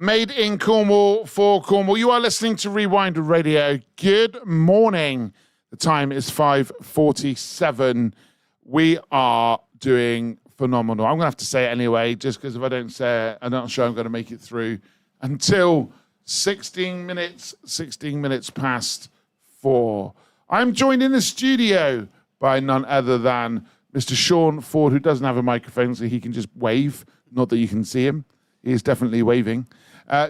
Made in Cornwall for Cornwall. You are listening to Rewind Radio. Good morning. The time is 5:47. We are doing phenomenal. I'm going to have to say it anyway, just because if I don't say it, I'm not sure I'm going to make it through until 16 minutes past 4. I'm joined in the studio by none other than Mr. Sean Ford, who doesn't have a microphone, so he can just wave. Not that you can see him. He is definitely waving.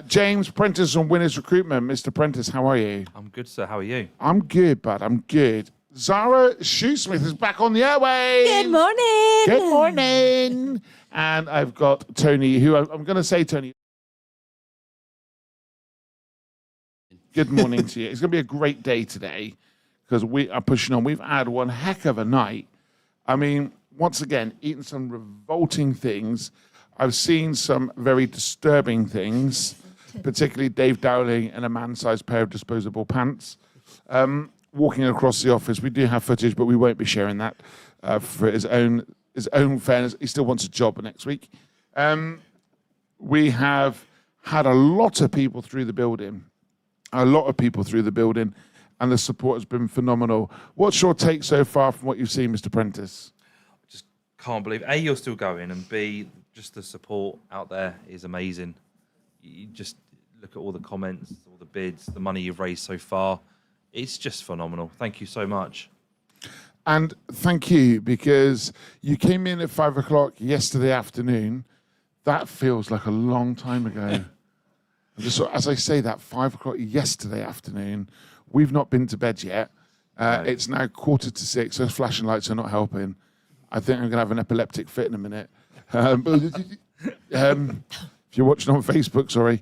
James Prentice on Winners Recruitment. Mr. Prentice, how are you? I'm good, sir. How are you? I'm good, bud. I'm good. Zara Shoesmith is back on the airwaves. Good morning. Good morning. And I've got Tony, who I'm going to say, Tony, good morning to you. It's going to be a great day today because we are pushing on. We've had one heck of a night. I mean, once again, eating some revolting things. I've seen some very disturbing things, particularly Dave Dowling in a man-sized pair of disposable pants. Walking across the office, we do have footage, but we won't be sharing that for his own fairness. He still wants a job next week. We have had a lot of people through the building, and the support has been phenomenal. What's your take so far from what you've seen, Mr. Prentice? Just can't believe, A, you're still going, and B, just the support out there is amazing. You just look at all the comments, all the bids, the money you've raised so far. It's just phenomenal. Thank you so much. And thank you, because you came in at 5 o'clock yesterday afternoon. That feels like a long time ago. Just as I say that, 5 o'clock yesterday afternoon, we've not been to bed yet. No. It's now 5:45. Those flashing lights are not helping. I think I'm going to have an epileptic fit in a minute. If you're watching on Facebook, sorry.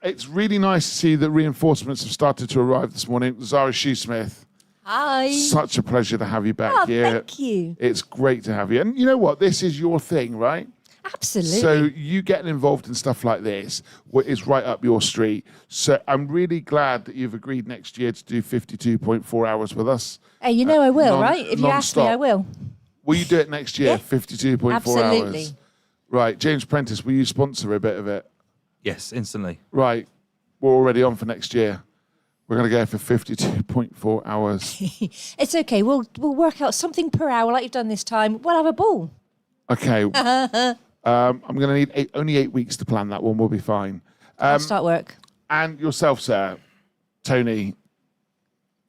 It's really nice to see that reinforcements have started to arrive this morning. Zara Shoesmith. Hi. Such a pleasure to have you back here. Thank you. It's great to have you. And you know what? This is your thing, right? Absolutely. So you getting involved in stuff like this is right up your street. So I'm really glad that you've agreed next year to do 52.4 hours with us. Hey, you know I will, right? If you ask me, non-stop. I will. Will you do it next year, Yeah. 52.4 Absolutely. hours? Right. James Prentice, will you sponsor a bit of it? Yes, instantly. Right. We're already on for next year. We're going to go for 52.4 hours. It's okay. We'll work out something per hour like you've done this time. We'll have a ball. Okay. I'm going to need only 8 weeks to plan that one. We'll be fine. I'll start work. And yourself, sir, Tony.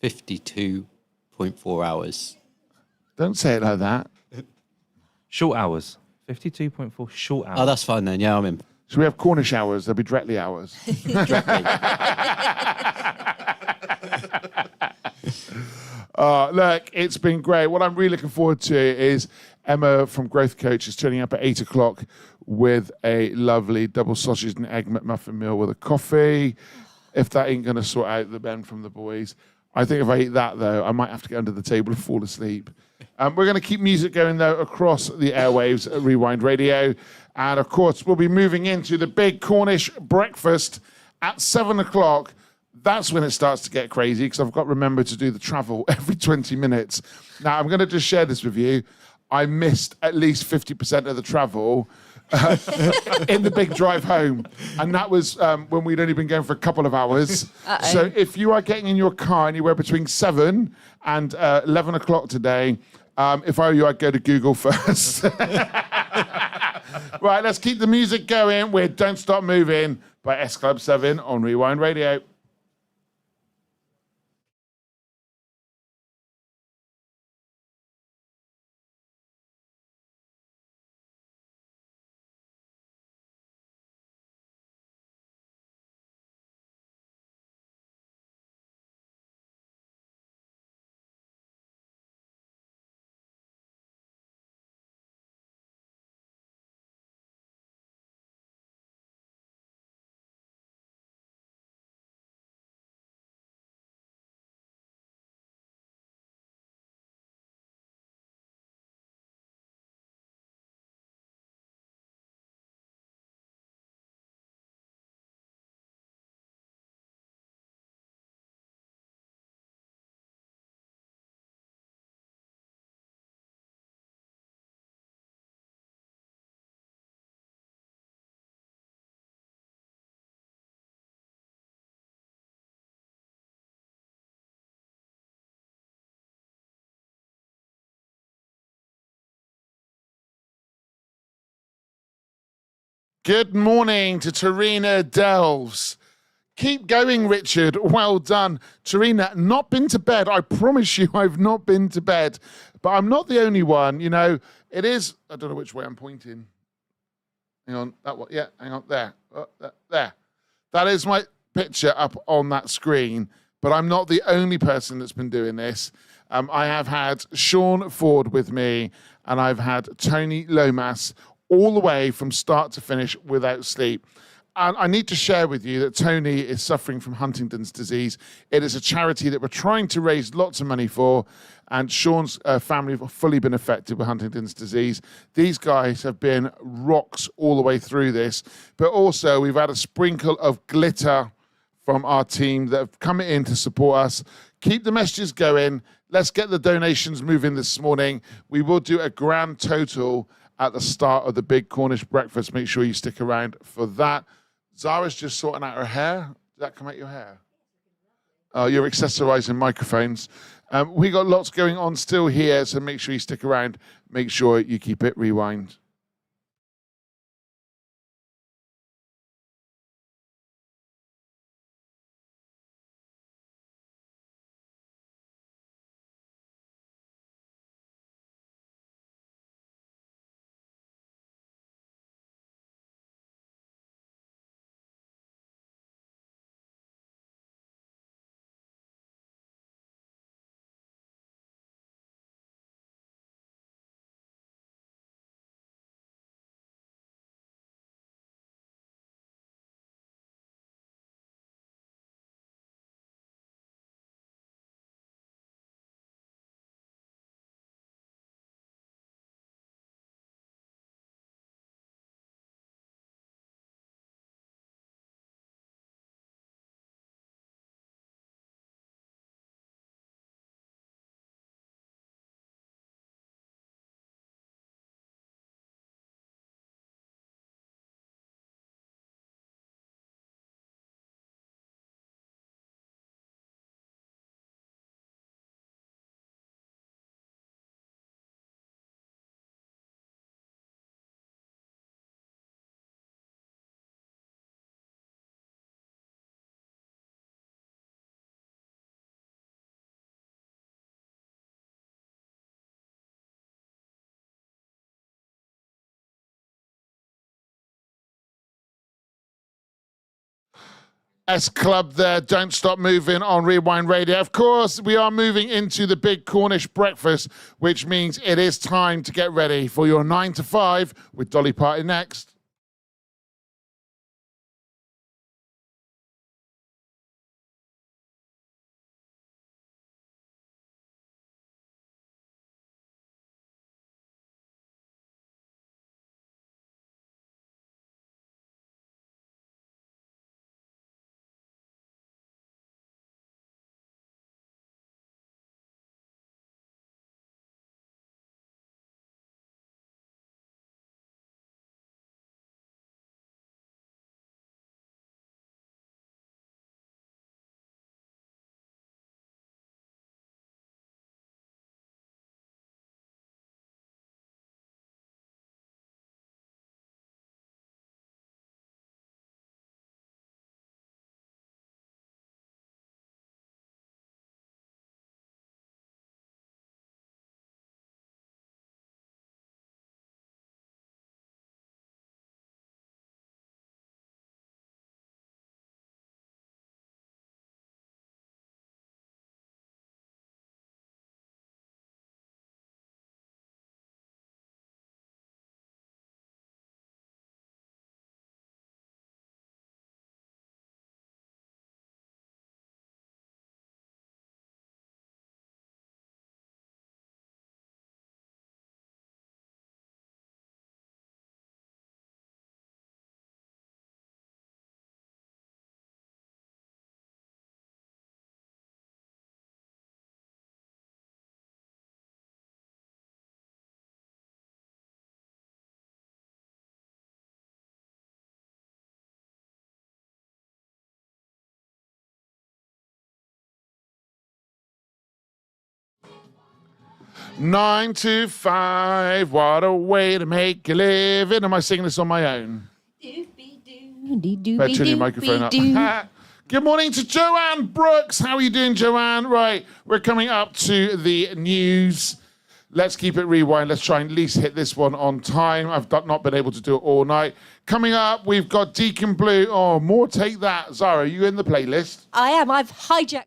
52.4 hours. Don't say it like that. Short hours. 52.4 short hours. Oh, that's fine then. Yeah, I'm in. So we have Cornish hours. There'll be directly hours. Look, it's been great. What I'm really looking forward to is Emma from Growth Coach is turning up at 8 o'clock with a lovely double sausage and egg McMuffin meal with a coffee. If that ain't going to sort out the Ben from the boys. I think if I eat that, though, I might have to get under the table and fall asleep. We're going to keep music going, though, across the airwaves at Rewind Radio. And, of course, we'll be moving into the big Cornish breakfast at 7 o'clock. That's when it starts to get crazy because I've got to remember to do the travel every 20 minutes. Now, I'm going to just share this with you. I missed at least 50% of the travel in the big drive home. And that was when we'd only been going for a couple of hours. Uh-oh. So if you are getting in your car anywhere between 7 and 11 o'clock today, if I were you, I'd go to Google first. Right, let's keep the music going with Don't Stop Moving by S Club 7 on Rewind Radio. Good morning to Tarina Delves. Keep going, Richard. Well done. Tarina, not been to bed. I promise you I've not been to bed. But I'm not the only one. You know, it is, I don't know which way I'm pointing. Hang on, that one. Yeah, hang on, there. There. That is my picture up on that screen. But I'm not the only person that's been doing this. I have had Sean Ford with me, and I've had Tony Lomas all the way from start to finish without sleep. And I need to share with you that Tony is suffering from Huntington's disease. It is a charity that we're trying to raise lots of money for, and Sean's family have fully been affected with Huntington's disease. These guys have been rocks all the way through this, but also we've had a sprinkle of glitter from our team that have come in to support us. Keep the messages going. Let's get the donations moving this morning. We will do a grand total at the start of the Big Cornish Breakfast. Make sure you stick around for that. Zara's just sorting out her hair. Did that come out your hair? Oh, you're accessorizing microphones. We got lots going on still here, so make sure you stick around. Make sure you keep it rewind. S Club there, don't stop moving on Rewind Radio. Of course, we are moving into the Big Cornish Breakfast, which means it is time to get ready for your 9 to 5 with Dolly Parton next. Nine to 5, what a way to make a living. Am I singing this on my own? Better turn your microphone up. Good morning to Joanne Brooks. How are you doing, Joanne? Right, we're coming up to the news. Let's keep it rewind. Let's try and at least hit this one on time. I've not been able to do it all night. Coming up, we've got Deacon Blue. Oh, more Take That. Zara, are you in the playlist? I am. I've hijacked.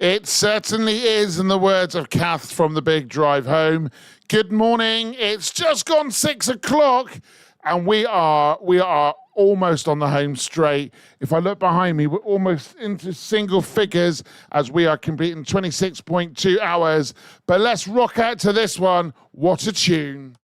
It certainly is, in the words of Kath from the Big Drive Home. Good morning. It's just gone 6 o'clock, and we are almost on the home straight. If I look behind me, we're almost into single figures as we are completing 26.2 hours. But let's rock out to this one. What a tune.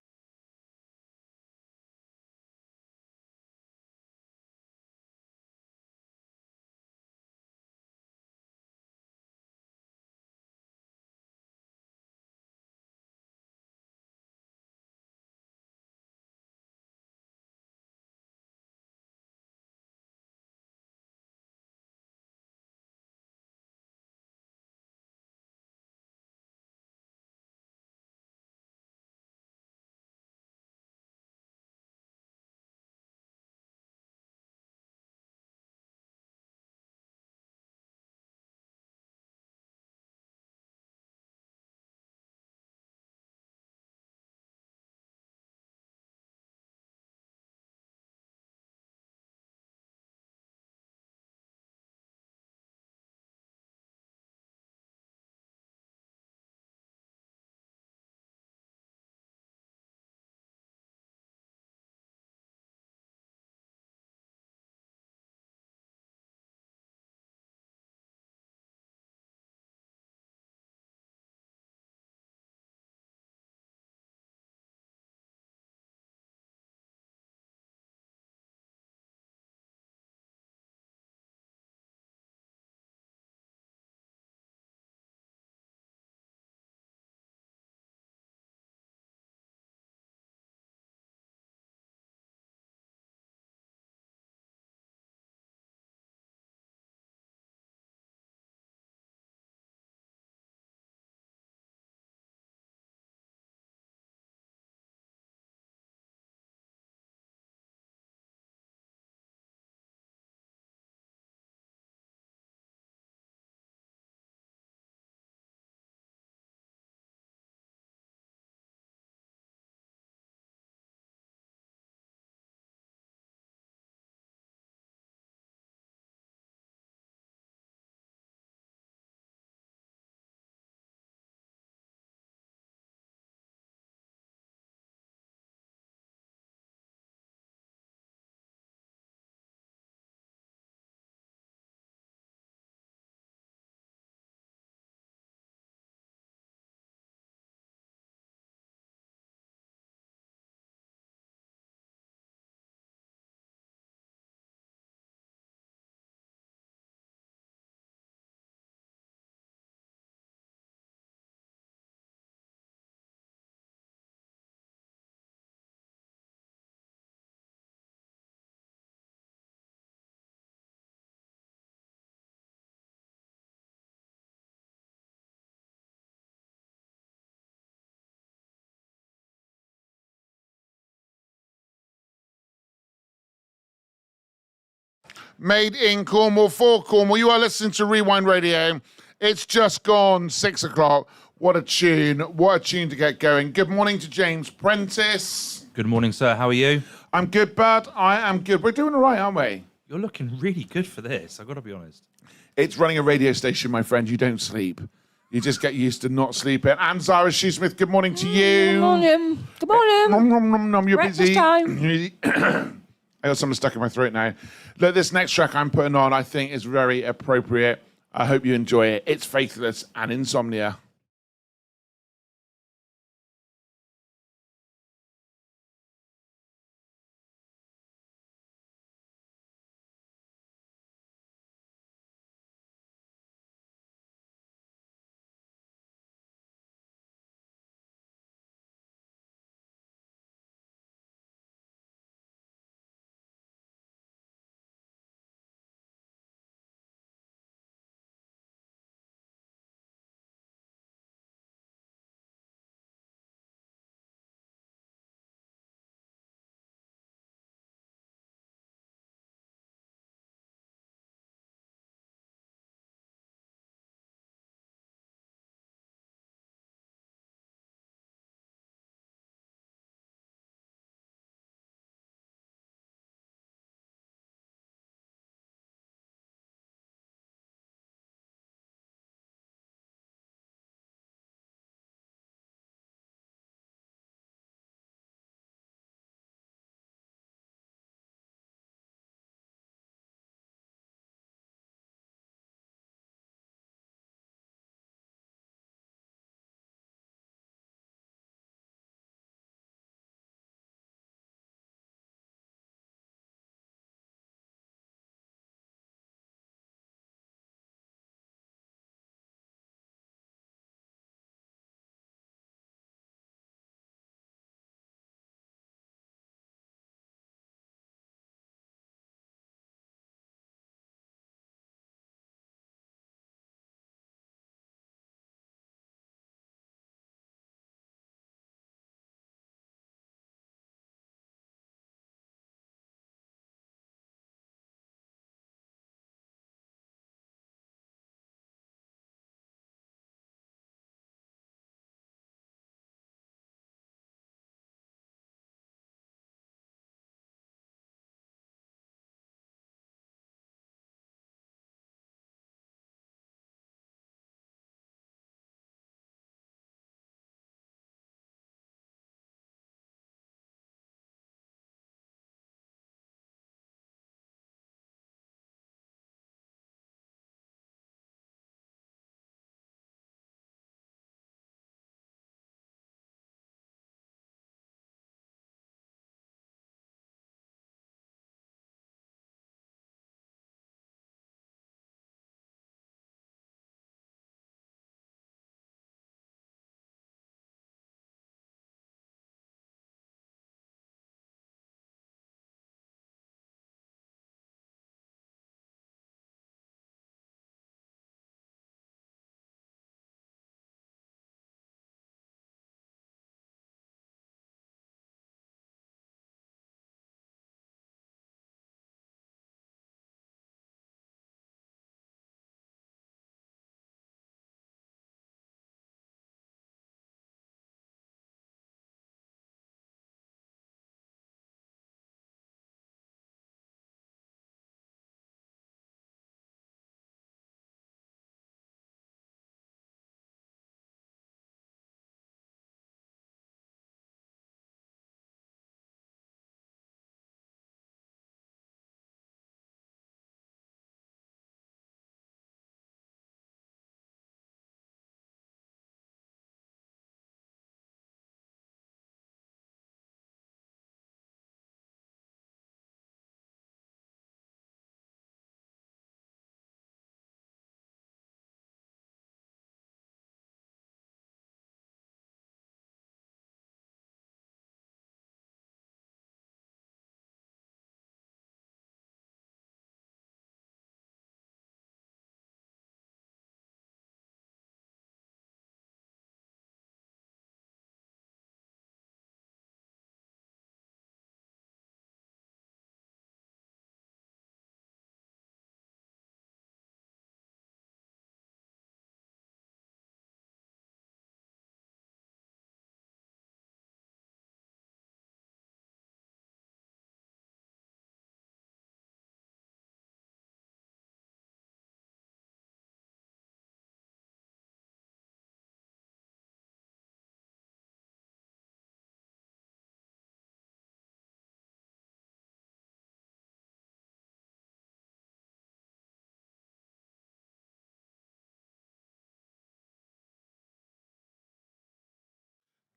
made in Cornwall for Cornwall. You are listening to Rewind Radio. It's just gone 6 o'clock. What a tune. What a tune to get going. Good morning to James Prentice. Good morning, sir. How are you? I'm good, bud. I am good. We're doing all right, aren't we? You're looking really good for this. I've got to be honest. It's running a radio station, my friend. You don't sleep. You just get used to not sleeping. And Zara Shoesmith, good morning to you. Good morning. Good morning. Nom, nom, nom, nom. You're Breakfast busy. time. I got something stuck in my throat now. Look, this next track I'm putting on, I think, is very appropriate. I hope you enjoy it. It's Faithless and Insomnia.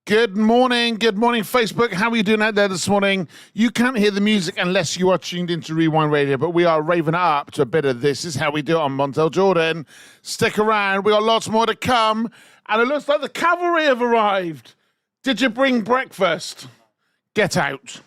Good morning, Facebook. How are you doing out there this morning? You can't hear the music unless you are tuned into Rewind Radio, but we are raving up to a bit of This Is How We Do It on Montel Jordan. Stick around, we got lots more to come, and it looks like the cavalry have arrived. Did you bring breakfast? Get out.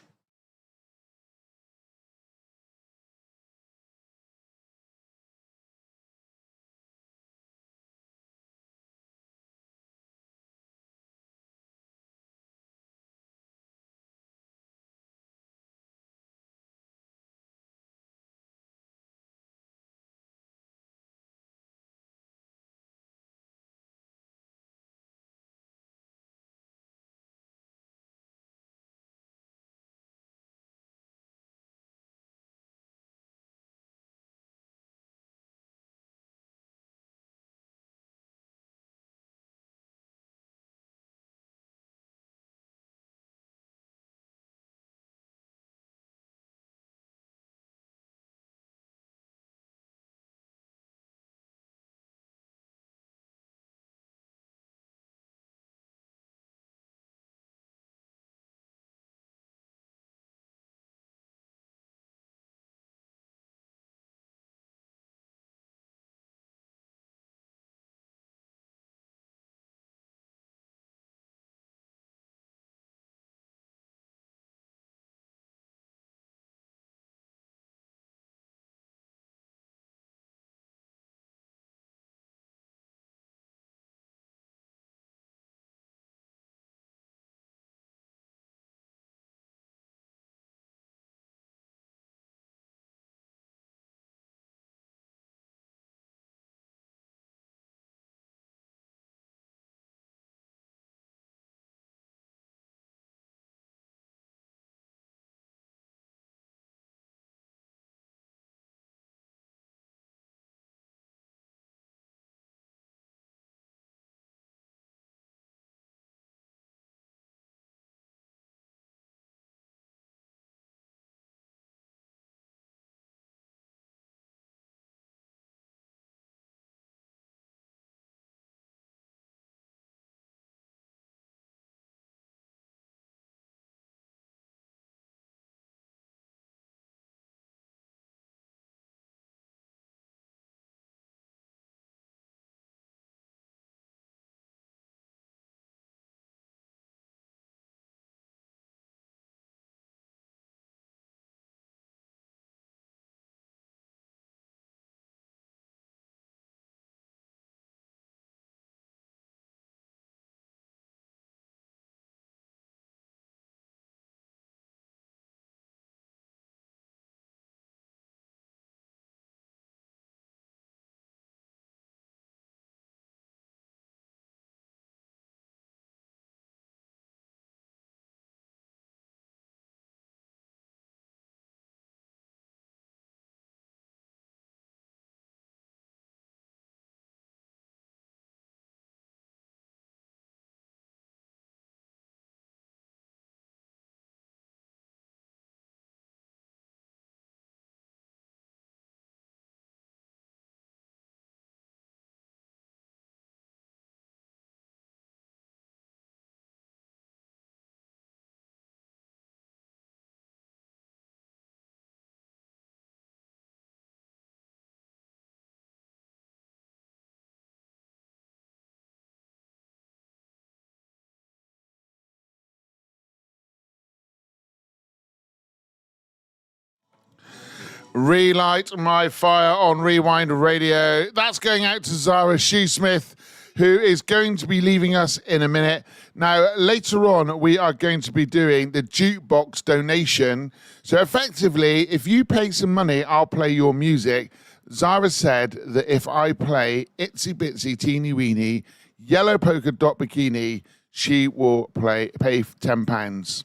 Relight my fire on Rewind Radio. That's going out to Zara Shoesmith, who is going to be leaving us in a minute. Now, later on, we are going to be doing the jukebox donation. So effectively, if you pay some money, I'll play your music. Zara said that if I play Itsy Bitsy Teeny Weeny Yellow Polka Dot Bikini, she will pay £10.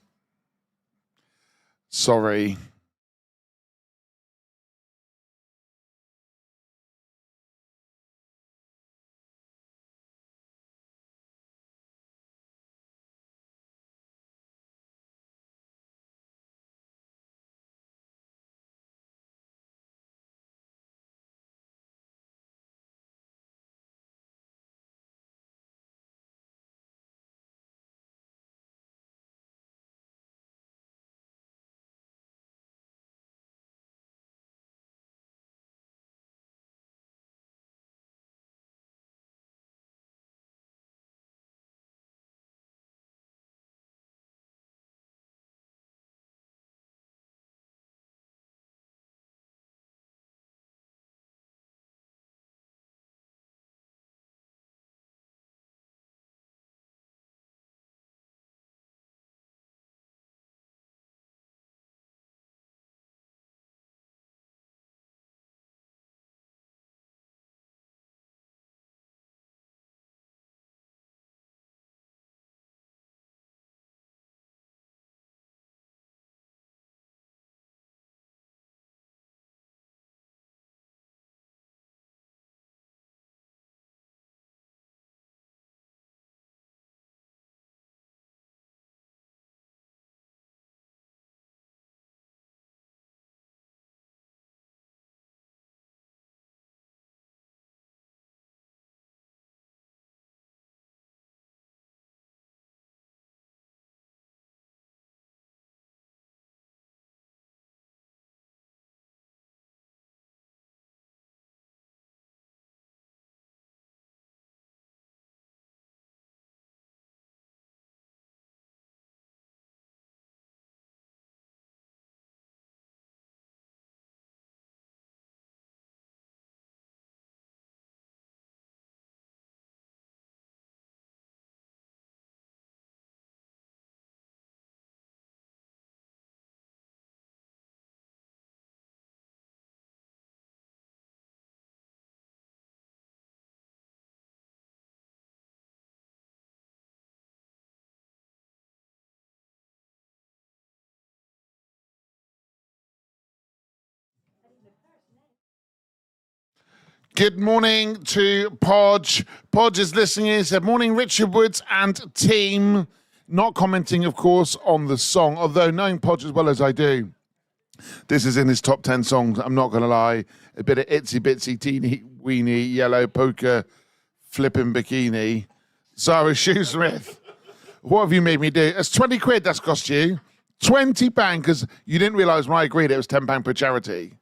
Sorry. Good morning to Podge. Podge is listening in. He said, morning, Richard Woods and team. Not commenting, of course, on the song, although knowing Podge as well as I do, this is in his top 10 songs. I'm not going to lie. A bit of itsy bitsy teeny weeny yellow poker flipping bikini. Zara Shoesmith, what have you made me do? It's 20 quid that's cost you. £20 because you didn't realise when I agreed it was £10 per charity.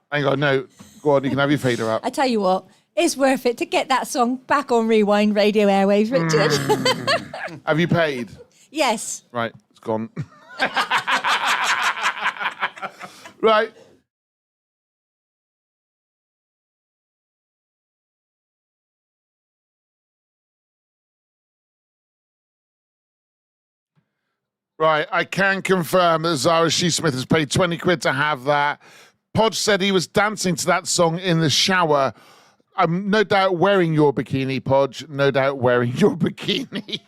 Hang on, no. Go on, you can have your fader up. I tell you what, it's worth it to get that song back on Rewind Radio Airwaves, Richard. Have you paid? Yes. Right, it's gone. Right. Right, I can confirm that Zara Shoesmith has paid 20 quid to have that. Podge said he was dancing to that song in the shower. I'm no doubt wearing your bikini, Podge. No doubt wearing your bikini.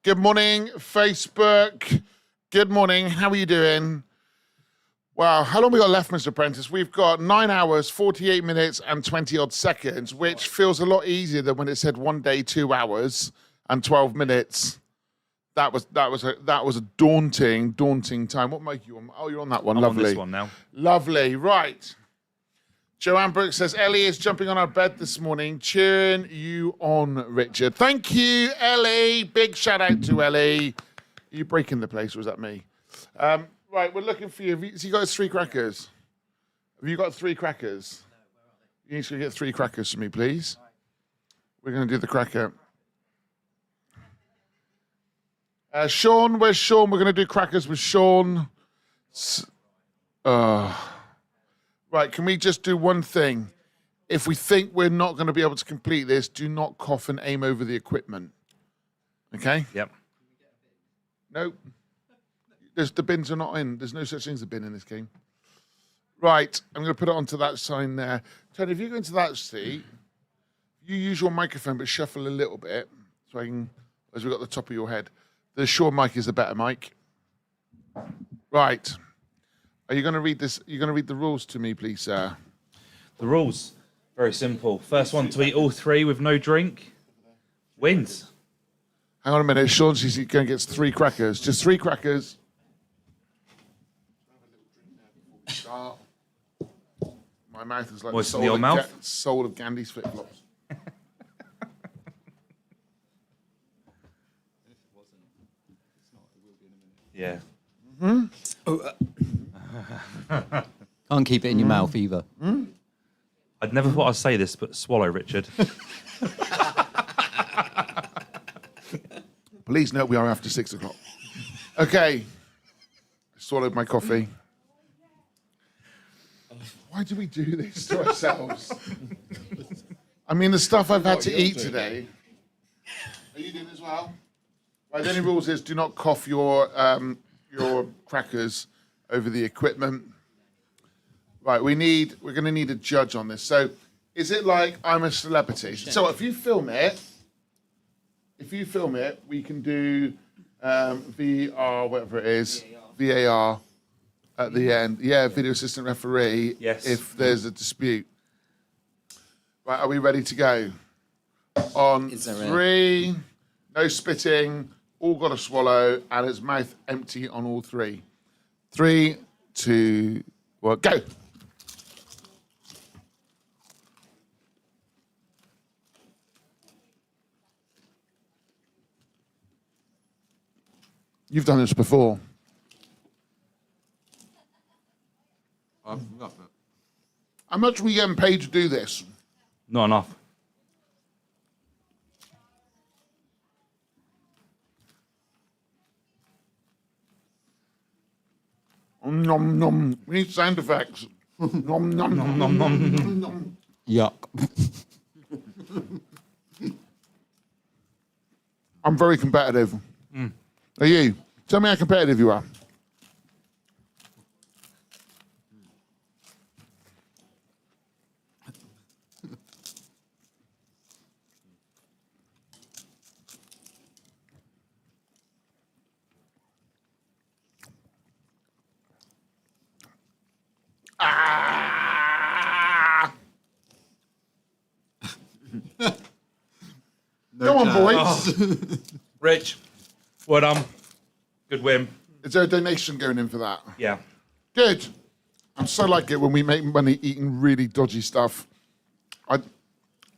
Good morning, Facebook. Good morning. How are you doing? Wow, how long we got left, Mr. Apprentice? We've got 9 hours, 48 minutes, and 20-odd seconds, which feels a lot easier than when it said 1 day, 2 hours, and 12 minutes. That was a daunting time. What mic are you on? Oh, you're on that one. I'm Lovely. on this one now. Lovely. Right. Joanne Brooks says, Ellie is jumping on our bed this morning, cheering you on, Richard. Thank you, Ellie. Big shout out to Ellie. Are you breaking the place, or was that me? Right, we're looking for you. Has you got 3 crackers? Have you got 3 crackers? You need to get 3 crackers for me, please. We're going to do the cracker. Sean, where's Sean? We're going to do crackers with Sean. Right, can we just do one thing? If we think we're not going to be able to complete this, do not cough and aim over the equipment. Okay? Yep. Nope. The bins are not in. There's no such thing as a bin in this game. Right, I'm going to put it onto that sign there. Tony, if you go into that seat, you use your microphone, but shuffle a little bit, so I can, as we've got the top of your head. The Shure mic is a better mic. Right. Are you going to read this? You're going to read the rules to me, please, sir? The rules, very simple. First one to eat all 3 with no drink wins. Hang on a minute. Sean says he's going to get 3 crackers. Just 3 crackers. My mouth is like Moisten your mouth. Soul of Gandhi's flip-flops. Yeah. Can't keep it in your mouth either. I'd never thought I'd say this, but swallow, Richard. Please note we are after 6 o'clock. Okay. Swallowed my coffee. Why do we do this to ourselves? I mean, the stuff I've had to eat today. Are you doing as well? Right, the only rules is do not cough your crackers over the equipment. Right, we're going to need a judge on this. So, is it like I'm a celebrity? So, if you film it, we can do VR, whatever it is, VAR at the end. Yeah, video assistant referee. Yes. If there's a dispute. Right, are we ready to go? On 3, no spitting, all got to swallow, and his mouth empty on all 3. 3, 2, 1, go. You've done this before. How much are we getting paid to do this? Not enough. Nom nom. We need sound effects. Nom nom nom nom nom nom. Yuck. I'm very competitive. Are you? Tell me how competitive you are. Ah! Go on, boys. Rich, well done. Good win. Is there a donation going in for that? Yeah. Good. I'm so like it when we make money eating really dodgy stuff. How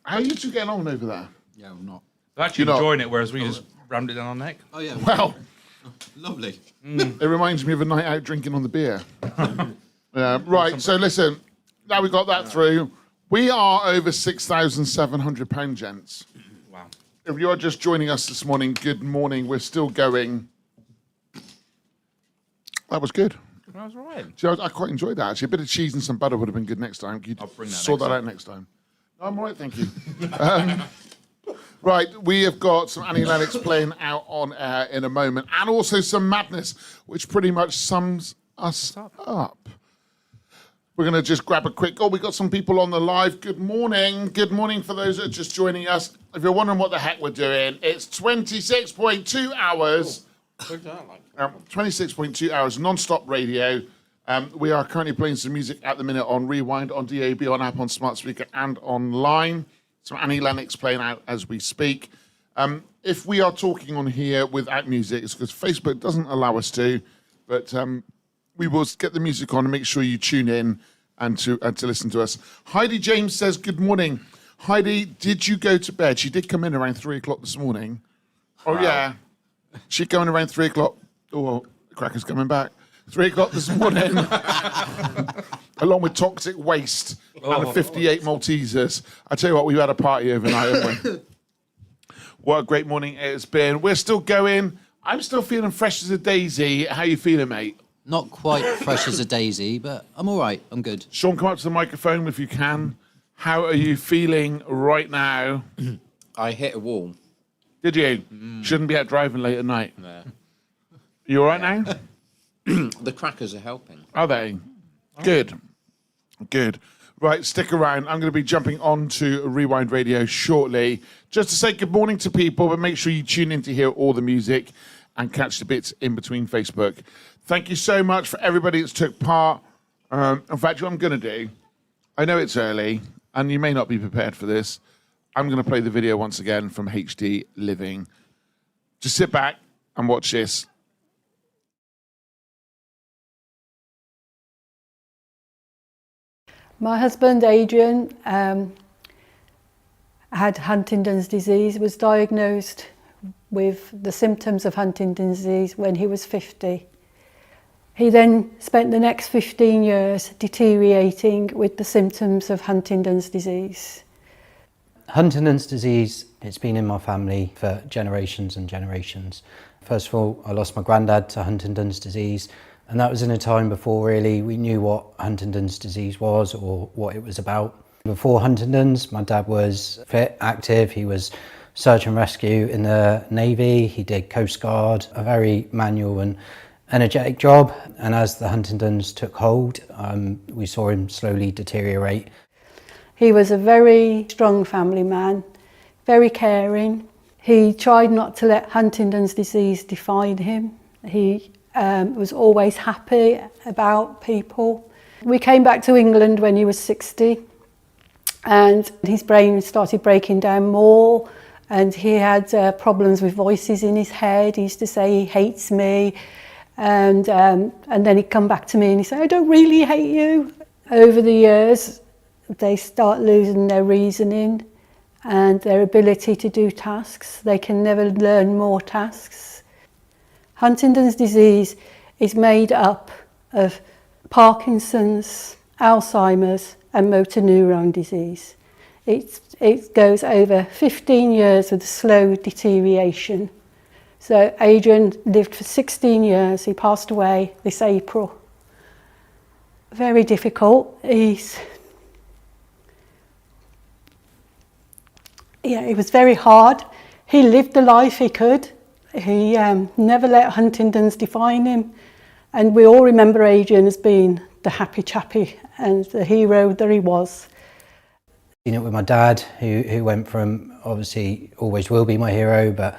are you two getting on over there? Yeah, I'm not. They're actually You're not- enjoying it, whereas we just rammed it down our neck. Oh, yeah. Well, Lovely. it reminds me of a night out drinking on the beer. Right, so listen, now we got that through. We are over £6,700, gents. Wow. If you're just joining us this morning, good morning. We're still going. That was good. That was all right. See, I quite enjoyed that, actually. A bit of cheese and some butter would have been good next time. You'd I'll bring that sort next that out next time. No, I'm all right, thank you. Right, we have got some Annie Lennox playing out on air in a moment, and also some madness, which pretty much sums us up. We're going to just grab a quick... Oh, we got some people on the live. Good morning. Good morning for those that are just joining us. If you're wondering what the heck we're doing, it's 26.2 hours. 26.2 hours non-stop radio. We are currently playing some music at the minute on Rewind, on DAB, on app, on smart speaker, and online. So Annie Lennox playing out as we speak. If we are talking on here without music, it's because Facebook doesn't allow us to. But we will get the music on and make sure you tune in and to listen to us. Heidi James says, good morning. Heidi, did you go to bed? She did come in around 3 o'clock this morning. Oh, yeah. She going around 3 o'clock. Oh, Cracker's coming back. 3 o'clock this morning. Along with toxic waste and 58 Maltesers. I tell you what, we've had a party overnight, haven't we? What a great morning it has been. We're still going. I'm still feeling fresh as a daisy. How you feeling, mate? Not quite fresh as a daisy, but I'm all right. I'm good. Sean, come up to the microphone if you can. How are you feeling right now? I hit a wall. Did you? Shouldn't be out driving late at night. Yeah. You all right now? The crackers are helping. Are they? Good. Good. Right, stick around. I'm going to be jumping on to Rewind Radio shortly. Just to say good morning to people, but make sure you tune in to hear all the music and catch the bits in between Facebook. Thank you so much for everybody that's took part. In fact, what I'm going to do, I know it's early, and you may not be prepared for this. I'm going to play the video once again from HD Living. Just sit back and watch this. My husband, Adrian, had Huntington's disease, was diagnosed with the symptoms of Huntington's disease when he was 50. He then spent the next 15 years deteriorating with the symptoms of Huntington's disease. Huntington's disease, it's been in my family for generations and generations. First of all, I lost my granddad to Huntington's disease, and that was in a time before really we knew what Huntington's disease was or what it was about. Before Huntington's, my dad was fit, active, he was search and rescue in the Navy, he did Coast Guard, a very manual and energetic job, and as the Huntington's took hold, we saw him slowly deteriorate. He was a very strong family man, very caring. He tried not to let Huntington's disease define him. He was always happy about people. We came back to England when he was 60 and his brain started breaking down more and he had problems with voices in his head. He used to say he hates me and then he'd come back to me and he'd say, I don't really hate you. Over the years, they start losing their reasoning and their ability to do tasks. They can never learn more tasks. Huntington's disease is made up of Parkinson's, Alzheimer's and motor neuron disease. It goes over 15 years with slow deterioration. So Adrian lived for 16 years. He passed away this April. Very difficult. It was very hard. He lived the life he could. He never let Huntington's define him. And we all remember Adrian as being the happy chappy and the hero that he was. Seen it with my dad, who went from, obviously always will be my hero, but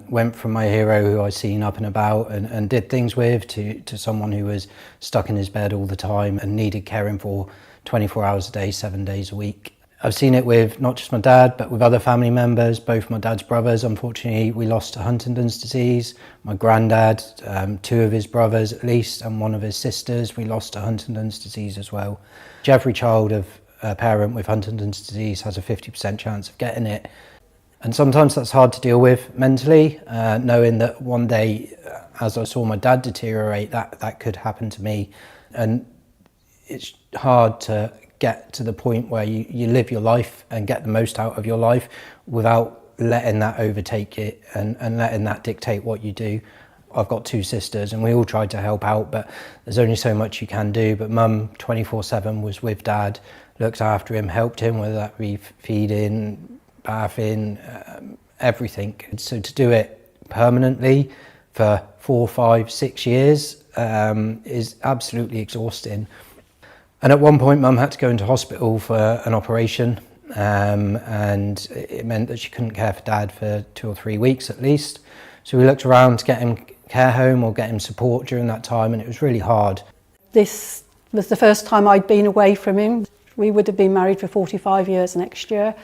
went from my hero who I seen up and about and did things with to someone who was stuck in his bed all the time and needed caring for 24 hours a day, 7 days a week. I've seen it with not just my dad, but with other family members, both my dad's brothers. Unfortunately, we lost to Huntington's disease. My granddad, 2 of his brothers at least, and 1 of his sisters, we lost to Huntington's disease as well. Every child of a parent with Huntington's disease has a 50% chance of getting it. And sometimes that's hard to deal with mentally, knowing that one day, as I saw my dad deteriorate, that could happen to me. And it's hard to get to the point where you live your life and get the most out of your life without letting that overtake it and letting that dictate what you do. I've got 2 sisters and we all tried to help out, but there's only so much you can do. But Mum 24/7 was with Dad, looked after him, helped him, whether that be feeding, bathing, everything. So to do it permanently for 4, 5, 6 years is absolutely exhausting. And at one point, Mum had to go into hospital for an operation, and it meant that she couldn't care for Dad for 2 or 3 weeks at least. So we looked around to get him care home or get him support during that time, and it was really hard. This was the first time I'd been away from him. We would have been married for 45 years next year,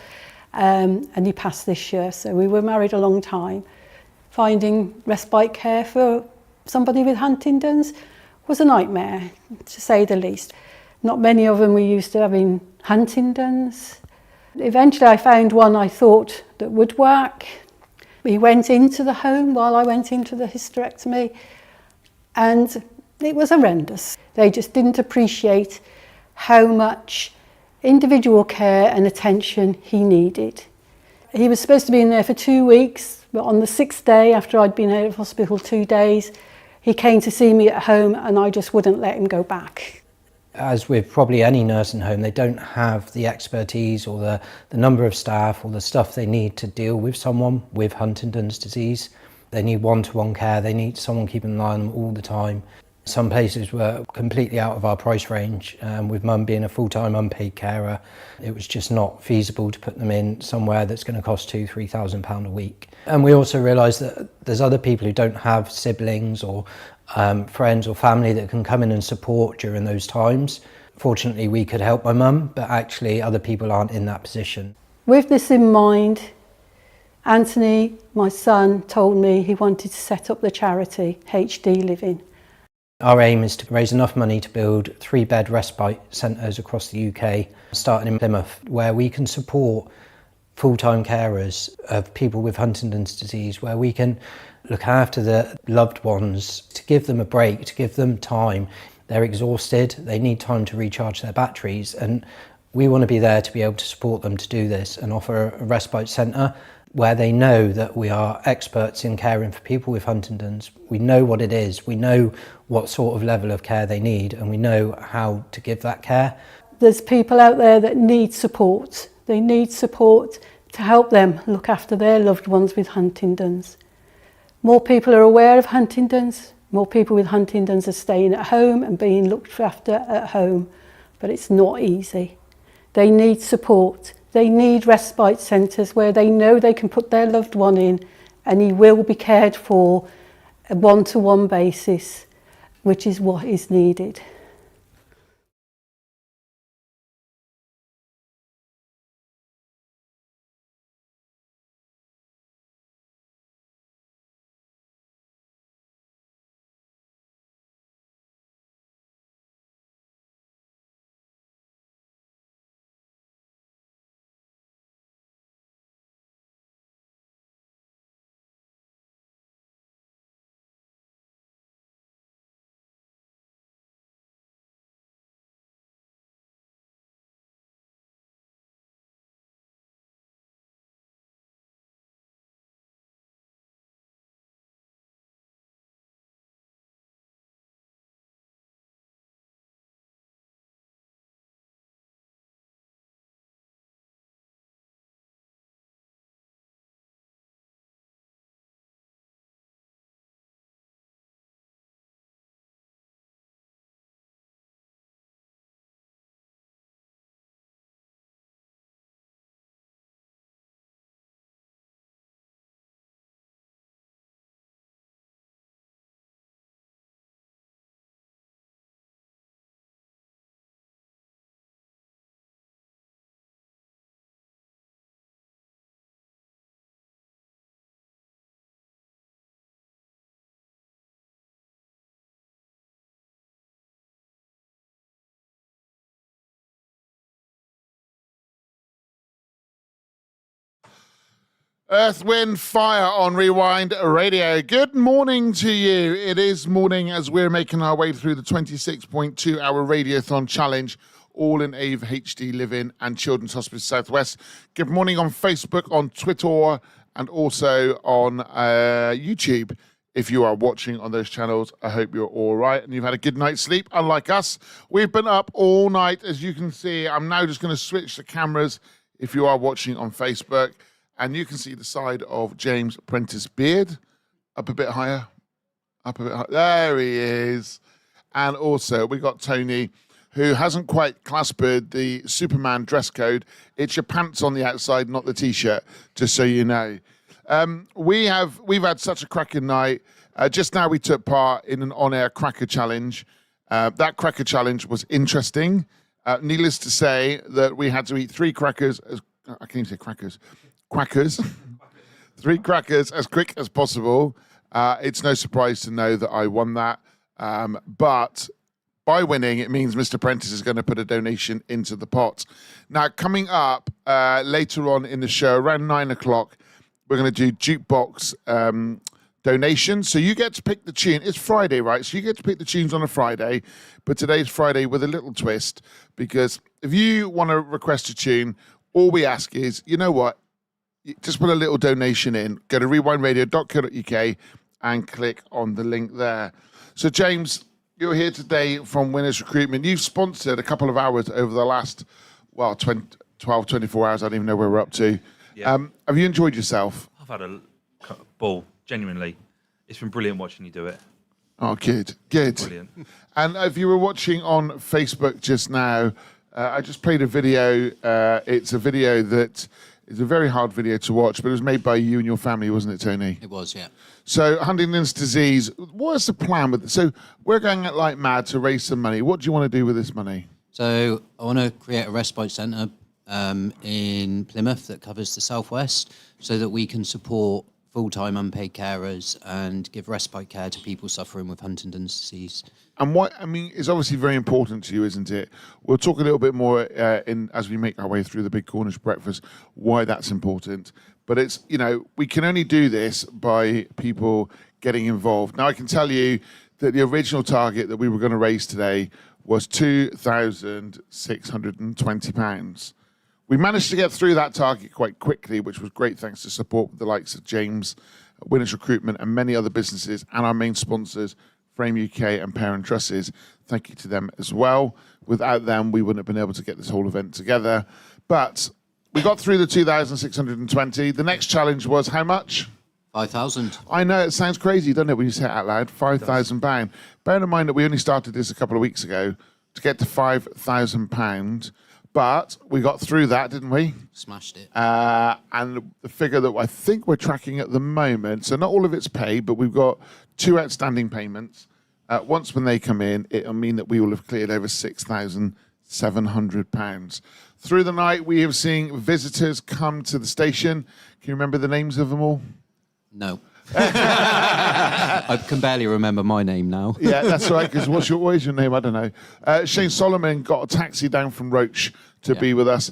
and he passed this year, so we were married a long time. Finding respite care for somebody with Huntington's was a nightmare, to say the least. Not many of them were used to having Huntington's. Eventually I found one I thought that would work. We went into the home while I went into the hysterectomy, and it was horrendous. They just didn't appreciate how much individual care and attention he needed. He was supposed to be in there for 2 weeks, but on the 6th day, after I'd been out of hospital 2 days, he came to see me at home and I just wouldn't let him go back. As with probably any nursing home, they don't have the expertise or the number of staff or the stuff they need to deal with someone with Huntington's disease. They need one-to-one care, they need someone keeping an eye on them all the time. Some places were completely out of our price range, with Mum being a full-time unpaid carer. It was just not feasible to put them in somewhere that's going to cost £2,000-3,000 a week. And we also realised that there's other people who don't have siblings or friends or family that can come in and support during those times. Fortunately, we could help my mum, but actually other people aren't in that position. With this in mind, Anthony, my son, told me he wanted to set up the charity HD Living. Our aim is to raise enough money to build 3-bed respite centres across the UK, starting in Plymouth, where we can support full-time carers of people with Huntington's disease, where we can look after the loved ones, to give them a break, to give them time. They're exhausted, they need time to recharge their batteries, and we want to be there to be able to support them to do this and offer a respite centre where they know that we are experts in caring for people with Huntington's. We know what it is, we know what sort of level of care they need, and we know how to give that care. There's people out there that need support. They need support to help them look after their loved ones with Huntington's. More people are aware of Huntington's, more people with Huntington's are staying at home and being looked after at home, but it's not easy. They need support. They need respite centres where they know they can put their loved one in and he will be cared for a one-to-one basis, which is what is needed. Earth, Wind, Fire on Rewind Radio. Good morning to you. It is morning as we're making our way through the 26.2-hour Radiothon Challenge, all in aid of HD Living and Children's Hospice Southwest. Good morning on Facebook, on Twitter, and also on YouTube. If you are watching on those channels, I hope you're all right and you've had a good night's sleep, unlike us. We've been up all night, as you can see. I'm now just going to switch the cameras if you are watching on Facebook. And you can see the side of James Prentice beard. Up a bit higher. Up a bit higher. There he is. And also, we got Tony who hasn't quite clasped the Superman dress code. It's your pants on the outside, not the T-shirt, just so you know. We've had such a cracking night. Just now we took part in an on-air cracker challenge. That cracker challenge was interesting. Needless to say that we had to eat 3 crackers. I can't even say crackers. Quackers. 3 crackers as quick as possible. It's no surprise to know that I won that. But by winning, it means Mr. Prentice is going to put a donation into the pot. Now, coming up later on in the show, around 9 o'clock, we're going to do jukebox donations. So you get to pick the tune. It's Friday, right? So you get to pick the tunes on a Friday. But today's Friday with a little twist, because if you want to request a tune, all we ask is, you know what? Just put a little donation in. Go to rewindradio.co.uk and click on the link there. So, James, you're here today from Winners Recruitment. You've sponsored a couple of hours over the last, 12, 24 hours. I don't even know where we're up to. Yeah. Have you enjoyed yourself? I've had a ball, genuinely. It's been brilliant watching you do it. Oh, good. Brilliant. And if you were watching on Facebook just now, I just played a video. It's a video that is a very hard video to watch, but it was made by you and your family, wasn't it, Tony? It was, yeah. So, Huntington's disease, what is the plan with it? So, we're going at like mad to raise some money. What do you want to do with this money? So I want to create a respite centre in Plymouth that covers the southwest, so that we can support full-time unpaid carers and give respite care to people suffering with Huntington's disease. And it's obviously very important to you, isn't it? We'll talk a little bit more as we make our way through the Big Cornish Breakfast, why that's important. But it's, we can only do this by people getting involved. Now, I can tell you that the original target that we were going to raise today was £2,620. We managed to get through that target quite quickly, which was great thanks to support with the likes of James, Winners Recruitment, and many other businesses, and our main sponsors, Frame UK and Parent Trusses. Thank you to them as well. Without them, we wouldn't have been able to get this whole event together. But we got through the 2,620. The next challenge was how much? 5,000. I know, it sounds crazy, doesn't it, when you say it out loud? £5,000. Bear in mind that we only started this a couple of weeks ago to get to £5,000. But we got through that, didn't we? Smashed it. And the figure that I think we're tracking at the moment, so not all of it's paid, but we've got 2 outstanding payments. Once when they come in, it'll mean that we will have cleared over £6,700. Through the night, we have seen visitors come to the station. Can you remember the names of them all? No. I can barely remember my name now. Yeah, that's right, because what is your name? I don't know. Shane Solomon got a taxi down from Roach to be with us.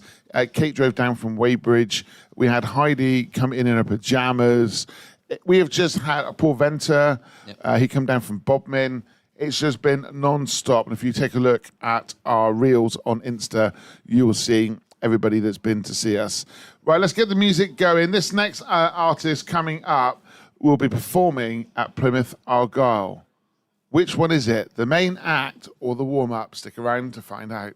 Kate drove down from Weybridge. We had Heidi come in her pajamas. We have just had Paul Venter. He come down from Bodmin. It's just been non-stop. And if you take a look at our reels on Insta, you will see everybody that's been to see us. Right, let's get the music going. This next artist coming up will be performing at Plymouth Argyle. Which one is it? The main act or the warm-up? Stick around to find out.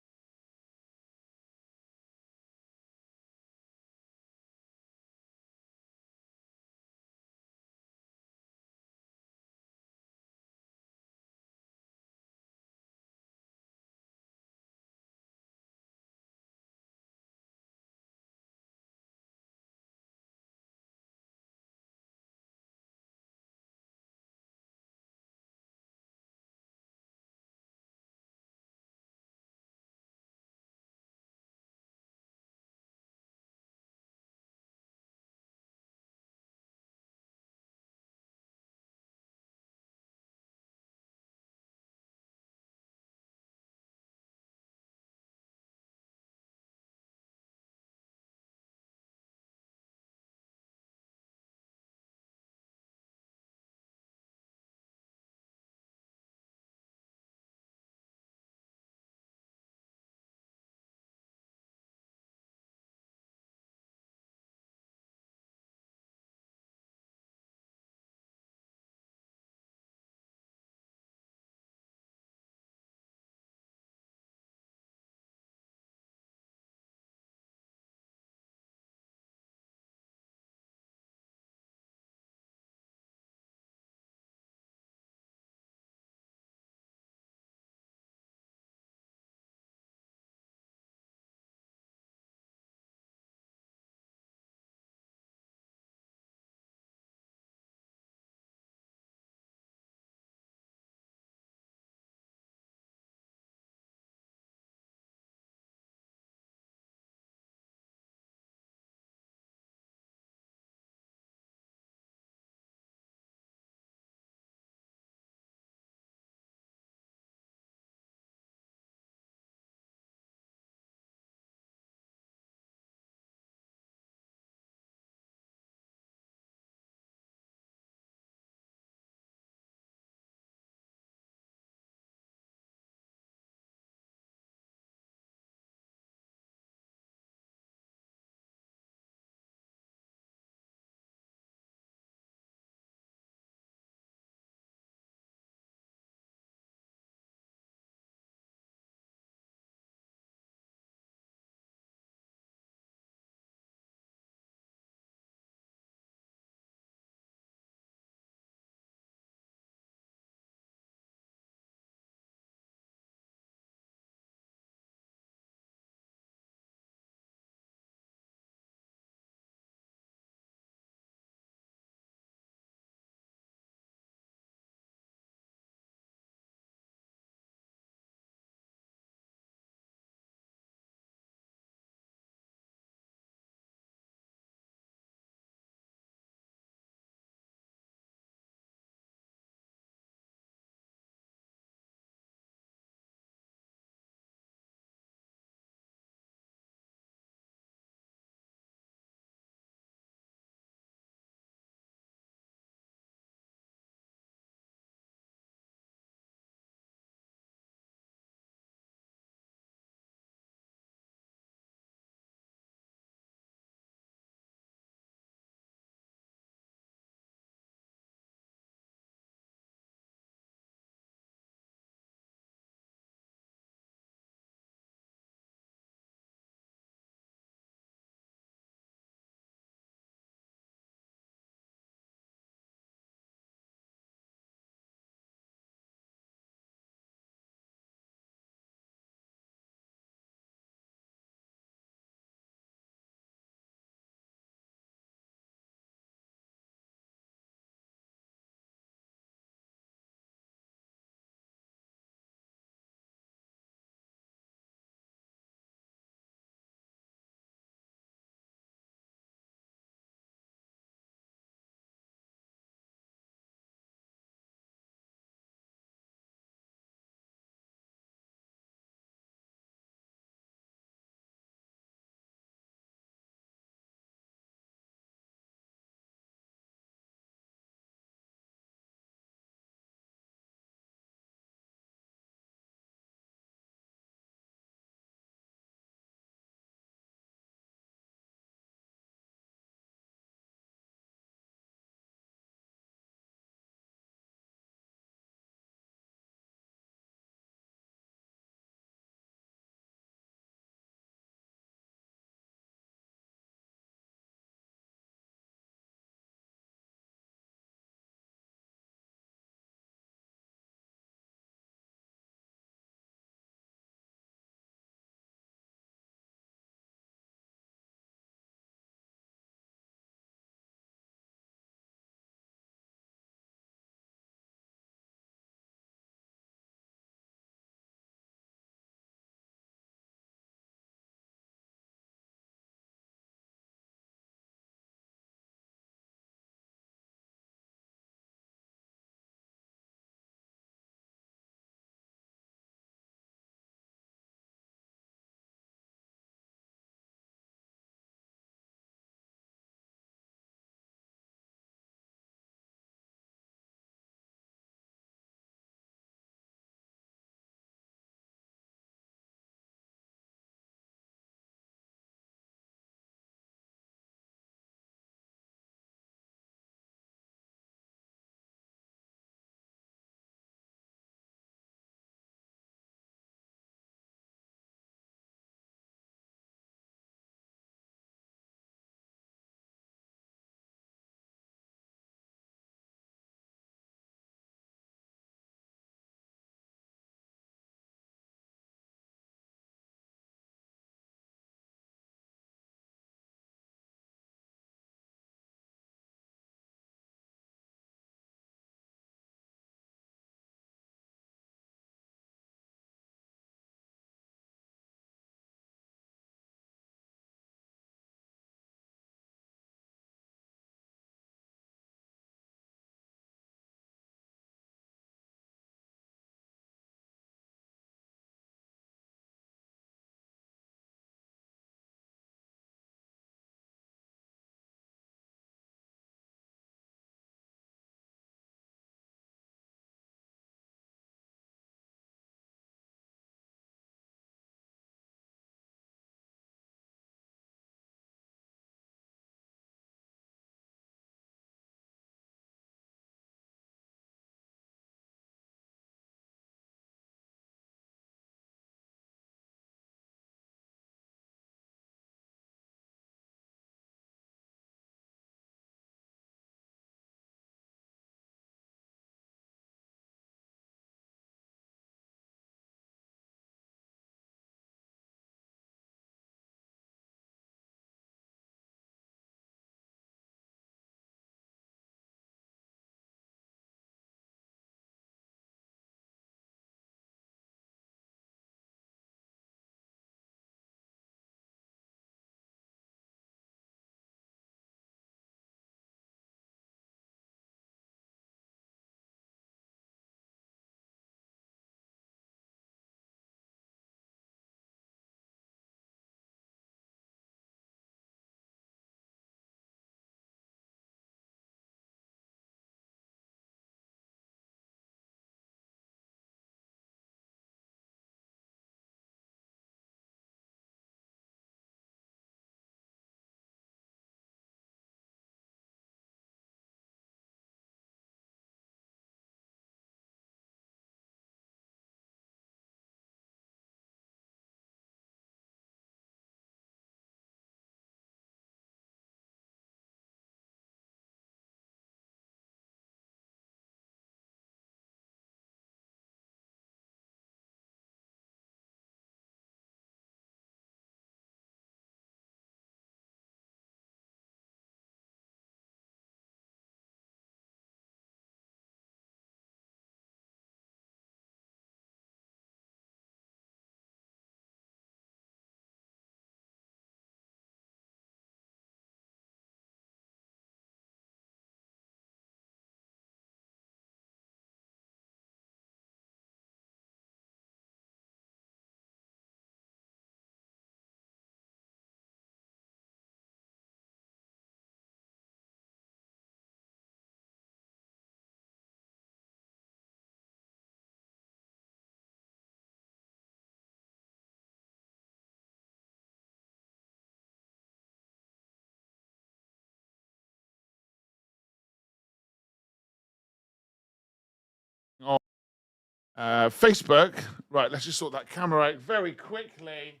Facebook. Right, let's just sort that camera out very quickly.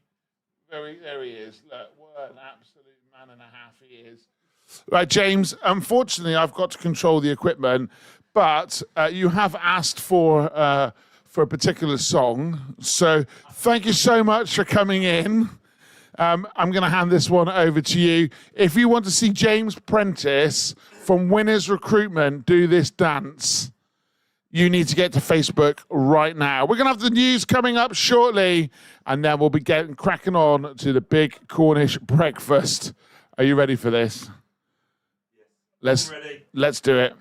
There he is. Look, what an absolute man and a half he is. Right, James, unfortunately, I've got to control the equipment, but you have asked for a particular song. So thank you so much for coming in. I'm going to hand this one over to you. If you want to see James Prentice from Winners Recruitment do this dance, you need to get to Facebook right now. We're going to have the news coming up shortly, and then we'll be getting cracking on to the big Cornish breakfast. Are you ready for this? Yes. Let's do it.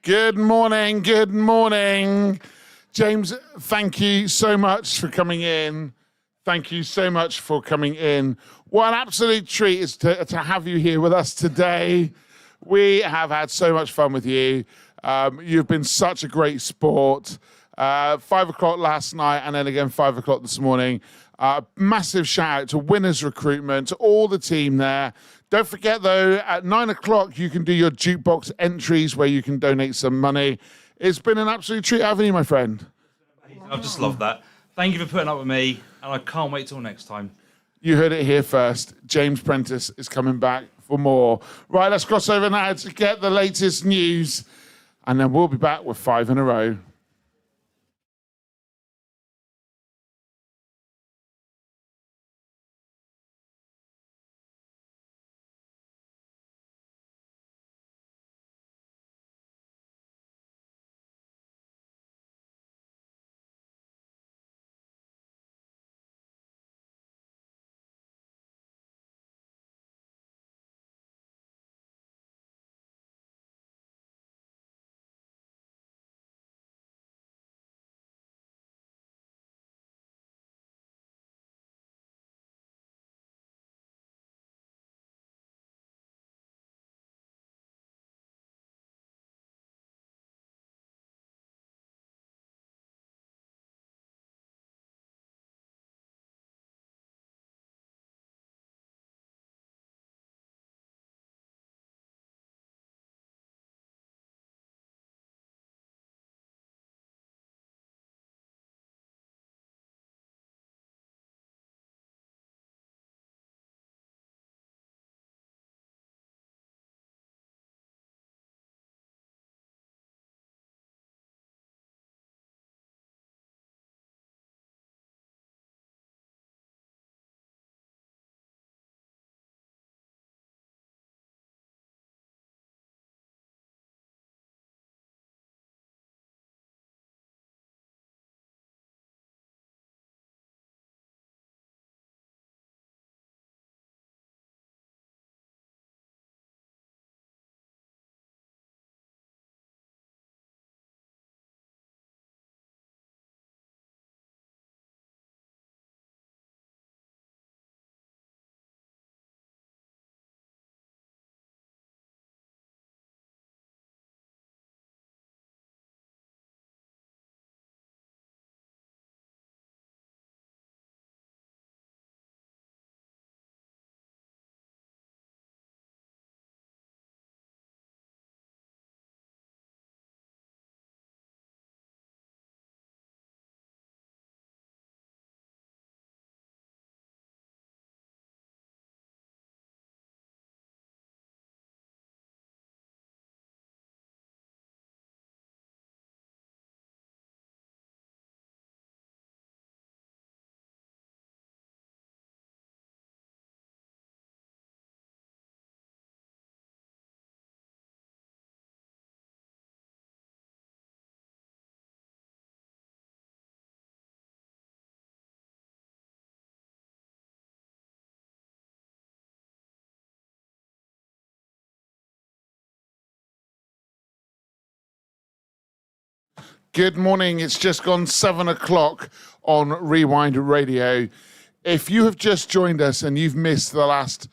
Good morning. Good morning. James, thank you so much for coming in. Thank you so much for coming in. What an absolute treat is to have you here with us today. We have had so much fun with you. You've been such a great sport. 5 o'clock last night and then again 5 o'clock this morning. Massive shout out to Winners Recruitment, to all the team there. Don't forget, though, at 9 o'clock, you can do your jukebox entries where you can donate some money. It's been an absolute treat having you, my friend. I've just loved that. Thank you for putting up with me, and I can't wait till next time. You heard it here first. James Prentice is coming back for more. Right, let's cross over now to get the latest news, and then we'll be back with 5 in a row. Good morning. It's just gone 7 o'clock on Rewind Radio. If you have just joined us and you've missed the last,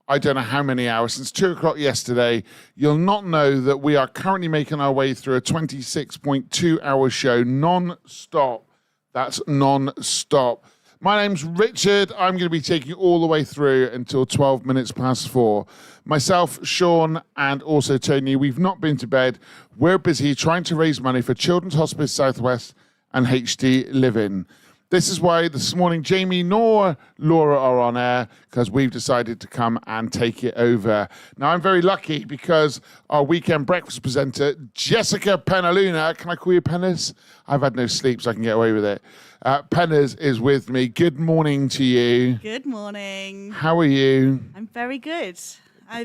I don't know how many hours, since 2 o'clock yesterday, you'll not know that we are currently making our way through a 26.2 hour show non-stop. That's non-stop. My name's Richard. I'm going to be taking you all the way through until 12 minutes past 4. Myself, Sean, and also Tony, we've not been to bed. We're busy trying to raise money for Children's Hospice Southwest and HD Living. This is why this morning Jamie nor Laura are on air, because we've decided to come and take it over. Now, I'm very lucky because our weekend breakfast presenter, Jessica Penaluna, can I call you Penners? I've had no sleep, so I can get away with it. Penners is with me. Good morning to you. Good morning. How are you? I'm very good.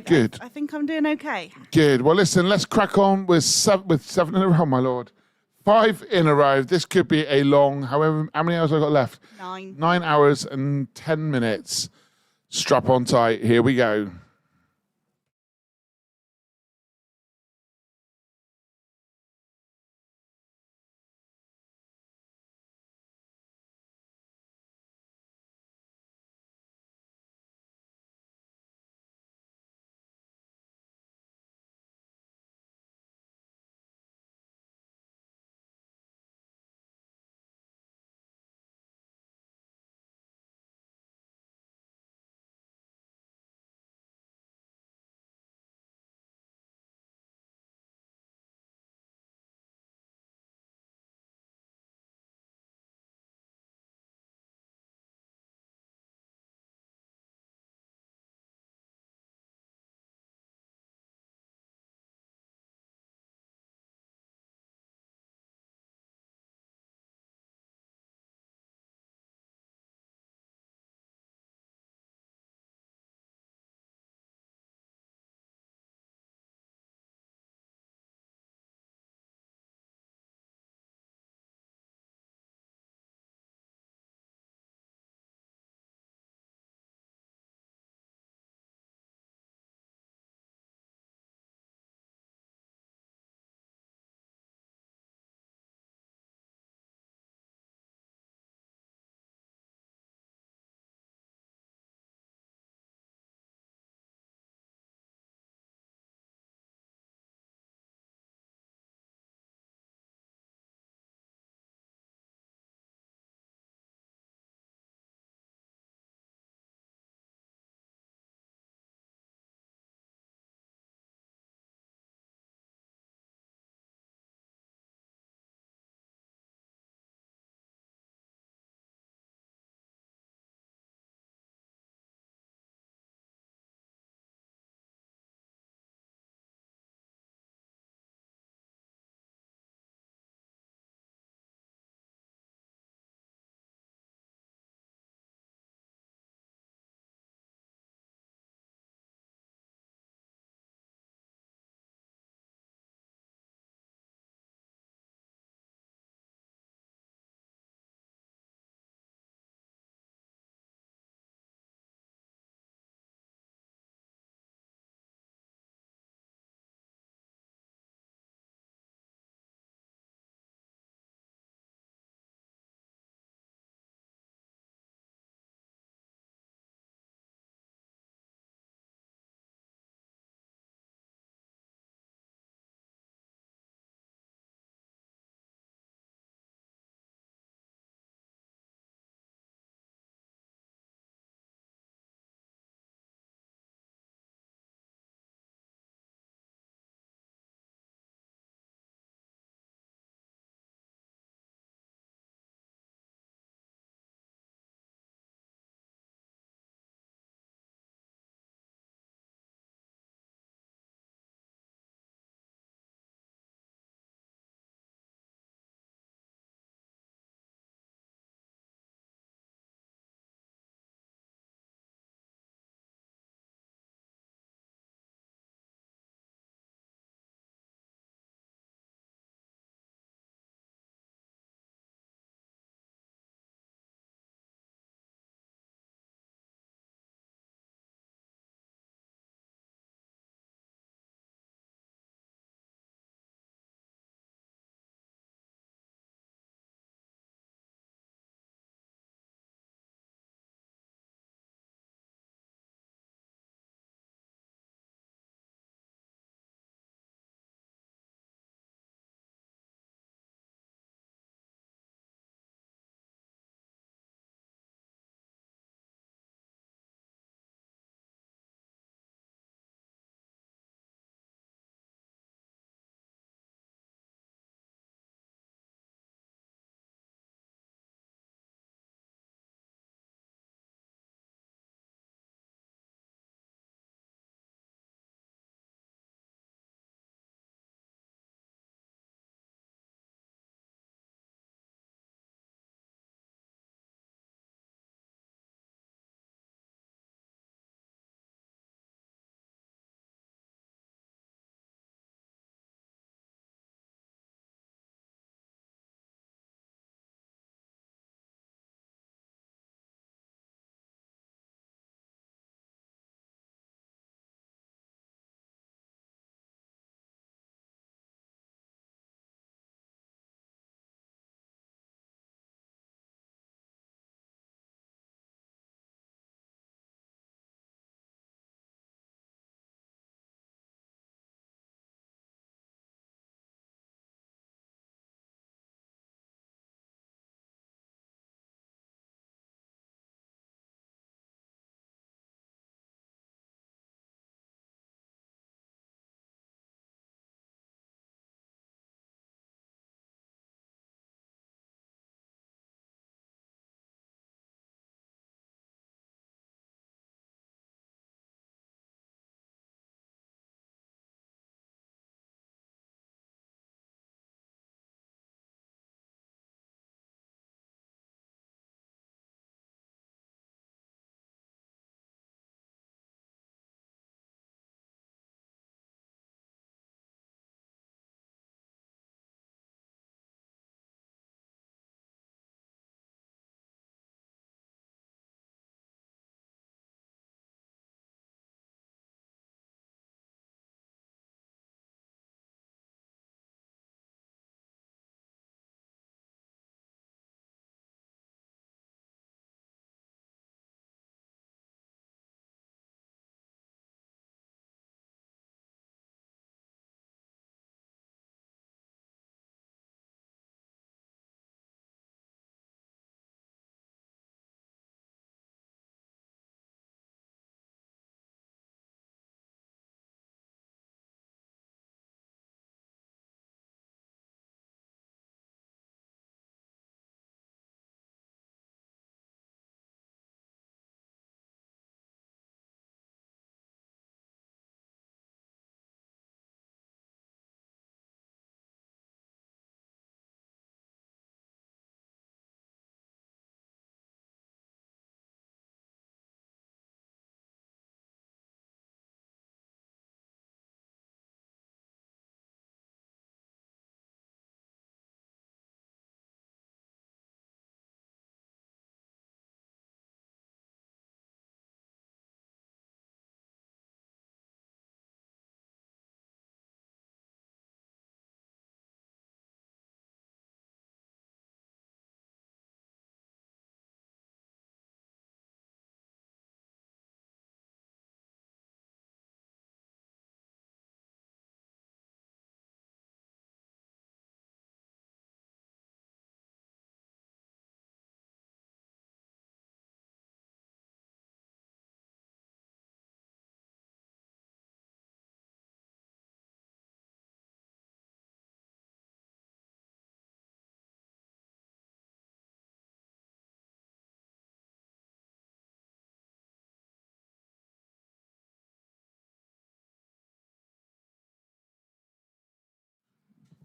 Good. I think I'm doing okay. Good. Well, listen, let's crack on with seven in a row, my lord. 5 in a row. This could be a long, how many hours have I got left? 9. 9 hours and 10 minutes. Strap on tight. Here we go.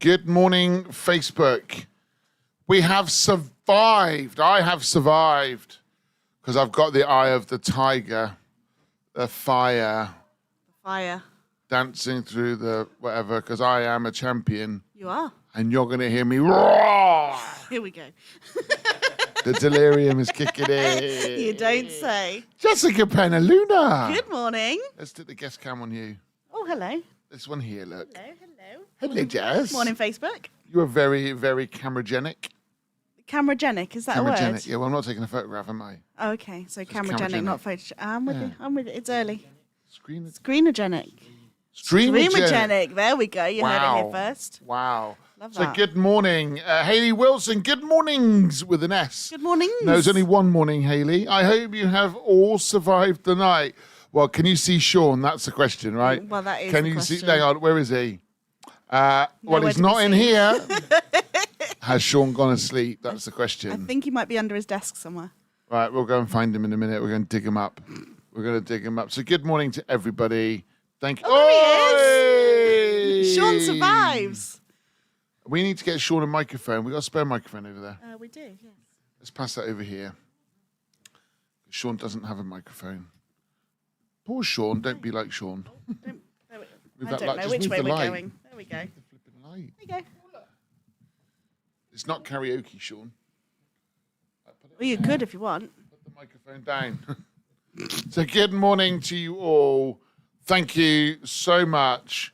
Good morning, Facebook. We have survived. I have survived because I've got the eye of the tiger, the fire, dancing through the whatever, because I am a champion. You are. And you're going to hear me roar. Here we go. The delirium is kicking in. You don't say. Jessica Penaluna. Good morning. Let's do the guest cam on you. Oh, hello. This one here, look. Hello. Hello, Jess. Morning, Facebook. You are very, very cameragenic. Cameragenic, is that a word? Cameragenic. Yeah, well, I'm not taking a photograph, am I? Oh, okay, so Just cameragenic, cameragenic. not photo. I'm with you. I'm with it. It's early. Screenagenic. Screenagenic. Streamagenic. Streamagenic. There we go. You heard it here first. Wow. Love So that. good morning, Hayley Wilson. Good mornings with an S. Good morning. No, there's only one morning, Hayley. I hope you have all survived the night. Well, can you see Sean? That's the question, right? Well, that is Can the you see? question. Hang on, where is he? Well, Nowhere he's to be not in seen. here. Has Sean gone asleep? That's the I question. think he might be under his desk somewhere. Right, we'll go and find him in a minute. We're going to dig him up. We're going to dig him up. So good morning to everybody. Thank you. Oh, there he Oi! Sean survives. We need to get Sean a microphone. We've got a spare microphone over there. We do, yes. Let's pass that over here. Sean doesn't have a microphone. Poor Sean. Don't be like Sean. There we- Move I that don't light. know Just which move way the we're light. going. There we go. There The flipping light. you go. It's not karaoke, Sean. Well, you could if you want. Put the microphone down. So good morning to you all. Thank you so much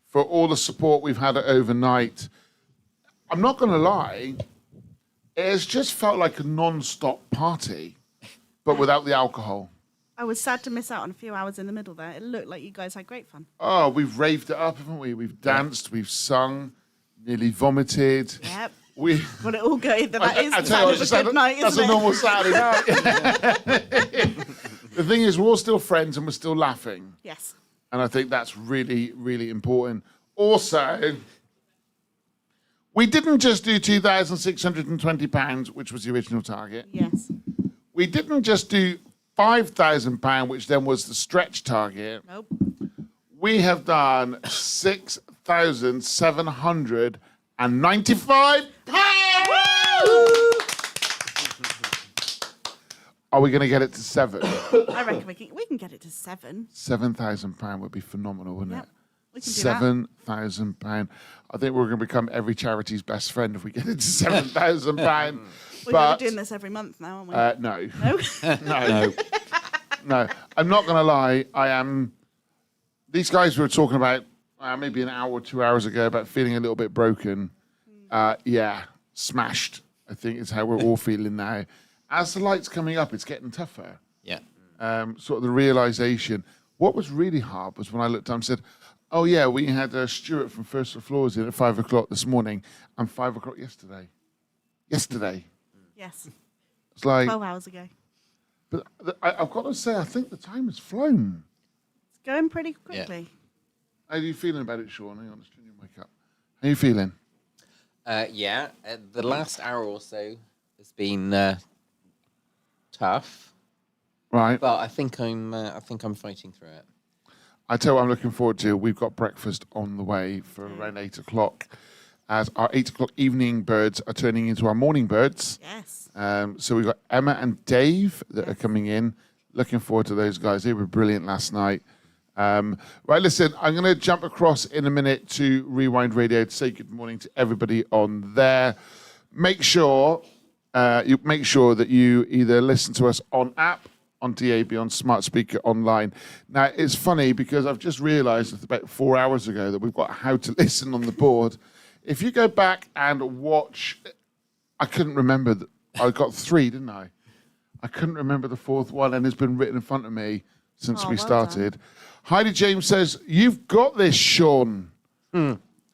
for all the support we've had overnight. I'm not going to lie, it has just felt like a non-stop party, but without the alcohol. I was sad to miss out on a few hours in the middle there. It looked like you guys had great fun. Oh, we've raved it up, haven't we? We've danced, we've sung, nearly vomited. Yep. We. Got it all going. That is I the tell you sign what, of a good night, that's isn't a it? normal Saturday night. The thing is, we're all still friends and we're still laughing. Yes. And I think that's really, really important. Also, we didn't just do £2,620, which was the original target. Yes. We didn't just do £5,000, which then was the stretch target. Nope. We have done £6,795. Are we going to get it to 7? I reckon we can get it to 7. £7,000 would be phenomenal, wouldn't Yep. it? We can do that. £7,000. I think we're going to become every charity's best friend if we get it to £7,000. We're going to be doing this every month now, aren't we? No. No? No. No. I'm not going to lie. I am. These guys were talking about maybe an hour or 2 hours ago about feeling a little bit broken. Yeah, smashed, I think is how we're all feeling now. As the light's coming up, it's getting tougher. Yeah. Sort of the realization. What was really hard was when I looked up and said, oh, yeah, we had Stuart from First Floors in at 5 o'clock this morning and 5 o'clock yesterday. Yesterday. Yes. It's like, 12 hours ago. but I've got to say, I think the time has flown. It's going pretty quickly. How are you feeling about it, Sean? Hang on, let's turn your mic up. How are you feeling? The last hour or so has been tough, Right. but I think I'm fighting through it. I tell you what I'm looking forward to. We've got breakfast on the way for around 8 o'clock. As our 8 o'clock evening birds are turning into our morning birds. Yes. So we've got Emma and Dave that are coming in. Looking forward to those guys. They were brilliant last night. Right, listen, I'm going to jump across in a minute to Rewind Radio to say good morning to everybody on there. Make sure that you either listen to us on app, on DAB, on smart speaker, online. Now, it's funny because I've just realised about 4 hours ago that we've got how to listen on the board. If you go back and watch, I couldn't remember. I got 3, didn't I? I couldn't remember the 4th one, and it's been written in front of me since we well started. Heidi James says, you've got this, Sean.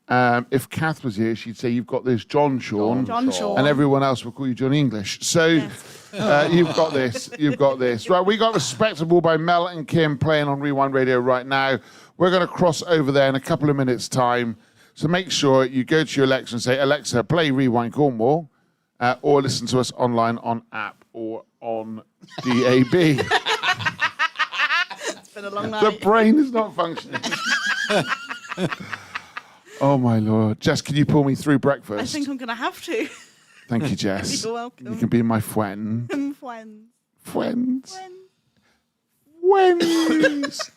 If Kath was here, she'd say, you've got this, John Sean. John Sean. And everyone else will call you John English. So you've got this. You've got this. Right, we got Respectable by Mel and Kim playing on Rewind Radio right now. We're going to cross over there in a couple of minutes' time. So make sure you go to your Alexa and say, Alexa, play Rewind Cornwall, or listen to us online on app or on DAB. It's been a long night. The brain is not functioning. Oh, my Lord. Jess, can you pull me through breakfast? I think I'm going to have to. Thank you, Jess. You're welcome. You can be my friend. Friends. Friends. Friends. Friends.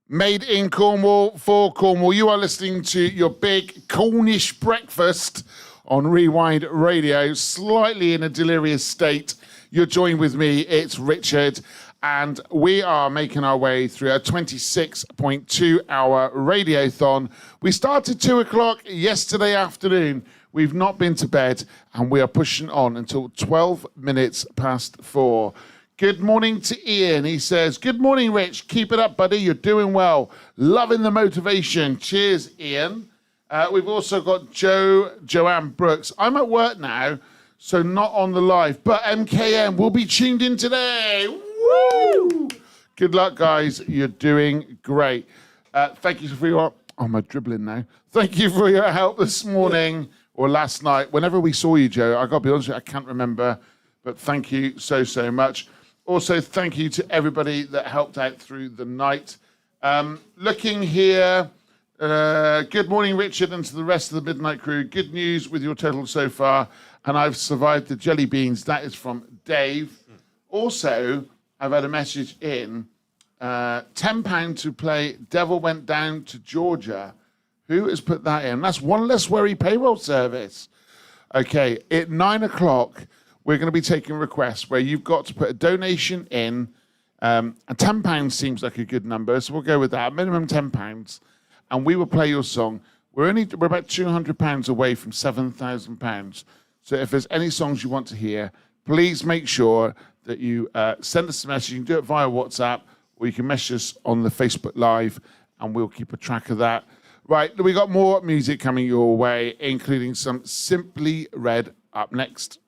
Made in Cornwall for Cornwall. You are listening to your big Cornish breakfast on Rewind Radio, slightly in a delirious state. You're joined with me, it's Richard, and we are making our way through a 26.2-hour radiothon. We started 2 o'clock yesterday afternoon. We've not been to bed, and we are pushing on until 12 minutes past 4. Good morning to Ian. He says, good morning, Rich. Keep it up, buddy. You're doing well. Loving the motivation. Cheers, Ian. We've also got Joanne Brooks. I'm at work now, so not on the live, but MKM will be tuned in today. Woo! Good luck, guys. You're doing great. Thank you for your... Oh, I'm dribbling now. Thank you for your help this morning or last night. Whenever we saw you, Joe, I got to be honest with you, I can't remember, but thank you so, so much. Also, thank you to everybody that helped out through the night. Looking here, good morning, Richard, and to the rest of the Midnight crew. Good news with your total so far, and I've survived the jelly beans. That is from Dave. Also, I've had a message in, £10 to play Devil Went Down to Georgia. Who has put that in? That's one less worry payroll service. Okay, at 9 o'clock, we're going to be taking requests where you've got to put a donation in. And £10 seems like a good number, so we'll go with that. Minimum £10, and we will play your song. We're about £200 away from £7,000. So if there's any songs you want to hear, please make sure that you send us a message. You can do it via WhatsApp, or you can message us on the Facebook Live, and we'll keep a track of that. Right, we got more music coming your way, including some Simply Red up next.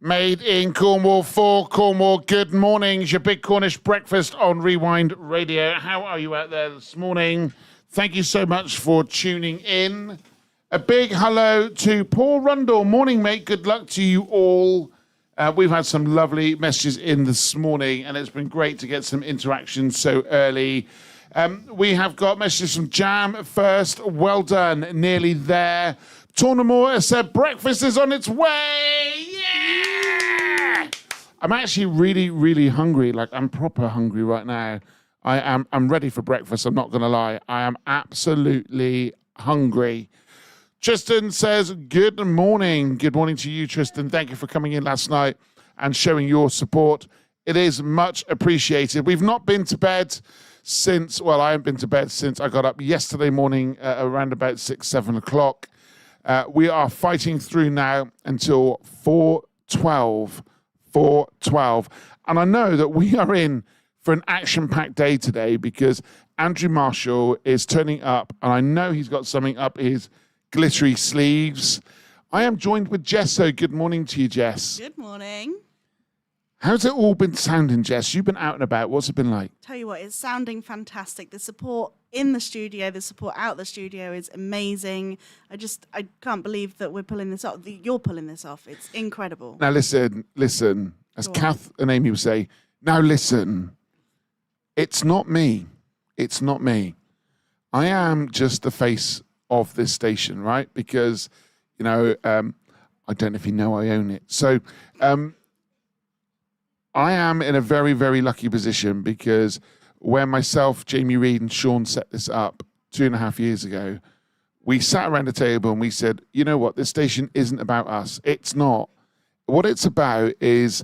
Made in Cornwall for Cornwall. Good morning. It's your Big Cornish breakfast on Rewind Radio. How are you out there this morning? Thank you so much for tuning in. A big hello to Paul Rundle. Morning, mate. Good luck to you all. We've had some lovely messages in this morning, and it's been great to get some interaction so early. We have got messages from Jam first. Well done. Nearly there. Tornamore has said breakfast is on its way. Yeah! I'm actually really, really hungry. Like, I'm proper hungry right now. I'm ready for breakfast. I'm not going to lie. I am absolutely hungry. Tristan says, good morning. Good morning to you, Tristan. Thank you for coming in last night and showing your support. It is much appreciated. We've not been to bed since, well, I haven't been to bed since I got up yesterday morning around about 6, 7 o'clock. We are fighting through now until 4:12. 4:12. And I know that we are in for an action-packed day today because Andrew Marshall is turning up, and I know he's got something up his glittery sleeves. I am joined with Jess. So good morning to you, Jess. Good morning. How's it all been sounding, Jess? You've been out and about. What's it been like? Tell you what, it's sounding fantastic. The support in the studio, the support out the studio is amazing. I can't believe that we're pulling this off. You're pulling this off. It's incredible. Now listen. As Kath and Amy would say, now listen. It's not me. It's not me. I am just the face of this station, right? Because, I don't know if you know I own it. So I am in a very, very lucky position because when myself, Jamie Reed and Sean set this up 2.5 years ago, we sat around a table and we said, you know what, this station isn't about us. It's not. What it's about is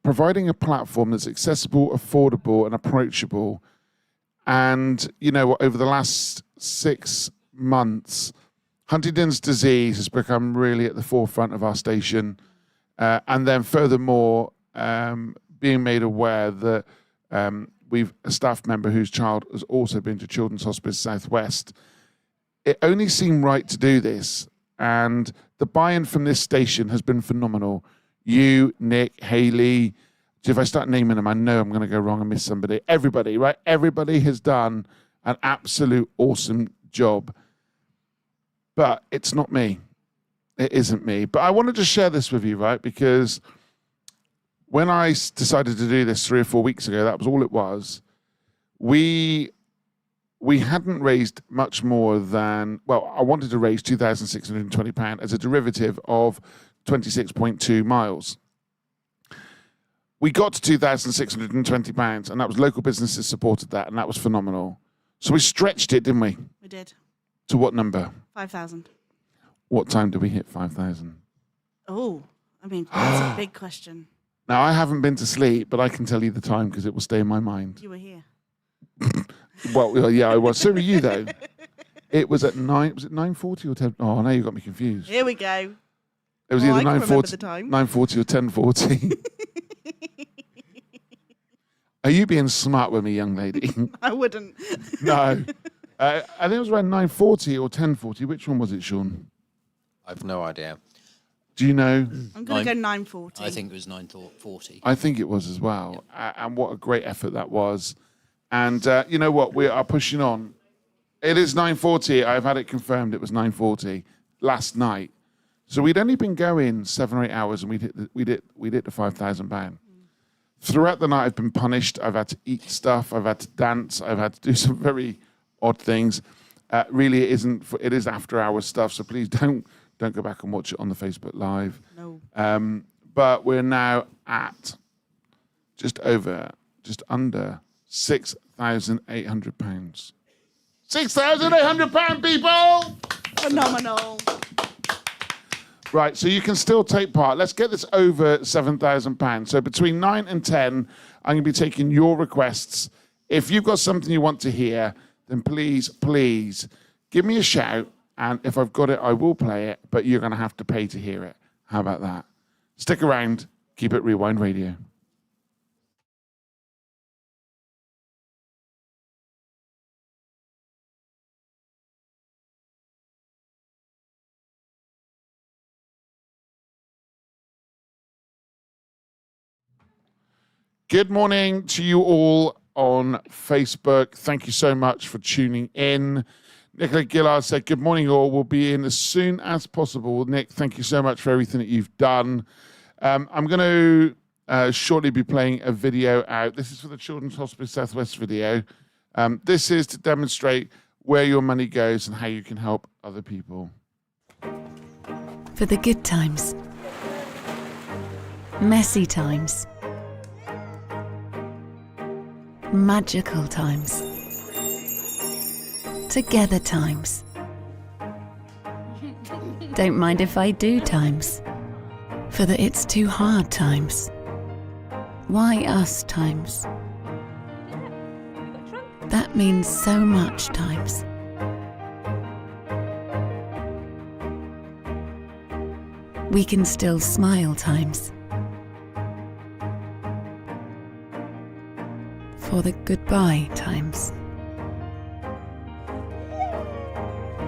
providing a platform that's accessible, affordable, and approachable. And, over the last 6 months, Huntington's disease has become really at the forefront of our station. And then furthermore, being made aware that we've a staff member whose child has also been to Children's Hospice Southwest. It only seemed right to do this, and the buy-in from this station has been phenomenal. You, Nick, Haley, if I start naming them, I know I'm going to go wrong and miss somebody. Everybody, right? Everybody has done an absolute awesome job. But it's not me. It isn't me. But I wanted to share this with you, right? Because when I decided to do this 3 or 4 weeks ago, that was all it was. We hadn't raised much more than, I wanted to raise £2,620 as a derivative of 26.2 miles. We got to £2,620, and that was local businesses supported that, and that was phenomenal. So we stretched it, didn't we? We did. To what number? 5,000. What time did we hit 5,000? Oh, that's a big question. Now, I haven't been to sleep, but I can tell you the time because it will stay in my mind. You were here. Well, yeah, I was. So were you, though. It was at 9, was it 9:40 or 10? Oh, now you got me confused. Here we go. It was I either can remember 9:40 the time. 9:40 or 10:40. Are you being smart with me, young lady? I wouldn't. No. I think it was around 9:40 or 10:40. Which one was it, Sean? I've no idea. Do you know? I'm going to go 9:40. I think it was 9:40. I think it was as well. And what a great effort that was. And you know what? We are pushing on. It is 9:40. I've had it confirmed it was 9:40 last night. So we'd only been going 7 or 8 hours, and we'd hit the £5,000. Throughout the night, I've been punished. I've had to eat stuff. I've had to dance. I've had to do some very odd things. Really, it is after hours stuff. So please don't go back and watch it on the Facebook Live. No. But we're now at just under £6,800. £6,800, people! Phenomenal. Right, so you can still take part. Let's get this over £7,000. So between 9 and 10, I'm going to be taking your requests. If you've got something you want to hear, then please give me a shout. And if I've got it, I will play it. But you're going to have to pay to hear it. How about that? Stick around. Keep it Rewind Radio. Good morning to you all on Facebook. Thank you so much for tuning in. Nicola Gillard said, good morning all. We'll be in as soon as possible. Nick, thank you so much for everything that you've done. I'm going to shortly be playing a video out. This is for the Children's Hospice Southwest video. This is to demonstrate where your money goes and how you can help other people. For the good times, messy times, magical times, together times, don't mind if I do times, for the it's too hard times, why us times. That means so much times. We can still smile times. For the goodbye times.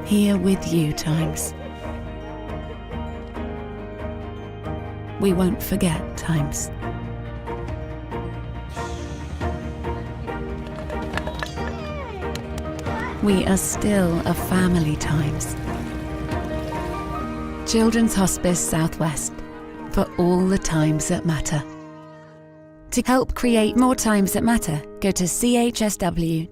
Here with you times. We won't forget times. We are still a family times. Children's Hospice Southwest, for all the times that matter. To help create more times that matter, go to chsw.org.uk/time.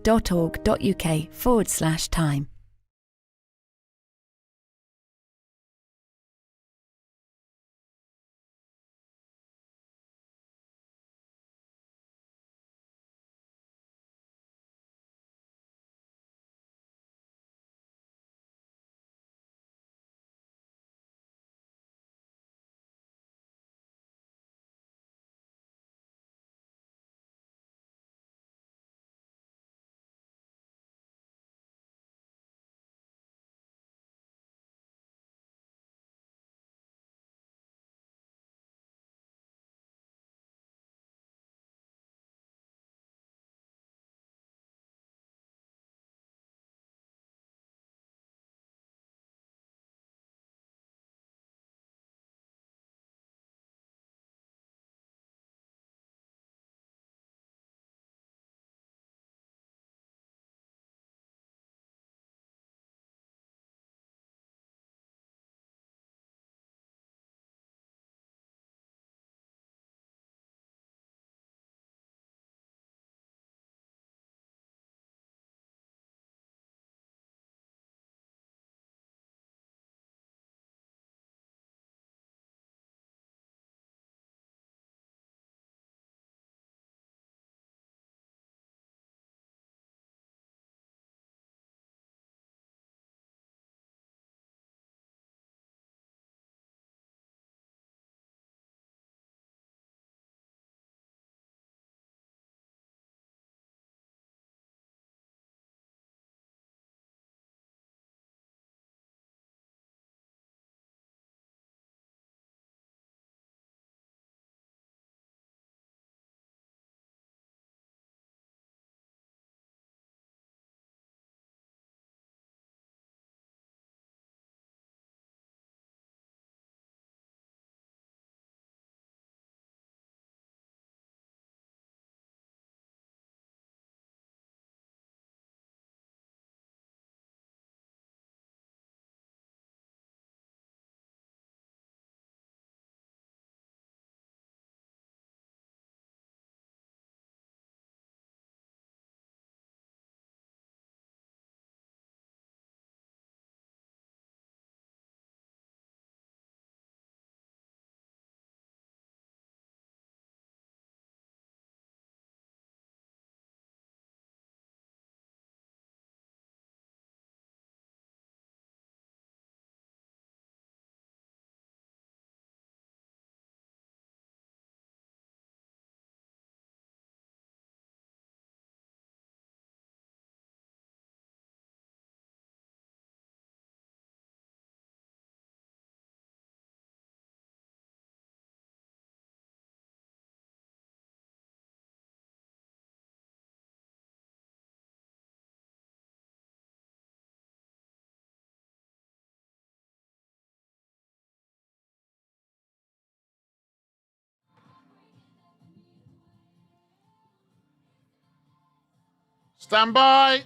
Stand by.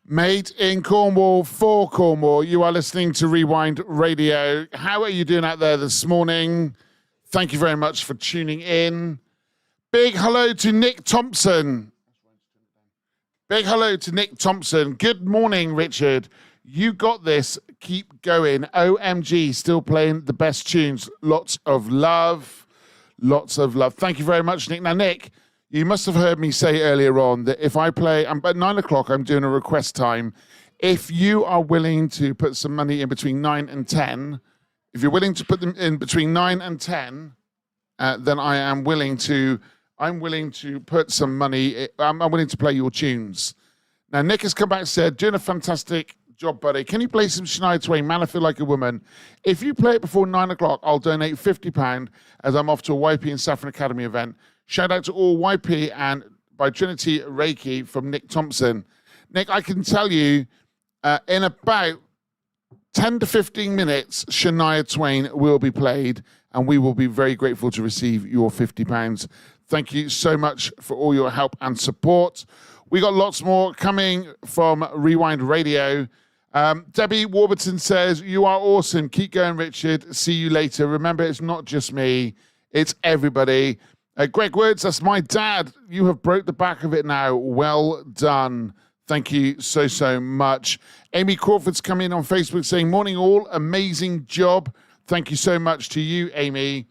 Made in Cornwall for Cornwall. You are listening to Rewind Radio. How are you doing out there this morning? Thank you very much for tuning in. Big hello to Nick Thompson. Big hello to Nick Thompson. Good morning, Richard. You got this. Keep going. OMG, still playing the best tunes. Lots of love. Lots of love. Thank you very much, Nick. Now, Nick, you must have heard me say earlier on that if I play, at 9 o'clock, I'm doing a request time. If you are willing to put some money in between 9 and 10, if you're willing to put them in between 9 and 10, then I'm willing to put some money, I'm willing to play your tunes. Now, Nick has come back and said, doing a fantastic job, buddy. Can you play some Shania Twain, Man, I Feel Like a Woman? If you play it before 9 o'clock, I'll donate £50 as I'm off to a YP and Saffron Academy event. Shout out to all YP and by Trinity Reiki from Nick Thompson. Nick, I can tell you in about 10 to 15 minutes, Shania Twain will be played, and we will be very grateful to receive your £50. Thank you so much for all your help and support. We got lots more coming from Rewind Radio. Debbie Warburton says, you are awesome. Keep going, Richard. See you later. Remember, it's not just me. It's everybody. Greg Woods, that's my dad. You have broke the back of it now. Well done. Thank you so, so much. Amy Crawford's come in on Facebook saying, morning all, amazing job. Thank you so much to you, Amy.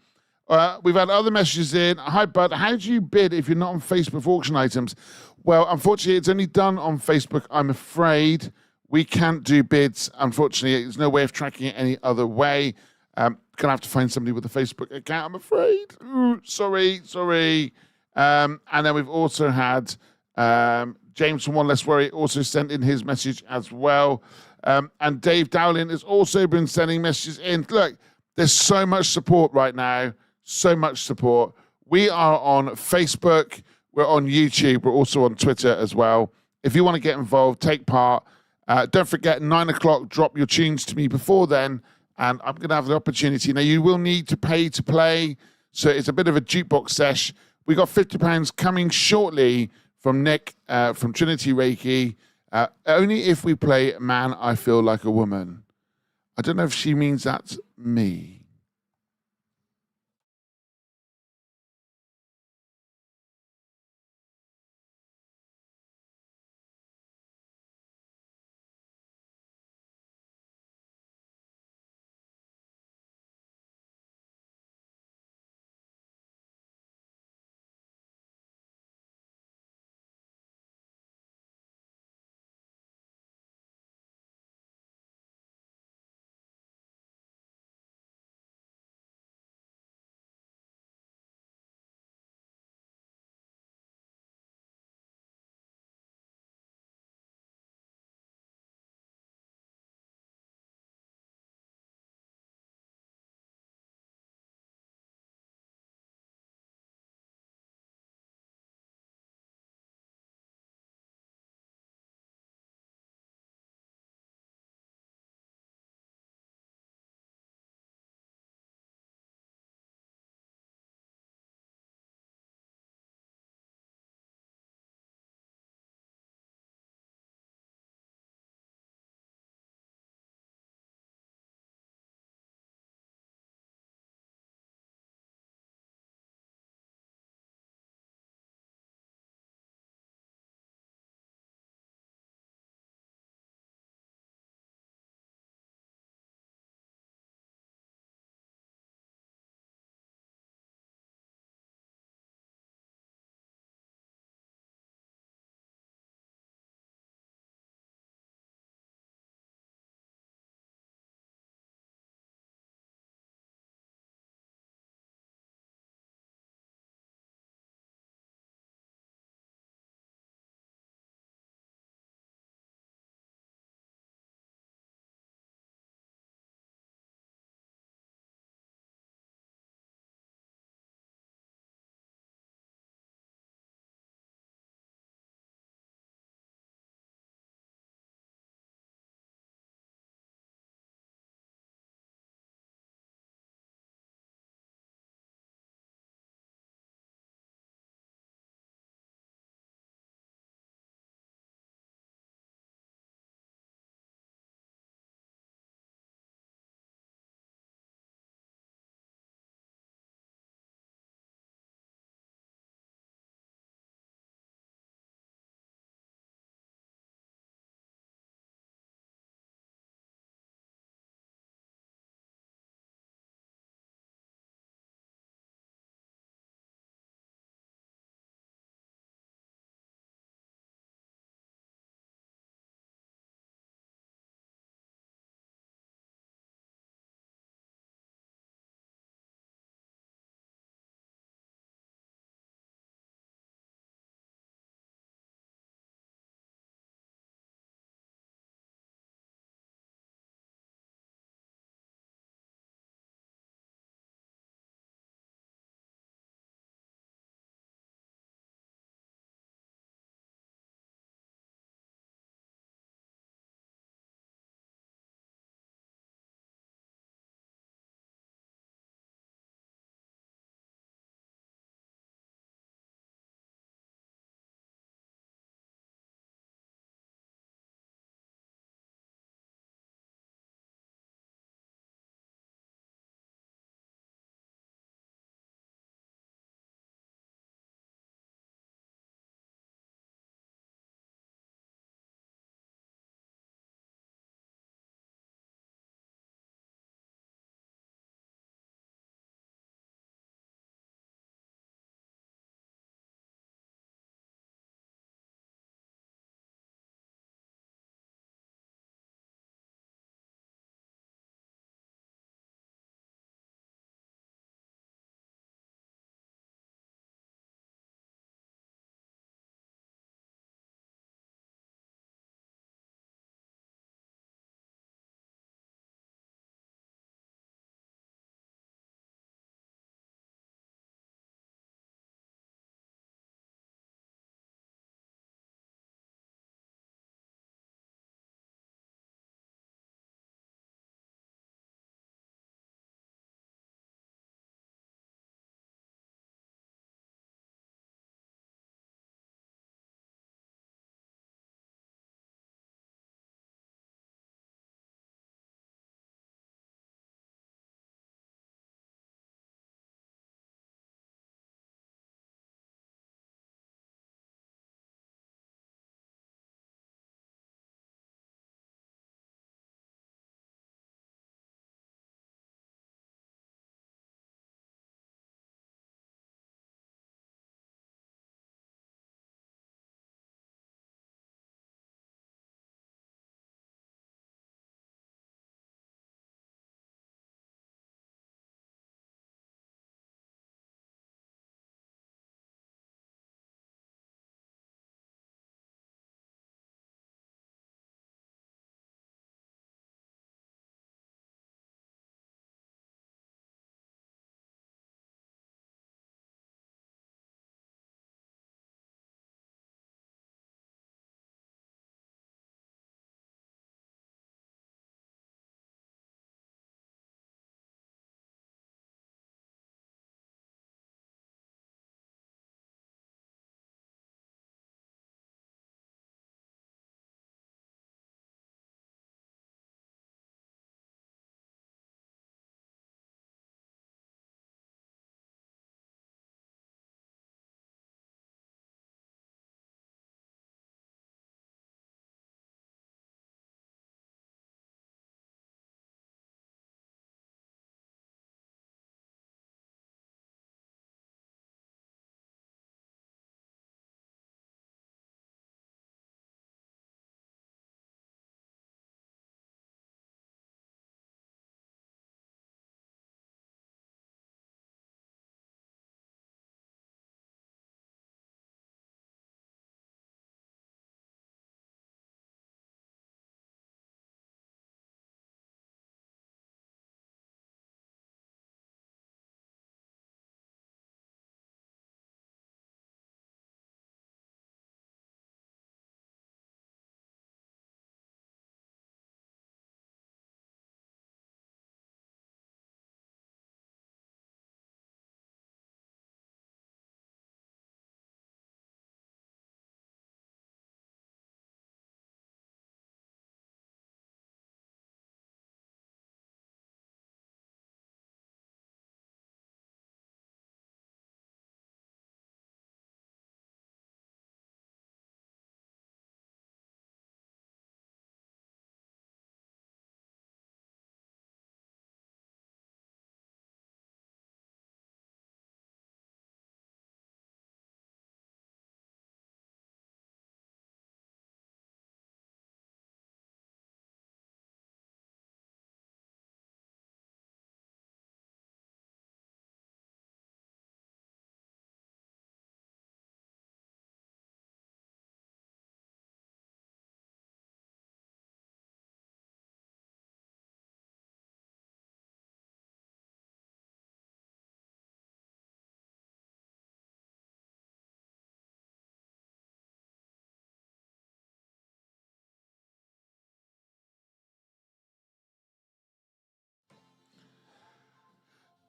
We've had other messages in. Hi, bud. How do you bid if you're not on Facebook for auction items? Well, unfortunately, it's only done on Facebook. I'm afraid we can't do bids. Unfortunately, there's no way of tracking it any other way. Gonna have to find somebody with a Facebook account, I'm afraid. Ooh, sorry. And then we've also had James from One Less Worry also sent in his message as well. And Dave Dowling has also been sending messages in. Look, there's so much support right now. So much support. We are on Facebook. We're on YouTube. We're also on Twitter as well. If you want to get involved, take part. Don't forget, 9 o'clock, drop your tunes to me before then, and I'm going to have the opportunity. Now, you will need to pay to play, so it's a bit of a jukebox sesh. We got £50 coming shortly from Nick from Trinity Reiki, only if we play Man, I Feel Like a Woman. I don't know if she means that's me.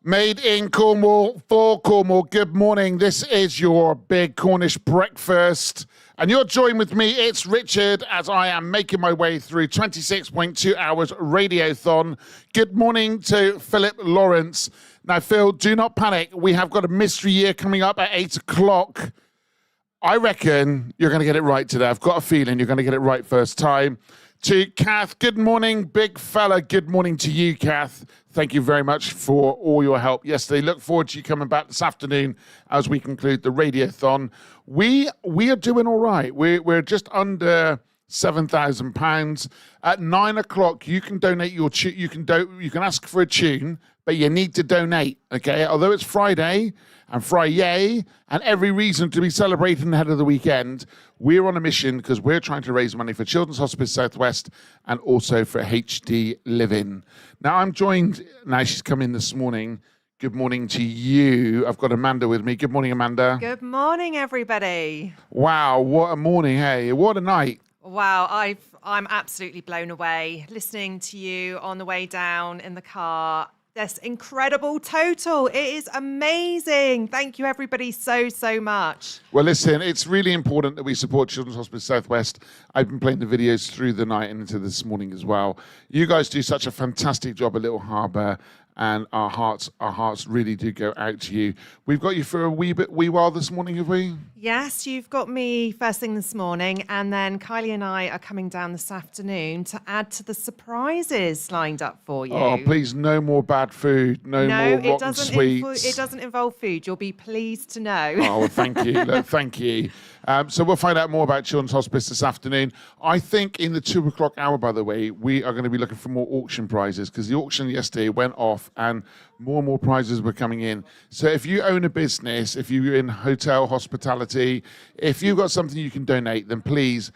Made in Cornwall for Cornwall. Good morning. This is your big Cornish breakfast. And you're joined with me. It's Richard as I am making my way through 26.2 hours radiothon. Good morning to Philip Lawrence. Now, Phil, do not panic. We have got a mystery year coming up at 8 o'clock. I reckon you're going to get it right today. I've got a feeling you're going to get it right first time. To Kath, good morning, big fella. Good morning to you, Kath. Thank you very much for all your help yesterday. Look forward to you coming back this afternoon as we conclude the radiothon. We are doing all right. We're just under £7,000. At 9 o'clock, you can donate your you can ask for a tune, but you need to donate. Okay, although it's Friday and every reason to be celebrating ahead of the weekend, we're on a mission because we're trying to raise money for Children's Hospice Southwest and also for HD Living. Now I'm joined. Now she's come in this morning. Good morning to you. I've got Amanda with me. Good morning, Amanda. Good morning, everybody. Wow, what a morning, hey. What a night. Wow, I'm absolutely blown away listening to you on the way down in the car. This incredible total. It is amazing. Thank you, everybody, so much. Well, listen, it's really important that we support Children's Hospice Southwest. I've been playing the videos through the night and into this morning as well. You guys do such a fantastic job at Little Harbour, and our hearts really do go out to you. We've got you for a wee while this morning, have we? Yes, you've got me first thing this morning, and then Kylie and I are coming down this afternoon to add to the surprises lined up for you. Oh, please, no more bad food, no more rotten sweets. It doesn't involve food. You'll be pleased to know. Oh, well, thank you. Look, thank you. So we'll find out more about Children's Hospice this afternoon. I think in the 2 o'clock hour, by the way, we are going to be looking for more auction prizes because the auction yesterday went off and more and more prizes were coming in. So if you own a business, if you're in hotel hospitality, if you've got something you can donate, then please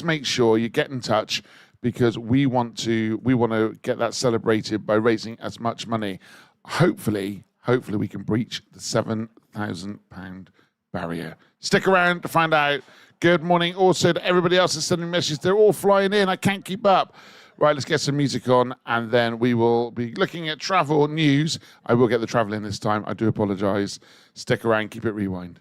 make sure you get in touch because we want to get that celebrated by raising as much money. Hopefully we can breach the £7,000 barrier. Stick around to find out. Good morning also to everybody else that's sending messages. They're all flying in. I can't keep up. Right, let's get some music on, and then we will be looking at travel news. I will get the travel in this time. I do apologise. Stick around. Keep it rewind.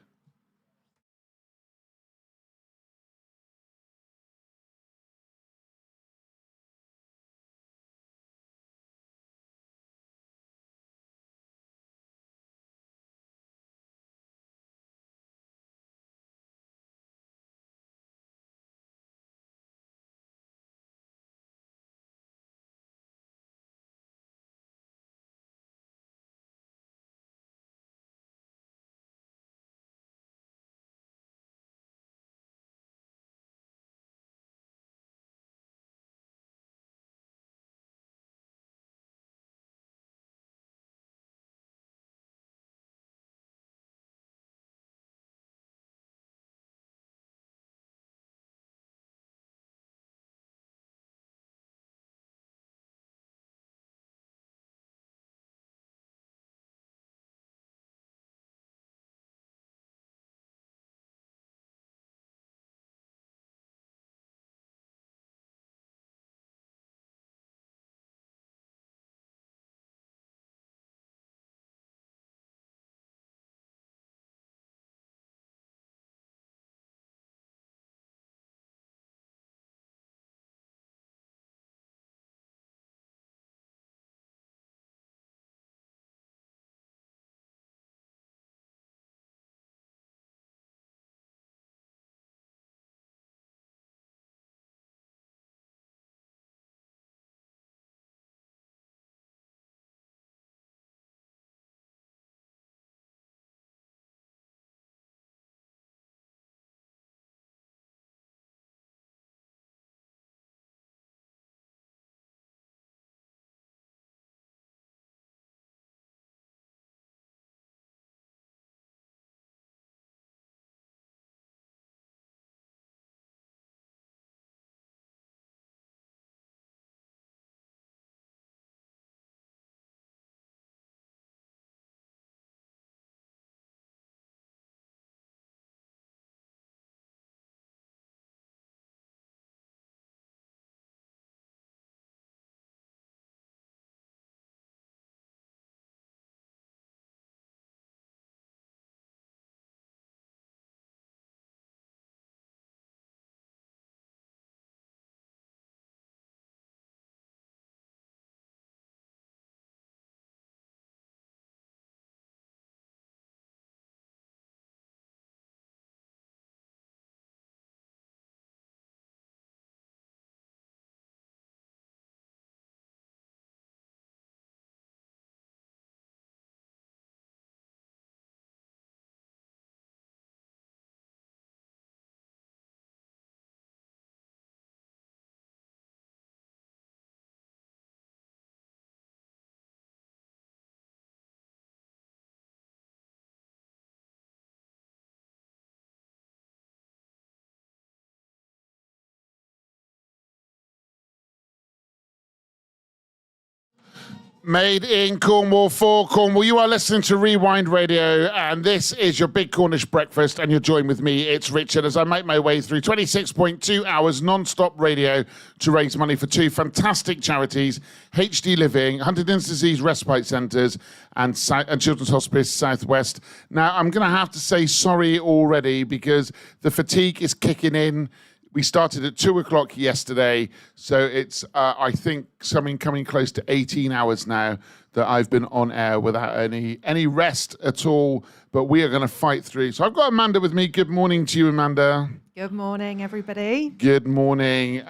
Made in Cornwall for Cornwall. You are listening to Rewind Radio, and this is your Big Cornish Breakfast, and you're joined with me, it's Richard, as I make my way through 26.2 hours non-stop radio to raise money for two fantastic charities, HD Living, Huntington's Disease Respite Centres, and Children's Hospice Southwest. Now, I'm going to have to say sorry already because the fatigue is kicking in. We started at 2 o'clock yesterday, so it's, I think, something coming close to 18 hours now that I've been on air without any rest at all, but we are going to fight through. So I've got Amanda with me. Good morning to you, Amanda. Good morning, everybody. Good morning.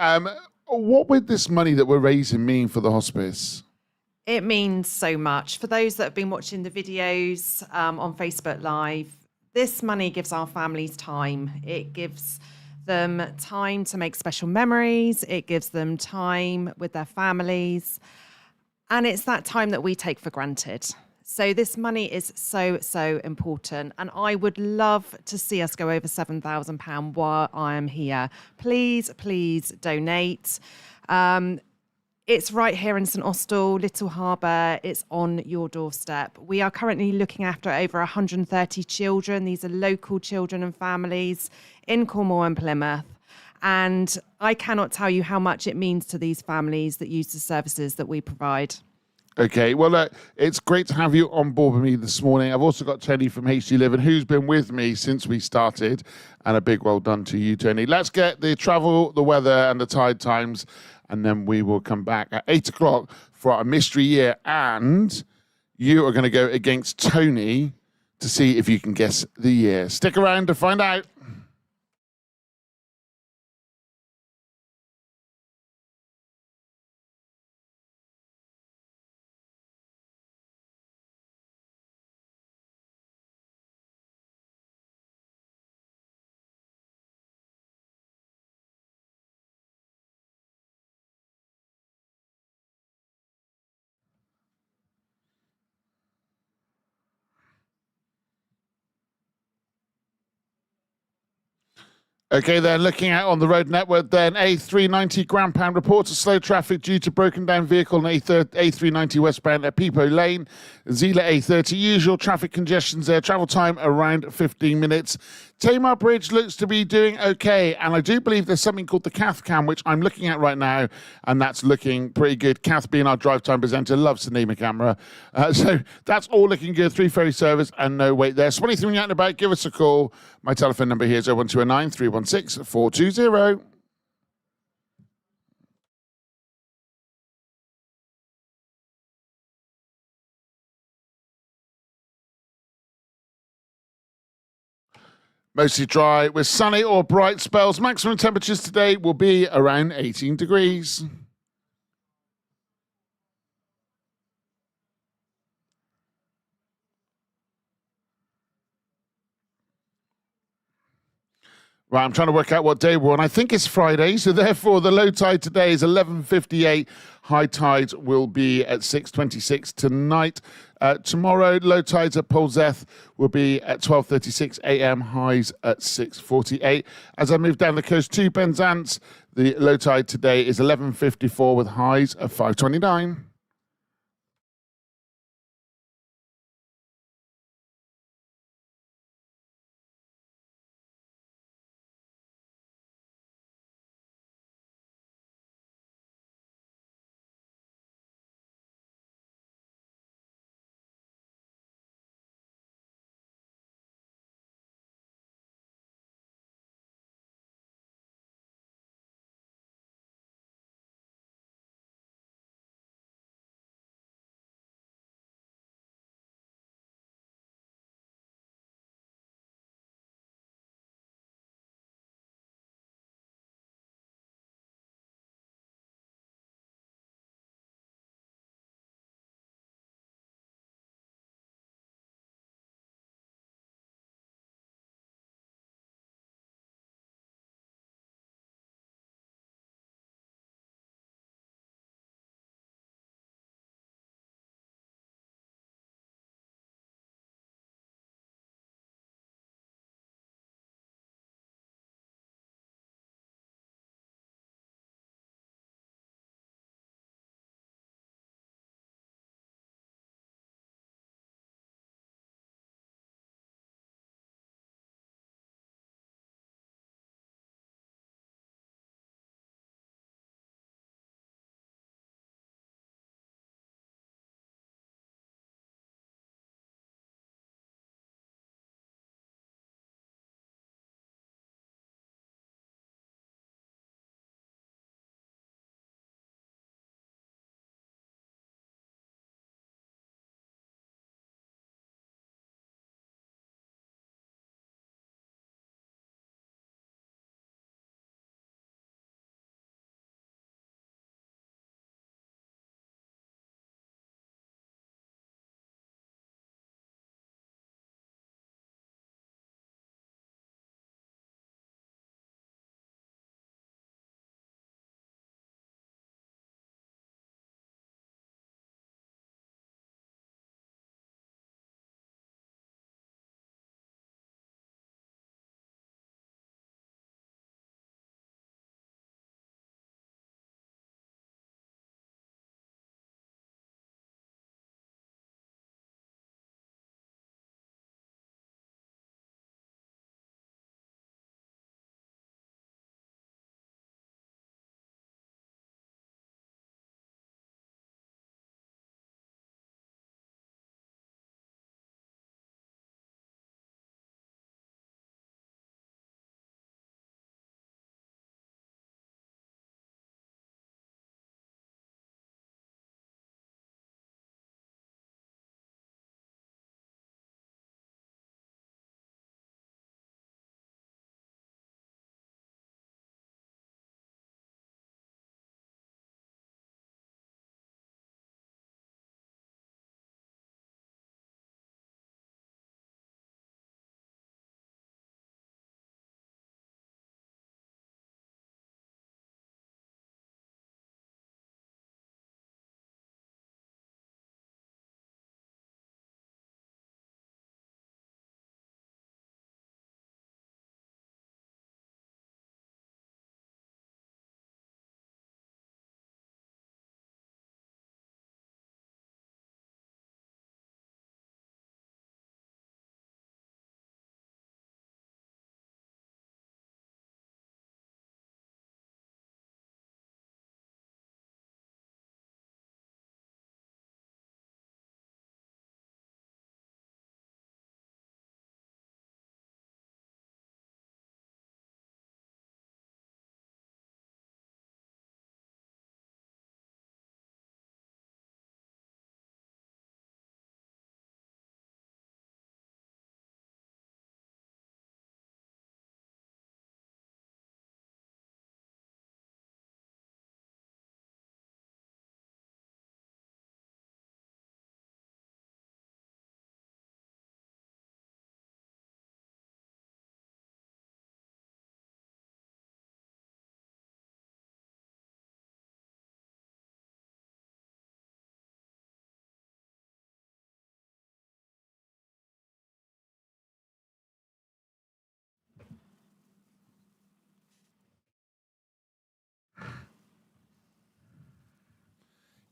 What would this money that we're raising mean for the hospice? It means so much. For those that have been watching the videos on Facebook Live, this money gives our families time. It gives them time to make special memories. It gives them time with their families. And it's that time that we take for granted. So this money is so, so important. And I would love to see us go over £7,000 while I am here. Please, please donate. It's right here in St Austell, Little Harbour. It's on your doorstep. We are currently looking after over 130 children. These are local children and families in Cornwall and Plymouth. And I cannot tell you how much it means to these families that use the services that we provide. Okay, well, it's great to have you on board with me this morning. I've also got Tony from HD Living, who's been with me since we started, and a big well done to you, Tony. Let's get the travel, the weather, and the tide times, and then we will come back at 8 o'clock for our mystery year, and you are going to go against Tony to see if you can guess the year. Stick around to find out. Okay, then looking out on the road network, then A390 Grand Pound reports of slow traffic due to broken down vehicle on A390 westbound at Peepo Lane. Zila A30, usual traffic congestions there. Travel time around 15 minutes. Tamar Bridge looks to be doing okay, and I do believe there's something called the Kath Cam, which I'm looking at right now, and that's looking pretty good. Kath, being our drive time presenter, loves to name a camera. So that's all looking good. 3 ferry service and no wait there. So anything you're out and about, give us a call. My telephone number here is 01209 316 420. Mostly dry with sunny or bright spells. Maximum temperatures today will be around 18 degrees. Right, I'm trying to work out what day we're on. I think it's Friday, so therefore the low tide today is 11:58. High tide will be at 6:26 tonight. Tomorrow, low tides at Polzeth will be at 12:36 a.m. Highs at 6:48. As I move down the coast to Penzance, the low tide today is 11:54 with highs of 5:29.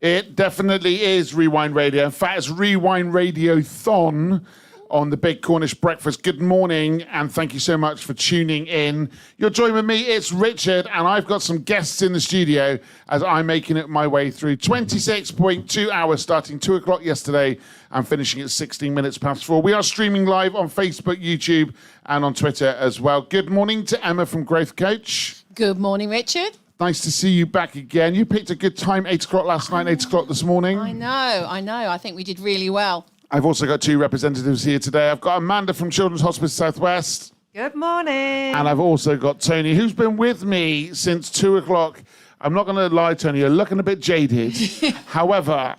It definitely is Rewind Radio. In fact, it's Rewind Radio-thon on the Big Cornish Breakfast. Good morning, and thank you so much for tuning in. You're joined with me, it's Richard, and I've got some guests in the studio as I'm making it my way through 26.2 hours, starting 2 o'clock yesterday and finishing at 16 minutes past 4. We are streaming live on Facebook, YouTube, and on Twitter as well. Good morning to Emma from Growth Coach. Good morning, Richard. Nice to see you back again. You picked a good time, 8 o'clock last night, 8 o'clock this morning. I know. I think we did really well. I've also got two representatives here today. I've got Amanda from Children's Hospice Southwest. Good morning. And I've also got Tony, who's been with me since 2 o'clock. I'm not going to lie, Tony, you're looking a bit jaded. However,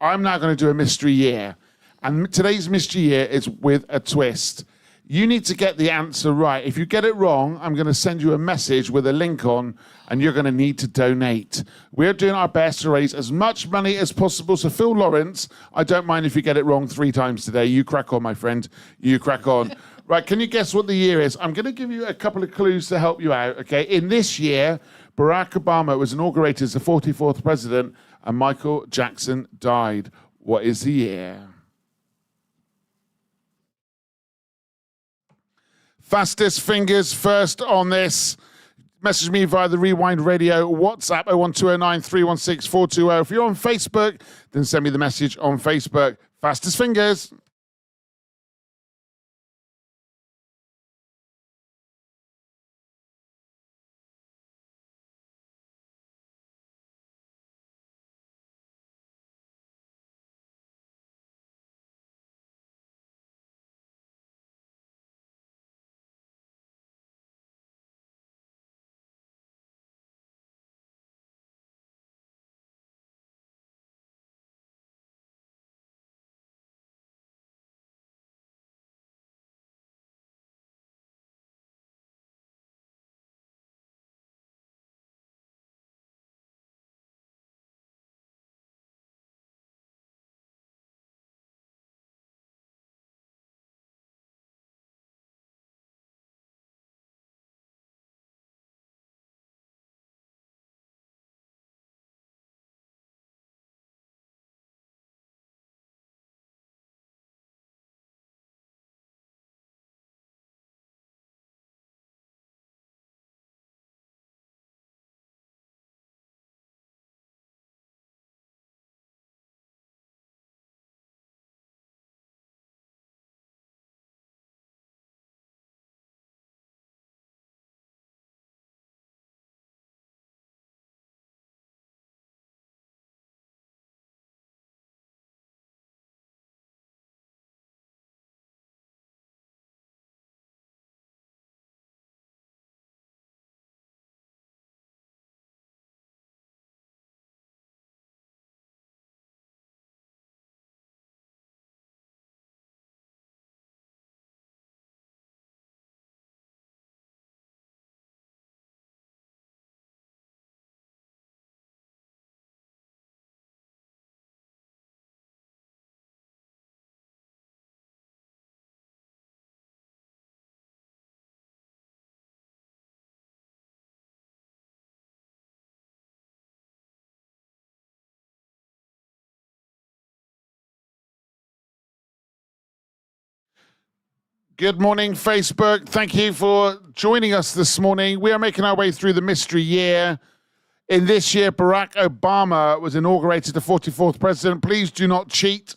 I'm now going to do a mystery year. And today's mystery year is with a twist. You need to get the answer right. If you get it wrong, I'm going to send you a message with a link on, and you're going to need to donate. We're doing our best to raise as much money as possible. So, Phil Lawrence, I don't mind if you get it wrong 3 times today. You crack on, my friend. You crack on. Right, can you guess what the year is? I'm going to give you a couple of clues to help you out, okay? In this year, Barack Obama was inaugurated as the 44th president, and Michael Jackson died. What is the year? Fastest fingers first on this. Message me via the Rewind Radio WhatsApp 01209 316 420. If you're on Facebook, then send me the message on Facebook. Fastest fingers. Good morning, Facebook. Thank you for joining us this morning. We are making our way through the mystery year. In this year, Barack Obama was inaugurated the 44th president. Please do not cheat.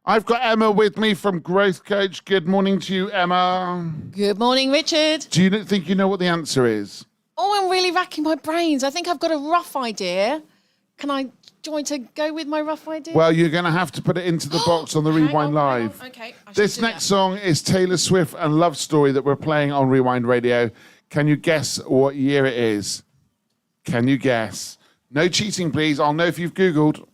I've got Emma with me from Growth Coach. Good morning to you, Emma. Good morning, Richard. Do you think you know what the answer is? Oh, I'm really racking my brains. I think I've got a rough idea. Do you want to go with my rough idea? Well, you're going to have to put it into the box on the Rewind Live. Hang on. Okay. This next song is Taylor Swift and Love Story that we're playing on Rewind Radio. Can you guess what year it is? Can you guess? No cheating, please. I'll know if you've Googled.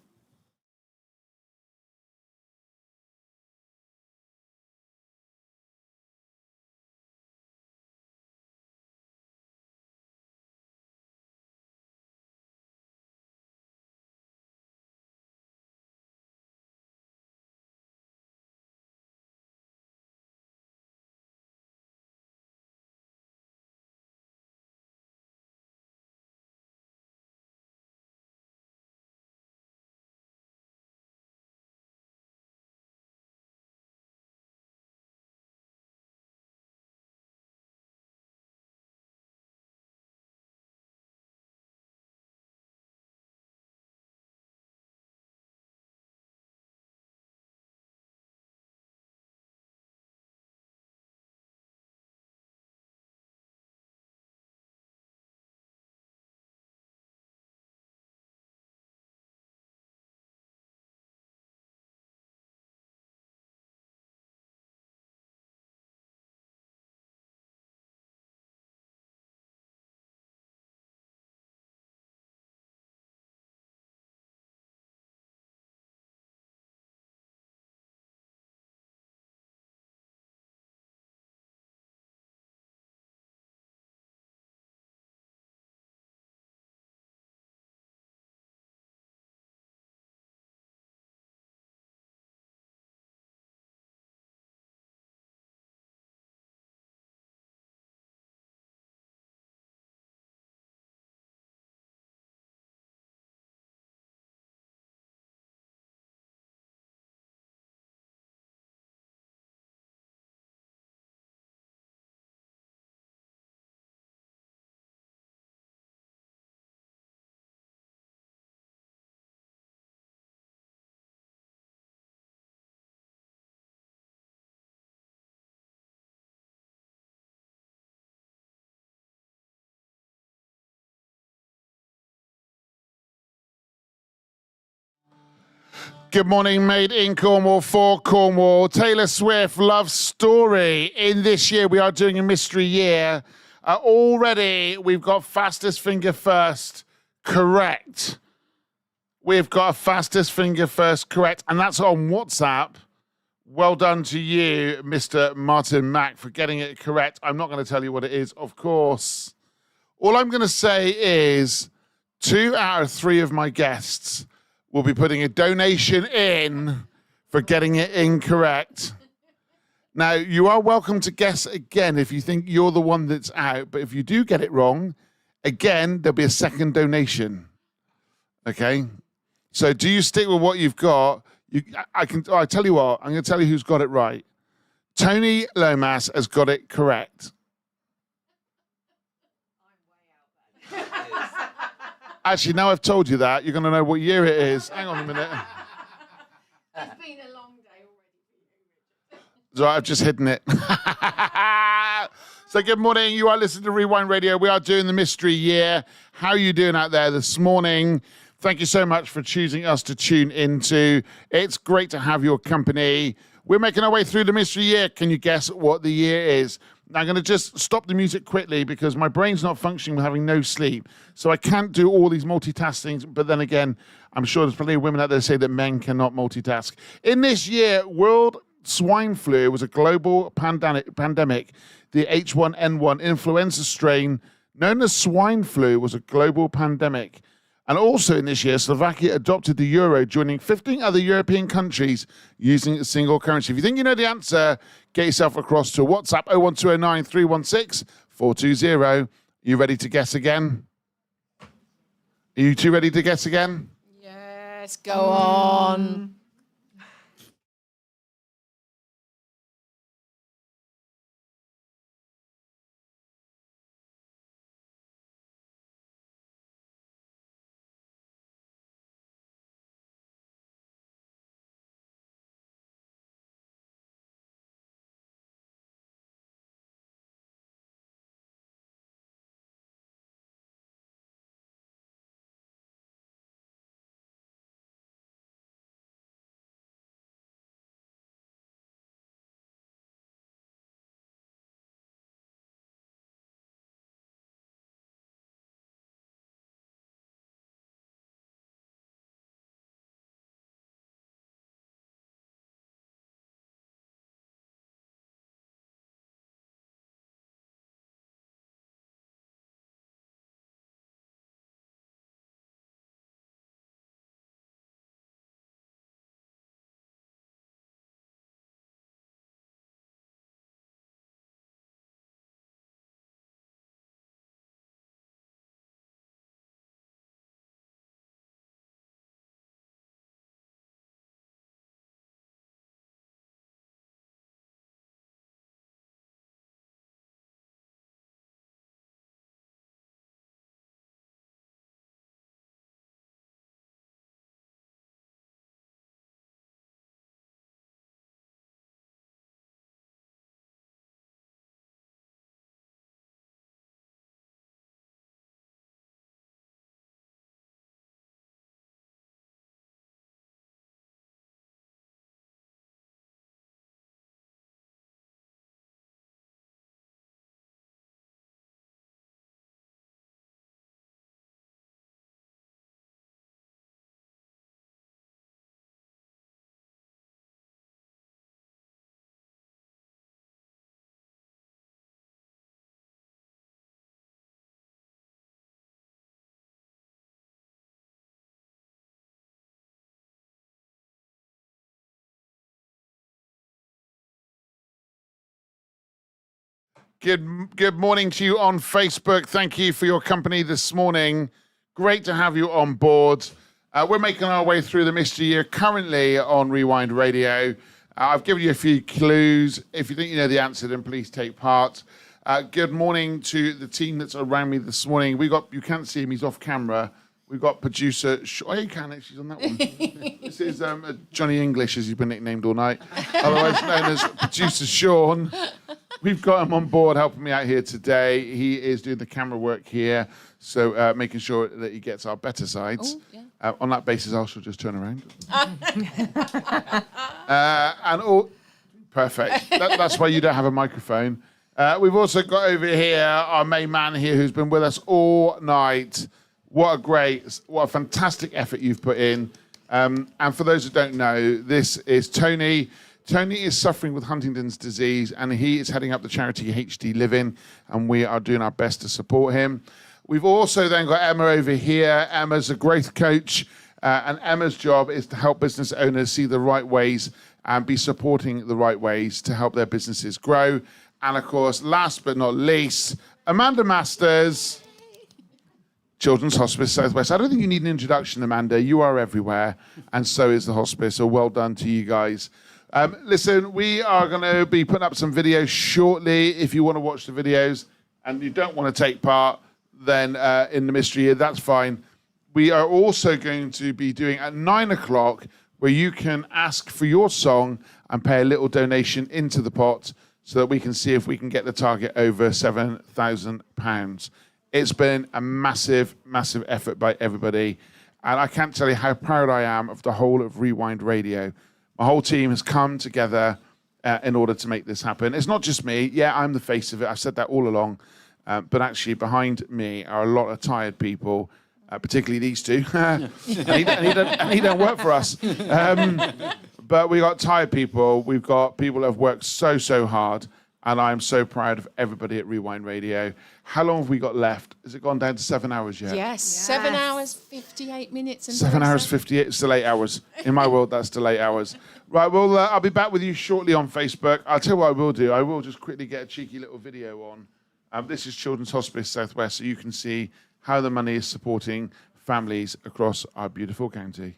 Good morning, made in Cornwall for Cornwall. Taylor Swift Love Story. In this year, we are doing a mystery year. Already, we've got fastest finger first correct. We've got a fastest finger first correct, and that's on WhatsApp. Well done to you, Mr. Martin Mack, for getting it correct. I'm not going to tell you what it is, of course. All I'm going to say is 2 out of 3 of my guests will be putting a donation in for getting it incorrect. Now, you are welcome to guess again if you think you're the one that's out, but if you do get it wrong, again, there'll be a second donation. Okay? So do you stick with what you've got? I tell you what, I'm going to tell you who's got it right. Tony Lomas has got it correct. Actually, now I've told you that, you're going to know what year it is. Hang on a minute. It's been a long day already. So I've just hidden it. So good morning. You are listening to Rewind Radio. We are doing the mystery year. How are you doing out there this morning? Thank you so much for choosing us to tune into. It's great to have your company. We're making our way through the mystery year. Can you guess what the year is? Now, I'm going to just stop the music quickly because my brain's not functioning with having no sleep. So I can't do all these multitaskings. But then again, I'm sure there's plenty of women out there that say that men cannot multitask. In this year, World Swine Flu was a global pandemic. The H1N1 influenza strain known as swine flu was a global pandemic. And also in this year, Slovakia adopted the euro, joining 15 other European countries using a single currency. If you think you know the answer, get yourself across to WhatsApp 01209 316 420. You ready to guess again? Are you two ready to guess again? Yes, go on. Good morning to you on Facebook. Thank you for your company this morning. Great to have you on board. We're making our way through the mystery year currently on Rewind Radio. I've given you a few clues. If you think you know the answer, then please take part. Good morning to the team that's around me this morning. You can't see him, he's off camera. We've got producer, oh, you can actually, she's on that one. This is Johnny English, as he's been nicknamed all night, otherwise known as producer Sean. We've got him on board helping me out here today. He is doing the camera work here, so making sure that he gets our better sides. Oh, yeah. On that basis, I shall just turn around. And all perfect. That's why you don't have a microphone. We've also got over here our main man here who's been with us all night. What a fantastic effort you've put in. And for those who don't know, this is Tony. Tony is suffering with Huntington's disease, and he is heading up the charity HD Living, and we are doing our best to support him. We've also then got Emma over here. Emma's a growth coach, and Emma's job is to help business owners see the right ways and be supporting the right ways to help their businesses grow. And of course, last but not least, Amanda Masters, Children's Hospice Southwest. I don't think you need an introduction, Amanda. You are everywhere, and so is the hospice. So well done to you guys. Listen, we are going to be putting up some videos shortly. If you want to watch the videos and you don't want to take part, then in the mystery year, that's fine. We are also going to be doing at 9 o'clock where you can ask for your song and pay a little donation into the pot so that we can see if we can get the target over £7,000. It's been a massive, massive effort by everybody. And I can't tell you how proud I am of the whole of Rewind Radio. My whole team has come together in order to make this happen. It's not just me. Yeah, I'm the face of it. I've said that all along. But actually, behind me are a lot of tired people, particularly these two. and he don't work for us. But we got tired people. We've got people who have worked so, so hard. And I'm so proud of everybody at Rewind Radio. How long have we got left? Has it gone down to 7 hours yet? Yes, 7 hours, 58 minutes. And 7 hours, 58, still 8 hours. In my world, that's still 8 hours. Right, well, I'll be back with you shortly on Facebook. I'll tell you what I will do. I will just quickly get a cheeky little video on. This is Children's Hospice Southwest, so you can see how the money is supporting families across our beautiful county.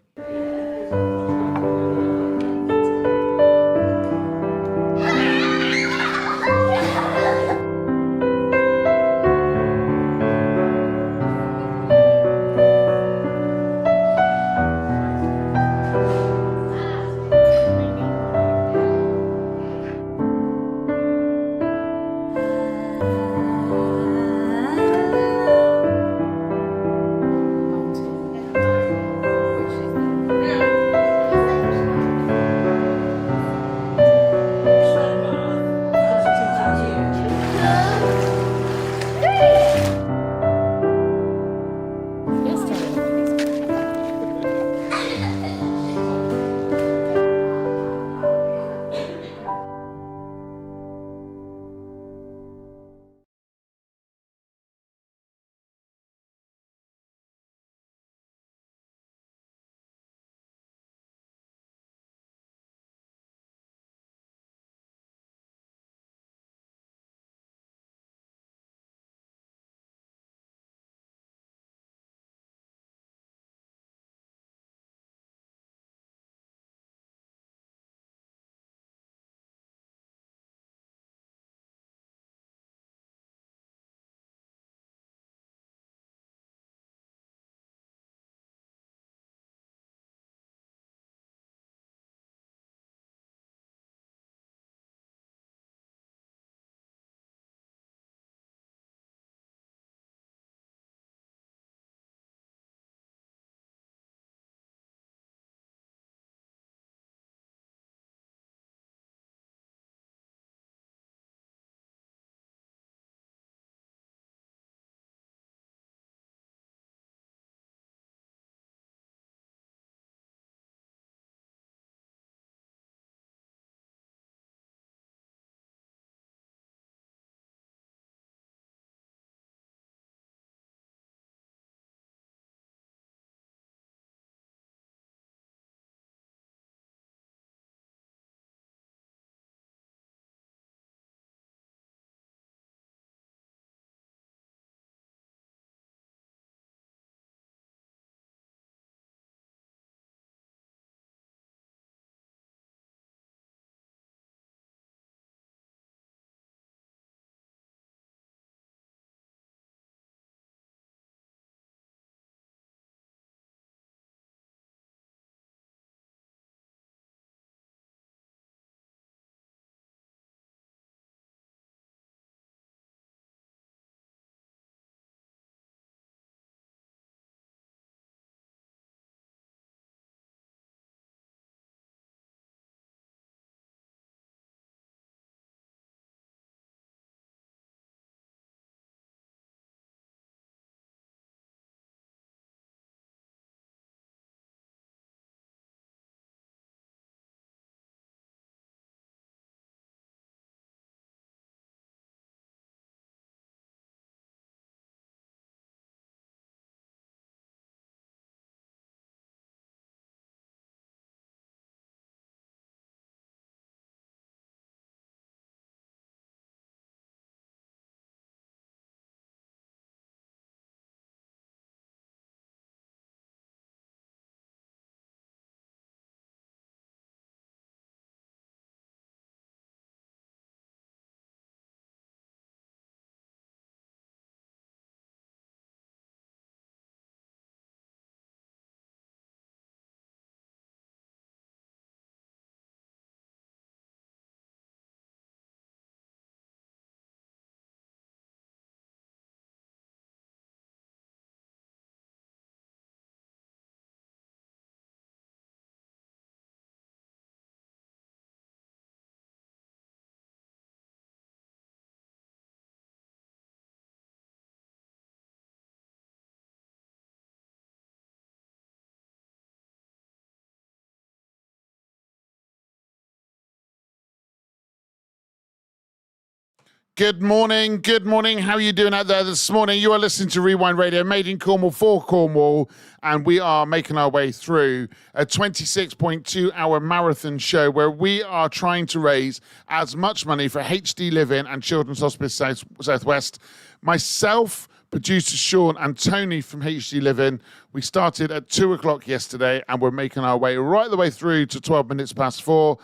Good morning. Good morning. How are you doing out there this morning? You are listening to Rewind Radio, made in Cornwall for Cornwall, and we are making our way through a 26.2-hour marathon show where we are trying to raise as much money for HD Living and Children's Hospice Southwest. Myself, producer Sean and Tony from HD Living, we started at 2 o'clock yesterday, and we're making our way right the way through to 12 minutes past 4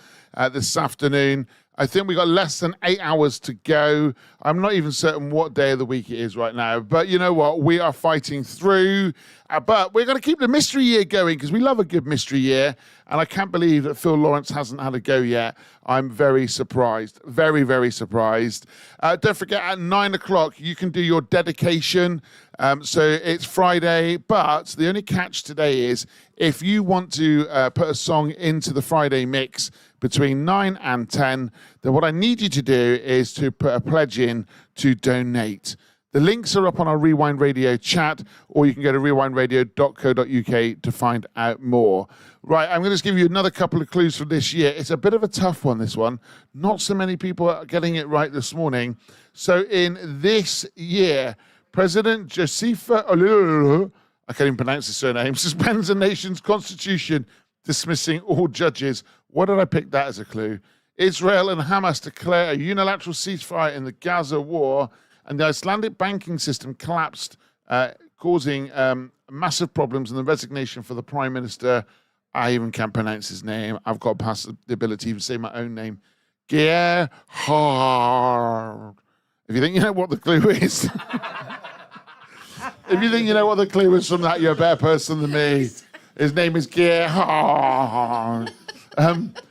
this afternoon. I think we got less than 8 hours to go. I'm not even certain what day of the week it is right now. But you know what? We are fighting through. But we're going to keep the mystery year going because we love a good mystery year. And I can't believe that Phil Lawrence hasn't had a go yet. I'm very surprised. Very, very surprised. Don't forget, at 9 o'clock, you can do your dedication. So it's Friday. But the only catch today is if you want to put a song into the Friday mix between 9 and 10, then what I need you to do is to put a pledge in to donate. The links are up on our Rewind Radio chat, or you can go to rewindradio.co.uk to find out more. Right, I'm going to just give you another couple of clues for this year. It's a bit of a tough one, this one. Not so many people are getting it right this morning. So in this year, President Josefa, I can't even pronounce his surname, suspends the nation's constitution, dismissing all judges. What did I pick that as a clue? Israel and Hamas declare a unilateral ceasefire in the Gaza war, and the Icelandic banking system collapsed, causing massive problems and the resignation for the Prime Minister. I even can't pronounce his name. I've got past the ability to even say my own name. Gerhard. If you think you know what the clue is, if you think you know what the clue is from that, you're a better person than me. His name is Gerhard.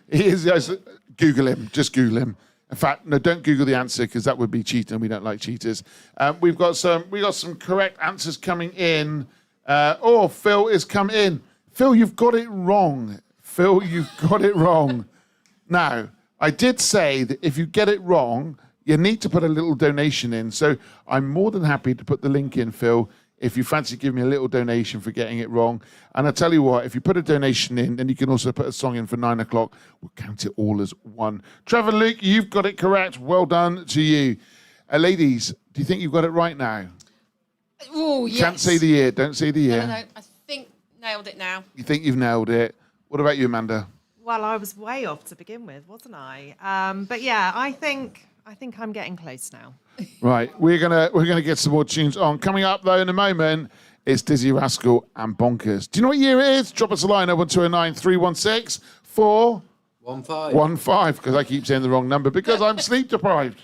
He is. Google him. Just Google him. In fact, no, don't Google the answer because that would be cheating. We don't like cheaters. We got some correct answers coming in. Phil is come in. Phil, you've got it wrong. Phil, you've got it wrong. Now, I did say that if you get it wrong, you need to put a little donation in. So I'm more than happy to put the link in, Phil, if you fancy giving me a little donation for getting it wrong. And I tell you what, if you put a donation in, then you can also put a song in for 9 o'clock. We'll count it all as one. Trevor Luke, you've got it correct. Well done to you. Ladies, do you think you've got it right now? Oh, yes. Can't say the year. Don't say the year. No, I think nailed it now. You think you've nailed it. What about you, Amanda? Well, I was way off to begin with, wasn't I? But yeah, I think I'm getting close now. Right, we're gonna get some more tunes on. Coming up though in a moment, it's Dizzy Rascal and Bonkers. Do you know what year it is? Drop us a line 01209 316 415 because I keep saying the wrong number because I'm sleep deprived.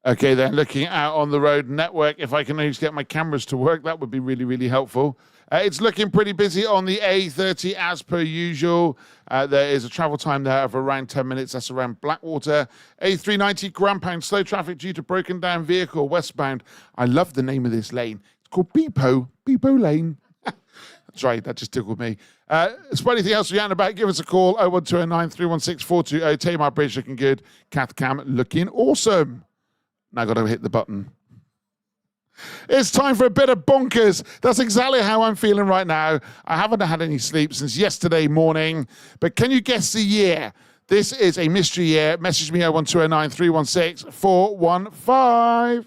Okay, then looking out on the road network, if I can at least get my cameras to work, that would be really, really helpful. It's looking pretty busy on the A30 as per usual. There is a travel time there of around 10 minutes. That's around Blackwater. A390 Grandpound, slow traffic due to broken down vehicle westbound. I love the name of this lane. It's called Beepo Lane. That's right, that just tickled me. Is there anything else you're out about? Give us a call, 01209 316 420. Tamar Bridge looking good. Cath Cam looking awesome. Now got to hit the button. It's time for a bit of bonkers. That's exactly how I'm feeling right now. I haven't had any sleep since yesterday morning, but can you guess the year? This is a mystery year. Message me 01209 316 415.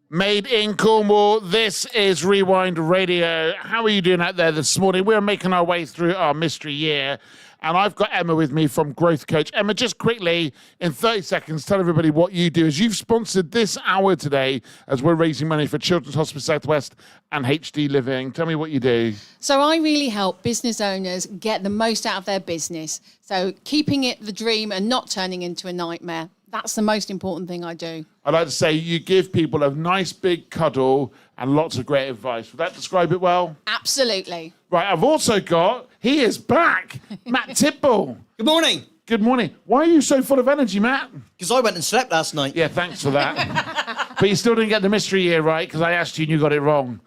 Made in Cornwall, this is Rewind Radio. How are you doing out there this morning? We're making our way through our mystery year, and I've got Emma with me from Growth Coach. Emma, just quickly, in 30 seconds, tell everybody what you do. As you've sponsored this hour today, as we're raising money for Children's Hospice Southwest and HD Living. Tell me what you do. So I really help business owners get the most out of their business. So keeping it the dream and not turning into a nightmare. That's the most important thing I do. I'd like to say you give people a nice big cuddle and lots of great advice. Would that describe it well? Absolutely. Right, I've also got, he is back, Matt Tipple. Good morning. Good morning. Why are you so full of energy, Matt? Because I went and slept last night. Yeah, thanks for that. But you still didn't get the mystery year right, because I asked you and you got it wrong.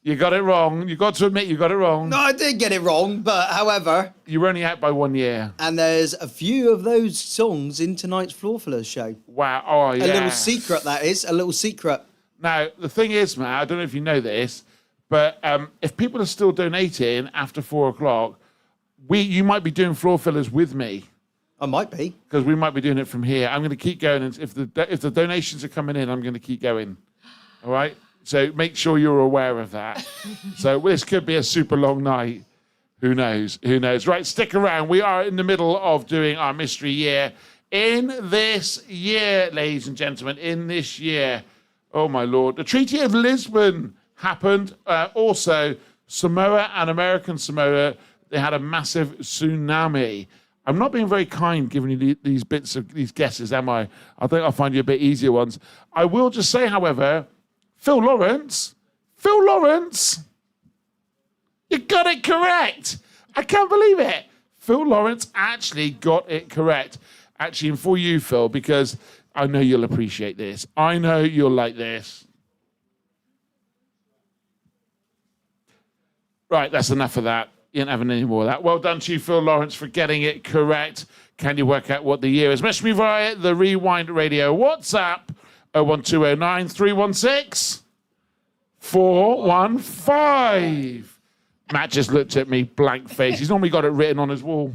You got it wrong. You got to admit you got it wrong. No, I did get it wrong, but however... You were only out by 1 year. And there's a few of those songs in tonight's Floor Fillers show. Wow. Oh, yeah. A little secret, that is. A little secret. Now, the thing is, Matt, I don't know if you know this, but if people are still donating after 4 o'clock, you might be doing Floor Fillers with me. I might be. Because we might be doing it from here. I'm going to keep going. And if the donations are coming in, I'm going to keep going. All right? So make sure you're aware of that. So this could be a super long night. Who knows? Who knows? Right, stick around. We are in the middle of doing our mystery year. In this year, ladies and gentlemen, in this year, oh my Lord, the Treaty of Lisbon happened. Also, Samoa and American Samoa, they had a massive tsunami. I'm not being very kind giving you these bits of these guesses, am I? I think I'll find you a bit easier ones. I will just say, however, Phil Lawrence, you got it correct. I can't believe it. Phil Lawrence actually got it correct. Actually, and for you, Phil, because I know you'll appreciate this. I know you'll like this. Right, that's enough of that. You ain't having any more of that. Well done to you, Phil Lawrence, for getting it correct. Can you work out what the year is? Message me via the Rewind Radio WhatsApp. 01209 316 415. Matt just looked at me blank face. He's normally got it written on his wall.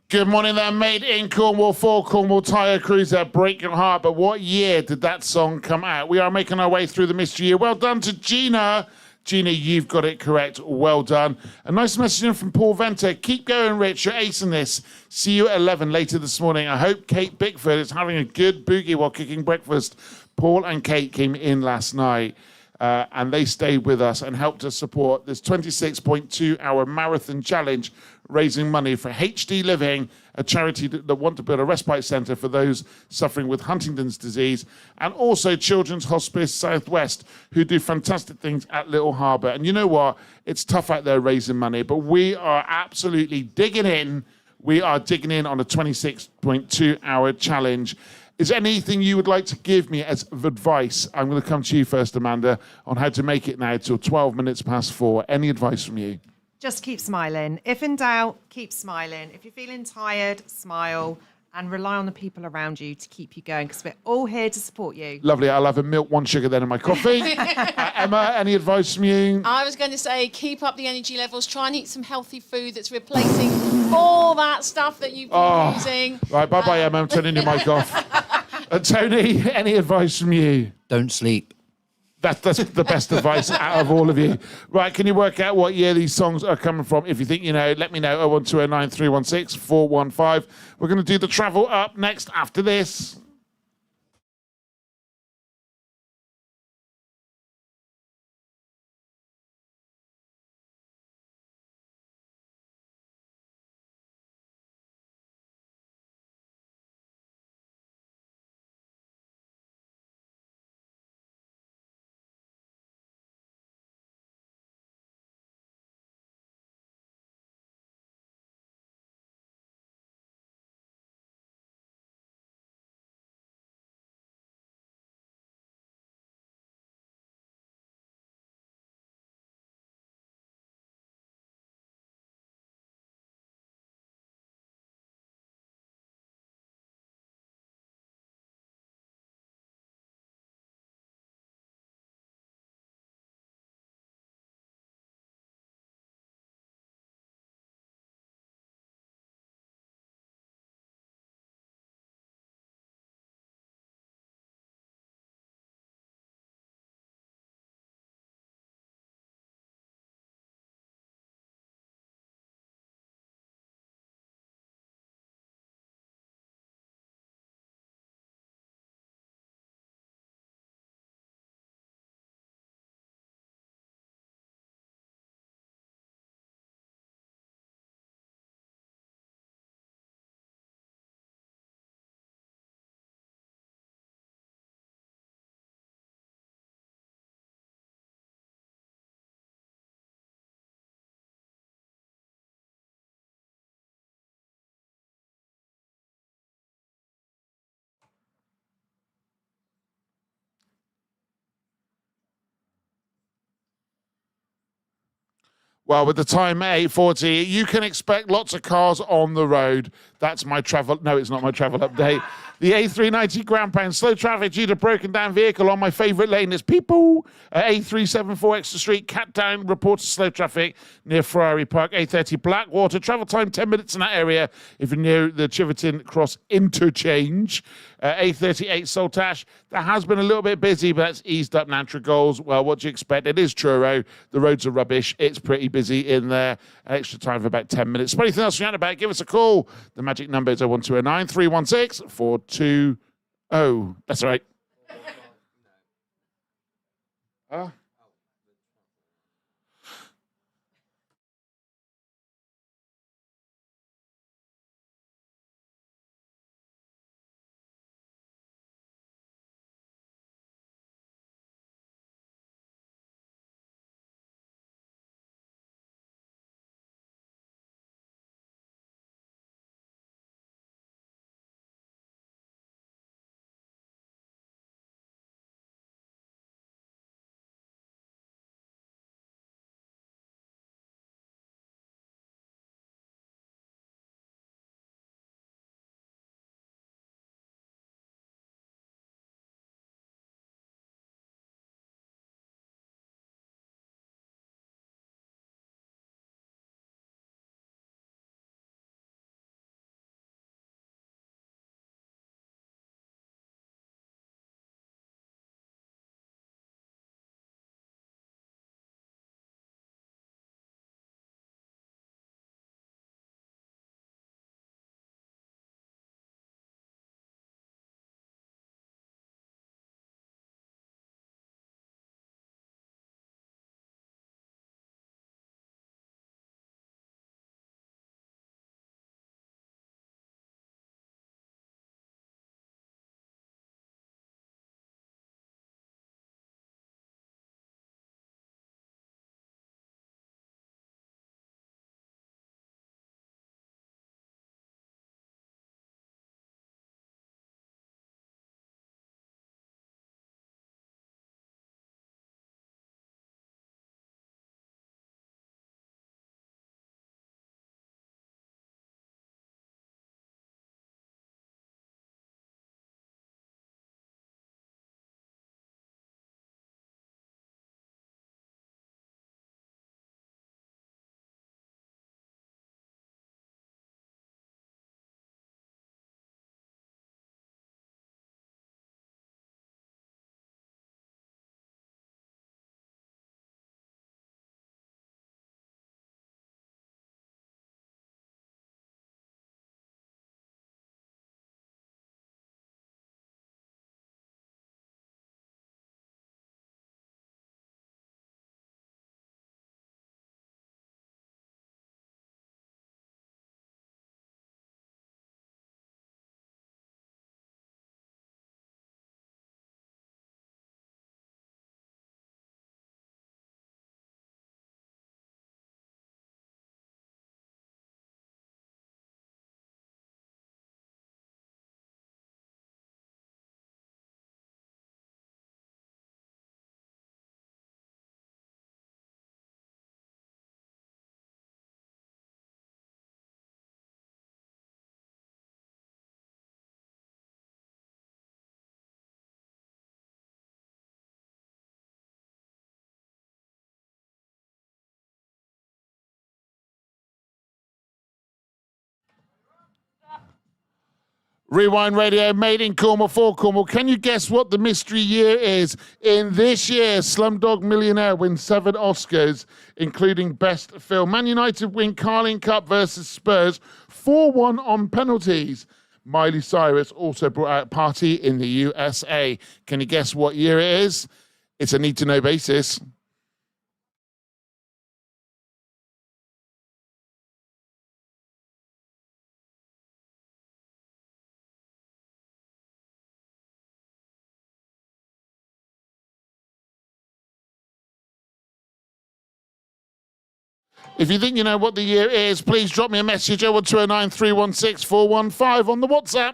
Good morning there, made in Cornwall for Cornwall Tyre Cruiser. Break your heart, but what year did that song come out? We are making our way through the mystery year. Well done to Gina. Gina, you've got it correct. Well done. A nice message in from Paul Venter. Keep going, Rich. You're acing this. See you at 11 later this morning. I hope Kate Bickford is having a good boogie while cooking breakfast. Paul and Kate came in last night. and they stayed with us and helped us support this 26.2-hour marathon challenge, raising money for HD Living, a charity that want to build a respite centre for those suffering with Huntington's disease, and also Children's Hospice Southwest, who do fantastic things at Little Harbour. And you know what? It's tough out there raising money, but we are absolutely digging in. We are digging in on a 26.2-hour challenge. Is there anything you would like to give me as advice? I'm going to come to you first, Amanda, on how to make it now till 12 minutes past 4. Any advice from you? Just keep smiling. If in doubt, keep smiling. If you're feeling tired, smile and rely on the people around you to keep you going, because we're all here to support you. Lovely. I'll have a milk, 1 sugar then in my coffee. Emma, any advice from you? I was going to say, keep up the energy levels. Try and eat some healthy food that's replacing all that stuff that you've been using. Right, bye-bye, Emma. I'm turning your mic off. Tony, any advice from you? Don't sleep. That's the best advice out of all of you. Right, can you work out what year these songs are coming from? If you think you know, let me know. 01209 316 415. We're going to do the travel up next after this. Well, with the time at 8:40, you can expect lots of cars on the road. That's my travel. No, it's not my travel update. The A390 ground pound slow traffic due to broken down vehicle on my favourite lane is people. A374 Exeter Street, Cat Down, reports slow traffic near Friary Park. A30 Blackwater, travel time 10 minutes in that area if you're near the Chiverton Cross interchange. A38 Saltash, that has been a little bit busy, but that's eased up now. Goals. Well, what do you expect? It is Truro. The roads are rubbish. It's pretty busy in there. Extra time for about 10 minutes. For anything else you're about, give us a call. The magic number is 01209 316 420. That's right. Rewind Radio, made in Cornwall for Cornwall. Can you guess what the mystery year is? In this year, Slumdog Millionaire wins 7 Oscars, including Best Film. Man United win Carling Cup versus Spurs 4-1 on penalties. Miley Cyrus also brought out a party in the USA. Can you guess what year it is? It's a need-to-know basis. If you think you know what the year is, please drop me a message 01209 316 415 on the WhatsApp.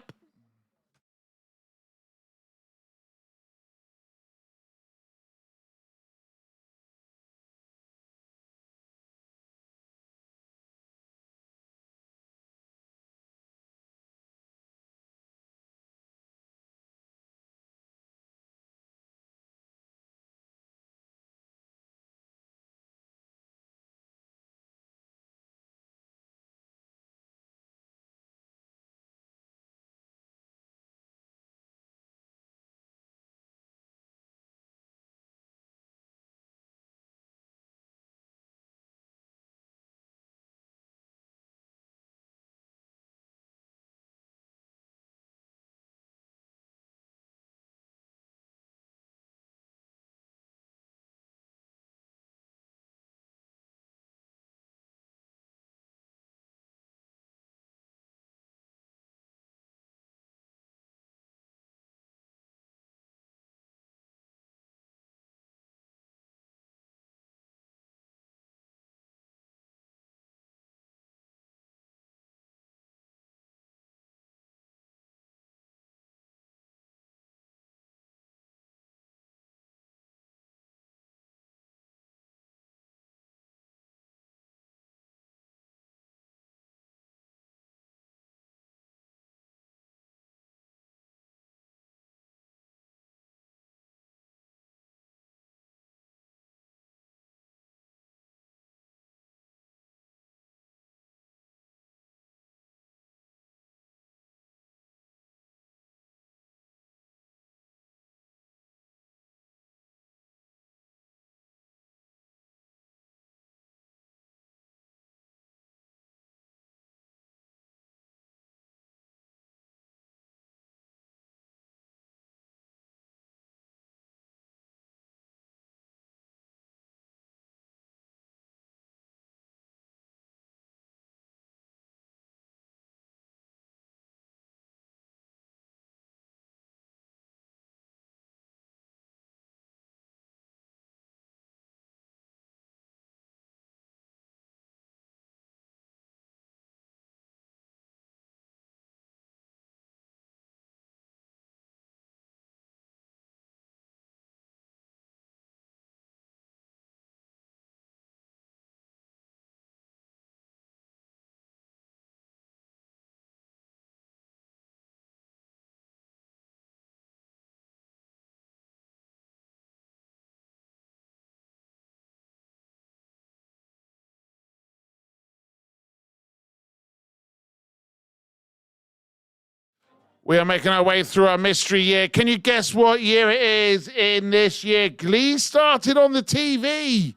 We are making our way through our mystery year. Can you guess what year it is in this year? Glee started on the TV.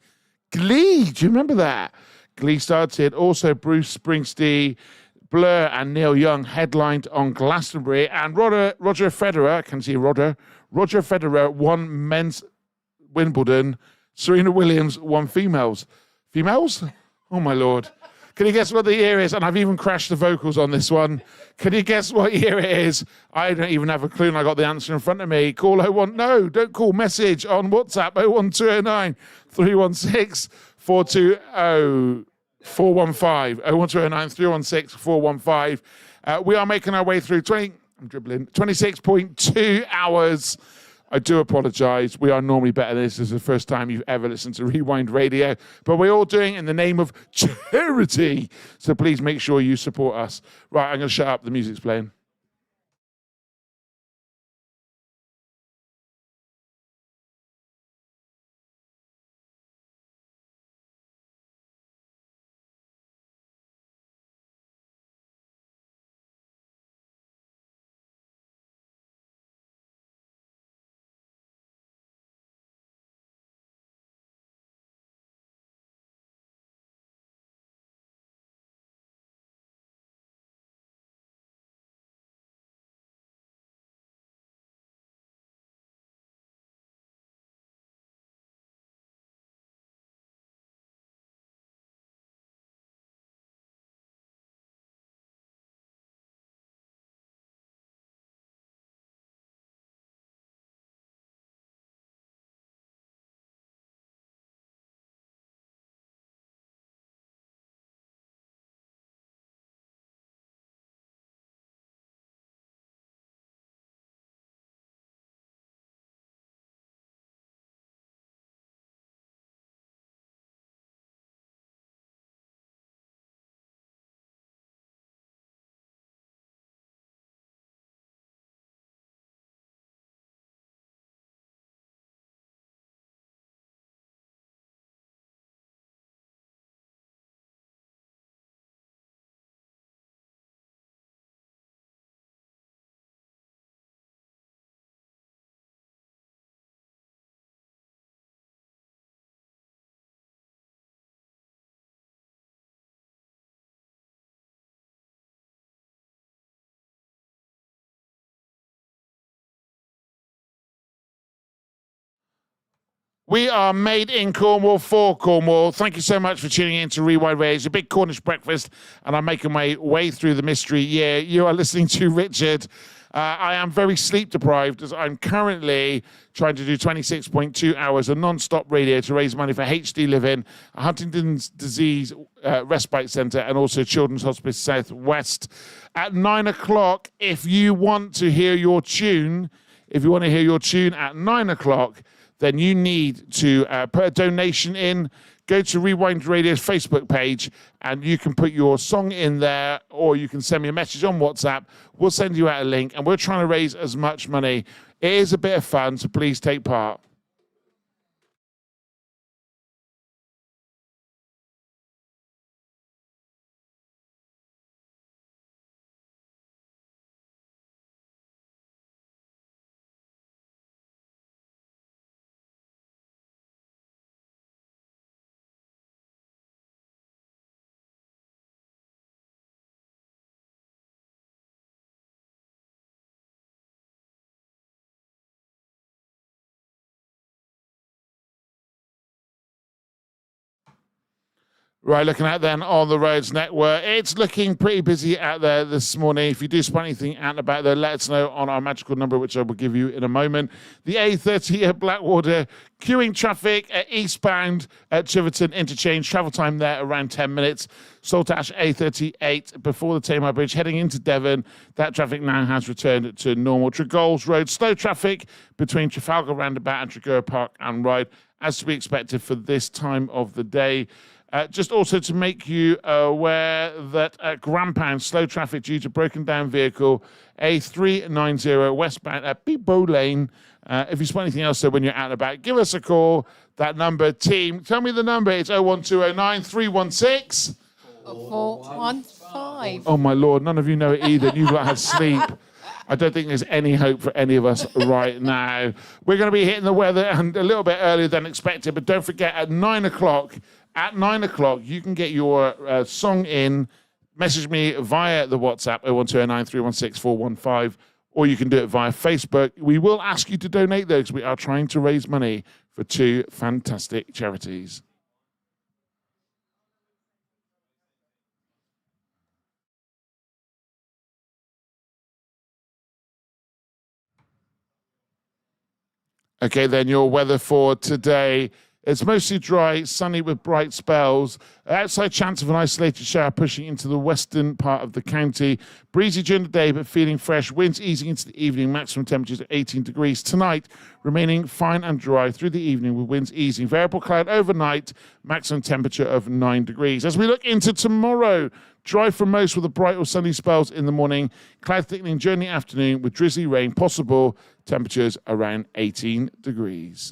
Glee, do you remember that? Glee started. Also, Bruce Springsteen, Blur, and Neil Young headlined on Glastonbury. And Roger Federer, can see Roger Federer won men's Wimbledon. Serena Williams won females. Females? Oh, my Lord. Can you guess what the year is? And I've even crashed the vocals on this one. Can you guess what year it is? I don't even have a clue, and I got the answer in front of me. Call 01. No, don't call. Message on WhatsApp 01209 316 420 415. 01209 316 415. We are making our way through 26.2 hours. I do apologise. We are normally better than this. This is the first time you've ever listened to Rewind Radio. But we're all doing it in the name of charity. So please make sure you support us. Right, I'm going to shut up. The music's playing. We are made in Cornwall for Cornwall. Thank you so much for tuning in to Rewind Radio. It's a big Cornish breakfast, and I'm making my way through the mystery. Yeah, you are listening to Richard. I am very sleep deprived as I'm currently trying to do 26.2 hours of non-stop radio to raise money for HD Living, a Huntington's Disease Respite Centre, and also Children's Hospice South West. At 9 o'clock, if you want to hear your tune, at 9 o'clock, then you need to put a donation in. Go to Rewind Radio's Facebook page and you can put your song in there, or you can send me a message on WhatsApp. We'll send you out a link, and we're trying to raise as much money. It is a bit of fun, so please take part. Right, looking at then on the roads network, it's looking pretty busy out there this morning. If you do spot anything out and about there, let us know on our magical number, which I will give you in a moment. The A30 at Blackwater, queuing traffic at eastbound at Chiverton Interchange, travel time there around 10 minutes. Saltash A38 before the Tamar Bridge, heading into Devon. That traffic now has returned to normal. Tregols Road, slow traffic between Trafalgar Roundabout and Tregower Park and Ride, as to be expected for this time of the day. Just also to make you aware that at Grampound, slow traffic due to broken down vehicle, A390 westbound at Beebo Lane. If you spot anything else when you're out and about, give us a call. That number, team, tell me the number. It's 01209 316 415. Oh my Lord, none of you know it either. You've not had sleep. I don't think there's any hope for any of us right now. We're going to be hitting the weather and a little bit earlier than expected, but don't forget at 9 o'clock, you can get your song in. Message me via the WhatsApp 01209 316 415, or you can do it via Facebook. We will ask you to donate though, because we are trying to raise money for two fantastic charities. Okay, then your weather for today. It's mostly dry, sunny with bright spells. Outside chance of an isolated shower pushing into the western part of the county. Breezy during the day, but feeling fresh. Winds easing into the evening. Maximum temperatures at 18 degrees. Tonight, remaining fine and dry through the evening with winds easing. Variable cloud overnight. Maximum temperature of 9 degrees. As we look into tomorrow, dry for most with the bright or sunny spells in the morning. Cloud thickening during the afternoon with drizzly rain possible. Temperatures around 18 degrees.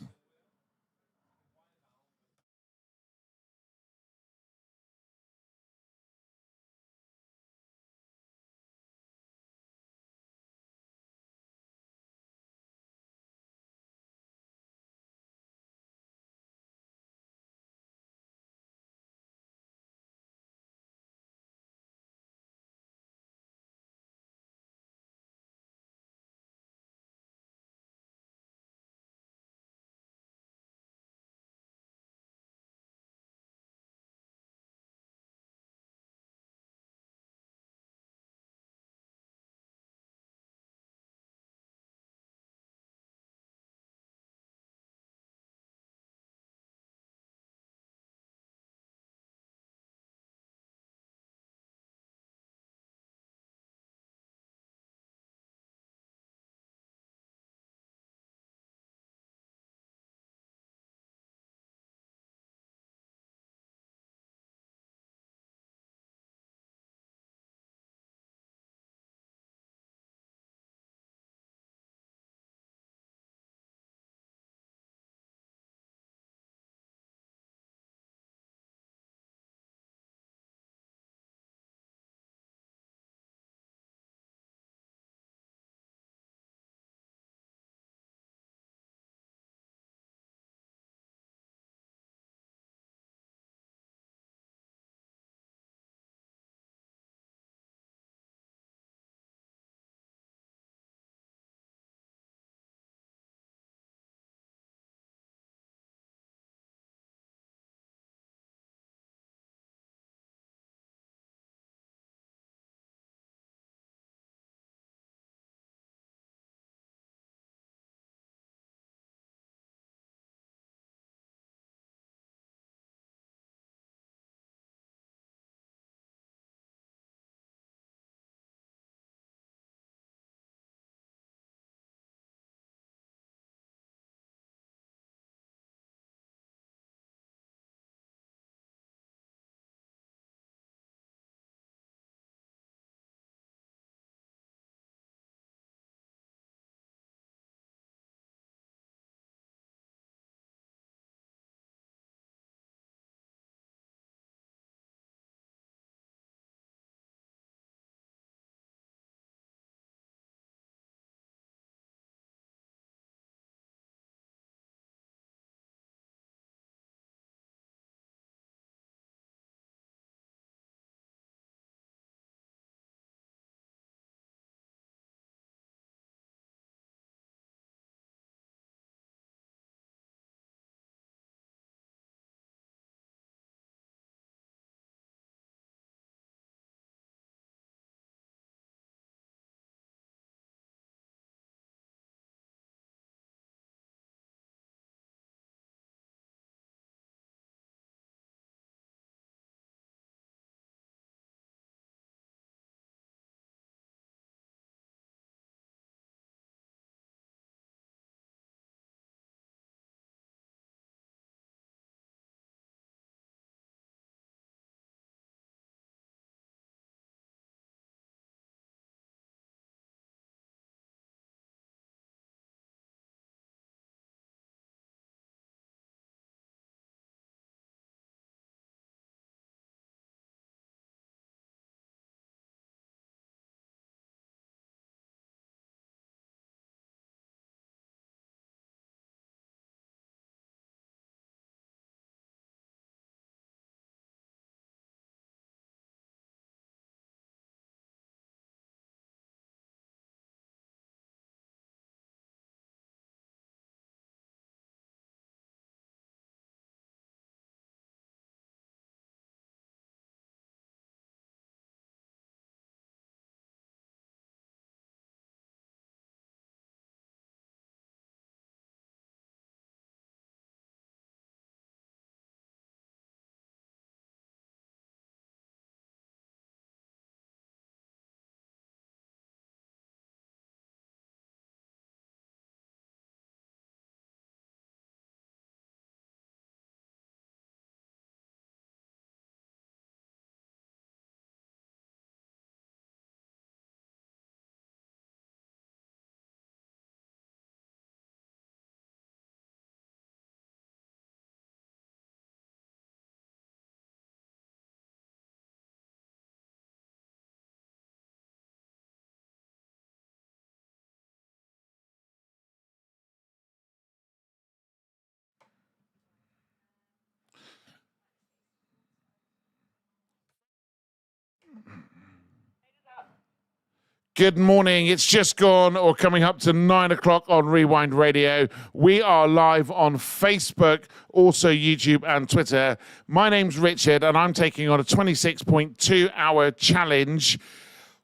Good morning. It's just gone or coming up to 9 o'clock on Rewind Radio. We are live on Facebook, also YouTube and Twitter. My name's Richard and I'm taking on a 26.2 hour challenge.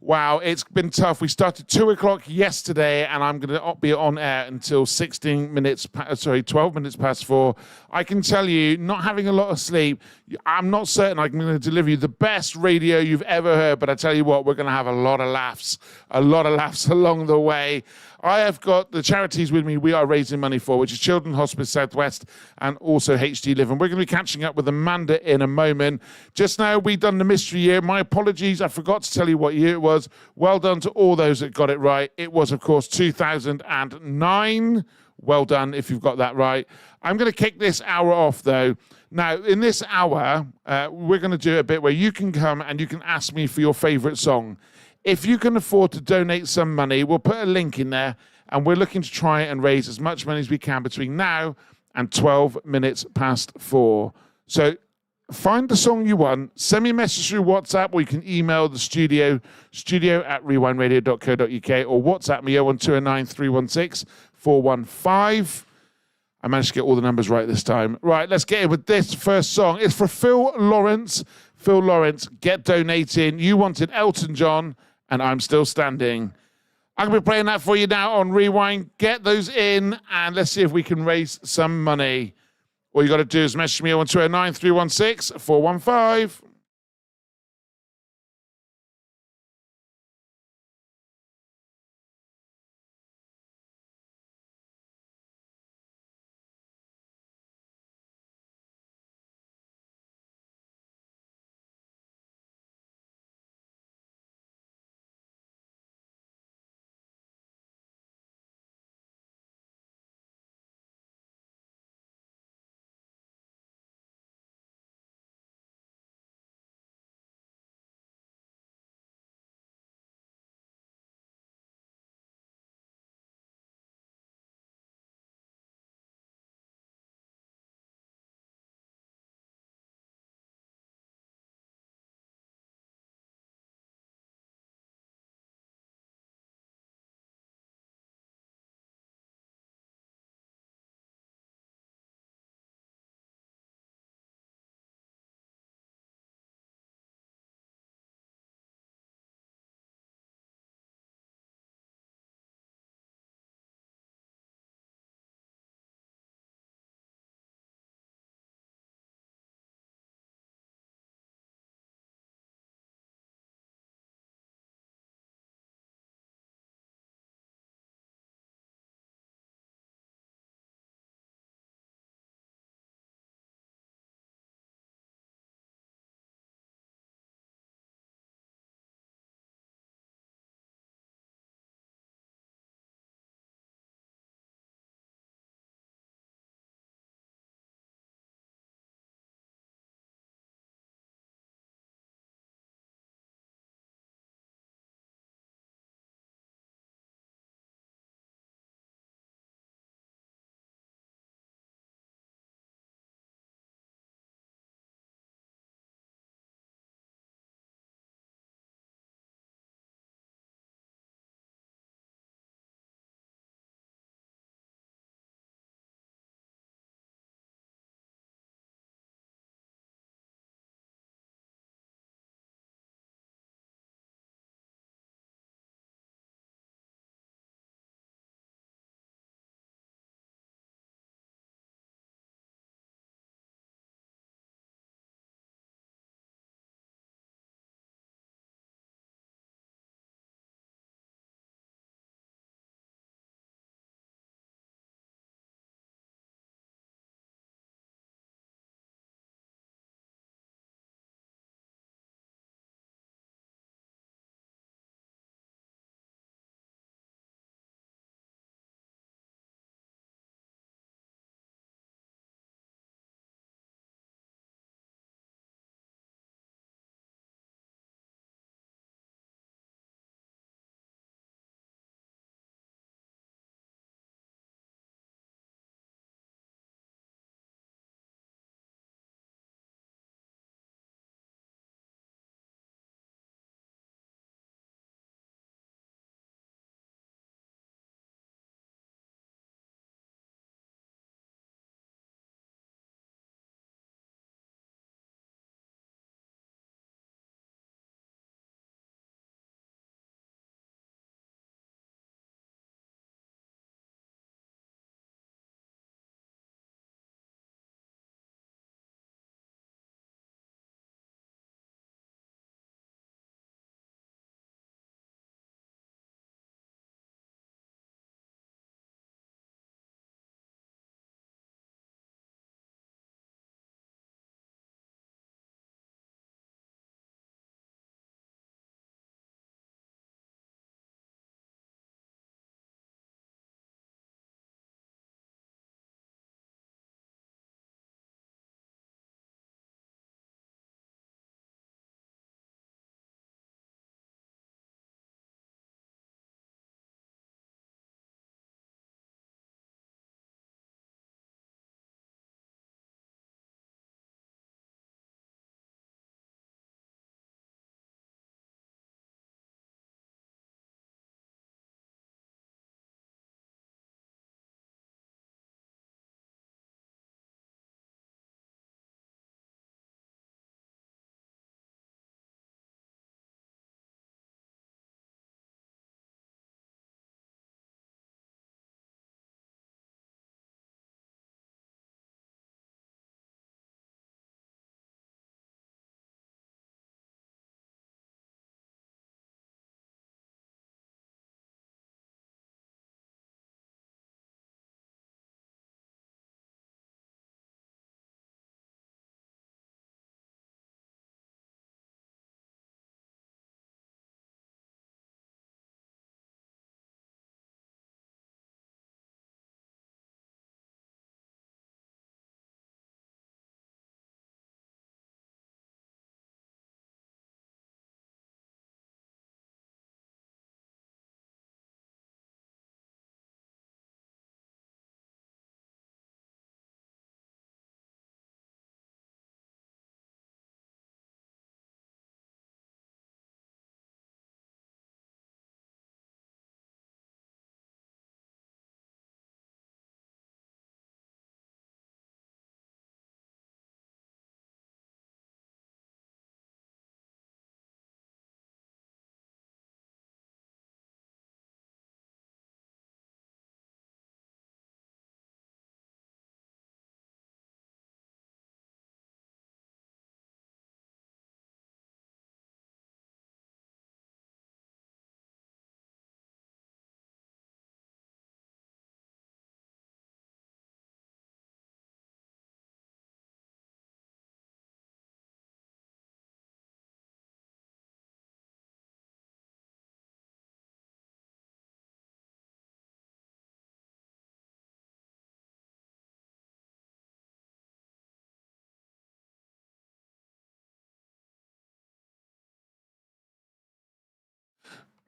Wow, it's been tough. We started 2 o'clock yesterday and I'm going to be on air until 12 minutes past 4. I can tell you, not having a lot of sleep, I'm not certain I'm going to deliver you the best radio you've ever heard, but I tell you what, we're going to have a lot of laughs along the way. I have got the charities with me we are raising money for, which is Children's Hospice Southwest and also HD Living. We're going to be catching up with Amanda in a moment. Just now, we've done the mystery year. My apologies, I forgot to tell you what year it was. Well done to all those that got it right. It was, of course, 2009. Well done if you've got that right. I'm going to kick this hour off, though. Now, in this hour, we're going to do a bit where you can come and you can ask me for your favourite song. If you can afford to donate some money, we'll put a link in there, and we're looking to try and raise as much money as we can between now and 12 minutes past 4. So find the song you want, send me a message through WhatsApp, or you can email the studio at rewindradio.co.uk, or WhatsApp me 01209 316 415. I managed to get all the numbers right this time. Right, let's get in with this first song. It's for Phil Lawrence. Phil Lawrence, get donating. You wanted Elton John, and I'm Still Standing. I'm going to be playing that for you now on Rewind. Get those in, and let's see if we can raise some money. All you got to do is message me on 209 316 415.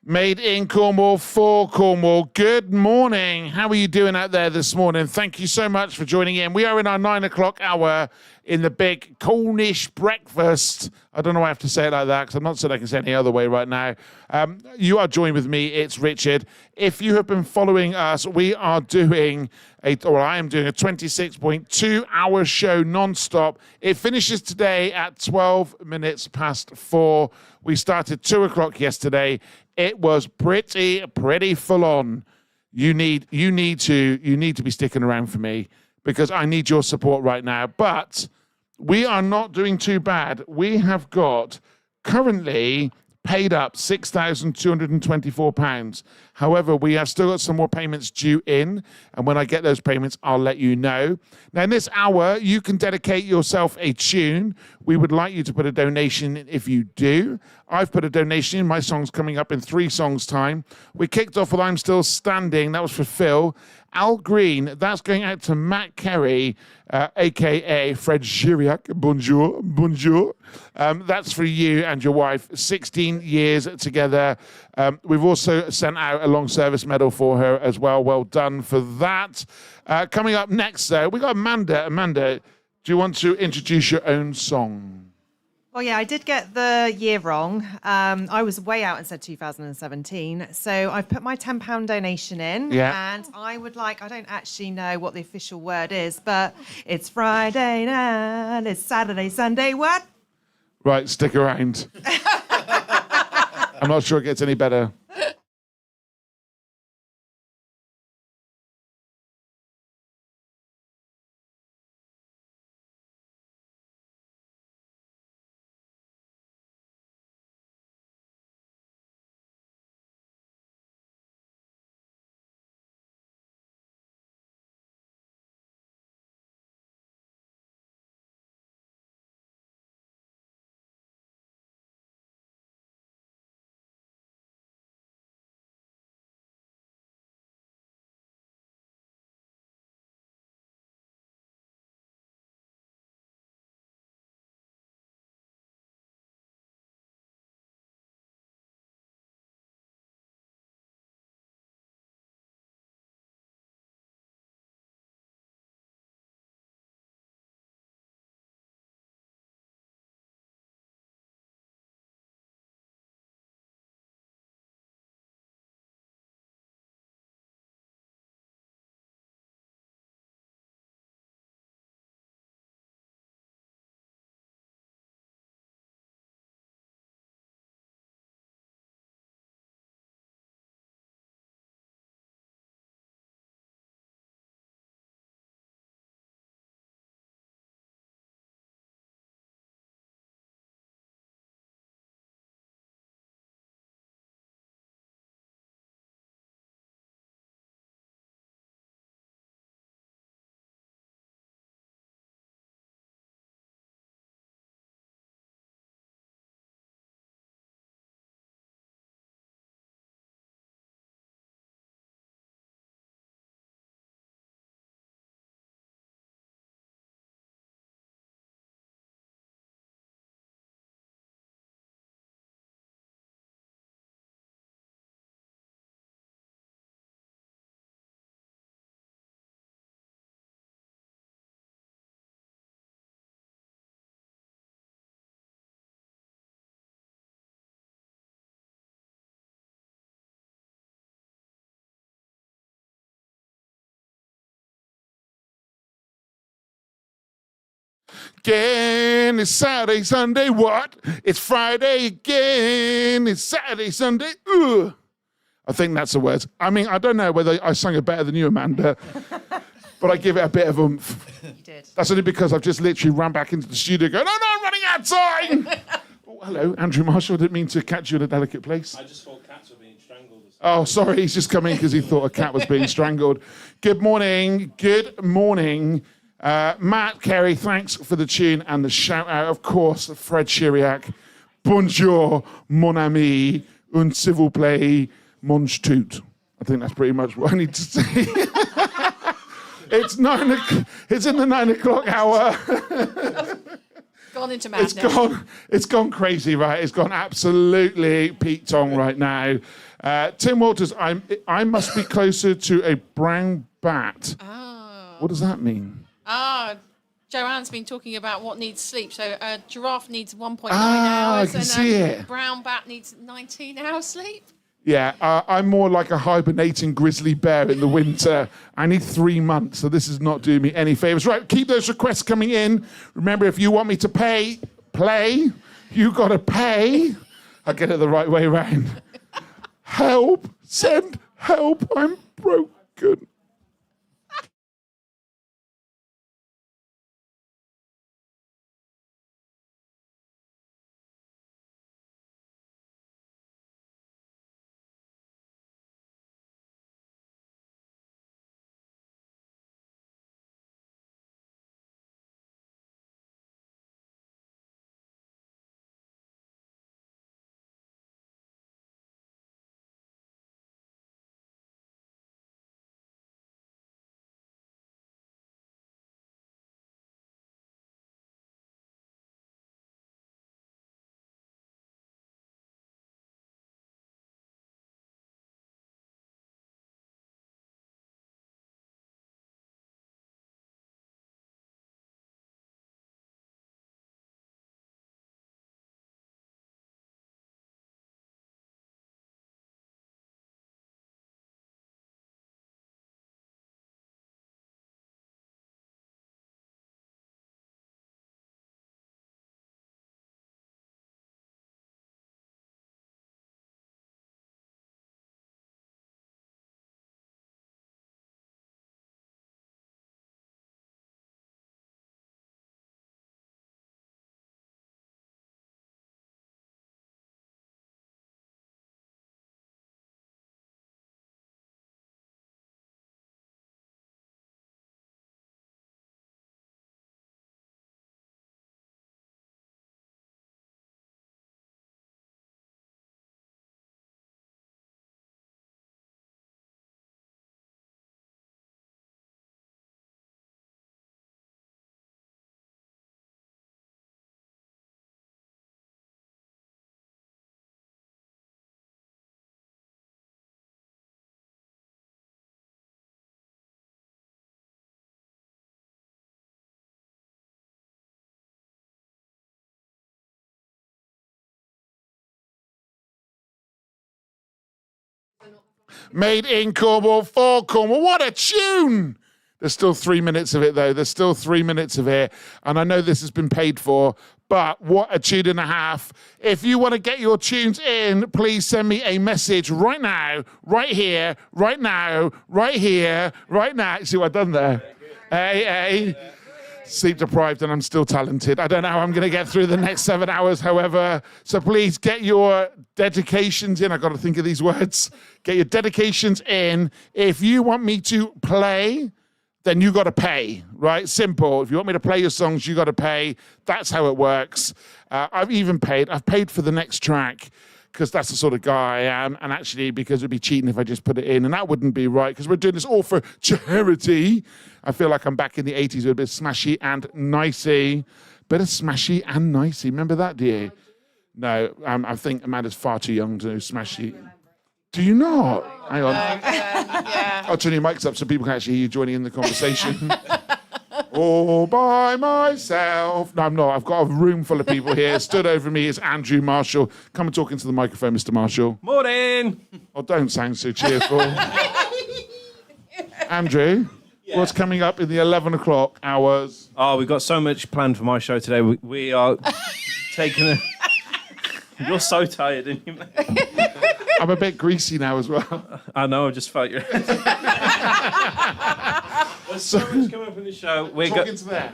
Made in Cornwall for Cornwall. Good morning. How are you doing out there this morning? Thank you so much for joining in. We are in our 9 o'clock hour in the big Cornish breakfast. I don't know why I have to say it like that because I'm not saying I can say it any other way right now. You are joined with me. It's Richard. If you have been following us, we are doing I am doing a 26.2 hour show non-stop. It finishes today at 12 minutes past 4. We started 2 o'clock yesterday. It was pretty full on. You need to be sticking around for me because I need your support right now. But we are not doing too bad. We have got currently paid up £6,224. However, we have still got some more payments due in, and when I get those payments, I'll let you know. Now, in this hour, you can dedicate yourself a tune. We would like you to put a donation in if you do. I've put a donation in. My song's coming up in 3 songs' time. We kicked off with I'm Still Standing. That was for Phil. Al Green, that's going out to Matt Kerry, a.k.a. Fred Giriac. Bonjour, bonjour. That's for you and your wife. 16 years together. We've also sent out a long service medal for her as well. Well done for that. Coming up next, though, we got Amanda. Amanda, do you want to introduce your own song? Well, yeah, I did get the year wrong. I was way out and said 2017. So I've put my £10 donation in. Yeah. And I don't actually know what the official word is, but it's Friday night, it's Saturday, Sunday, what? Right, stick around. I'm not sure it gets any better. Again, it's Saturday, Sunday, what? It's Friday again, it's Saturday, Sunday, ugh. I think that's the words. I mean, I don't know whether I sang it better than you, Amanda, but I give it a bit of oomph. You did. That's only because I've just literally ran back into the studio going, oh no, I'm running out of time! Oh, hello, Andrew Marshall, I didn't mean to catch you in a delicate place. I just thought cats were being strangled. Oh, sorry, he's just come in because he thought a cat was being strangled. Good morning, Matt Kerry, thanks for the tune and the shout out. Of course, Fred Giriac. Bonjour, mon ami, un s'il vous plaît, mange tout. I think that's pretty much what I need to say. It's in the 9 o'clock hour. Gone into madness. It's gone crazy, right? It's gone absolutely Pete Tong right now. Tim Walters, I must be closer to a brown bat. Oh. What does that mean? Joanne's been talking about what needs sleep. So a giraffe needs 1.9 I hours can and see a it. brown bat needs 19 hours sleep. Yeah, I'm more like a hibernating grizzly bear in the winter. I need 3 months, so this is not doing me any favors. Right, keep those requests coming in. Remember, if you want me to play, you got to pay. I'll get it the right way round. Help, send help, I'm broken. Made in Cornwall for Cornwall. What a tune! There's still 3 minutes of it, though. There's still 3 minutes of it. And I know this has been paid for, but what a tune and a half. If you want to get your tunes in, please send me a message right now, right here, right now, right here, right now. See what I've done there? Hey. Sleep deprived and I'm still talented. I don't know how I'm going to get through the next 7 hours, however. So please get your dedications in. I've got to think of these words. Get your dedications in. If you want me to play, then you got to pay, right? Simple. If you want me to play your songs, you got to pay. That's how it works. I've paid for the next track because that's the sort of guy I am. And actually, because it'd be cheating if I just put it in, and that wouldn't be right because we're doing this all for charity. I feel like I'm back in the 80s with a bit of Smashy and Nicey. Bit of Smashy and Nicey. Remember that, do you? No, I think Amanda's far too young to know Smashy. Do you not? Hang on. Yeah. I'll turn your mics up so people can actually hear you joining in the conversation. All by myself. No, I'm not. I've got a room full of people here. Stood over me is Andrew Marshall. Come and talk into the microphone, Mr. Marshall. Morning. Oh, don't sound so cheerful. Andrew, what's coming up in the 11 o'clock hours? Oh, we've got so much planned for my show today. We are taking a... You're so tired, aren't you, mate? I'm a bit greasy now as well. I know, I just felt you. There's so much coming up in the show.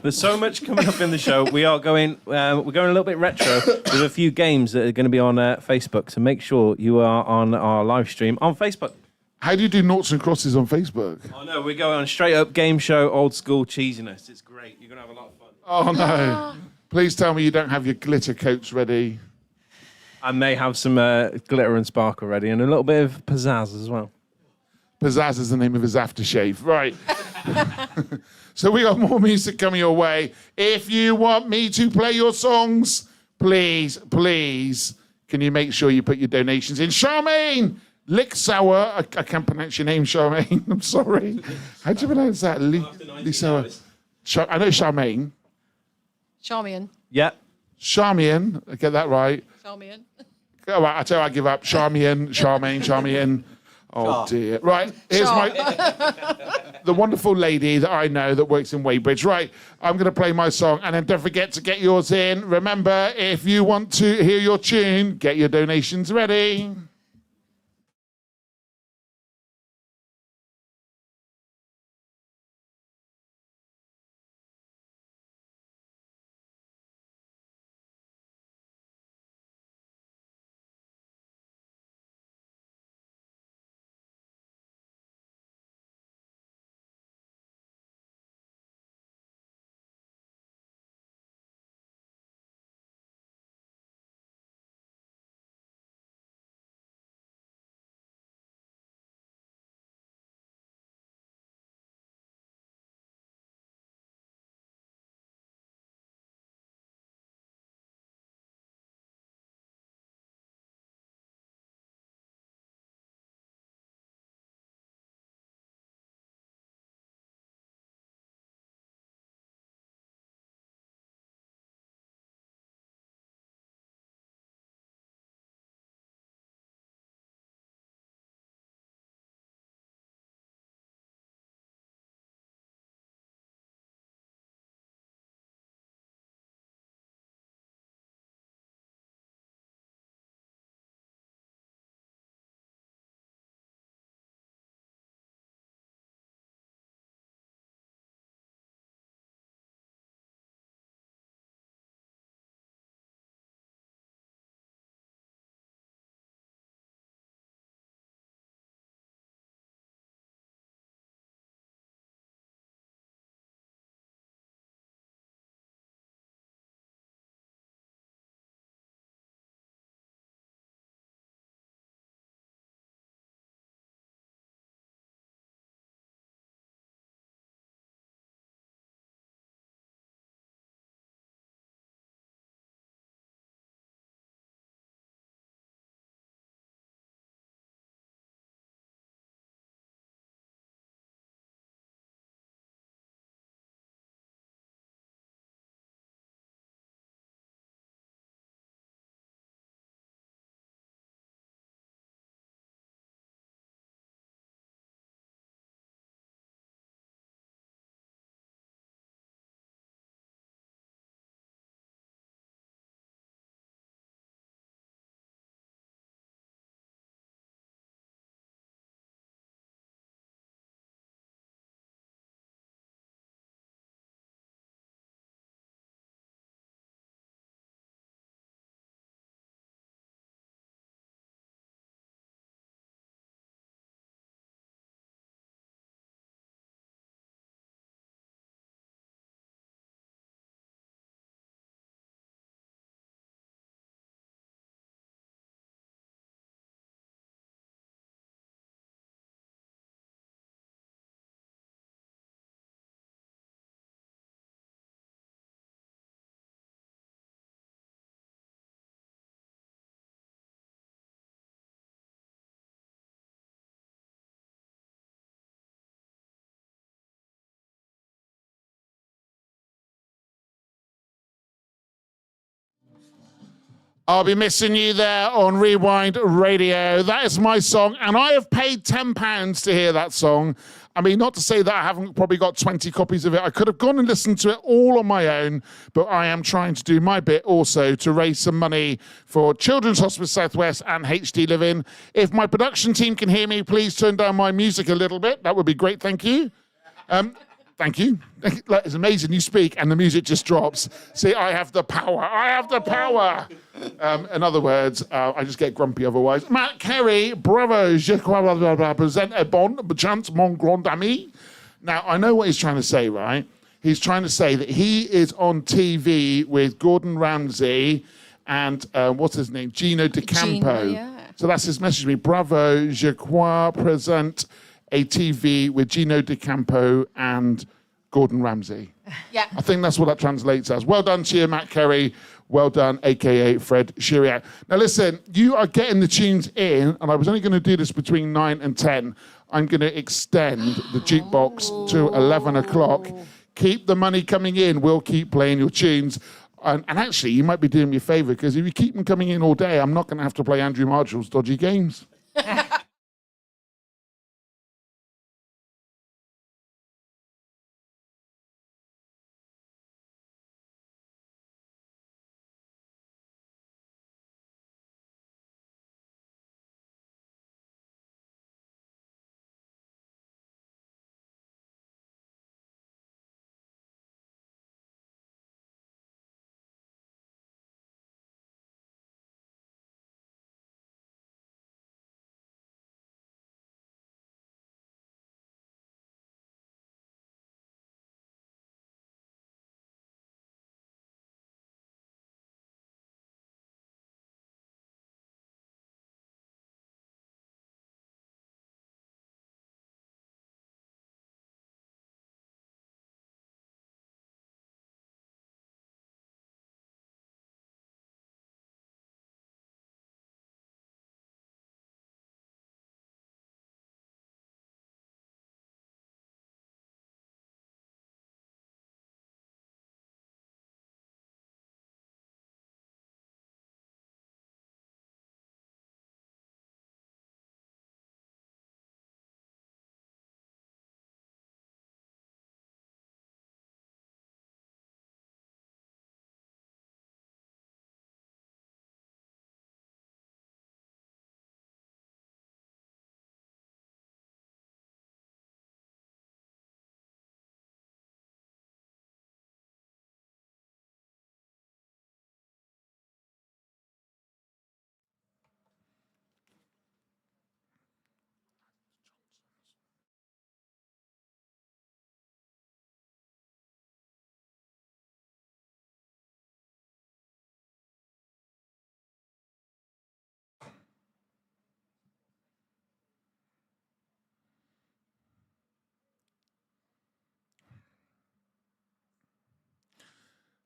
There's so much coming up in the show. We're going a little bit retro with a few games that are going to be on Facebook. So make sure you are on our live stream on Facebook. How do you do noughts and crosses on Facebook? Oh no, we're going on straight up game show, old school cheesiness. It's great. You're going to have a lot of fun. Oh no. Please tell me you don't have your glitter coats ready. I may have some glitter and sparkle ready and a little bit of pizzazz as well. Pizzazz is the name of his aftershave. Right. So we got more music coming your way. If you want me to play your songs, please, can you make sure you put your donations in? Charmaine, Lick Sour. I can't pronounce your name, Charmaine. I'm sorry. How do you pronounce that? Lick Sour. I know Charmaine. Charmian. Yeah. Charmian. I get that right. Charmian. All right, I tell you, I give up. Charmian. Oh, dear. Right, here's the wonderful lady that I know that works in Weybridge. Right, I'm going to play my song, and then don't forget to get yours in. Remember, if you want to hear your tune, get your donations ready. I'll be missing you there on Rewind Radio. That is my song, and I have paid £10 to hear that song. I mean, not to say that I haven't probably got 20 copies of it. I could have gone and listened to it all on my own, but I am trying to do my bit also to raise some money for Children's Hospice Southwest and HD Living. If my production team can hear me, please turn down my music a little bit. That would be great. Thank you. Thank you. It's amazing. You speak and the music just drops. See, I have the power. I have the power. In other words, I just get grumpy otherwise. Matt Carey, bravo, je crois present a bon chance, mon grand ami. Now, I know what he's trying to say, right? He's trying to say that he is on TV with Gordon Ramsay and, what's his name? Gino D'Acampo. Gino, yeah. So that's his message to me. Bravo, je crois present a TV with Gino D'Acampo and Gordon Ramsay. Yeah. I think that's what that translates as. Well done to you, Matt Carey. Well done, aka Fred Shiriak. Now listen, you are getting the tunes in, and I was only going to do this between 9 and 10. I'm going to extend the jukebox to 11 o'clock. Keep the money coming in. We'll keep playing your tunes. And actually, you might be doing me a favour, because if you keep them coming in all day, I'm not going to have to play Andrew Marshall's dodgy games.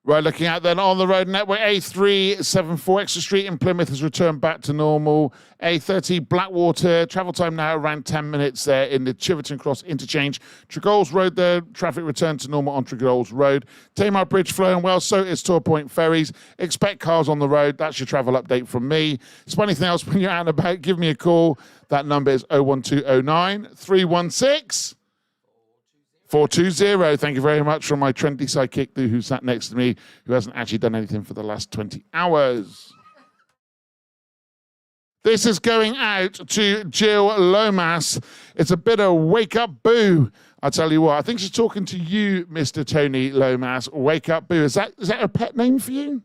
Right, looking at then on the road network, A374 Exeter Street in Plymouth has returned back to normal. A30 Blackwater, travel time now around 10 minutes there in the Chiverton Cross interchange. Tregoles Road there, traffic returned to normal on Tregoles Road. Tamar Bridge flowing well, so is Tor Point Ferries. Expect cars on the road. That's your travel update from me. If there's anything else when you're out and about, give me a call. That number is 01209 316 420. Thank you very much from my trendy sidekick who sat next to me, who hasn't actually done anything for the last 20 hours. This is going out to Jill Lomas. It's a bit of wake up boo. I'll tell you what, I think she's talking to you, Mr. Tony Lomas. Wake up boo. Is that a pet name for you?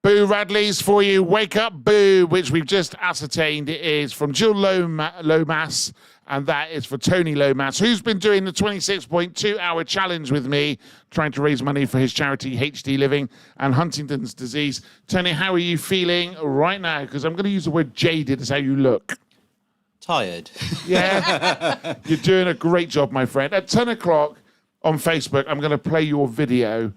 Boo Radley's for you. Wake Up Boo, which we've just ascertained it is from Jill Lomas, and that is for Tony Lomas, who's been doing the 26.2-hour challenge with me, trying to raise money for his charity HD Living and Huntington's disease. Tony, how are you feeling right now? Because I'm going to use the word jaded as how you look. Tired. Yeah. You're doing a great job, my friend. At 10 o'clock on Facebook, I'm going to play your video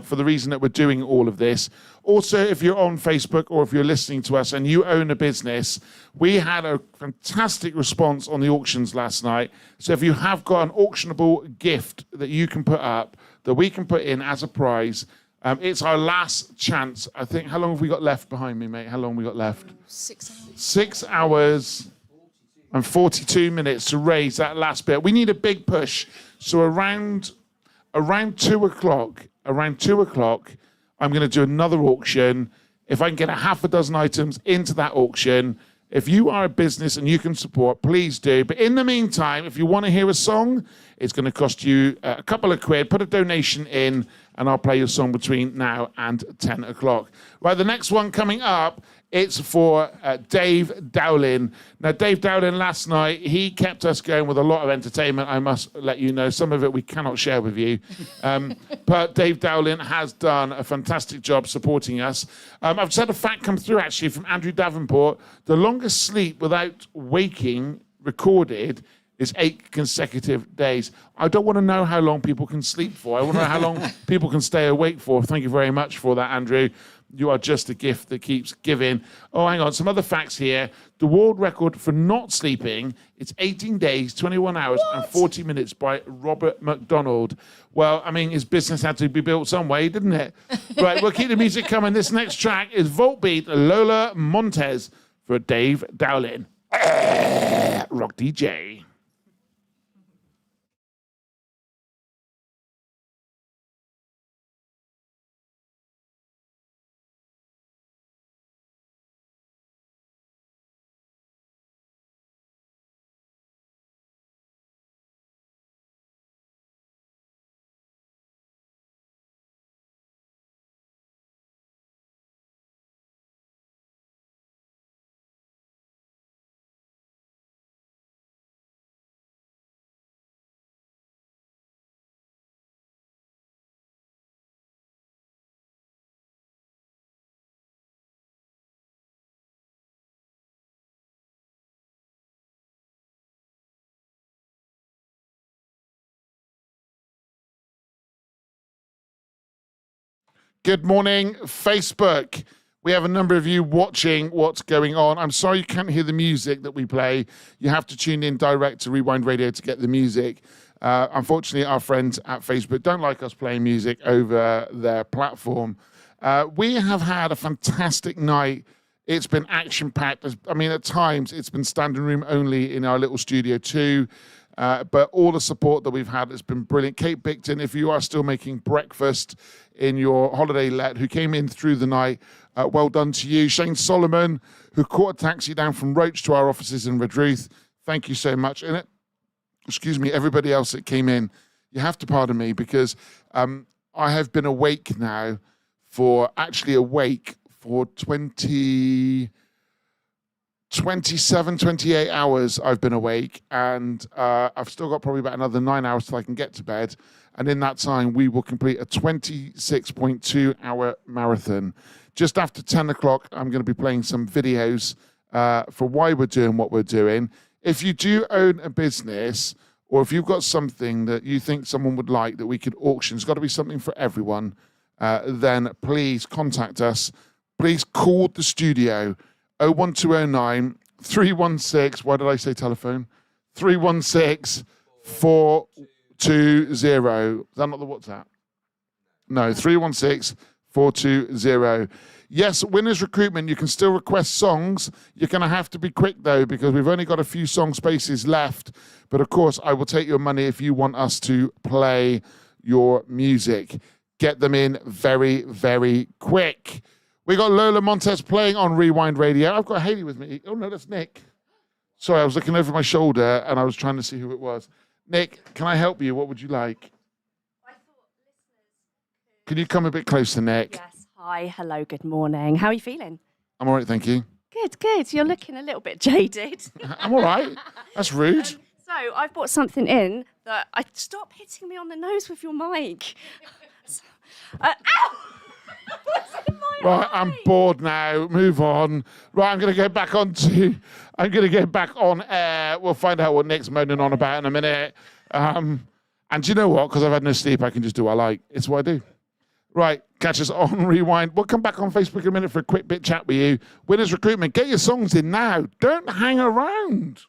for the reason that we're doing all of this. Also, if you're on Facebook or if you're listening to us and you own a business, we had a fantastic response on the auctions last night. So if you have got an auctionable gift that you can put up, that we can put in as a prize, it's our last chance. I think, how long have we got left behind me, mate? How long have we got left? 6 hours. 6 hours and 42 minutes to raise that last bit. We need a big push. So around 2 o'clock, I'm going to do another auction. If I can get a half a dozen items into that auction, if you are a business and you can support, please do. But in the meantime, if you want to hear a song, it's going to cost you a couple of quid. Put a donation in, and I'll play your song between now and 10 o'clock. Right, the next one coming up, it's for Dave Dowling. Now, Dave Dowling last night, he kept us going with a lot of entertainment, I must let you know. Some of it we cannot share with you. But Dave Dowling has done a fantastic job supporting us. I've just had a fact come through, actually, from Andrew Davenport. The longest sleep without waking recorded is 8 consecutive days. I don't want to know how long people can sleep for. I want to know how long people can stay awake for. Thank you very much for that, Andrew. You are just a gift that keeps giving. Oh, hang on. Some other facts here. The world record for not sleeping, it's 18 days, 21 hours, and 40 minutes by Robert McDonald. Well, I mean, his business had to be built some way, didn't it? Right, we'll keep the music coming. This next track is Voltbeat Lola Montez for Dave Dowling. Rock DJ. Good morning, Facebook. We have a number of you watching what's going on. I'm sorry you can't hear the music that we play. You have to tune in direct to Rewind Radio to get the music. Unfortunately, our friends at Facebook don't like us playing music over their platform. We have had a fantastic night. It's been action-packed. I mean, at times, it's been standing room only in our little studio too. But all the support that we've had has been brilliant. Kate Bicton, if you are still making breakfast in your holiday let, who came in through the night, well done to you. Shane Solomon, who caught a taxi down from Roach to our offices in Redruth, thank you so much. And excuse me, everybody else that came in, you have to pardon me because I have been awake now for 27, 28 hours I've been awake, and I've still got probably about another 9 hours till I can get to bed. And in that time, we will complete a 26.2-hour marathon. Just after 10 o'clock, I'm going to be playing some videos for why we're doing what we're doing. If you do own a business, or if you've got something that you think someone would like that we could auction, it's got to be something for everyone, then please contact us. Please call the studio. 01209 316, why did I say telephone? 316 420. Is that not the WhatsApp? No, 316 420. Yes, Winners Recruitment, you can still request songs. You're going to have to be quick, though, because we've only got a few song spaces left. But, of course, I will take your money if you want us to play your music. Get them in very, very quick. We got Lola Montez playing on Rewind Radio. I've got Haley with me. Oh, no, that's Nick. Sorry, I was looking over my shoulder and I was trying to see who it was. Nick, can I help you? What would you like? Can you come a bit closer, Nick? Yes, Hi, hello, good morning. How are you feeling? I'm all right, thank you. Good, good. You're looking a little bit jaded. I'm all right. That's rude. So I've brought something in that stop hitting me on the nose with your mic. Ow! What's in my Right, I'm bored now. Move on. Right, I'm going to get back on air. We'll find out what Nick's moaning on about in a minute. And do you know what? Because I've had no sleep, I can just do what I like. It's what I do. Right, catch us on Rewind. We'll come back on Facebook in a minute for a quick bit chat with you. Winners Recruitment, get your songs in now. Don't hang around.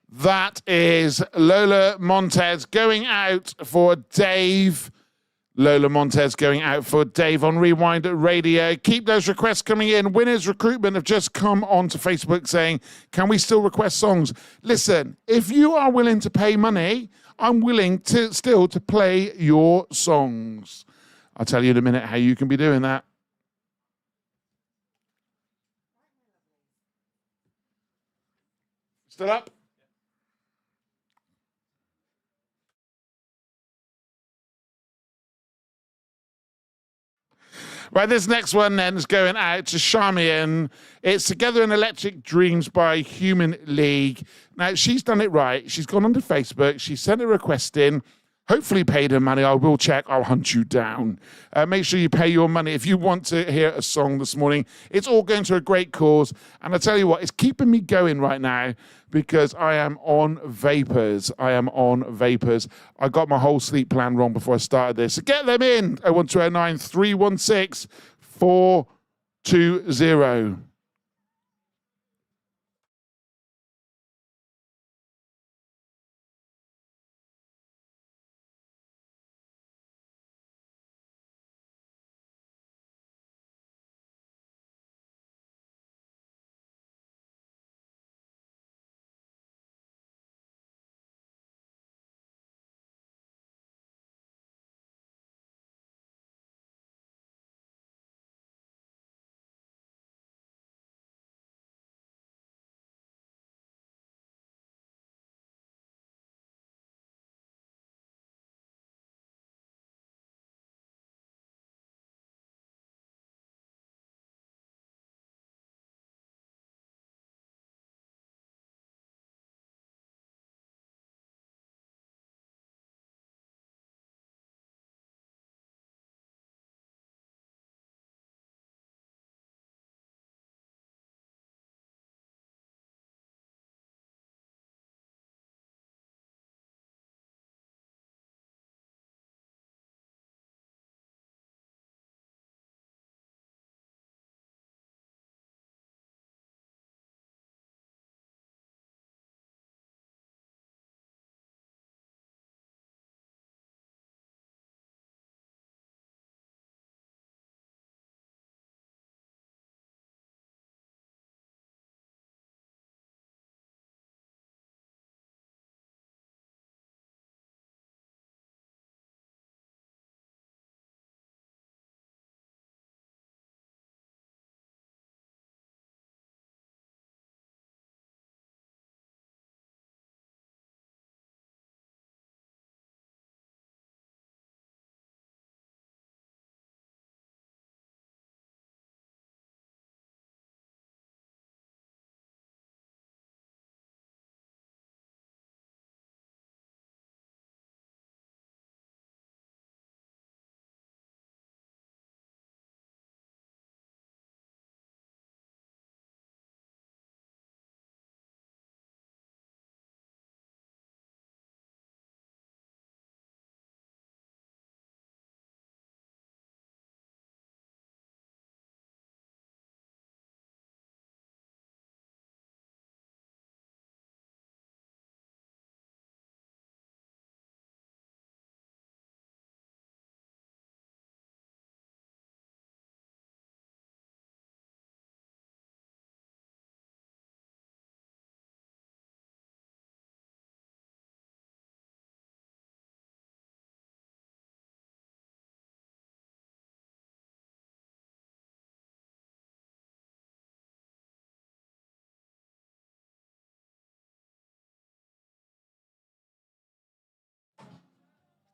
That is Lola Montez going out for Dave. Lola Montez going out for Dave on Rewind Radio. Keep those requests coming in. Winners Recruitment have just come onto Facebook saying, can we still request songs? Listen, if you are willing to pay money, I'm willing to still to play your songs. I'll tell you in a minute how you can be doing that. Still up? Right, this next one then is going out to Charmian. It's Together in Electric Dreams by Human League. Now, she's done it right. She's gone onto Facebook. She sent a request in. Hopefully paid her money. I will check. I'll hunt you down. Make sure you pay your money if you want to hear a song this morning. It's all going to a great cause. And I tell you what, it's keeping me going right now because I am on vapors. I got my whole sleep plan wrong before I started this. So get them in. 01209 316 420.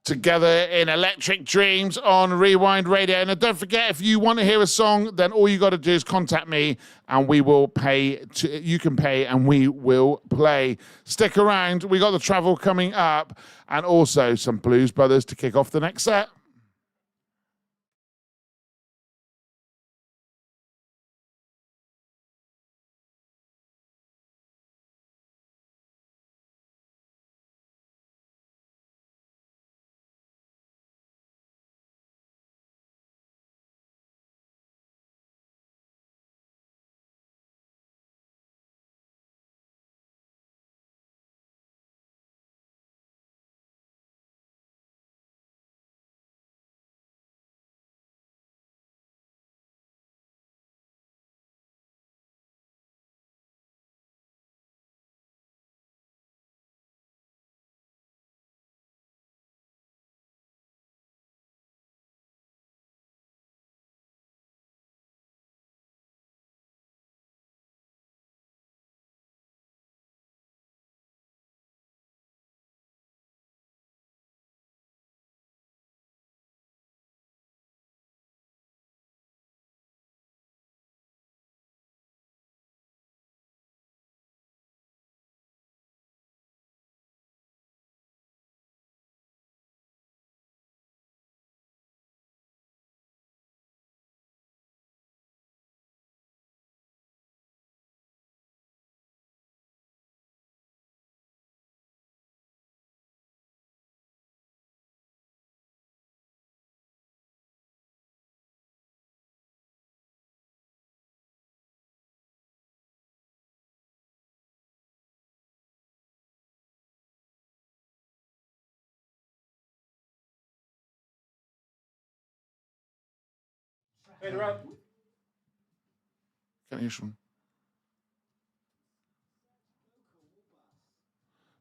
together in Electric Dreams on Rewind Radio. And don't forget, if you want to hear a song, then all you got to do is contact me and we will pay. You can pay and we will play. Stick around. We got the travel coming up and also some Blues Brothers to kick off the next set.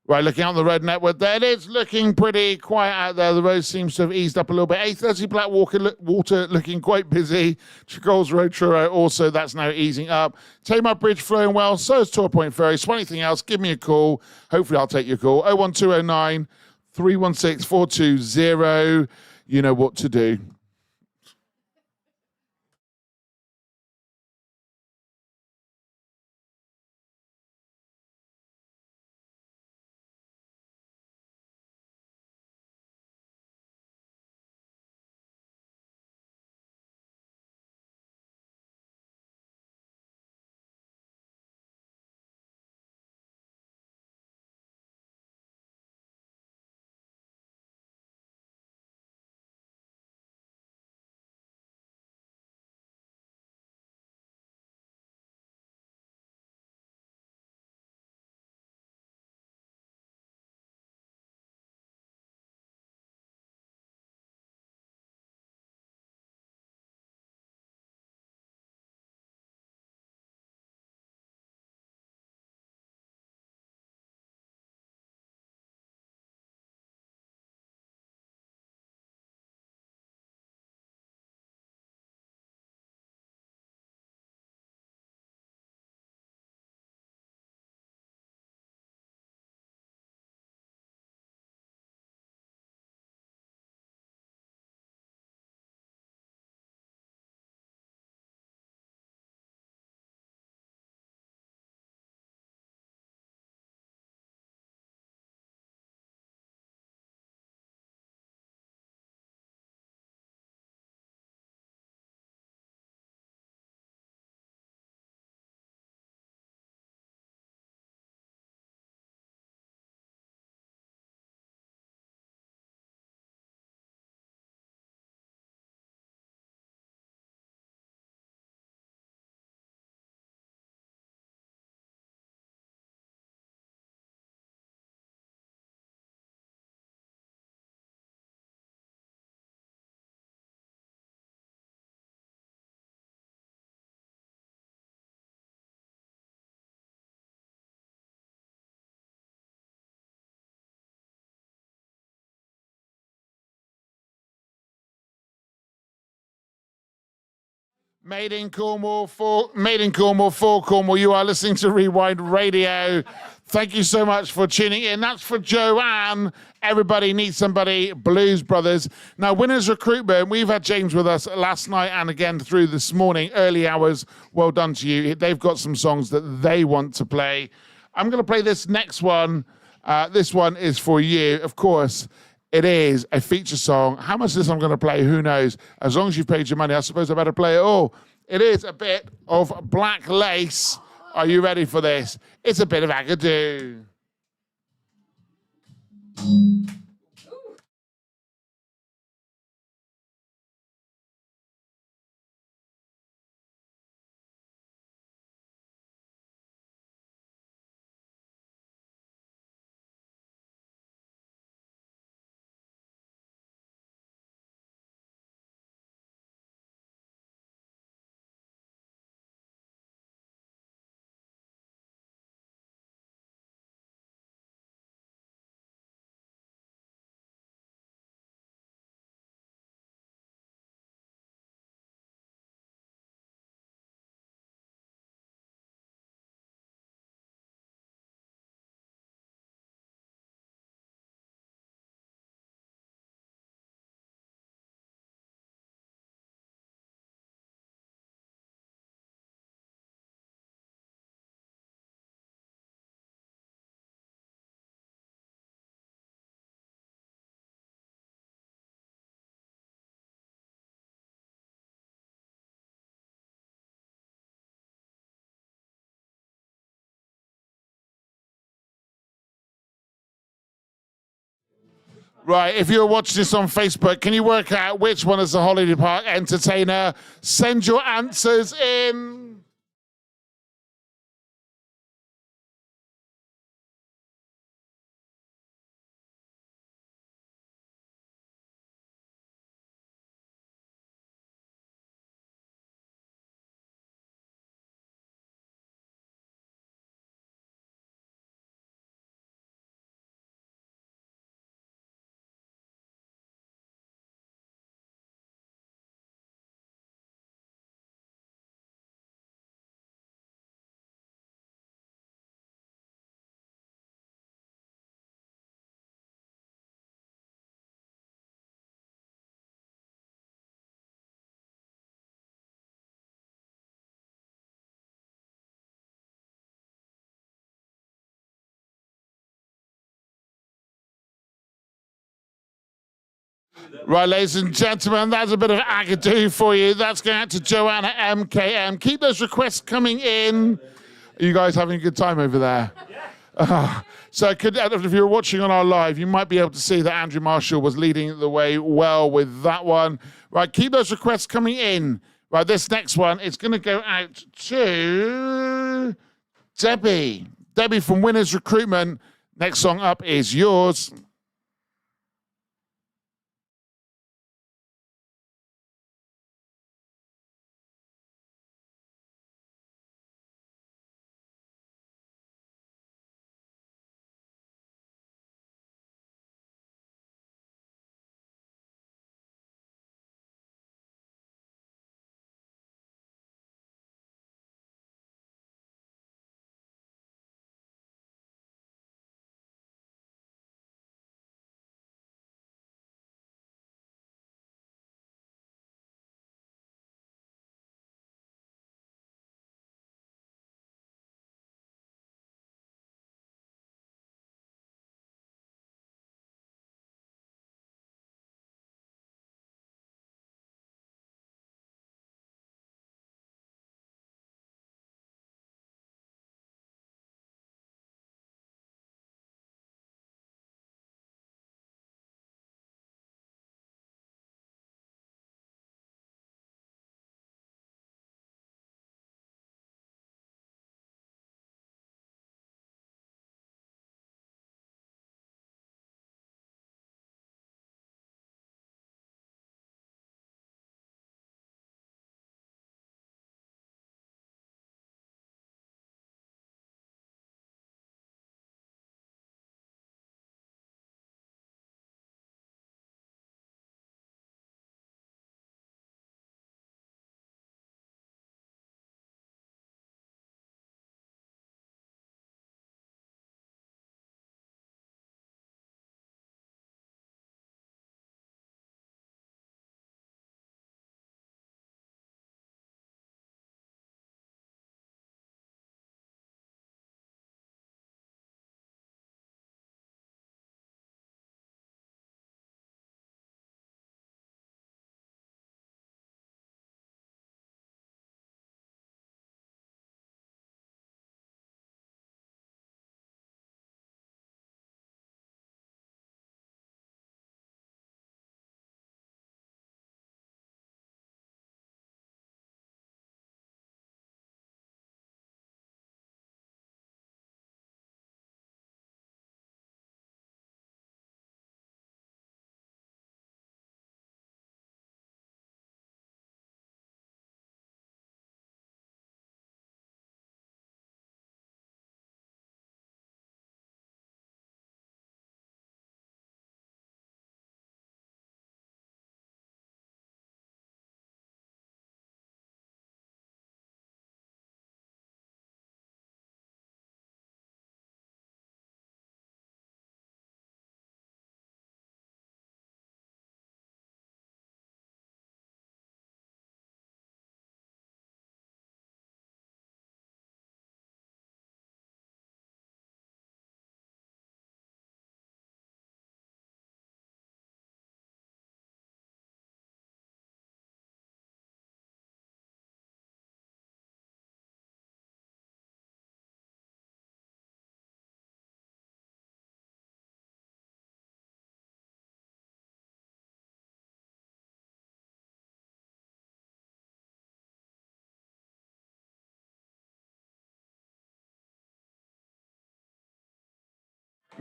Right, looking out the road network there, it is looking pretty quiet out there. The road seems to have eased up a little bit. 8:30 Blackwater looking quite busy. Tregal's Road Truro also, that's now easing up. Tamar Bridge flowing well, so is Tor Point Ferry. So anything else, give me a call. Hopefully I'll take your call. 01209 316 420. You know what to do. Made in Cornwall for Cornwall. You are listening to Rewind Radio. Thank you so much for tuning in. That's for Joanne. Everybody needs somebody. Blues Brothers. Now, Winners Recruitment. We've had James with us last night and again through this morning, early hours. Well done to you. They've got some songs that they want to play. I'm going to play this next one. This one is for you. Of course, it is a feature song. How much of this I'm going to play, who knows? As long as you've paid your money, I suppose I better play it all. It is a bit of Black Lace. Are you ready for this? It's a bit of Agadoo. Right, if you're watching this on Facebook, can you work out which one is the Holiday Park entertainer? Send your answers in. Right, ladies and gentlemen, that's a bit of Agadoo for you. That's going out to Joanna MKM. Keep those requests coming in. Are you guys having a good time over there? So if you're watching on our live, you might be able to see that Andrew Marshall was leading the way well with that one. Right, keep those requests coming in. Right, this next one is going to go out to Debbie. Debbie from Winners Recruitment. Next song up is yours.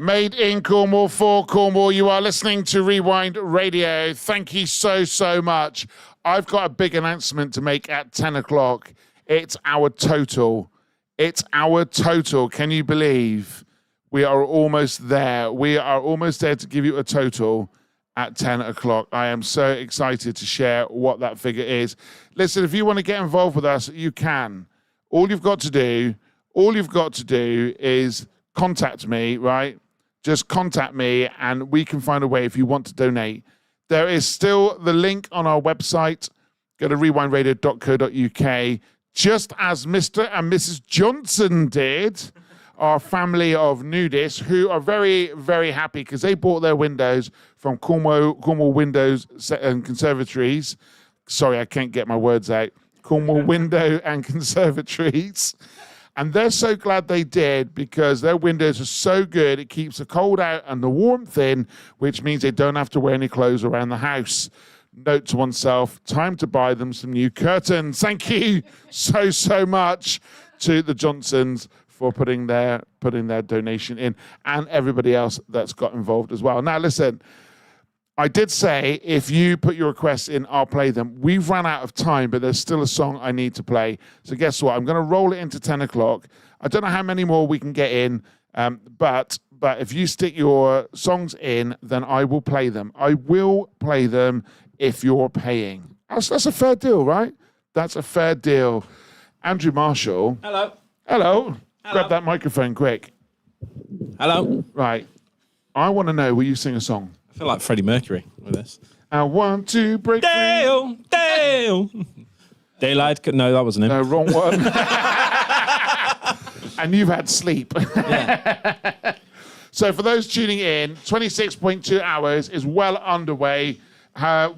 Made in Cornwall for Cornwall. You are listening to Rewind Radio. Thank you so, so much. I've got a big announcement to make at 10 o'clock. It's our total. It's our total. Can you believe we are almost there? We are almost there to give you a total at 10 o'clock. I am so excited to share what that figure is. Listen, if you want to get involved with us, you can. All you've got to do is contact me, right? Just contact me and we can find a way if you want to donate. There is still the link on our website. Go to rewindradio.co.uk. Just as Mr. and Mrs. Johnson did, our family of nudists who are very, very happy because they bought their windows from Cornwall Windows and Conservatories. Sorry, I can't get my words out. Cornwall Window and Conservatories. And they're so glad they did because their windows are so good. It keeps the cold out and the warmth in, which means they don't have to wear any clothes around the house. Note to oneself, time to buy them some new curtains. Thank you so, so much to the Johnsons for putting their donation in and everybody else that's got involved as well. Now, listen, I did say if you put your requests in, I'll play them. We've run out of time, but there's still a song I need to play. So guess what? I'm going to roll it into 10 o'clock. I don't know how many more we can get in, but if you stick your songs in, then I will play them. I will play them if you're paying. That's a fair deal, right? That's a fair deal. Andrew Marshall. Hello. Hello. Grab that microphone quick. Hello. Right. I want to know, will you sing a song? I feel like Freddie Mercury with this. I want to break Dale, Dale. Daylight. No, that wasn't him. No, wrong one. And you've had sleep. Yeah. So for those tuning in, 26.2 hours is well underway.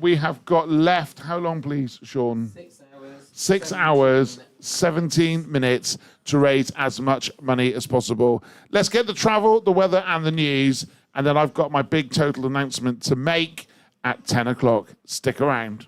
We have got left, how long please, Sean? 6 hours. 6 hours, 17 minutes to raise as much money as possible. Let's get the travel, the weather and the news. And then I've got my big total announcement to make at 10 o'clock. Stick around.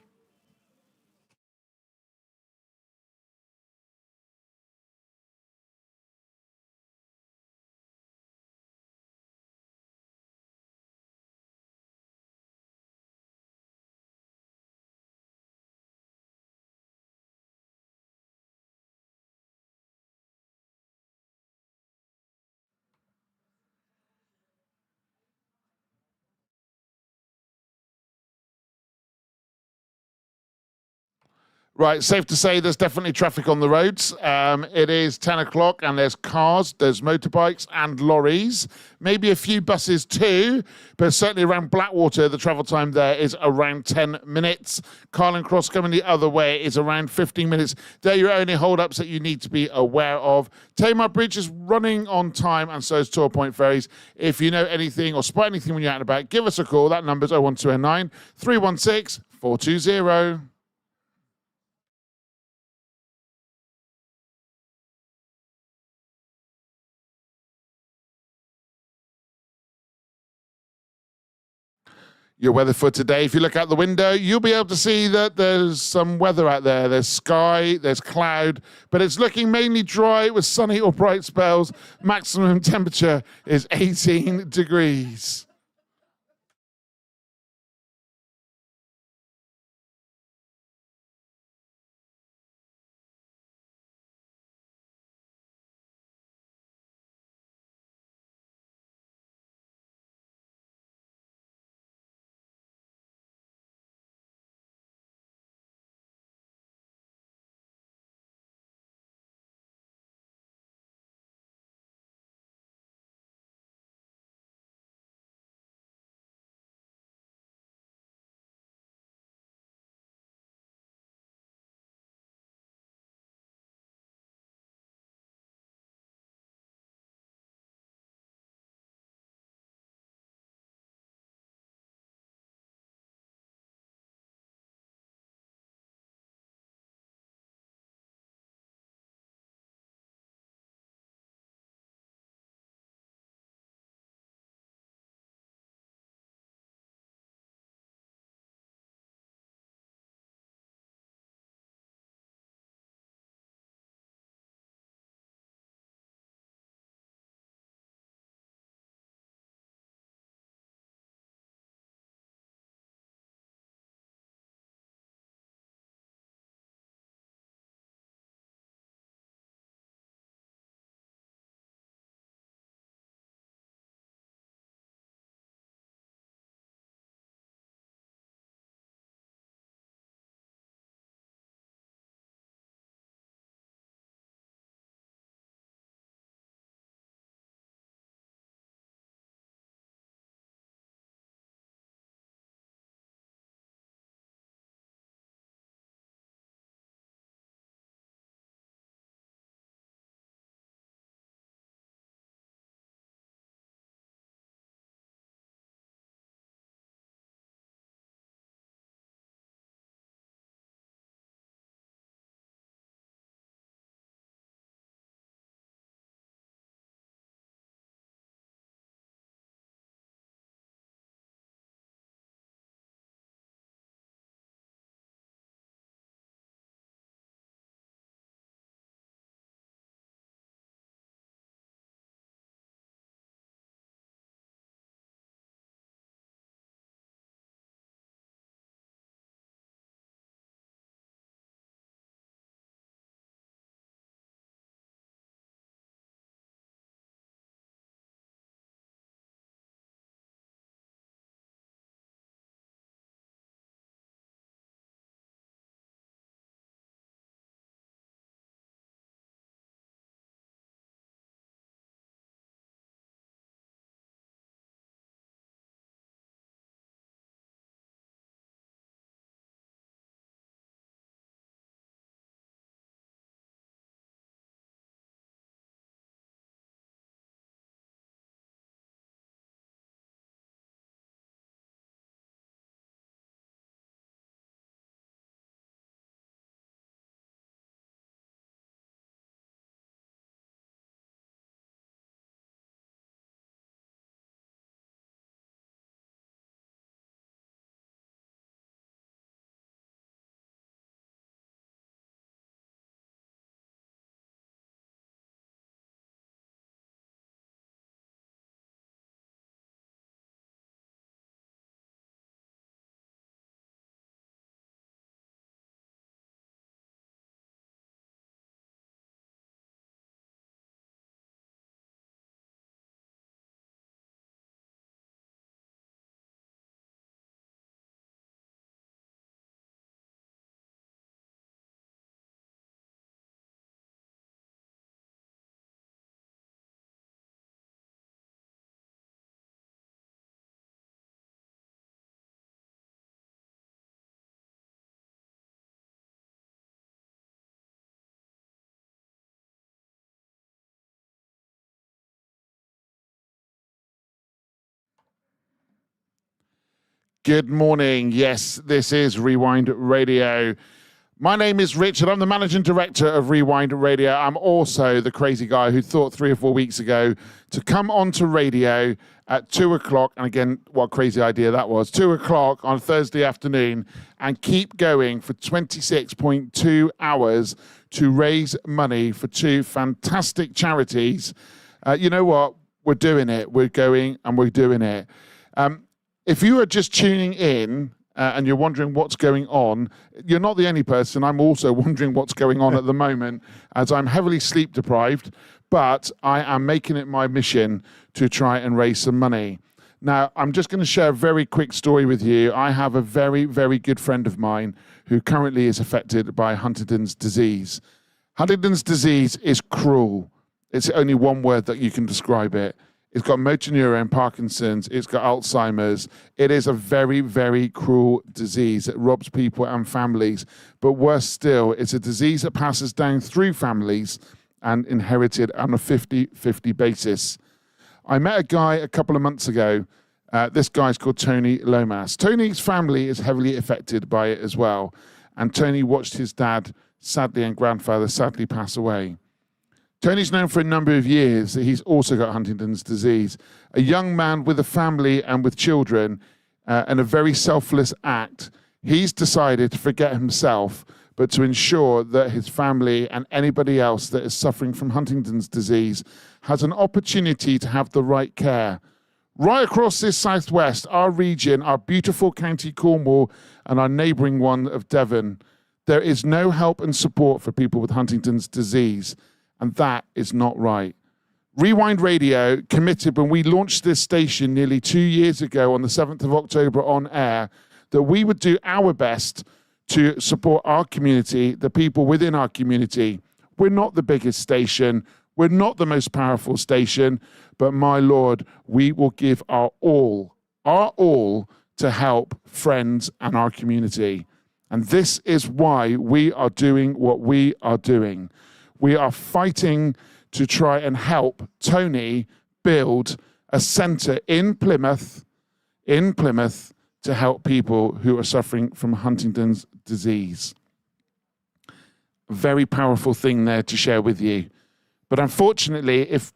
Right, safe to say there's definitely traffic on the roads. It is 10 o'clock and there's cars, there's motorbikes and lorries. Maybe a few buses too, but certainly around Blackwater, the travel time there is around 10 minutes. Carling Cross coming the other way is around 15 minutes. They're your only hold-ups that you need to be aware of. Tamar Bridge is running on time and so is Tor Point Ferries. If you know anything or spot anything when you're out and about, give us a call. That number's 01209 316 420. Your weather for today. If you look out the window, you'll be able to see that there's some weather out there. There's sky, there's cloud, but it's looking mainly dry with sunny or bright spells. Maximum temperature is 18 degrees. Good morning. Yes, this is Rewind Radio. My name is Richard. I'm the managing director of Rewind Radio. I'm also the crazy guy who thought 3 or 4 weeks ago to come onto radio at 2 o'clock. And again, what a crazy idea that was. 2 o'clock on Thursday afternoon and keep going for 26.2 hours to raise money for 2 fantastic charities. You know what? We're doing it. We're going and we're doing it. If you are just tuning in and you're wondering what's going on, you're not the only person. I'm also wondering what's going on at the moment as I'm heavily sleep deprived, but I am making it my mission to try and raise some money. Now, I'm just going to share a very quick story with you. I have a very, very good friend of mine who currently is affected by Huntington's disease. Huntington's disease is cruel. It's only one word that you can describe it. It's got motor neurone, Parkinson's, it's got Alzheimer's. It is a very, very cruel disease. It robs people and families. But worse still, it's a disease that passes down through families and inherited on a 50-50 basis. I met a guy a couple of months ago. This guy's called Tony Lomas. Tony's family is heavily affected by it as well. And Tony watched his dad, sadly, and grandfather sadly pass away. Tony's known for a number of years that he's also got Huntington's disease. A young man with a family and with children, and a very selfless act, he's decided to forget himself, but to ensure that his family and anybody else that is suffering from Huntington's disease has an opportunity to have the right care. Right across this southwest, our region, our beautiful county Cornwall, and our neighbouring one of Devon, there is no help and support for people with Huntington's disease. And that is not right. Rewind Radio committed when we launched this station nearly 2 years ago on the 7th of October on air that we would do our best to support our community, the people within our community. We're not the biggest station. We're not the most powerful station. But my Lord, we will give our all to help friends and our community. And this is why we are doing what we are doing. We are fighting to try and help Tony build a centre in Plymouth to help people who are suffering from Huntington's disease. A very powerful thing there to share with you. But unfortunately, if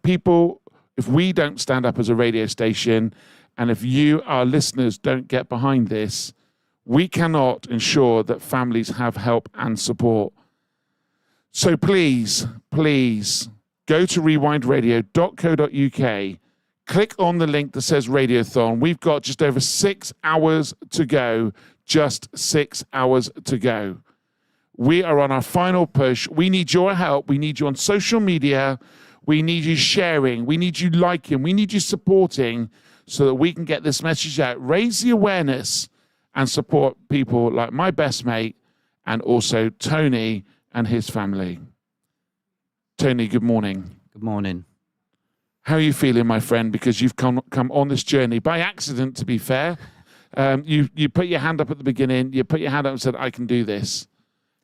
we don't stand up as a radio station, and if you, our listeners, don't get behind this, we cannot ensure that families have help and support. So please go to rewindradio.co.uk, click on the link that says Radiothon. We've got just over 6 hours to go, just 6 hours to go. We are on our final push. We need your help. We need you on social media. We need you sharing. We need you liking. We need you supporting so that we can get this message out, raise the awareness and support people like my best mate and also Tony and his family. Tony, good morning. Good morning. How are you feeling, my friend? Because you've come on this journey by accident, to be fair. You put your hand up at the beginning. You put your hand up and said, I can do this.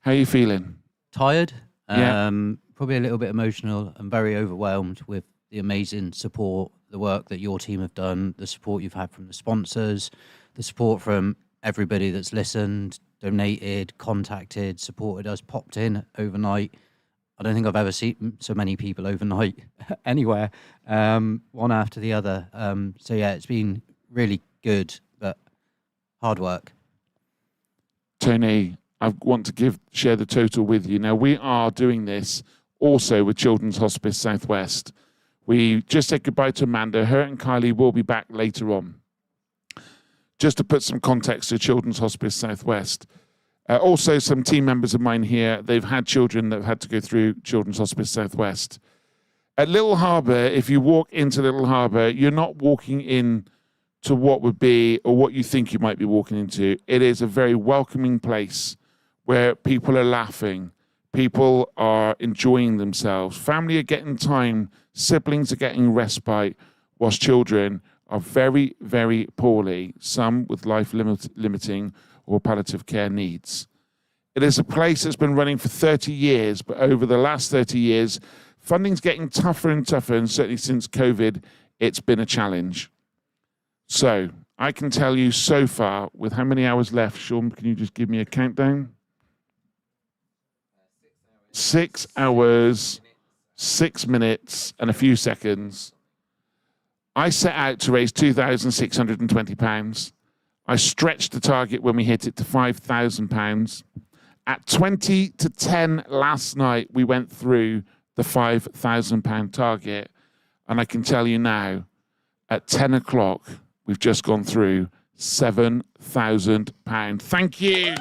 How are you feeling? Tired. Yeah. Probably a little bit emotional and very overwhelmed with the amazing support, the work that your team have done, the support you've had from the sponsors, the support from everybody that's listened, donated, contacted, supported us, popped in overnight. I don't think I've ever seen so many people overnight anywhere, one after the other. So yeah, it's been really good, but hard work. Tony, I want to share the total with you. Now, we are doing this also with Children's Hospice Southwest. We just said goodbye to Amanda. Her and Kylie will be back later on. Just to put some context to Children's Hospice Southwest. Also, some team members of mine here, they've had children that have had to go through Children's Hospice Southwest. At Little Harbour, if you walk into Little Harbour, you're not walking in to what would be or what you think you might be walking into. It is a very welcoming place where people are laughing, people are enjoying themselves, family are getting time, siblings are getting respite, whilst children are very, very poorly, some with life-limiting or palliative care needs. It is a place that's been running for 30 years, but over the last 30 years, funding's getting tougher and tougher, and certainly since COVID, it's been a challenge. So I can tell you so far, with how many hours left, Sean, can you just give me a countdown? 6 hours, 6 minutes, and a few seconds. I set out to raise £2,620. I stretched the target when we hit it to £5,000. At 20 to 10 last night, we went through the £5,000 target. And I can tell you now, at 10 o'clock, we've just gone through £7,000. Thank you.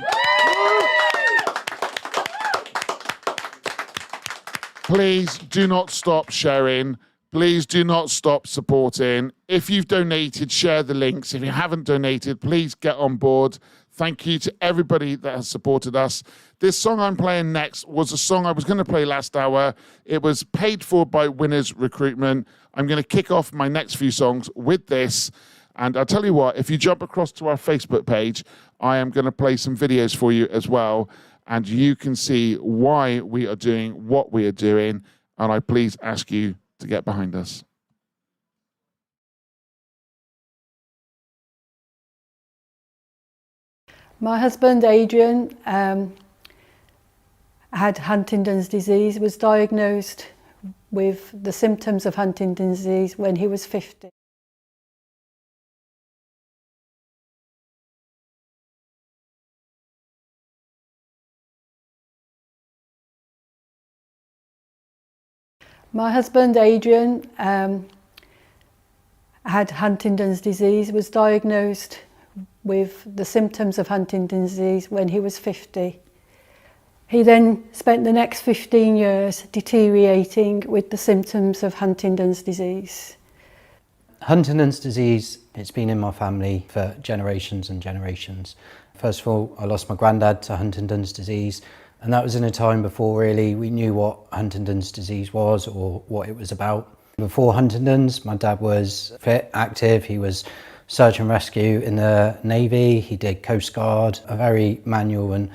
Please do not stop sharing. Please do not stop supporting. If you've donated, share the links. If you haven't donated, please get on board. Thank you to everybody that has supported us. This song I'm playing next was a song I was going to play last hour. It was paid for by Winners Recruitment. I'm going to kick off my next few songs with this. And I'll tell you what, if you jump across to our Facebook page, I am going to play some videos for you as well. And you can see why we are doing what we are doing. And I please ask you to get behind us. My husband, Adrian, had Huntington's disease, was diagnosed with the symptoms of Huntington's disease when he was 50. My husband, Adrian, had Huntington's disease, was diagnosed with the symptoms of Huntington's disease when he was 50. He then spent the next 15 years deteriorating with the symptoms of Huntington's disease. Huntington's disease, it's been in my family for generations and generations. First of all, I lost my granddad to Huntington's disease, and that was in a time before really we knew what Huntington's disease was or what it was about. Before Huntington's, my dad was fit, active, he was search and rescue in the Navy, he did Coast Guard, a very manual and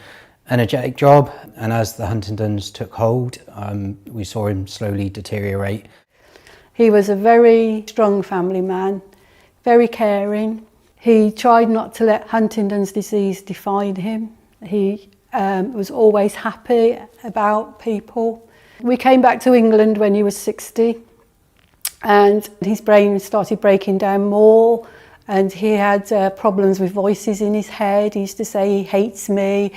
energetic job. And as the Huntingtons took hold, we saw him slowly deteriorate. He was a very strong family man, very caring. He tried not to let Huntington's disease define him. He was always happy about people. We came back to England when he was 60 and his brain started breaking down more. And he had problems with voices in his head. He used to say, he hates me.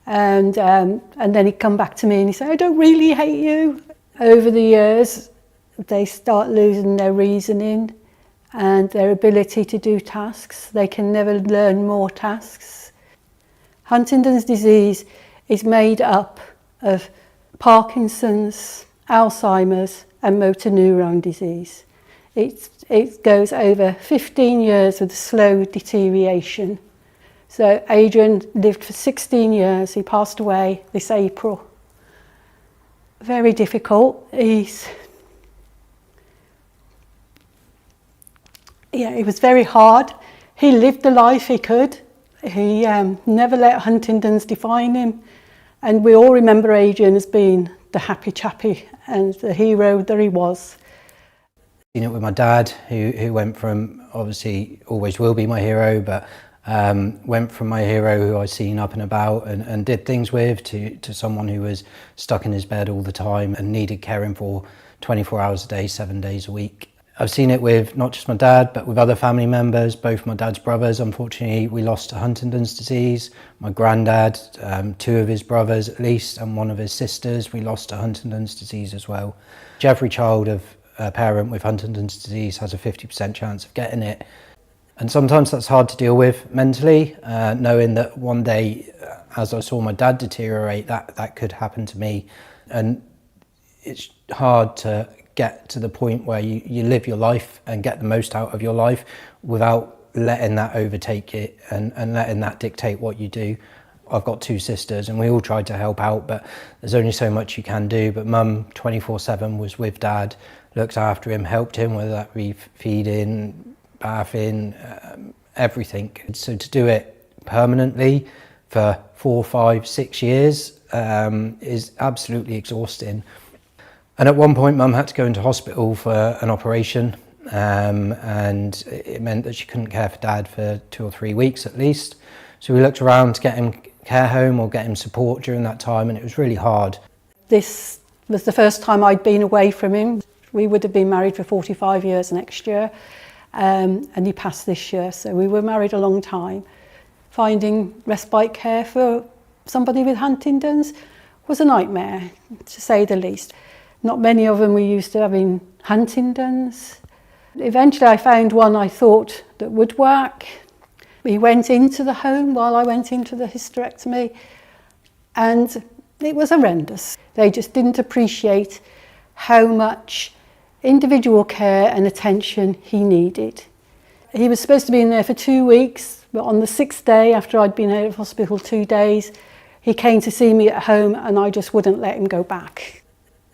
And then he'd come back to me and he'd say, I don't really hate you. Over the years, they start losing their reasoning and their ability to do tasks. They can never learn more tasks. Huntington's disease is made up of Parkinson's, Alzheimer's, and motor neuron disease. It goes over 15 years with slow deterioration. So Adrian lived for 16 years. He passed away this April. Very difficult. It was very hard. He lived the life he could. He never let Huntington's define him. And we all remember Adrian as being the happy chappy and the hero that he was. Seen it with my dad, who went from, obviously always will be my hero, but went from my hero who I'd seen up and about and did things with to someone who was stuck in his bed all the time and needed caring for 24 hours a day, 7 days a week. I've seen it with not just my dad, but with other family members, both my dad's brothers. Unfortunately, we lost to Huntington's disease. My granddad, 2 of his brothers at least, and 1 of his sisters, we lost to Huntington's disease as well. Every child of a parent with Huntington's disease has a 50% chance of getting it. And sometimes that's hard to deal with mentally, knowing that one day, as I saw my dad deteriorate, that could happen to me. And it's hard to get to the point where you live your life and get the most out of your life without letting that overtake it and letting that dictate what you do. I've got 2 sisters and we all tried to help out, but there's only so much you can do. But Mum 24/7 was with Dad, looked after him, helped him, whether that be feeding, bathing, everything. So to do it permanently for 4, 5, 6 years is absolutely exhausting. And at one point Mum had to go into hospital for an operation and it meant that she couldn't care for Dad for 2 or 3 weeks at least. So we looked around to get him care home or get him support during that time, and it was really hard. This was the first time I'd been away from him. We would have been married for 45 years next year, and he passed this year, so we were married a long time. Finding respite care for somebody with Huntington's was a nightmare, to say the least. Not many of them were used to having Huntington's. Eventually I found one I thought that would work. We went into the home while I went into the hysterectomy, and it was horrendous. They just didn't appreciate how much individual care and attention he needed. He was supposed to be in there for 2 weeks, but on the 6th day, after I'd been out of hospital 2 days, he came to see me at home and I just wouldn't let him go back.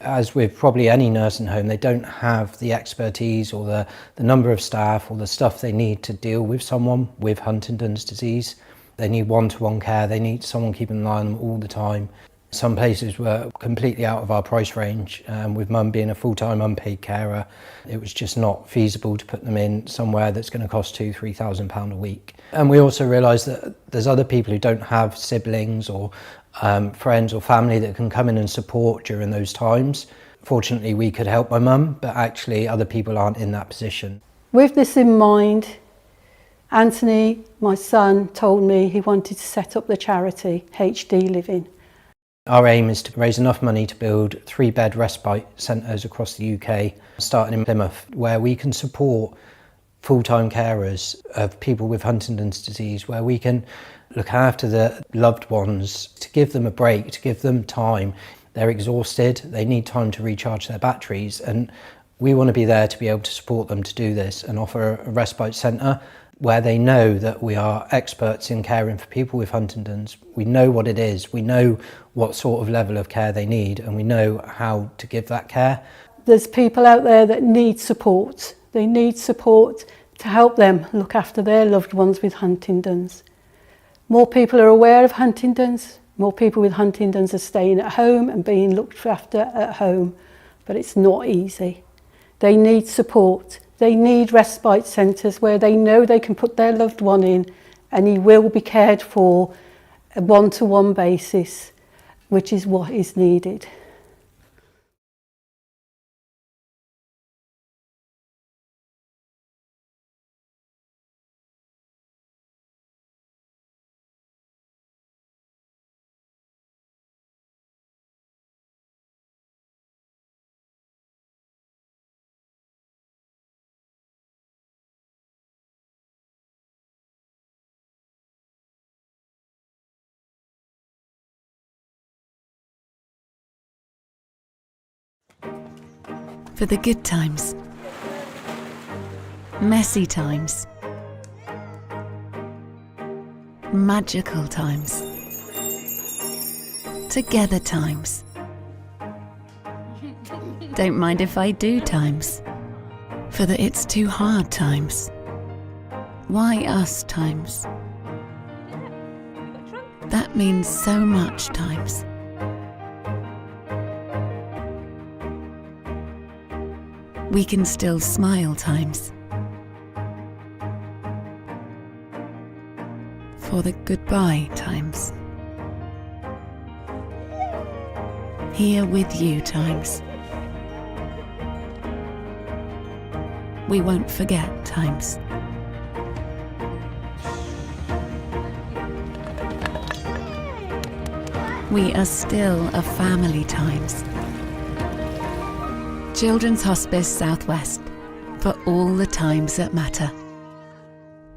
As with probably any nursing home, they don't have the expertise or the number of staff or the stuff they need to deal with someone with Huntington's disease. They need one-to-one care, they need someone keeping an eye on them all the time. Some places were completely out of our price range. With Mum being a full-time unpaid carer, it was just not feasible to put them in somewhere that's going to cost £2,000–3,000 a week. And we also realised that there's other people who don't have siblings or friends or family that can come in and support during those times. Fortunately, we could help my mum, but actually other people aren't in that position. With this in mind, Anthony, my son, told me he wanted to set up the charity HD Living. Our aim is to raise enough money to build 3-bed respite centres across the UK, starting in Plymouth, where we can support full-time carers of people with Huntington's disease, where we can look after the loved ones, to give them a break, to give them time. They're exhausted, they need time to recharge their batteries, and we want to be there to be able to support them to do this and offer a respite centre where they know that we are experts in caring for people with Huntington's. We know what it is, we know what sort of level of care they need, and we know how to give that care. There's people out there that need support. They need support to help them look after their loved ones with Huntington's. More people are aware of Huntington's, more people with Huntington's are staying at home and being looked after at home, but it's not easy. They need support. They need respite centres where they know they can put their loved one in and he will be cared for a one-to-one basis, which is what is needed. For the good times, messy times, magical times, together times, don't mind if I do times, for the it's too hard times, why us times, that means so much times. We can still smile times. For the goodbye times. Here with you times. We won't forget times. We are still a family times. Children's Hospice Southwest, for all the times that matter.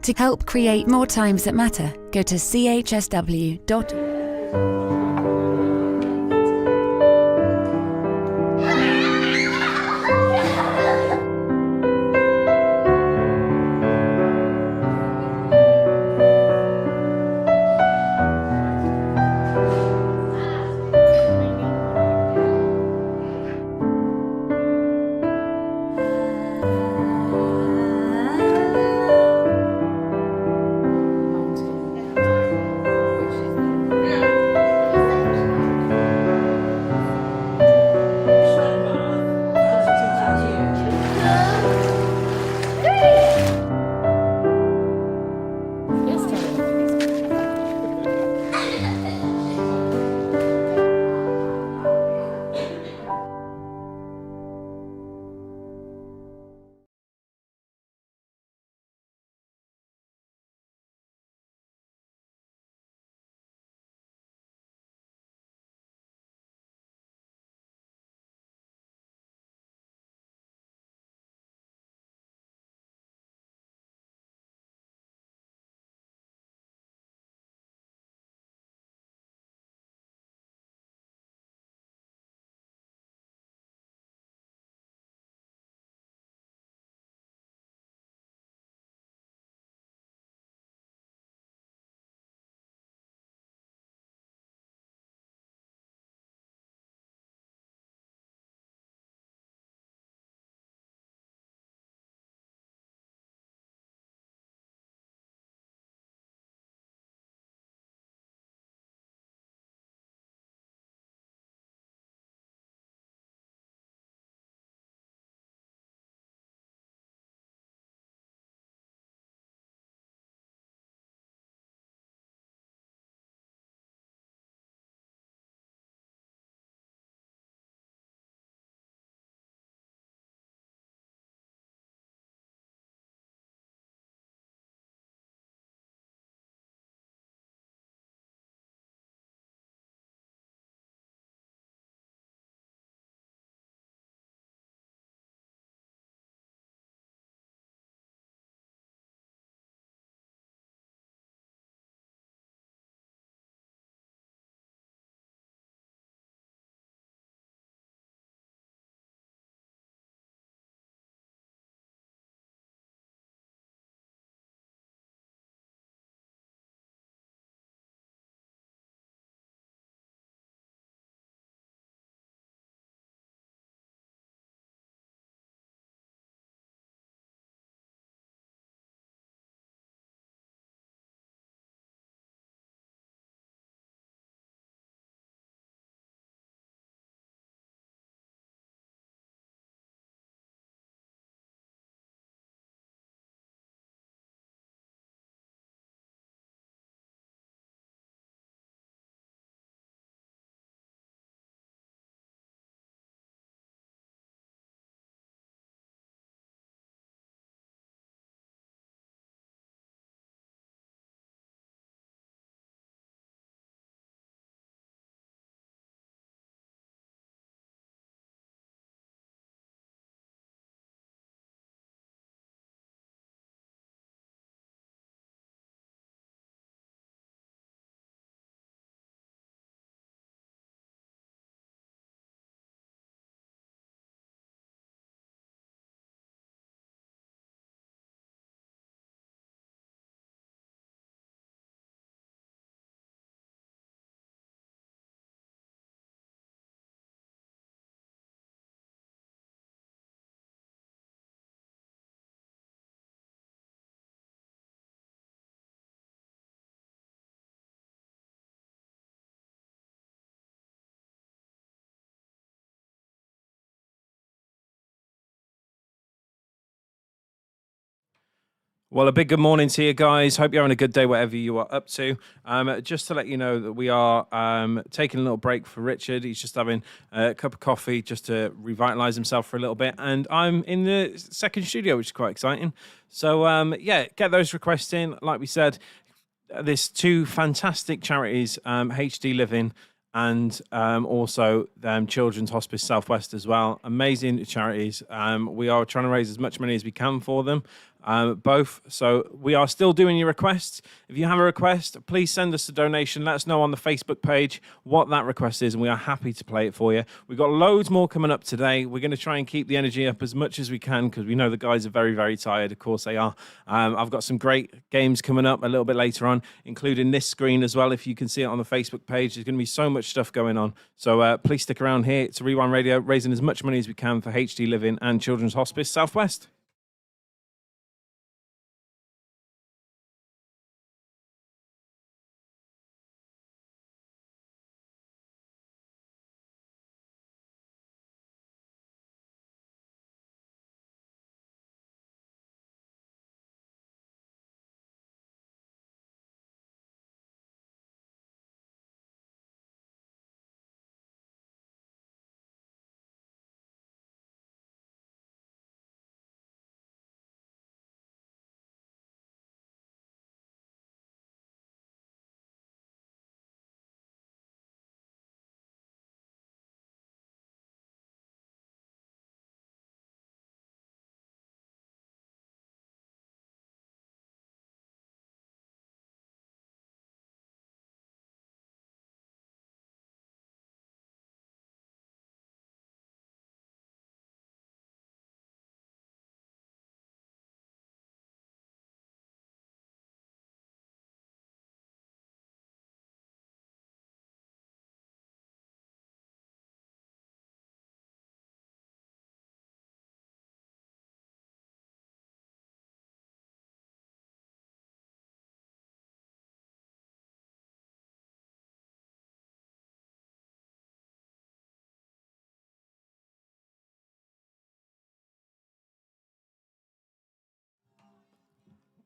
To help create more times that matter, go to chsw.org. Well, a big good morning to you guys. Hope you're having a good day, whatever you are up to. Just to let you know that we are taking a little break for Richard. He's just having a cup of coffee just to revitalise himself for a little bit. And I'm in the second studio, which is quite exciting. So, yeah, get those requests in. Like we said, there's two fantastic charities, HD Living and also Children's Hospice Southwest as well. Amazing charities. We are trying to raise as much money as we can for them, both. So we are still doing your requests. If you have a request, please send us a donation. Let us know on the Facebook page what that request is, and we are happy to play it for you. We've got loads more coming up today. We're going to try and keep the energy up as much as we can because we know the guys are very, very tired. Of course they are. I've got some great games coming up a little bit later on, including this screen as well. If you can see it on the Facebook page, there's going to be so much stuff going on. So please stick around here to Rewind Radio, raising as much money as we can for HD Living and Children's Hospice Southwest.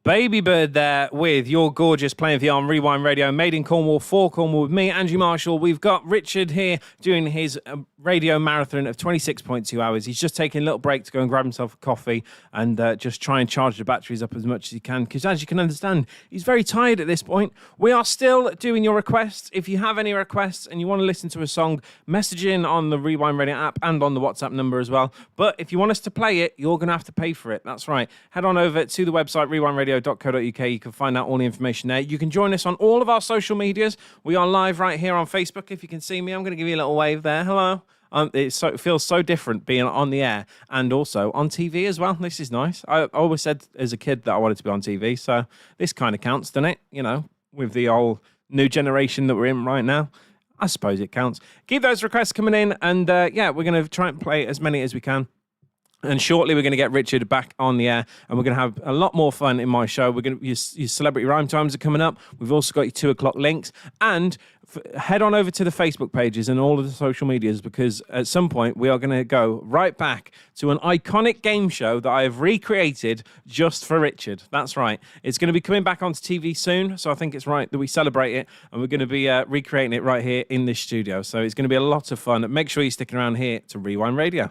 Baby Bird there with You're Gorgeous, playing for you on Rewind Radio, made in Cornwall, for Cornwall, with me, Andrew Marshall. We've got Richard here doing his radio marathon of 26.2 hours. He's just taking a little break to go and grab himself a coffee and just try and charge the batteries up as much as he can, because as you can understand, he's very tired at this point. We are still doing your requests. If you have any requests and you want to listen to a song, message in on the Rewind Radio app and on the WhatsApp number as well. But if you want us to play it, you're going to have to pay for it. That's right. Head on over to the website, rewindradio.co.uk. You can find out all the information there. You can join us on all of our social medias. We are live right here on Facebook. If you can see me, I'm going to give you a little wave there. Hello. It feels so different being on the air and also on TV as well. This is nice. I always said as a kid that I wanted to be on TV, so this kind of counts, doesn't it? You know, with the old new generation that we're in right now. I suppose it counts. Keep those requests coming in, and yeah, we're going to try and play as many as we can. And shortly, we're going to get Richard back on the air, and we're going to have a lot more fun in my show. We're going to your celebrity rhyme times are coming up. We've also got your 2 o'clock links, and head on over to the Facebook pages and all of the social medias, because at some point we are going to go right back to an iconic game show that I have recreated just for Richard. That's right. It's going to be coming back onto TV soon, so I think it's right that we celebrate it, and we're going to be recreating it right here in this studio. So it's going to be a lot of fun. Make sure you're sticking around here to Rewind Radio.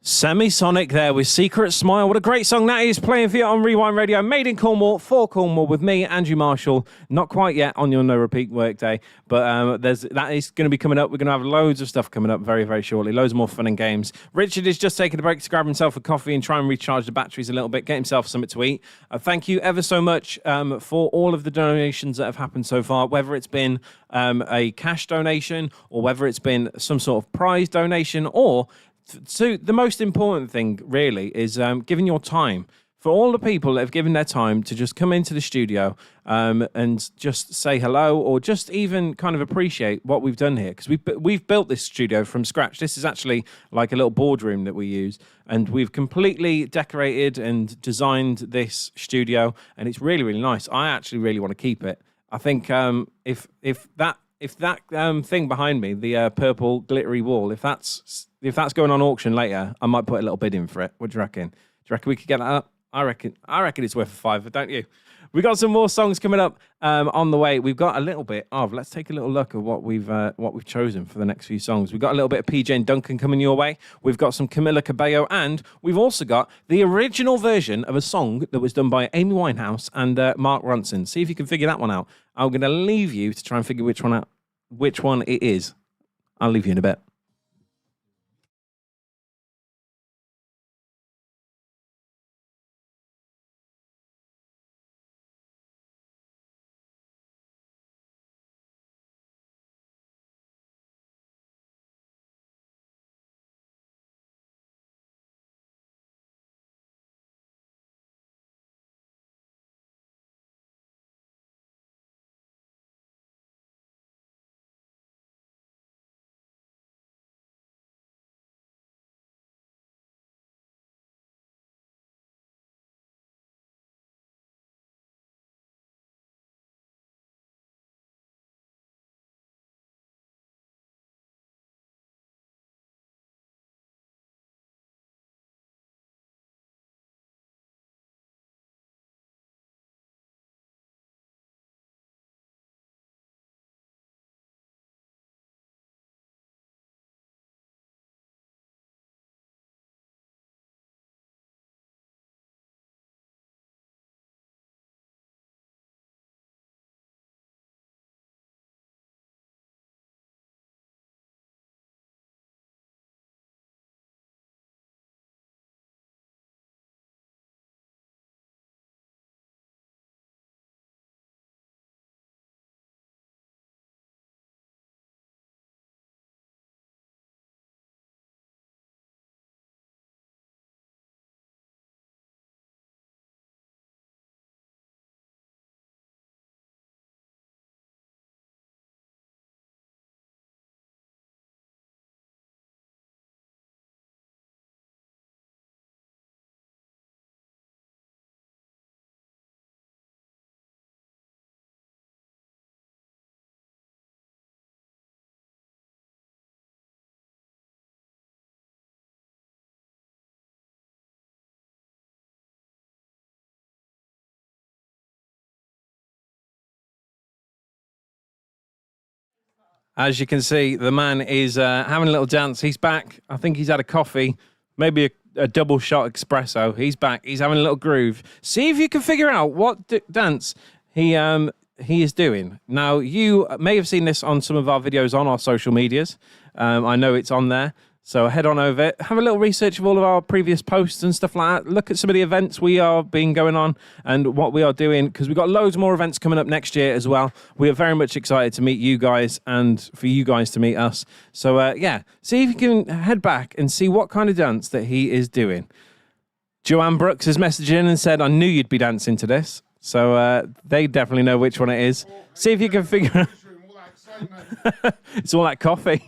Semisonic there with Secret Smile. What a great song that is, playing for you on Rewind Radio. Made in Cornwall, for Cornwall, with me, Andrew Marshall. Not quite yet on your no repeat workday, but that is going to be coming up. We're going to have loads of stuff coming up very, very shortly. Loads more fun and games. Richard is just taking a break to grab himself a coffee and try and recharge the batteries a little bit, get himself something to eat. Thank you ever so much for all of the donations that have happened so far, whether it's been a cash donation or whether it's been some sort of prize donation, or so the most important thing really is giving your time. For all the people that have given their time to just come into the studio and just say hello, or just even kind of appreciate what we've done here, because we've built this studio from scratch. This is actually like a little boardroom that we use, and we've completely decorated and designed this studio, and it's really, really nice. I actually really want to keep it. I think if that thing behind me, the purple glittery wall, if that's going on auction later, I might put a little bid in for it. What do you reckon? Do you reckon we could get that up? I reckon it's worth a $5, don't you? We've got some more songs coming up on the way. We've got a little bit of, let's take a little look at what we've chosen for the next few songs. We've got a little bit of PJ and Duncan coming your way. We've got some Camila Cabello, and we've also got the original version of a song that was done by Amy Winehouse and Mark Ronson. See if you can figure that one out. I'm going to leave you to try and figure which one it is. I'll leave you in a bit. As you can see, the man is having a little dance. He's back. I think he's had a coffee, maybe a double shot espresso. He's back. He's having a little groove. See if you can figure out what dance he is doing. Now, you may have seen this on some of our videos on our social medias. I know it's on there. So head on over, have a little research of all of our previous posts and stuff like that. Look at some of the events we are being going on and what we are doing, because we've got loads more events coming up next year as well. We are very much excited to meet you guys and for you guys to meet us. So yeah, see if you can head back and see what kind of dance that he is doing. Joanne Brooks has messaged in and said, I knew you'd be dancing to this. So they definitely know which one it is. See if you can figure out. It's all that coffee.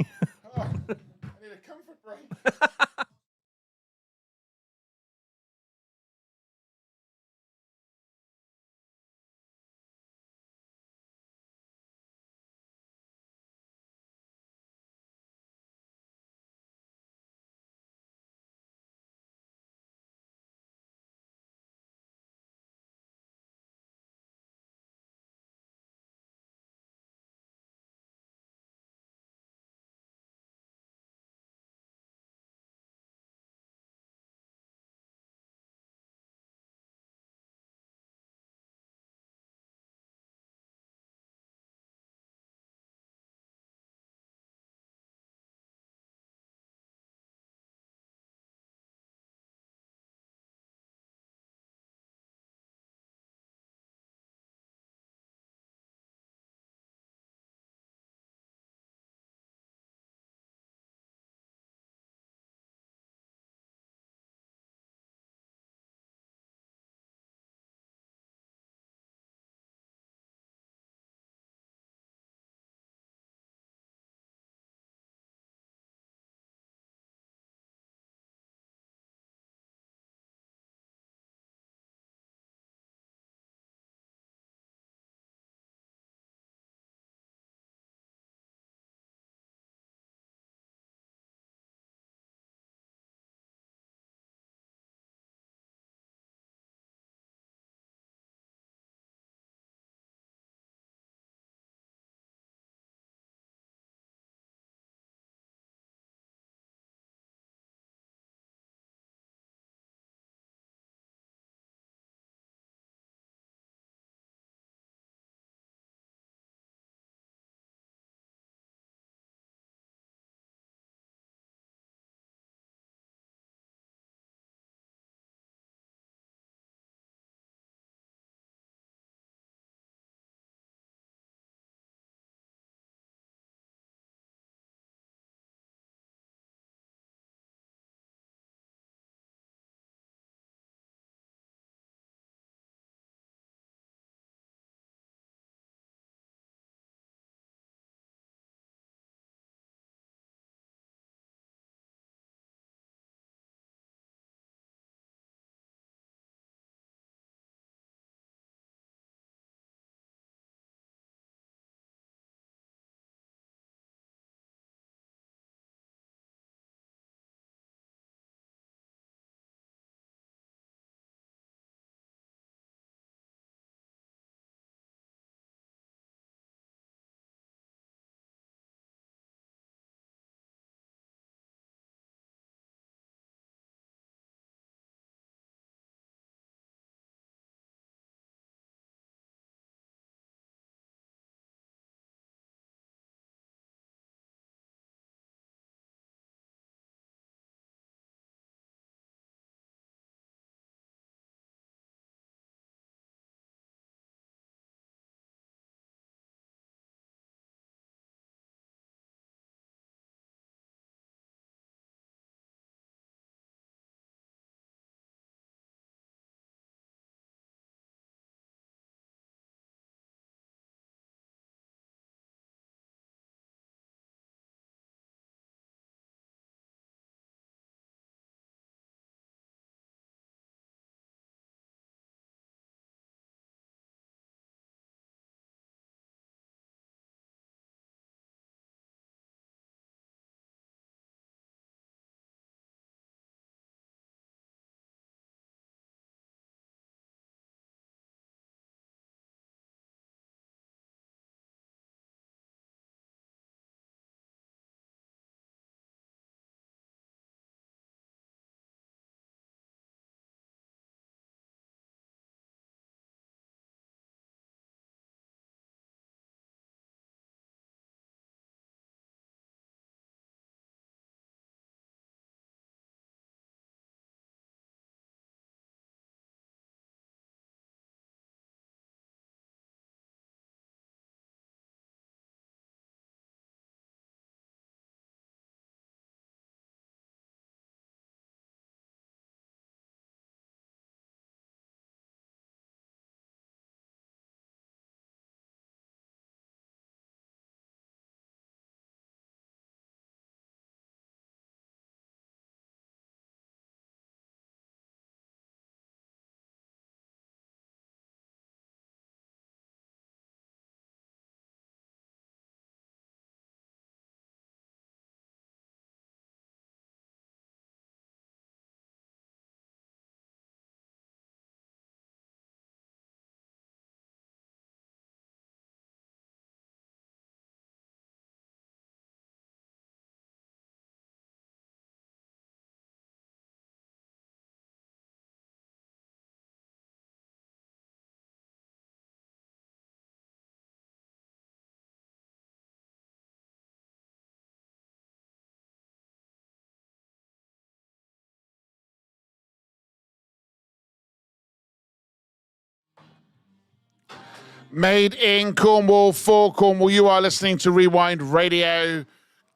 Made in Cornwall for Cornwall. You are listening to Rewind Radio.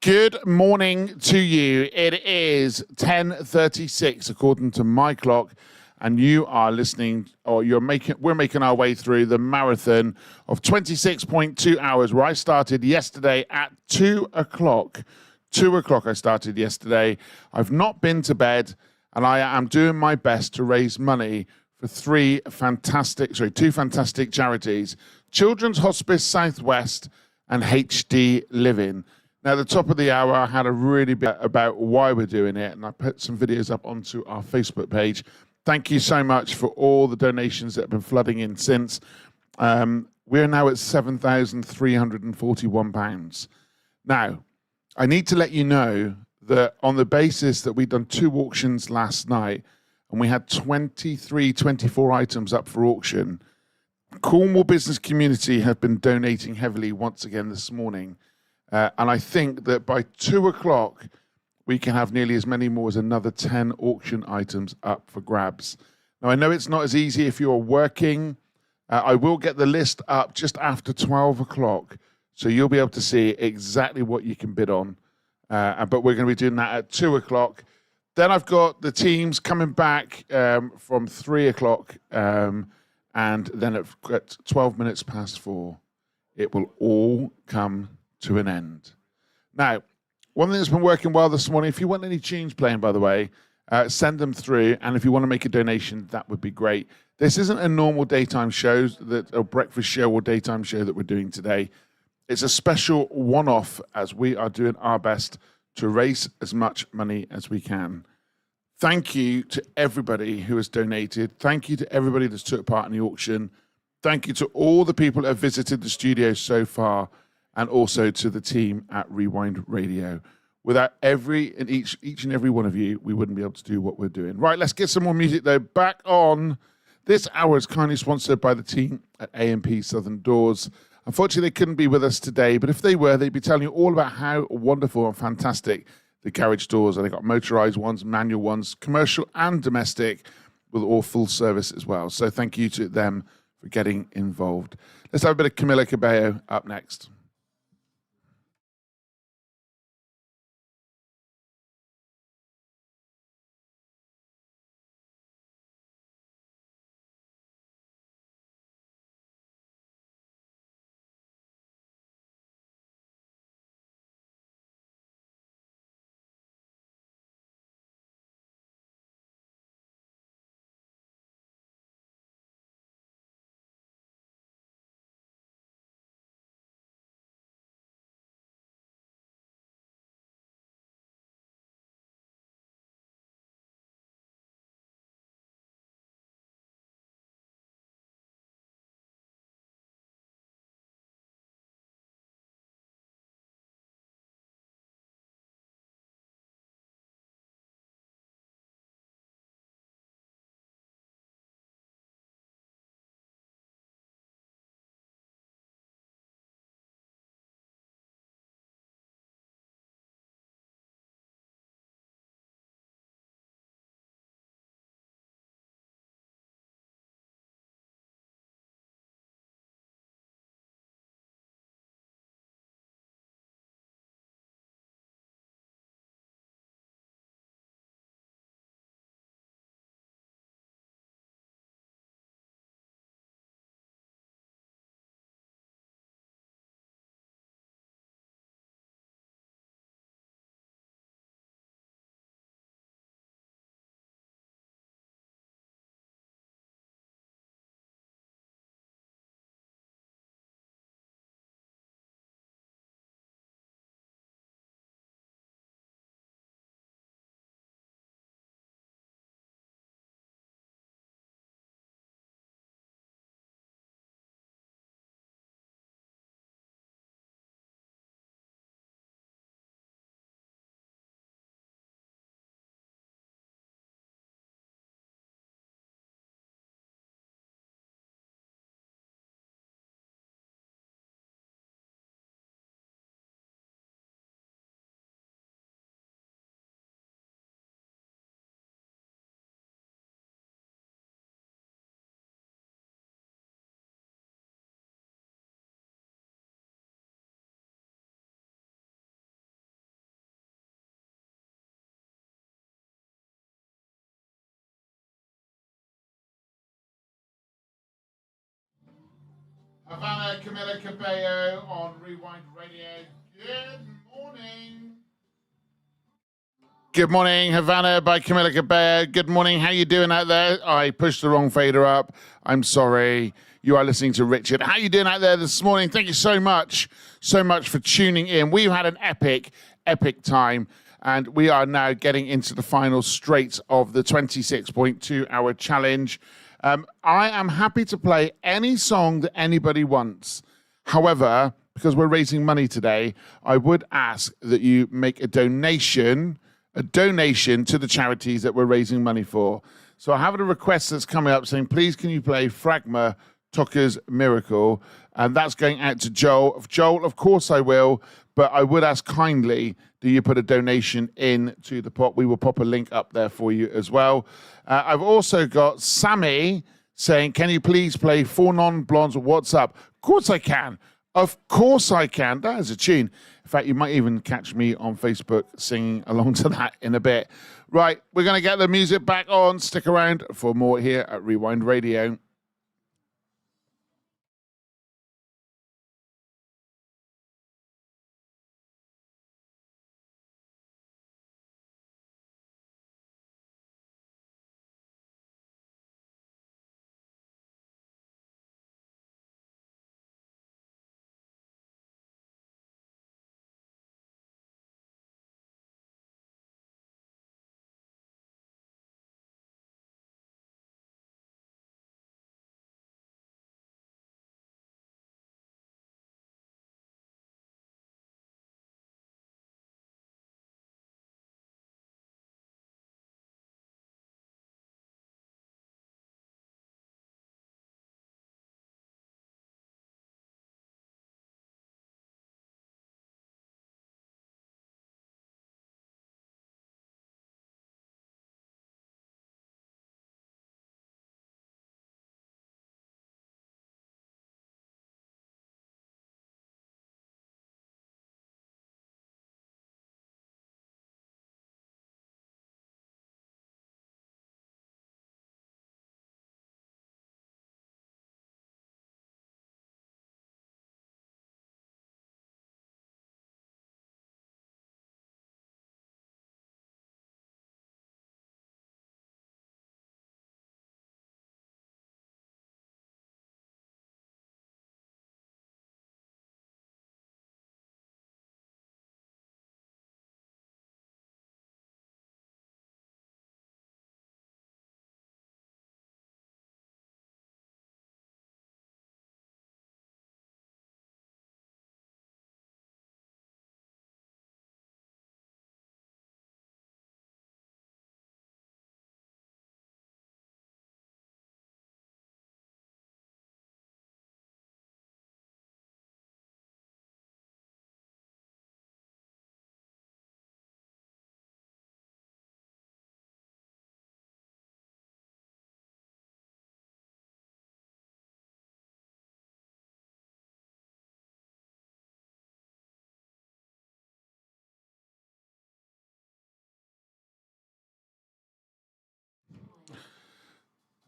Good morning to you. It is 10:36 according to my clock, and you are listening, or we're making our way through the marathon of 26.2 hours, where I started yesterday at 2 o'clock. 2 o'clock I started yesterday. I've not been to bed, and I am doing my best to raise money for two fantastic charities: Children's Hospice Southwest and HD Living. Now, at the top of the hour, I had a really bit about why we're doing it, and I put some videos up onto our Facebook page. Thank you so much for all the donations that have been flooding in since. We're now at £7,341. Now, I need to let you know that on the basis that we'd done 2 auctions last night, and we had 24 items up for auction, Cornwall business community have been donating heavily once again this morning. And I think that by 2 o'clock, we can have nearly as many more as another 10 auction items up for grabs. Now, I know it's not as easy if you're working. I will get the list up just after 12 o'clock, so you'll be able to see exactly what you can bid on. But we're going to be doing that at 2 o'clock. Then I've got the teams coming back from 3 o'clock, and then at 12 minutes past 4, it will all come to an end. Now, one thing that's been working well this morning, if you want any tunes playing, by the way, send them through, and if you want to make a donation, that would be great. This isn't a normal daytime show, a breakfast show or daytime show that we're doing today. It's a special one-off, as we are doing our best to raise as much money as we can. Thank you to everybody who has donated. Thank you to everybody that's took part in the auction. Thank you to all the people that have visited the studio so far, and also to the team at Rewind Radio. Without each and every one of you, we wouldn't be able to do what we're doing. Right, let's get some more music, though. Back on. This hour is kindly sponsored by the team at A&P Southern Doors. Unfortunately, they couldn't be with us today, but if they were, they'd be telling you all about how wonderful and fantastic the garage doors are. They've got motorized ones, manual ones, commercial and domestic, with all full service as well. So thank you to them for getting involved. Let's have a bit of Camila Cabello up next. Havana, Camila Cabello on Rewind Radio. Good morning. Good morning, Havana by Camila Cabello. Good morning. How you doing out there? I pushed the wrong fader up. I'm sorry. You are listening to Richard. How you doing out there this morning? Thank you so much for tuning in. We've had an epic time, and we are now getting into the final straight of the 26.2 hour challenge. I am happy to play any song that anybody wants. However, because we're raising money today, I would ask that you make a donation to the charities that we're raising money for. So I have a request that's coming up saying, please can you play Fragma Tucker's Miracle? And that's going out to Joel. Joel, of course I will, but I would ask kindly, do you put a donation in to the pot? We will pop a link up there for you as well. I've also got Sammy saying, can you please play Four Non-Blondes or What's Up? Of course I can. Of course I can. That is a tune. In fact, you might even catch me on Facebook singing along to that in a bit. Right, we're going to get the music back on. Stick around for more here at Rewind Radio.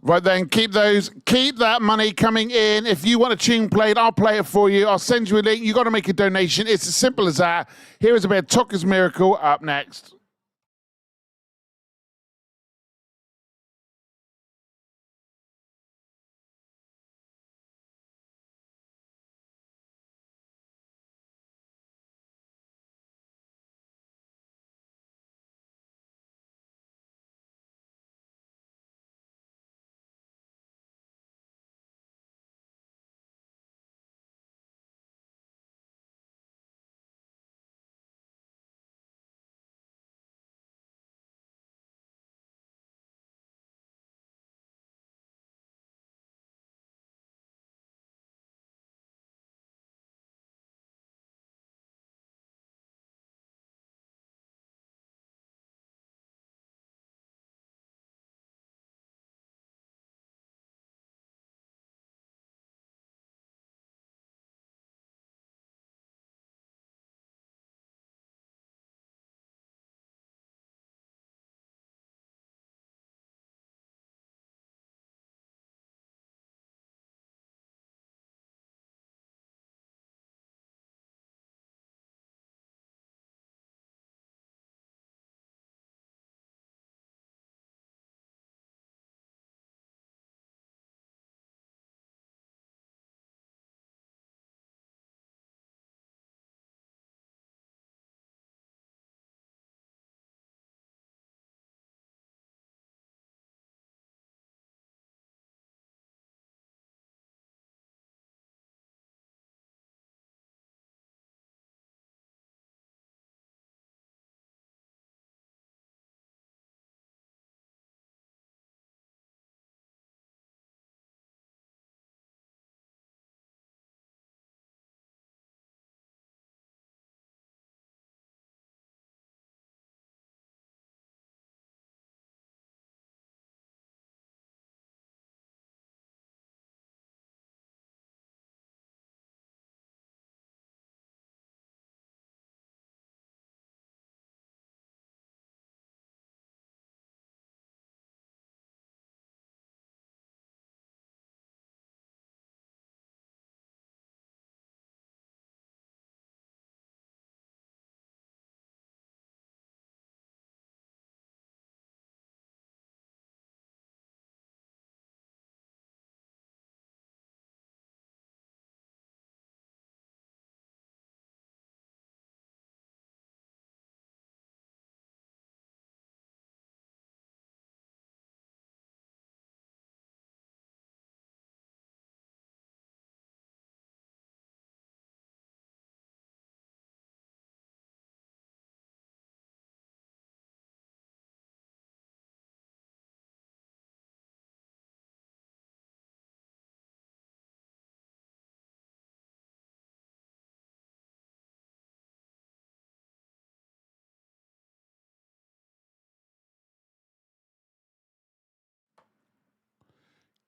Right then, keep that money coming in. If you want a tune played, I'll play it for you. I'll send you a link. You got to make a donation. It's as simple as that. Here is a bit of Tucker's Miracle up next.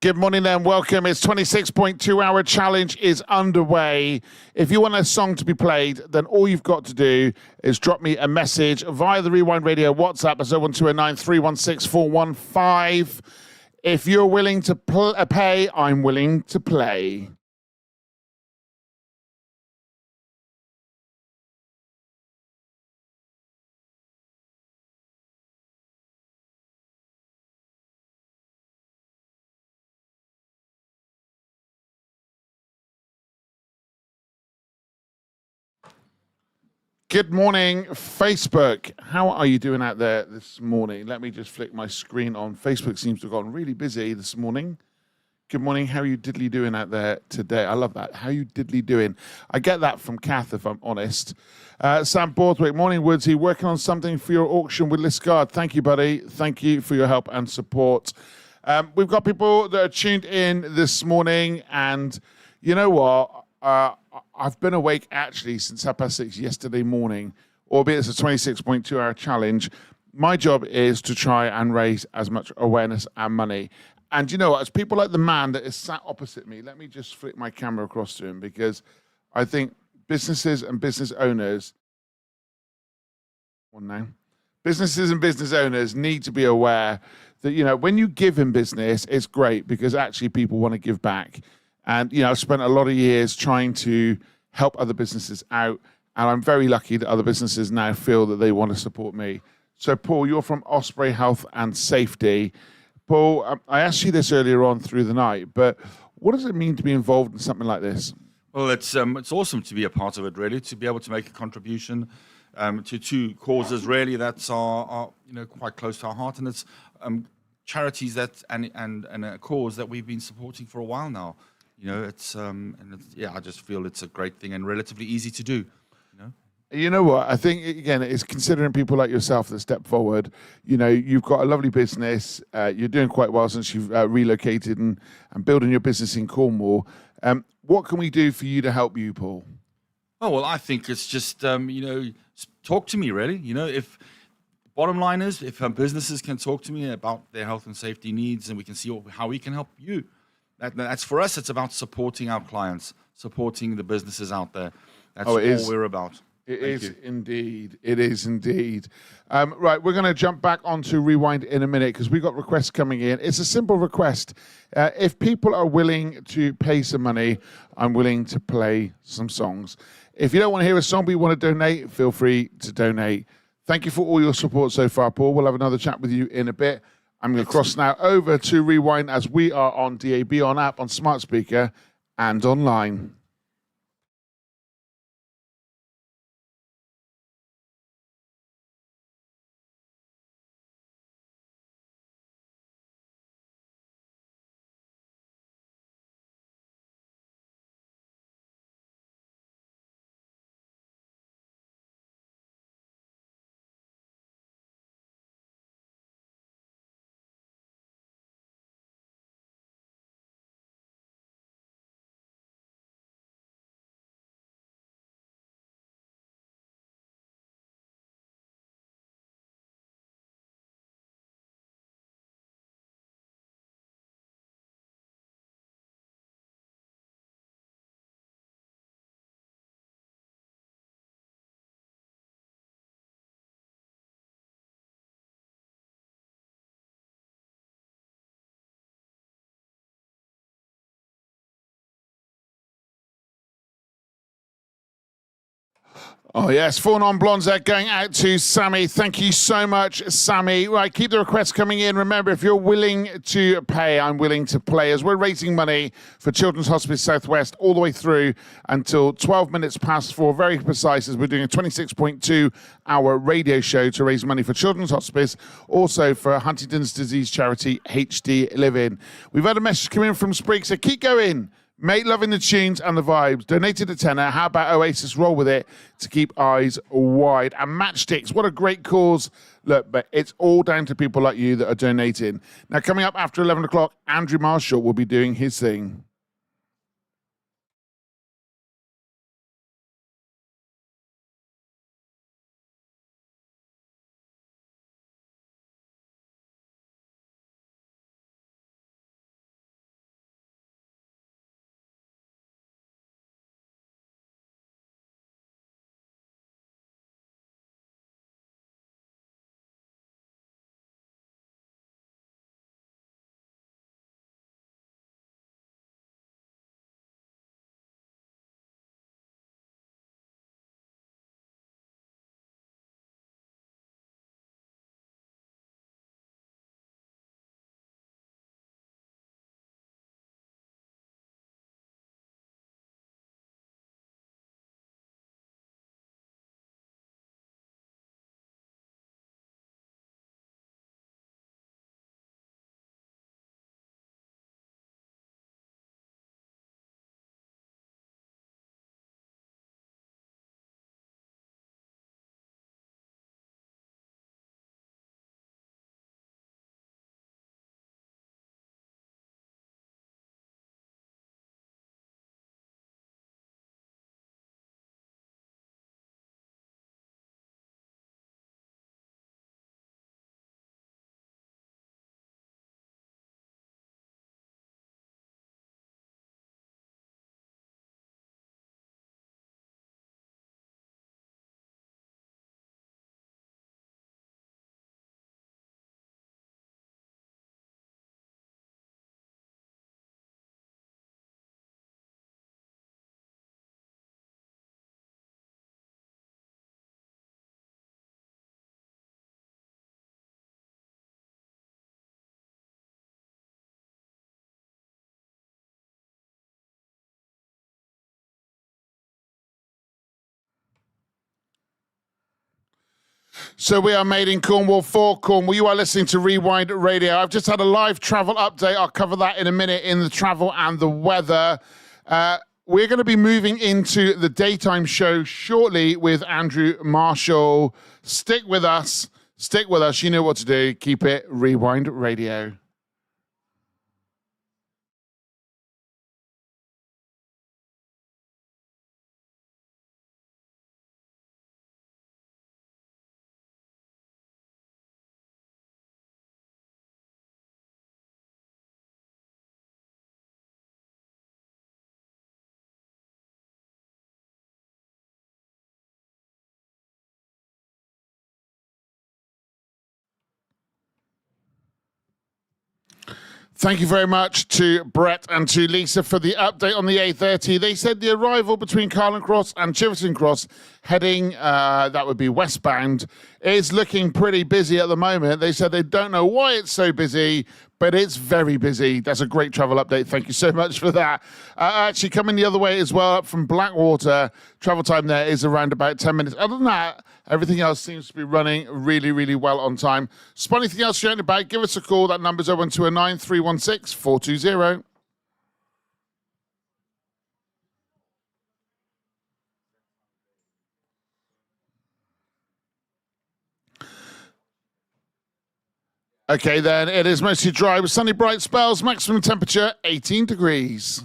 Good morning then, welcome. It's 26.2 hour challenge is underway. If you want a song to be played, then all you've got to do is drop me a message via the Rewind Radio WhatsApp at 01209 316 415. If you're willing to pay, I'm willing to play. Good morning, Facebook. How are you doing out there this morning? Let me just flick my screen on. Facebook seems to have gone really busy this morning. Good morning. How are you diddly doing out there today? I love that. How are you diddly doing? I get that from Kath, if I'm honest. Sam Borthwick. Morning, Woodsy. Working on something for your auction with Liscard. Thank you, buddy. Thank you for your help and support. We've got people that are tuned in this morning, and you know what? I've been awake actually since 6:30 yesterday morning, albeit it's a 26.2 hour challenge. My job is to try and raise as much awareness and money. And you know what? It's people like the man that is sat opposite me. Let me just flick my camera across to him, because I think businesses and business owners, businesses and business owners need to be aware that, you know, when you give in business, it's great because actually people want to give back. And, you know, I've spent a lot of years trying to help other businesses out, and I'm very lucky that other businesses now feel that they want to support me. So, Paul, you're from Osprey Health and Safety. Paul, I asked you this earlier on through the night, but what does it mean to be involved in something like this? Well, it's awesome to be a part of it, really, to be able to make a contribution to two causes, really, that are quite close to our heart, and it's charities that and a cause that we've been supporting for a while now. You know, I just feel it's a great thing and relatively easy to do. You know what? I think, again, it's considering people like yourself that step forward. You know, you've got a lovely business. You're doing quite well since you've relocated and building your business in Cornwall. What can we do for you to help you, Paul? Oh, well, I think it's just, talk to me, really. You know, bottom line is, if businesses can talk to me about their health and safety needs, and we can see how we can help you. That's for us, it's about supporting our clients, supporting the businesses out there. That's all we're about. It is indeed. It is indeed. Right, we're going to jump back onto Rewind in a minute because we've got requests coming in. It's a simple request. If people are willing to pay some money, I'm willing to play some songs. If you don't want to hear a song but you want to donate, feel free to donate. Thank you for all your support so far, Paul. We'll have another chat with you in a bit. I'm going to cross now over to Rewind as we are on DAB, on app, on smart speaker, and online. Oh, yes. 4 non-blondes are going out to Sammy. Thank you so much, Sammy. Right, keep the requests coming in. Remember, if you're willing to pay, I'm willing to play. As we're raising money for Children's Hospice Southwest all the way through until 12 minutes past 4, very precise, as we're doing a 26.2-hour radio show to raise money for Children's Hospice, also for Huntington's disease charity HD Living. We've had a message come in from Sprig, so keep going. Mate, loving the tunes and the vibes. Donated a tenner. How about Oasis? Roll with it to keep eyes wide. And Matchsticks, what a great cause. Look, but it's all down to people like you that are donating. Now, coming up after 11 o'clock, Andrew Marshall will be doing his thing. So we are made in Cornwall for Cornwall. You are listening to Rewind Radio. I've just had a live travel update. I'll cover that in a minute in the travel and the weather. We're going to be moving into the daytime show shortly with Andrew Marshall. Stick with us. Stick with us. You know what to do. Keep it Rewind Radio. Thank you very much to Brett and to Lisa for the update on the A30. They said the arrival between Carlin Cross and Chiverton Cross heading, that would be westbound, is looking pretty busy at the moment. They said they don't know why it's so busy, but it's very busy. That's a great travel update. Thank you so much for that. Actually, coming the other way as well, up from Blackwater, travel time there is around about 10 minutes. Other than that, everything else seems to be running really, really well on time. Spot anything else you're out and about, give us a call. That number's 01209 316 420. Okay, then it is mostly dry with sunny, bright spells. Maximum temperature 18 degrees.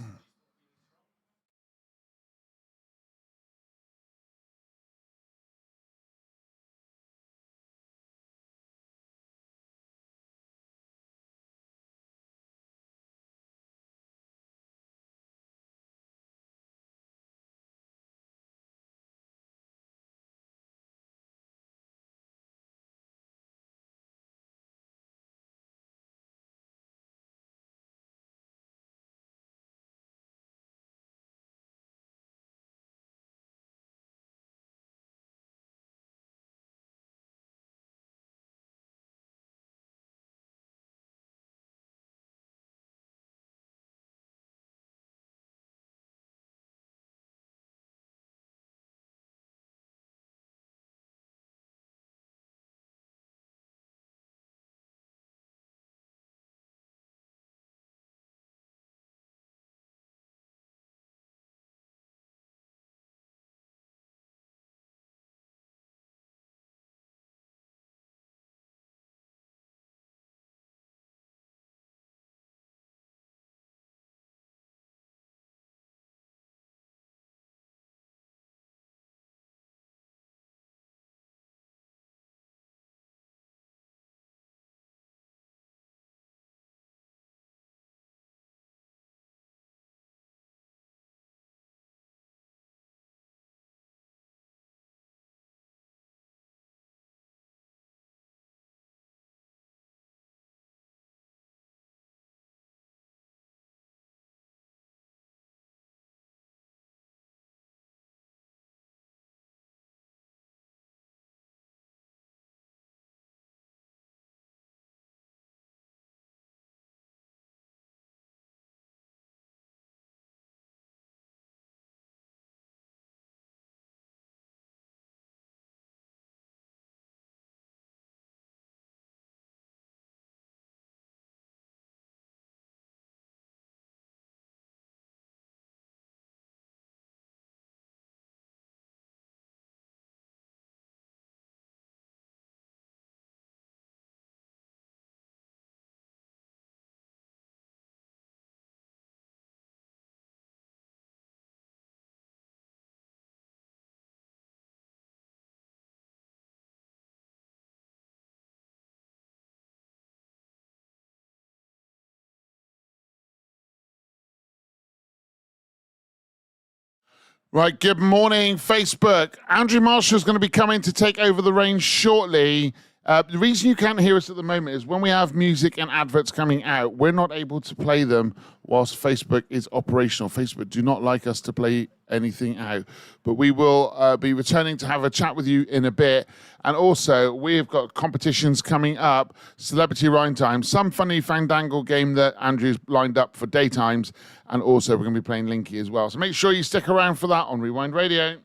Right, good morning, Facebook. Andrew Marshall is going to be coming to take over the reins shortly. The reason you can't hear us at the moment is when we have music and adverts coming out, we're not able to play them whilst Facebook is operational. Facebook do not like us to play anything out. But we will be returning to have a chat with you in a bit. And also, we've got competitions coming up, Celebrity Rhyme Time, some funny Fandangle game that Andrew's lined up for daytimes, and also we're going to be playing Linky as well. So make sure you stick around for that on Rewind Radio.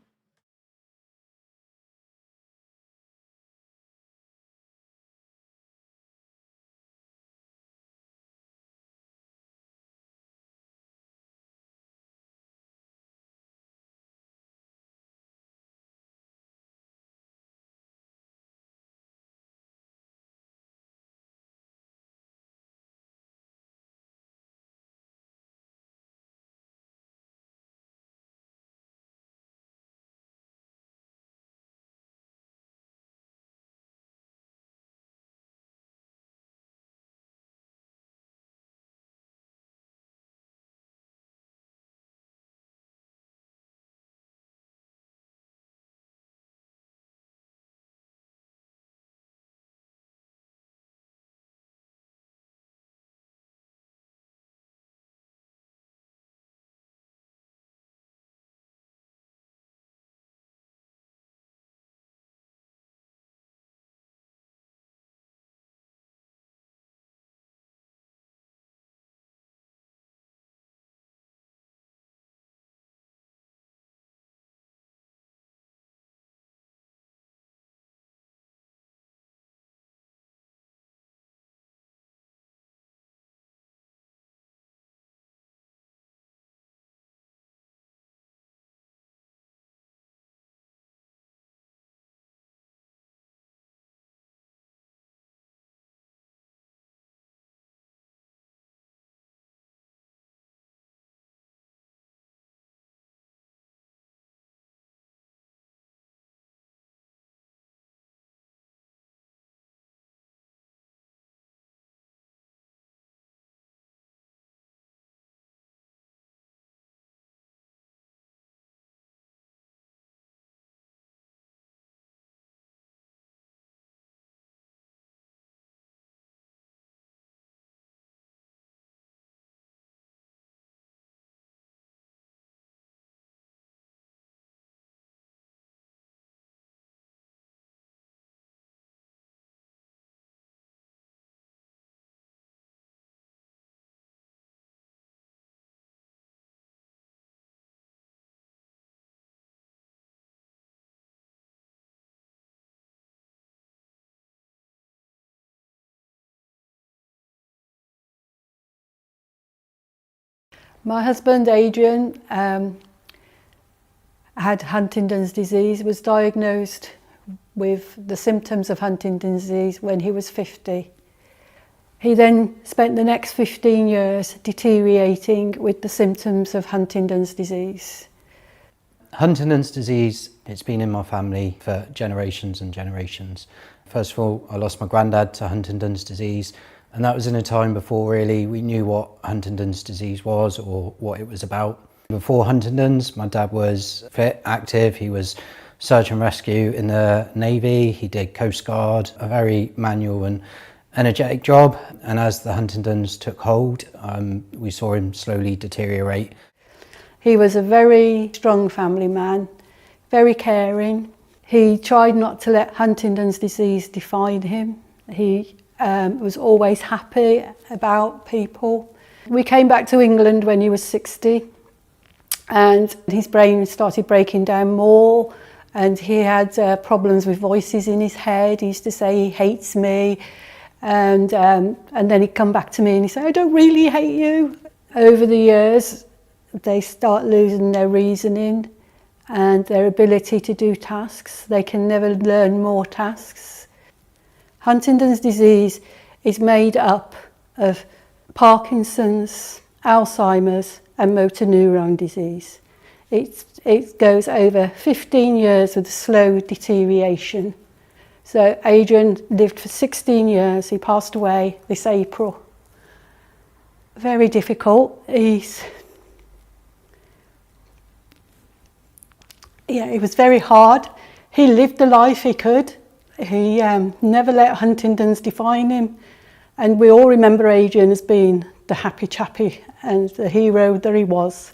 My husband, Adrian, had Huntington's disease, was diagnosed with the symptoms of Huntington's disease when he was 50. He then spent the next 15 years deteriorating with the symptoms of Huntington's disease. Huntington's disease, it's been in my family for generations and generations. First of all, I lost my granddad to Huntington's disease, and that was in a time before really we knew what Huntington's disease was or what it was about. Before Huntington's, my dad was fit, active, he was search and rescue in the Navy, he did Coast Guard, a very manual and energetic job, and as the Huntington's took hold, we saw him slowly deteriorate. He was a very strong family man, very caring. He tried not to let Huntington's disease define him. He was always happy about people. We came back to England when he was 60, and his brain started breaking down more, and he had problems with voices in his head. He used to say, "He hates me." And then he'd come back to me and he'd say, "I don't really hate you." Over the years, they start losing their reasoning and their ability to do tasks. They can never learn more tasks. Huntington's disease is made up of Parkinson's, Alzheimer's and motor neuron disease. It goes over 15 years with slow deterioration. So Adrian lived for 16 years. He passed away this April. Very difficult. It was very hard. He lived the life he could. He never let Huntington's define him. And we all remember Adrian as being the happy chappy and the hero that he was.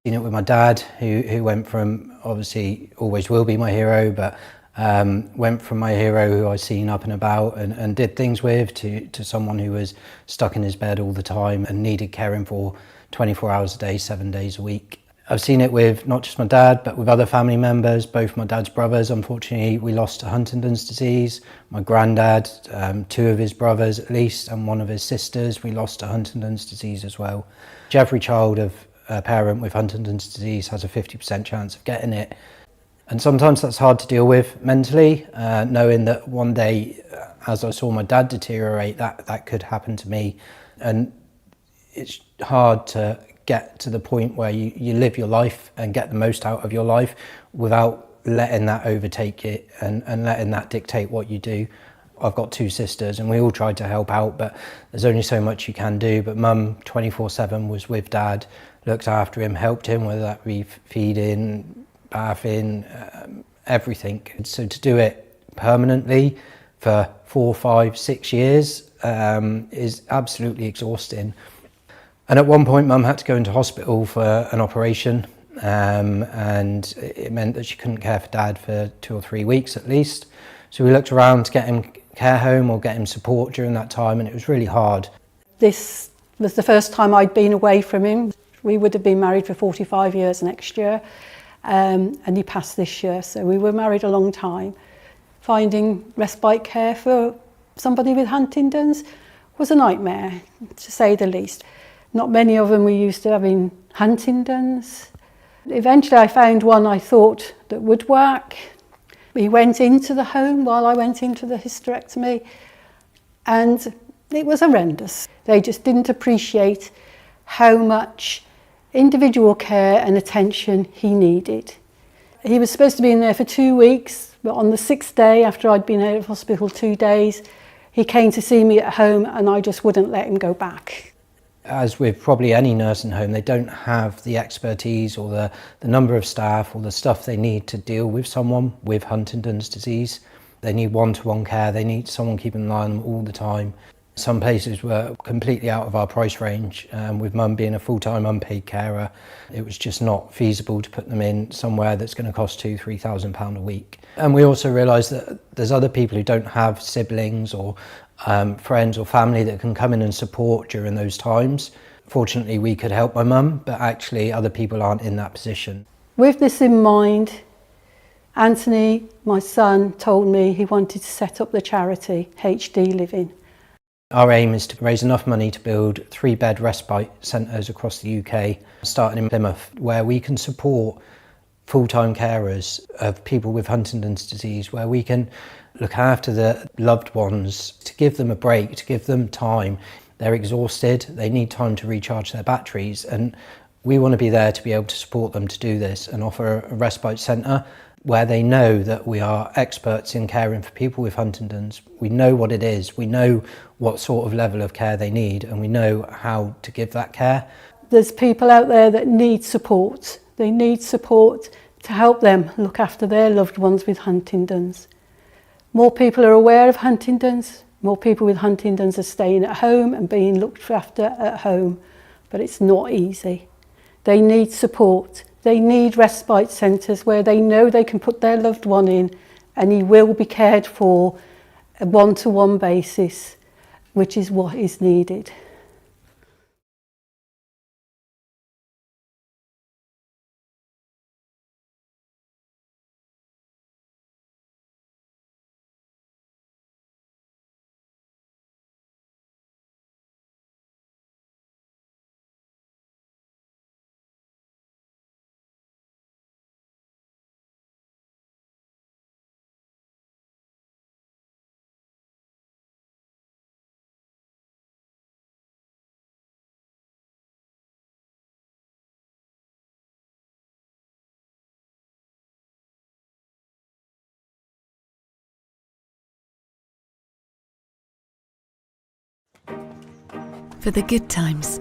Seen it with my dad, who went from, obviously always will be my hero, but went from my hero who I seen up and about and did things with to someone who was stuck in his bed all the time and needed caring for 24 hours a day, 7 days a week. I've seen it with not just my dad, but with other family members. Both my dad's brothers, unfortunately, we lost to Huntington's disease. My granddad, 2 of his brothers at least, and 1 of his sisters, we lost to Huntington's disease as well. Every child of a parent with Huntington's disease has a 50% chance of getting it. And sometimes that's hard to deal with mentally, knowing that one day, as I saw my dad deteriorate, that could happen to me. And it's hard to get to the point where you live your life and get the most out of your life without letting that overtake it and letting that dictate what you do. I've got 2 sisters and we all tried to help out, but there's only so much you can do. But Mum 24/7 was with Dad, looked after him, helped him, whether that be feeding, bathing, everything. So to do it permanently for 4, 5, 6 years is absolutely exhausting. And at one point Mum had to go into hospital for an operation, and it meant that she couldn't care for Dad for 2 or 3 weeks at least. So we looked around to get him care home or get him support during that time, and it was really hard. This was the first time I'd been away from him. We would have been married for 45 years next year, and he passed this year, so we were married a long time. Finding respite care for somebody with Huntington's was a nightmare, to say the least. Not many of them were used to having Huntington's. Eventually I found one I thought that would work. We went into the home while I went into the hysterectomy, and it was horrendous. They just didn't appreciate how much individual care and attention he needed. He was supposed to be in there for 2 weeks, but on the 6th day, after I'd been out of hospital 2 days, he came to see me at home and I just wouldn't let him go back. As with probably any nursing home, they don't have the expertise or the number of staff or the stuff they need to deal with someone with Huntington's disease. They need one-to-one care, they need someone keeping an eye on them all the time. Some places were completely out of our price range, with Mum being a full-time unpaid carer. It was just not feasible to put them in somewhere that's going to cost £2,000–3,000 a week. And we also realised that there's other people who don't have siblings or friends or family that can come in and support during those times. Fortunately, we could help my mum, but actually other people aren't in that position. With this in mind, Anthony, my son, told me he wanted to set up the charity HD Living. Our aim is to raise enough money to build 3-bed respite centres across the UK, starting in Plymouth, where we can support full-time carers of people with Huntington's disease, where we can look after the loved ones, to give them a break, to give them time. They're exhausted, they need time to recharge their batteries, and we want to be there to be able to support them to do this and offer a respite centre where they know that we are experts in caring for people with Huntington's. We know what it is, we know what sort of level of care they need, and we know how to give that care. There's people out there that need support. They need support to help them look after their loved ones with Huntington's. More people are aware of Huntington's. More people with Huntington's are staying at home and being looked after at home, but it's not easy. They need support. They need respite centres where they know they can put their loved one in and he will be cared for a one-to-one basis, which is what is needed. For the good times,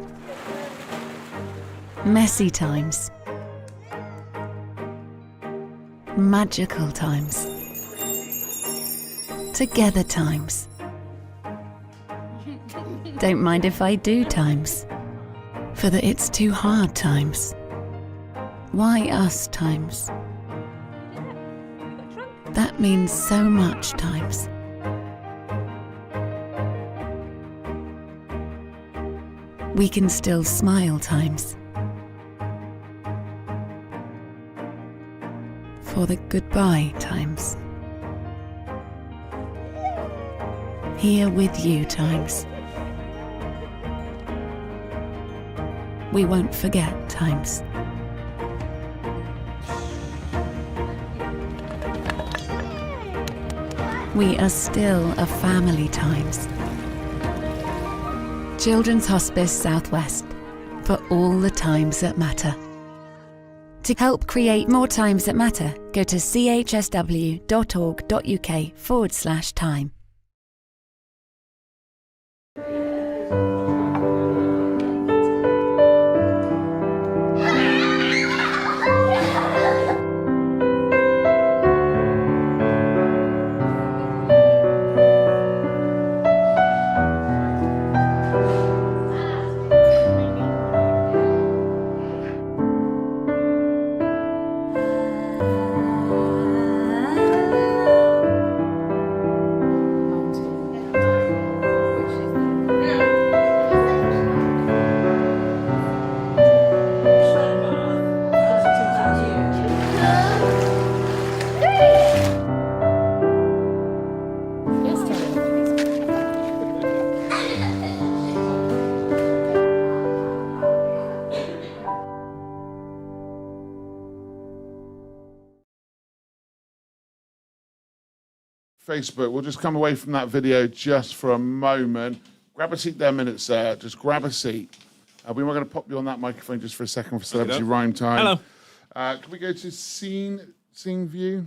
messy times, magical times, together times, don't mind if I do times, for the it's too hard times, why us times, that means so much times. We can still smile times. For the goodbye times. Here with you times. We won't forget times. We are still a family times. Children's Hospice South West, for all the times that matter. To help create more times that matter, go to chsw.org.uk/time. Facebook, we'll just come away from that video just for a moment. Grab a seat there, minutes there. Just grab a seat. We were going to pop you on that microphone just for a second for Celebrity Rhyme Time. Hello. Can we go to scene view?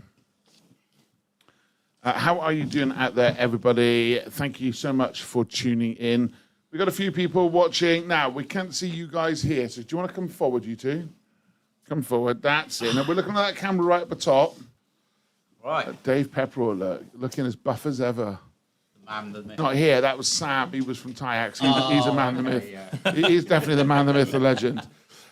How are you doing out there, everybody? Thank you so much for tuning in. We've got a few people watching. Now, we can't see you guys here, so do you want to come forward, you two? Come forward. That's it. Now, we're looking at that camera right at the top. Right. Dave Pepperell, looking as buff as ever. The man, the myth. Not here, that was Sam. He was from Tayax. He's a man, the myth. Yeah. He's definitely the man, the myth, the legend.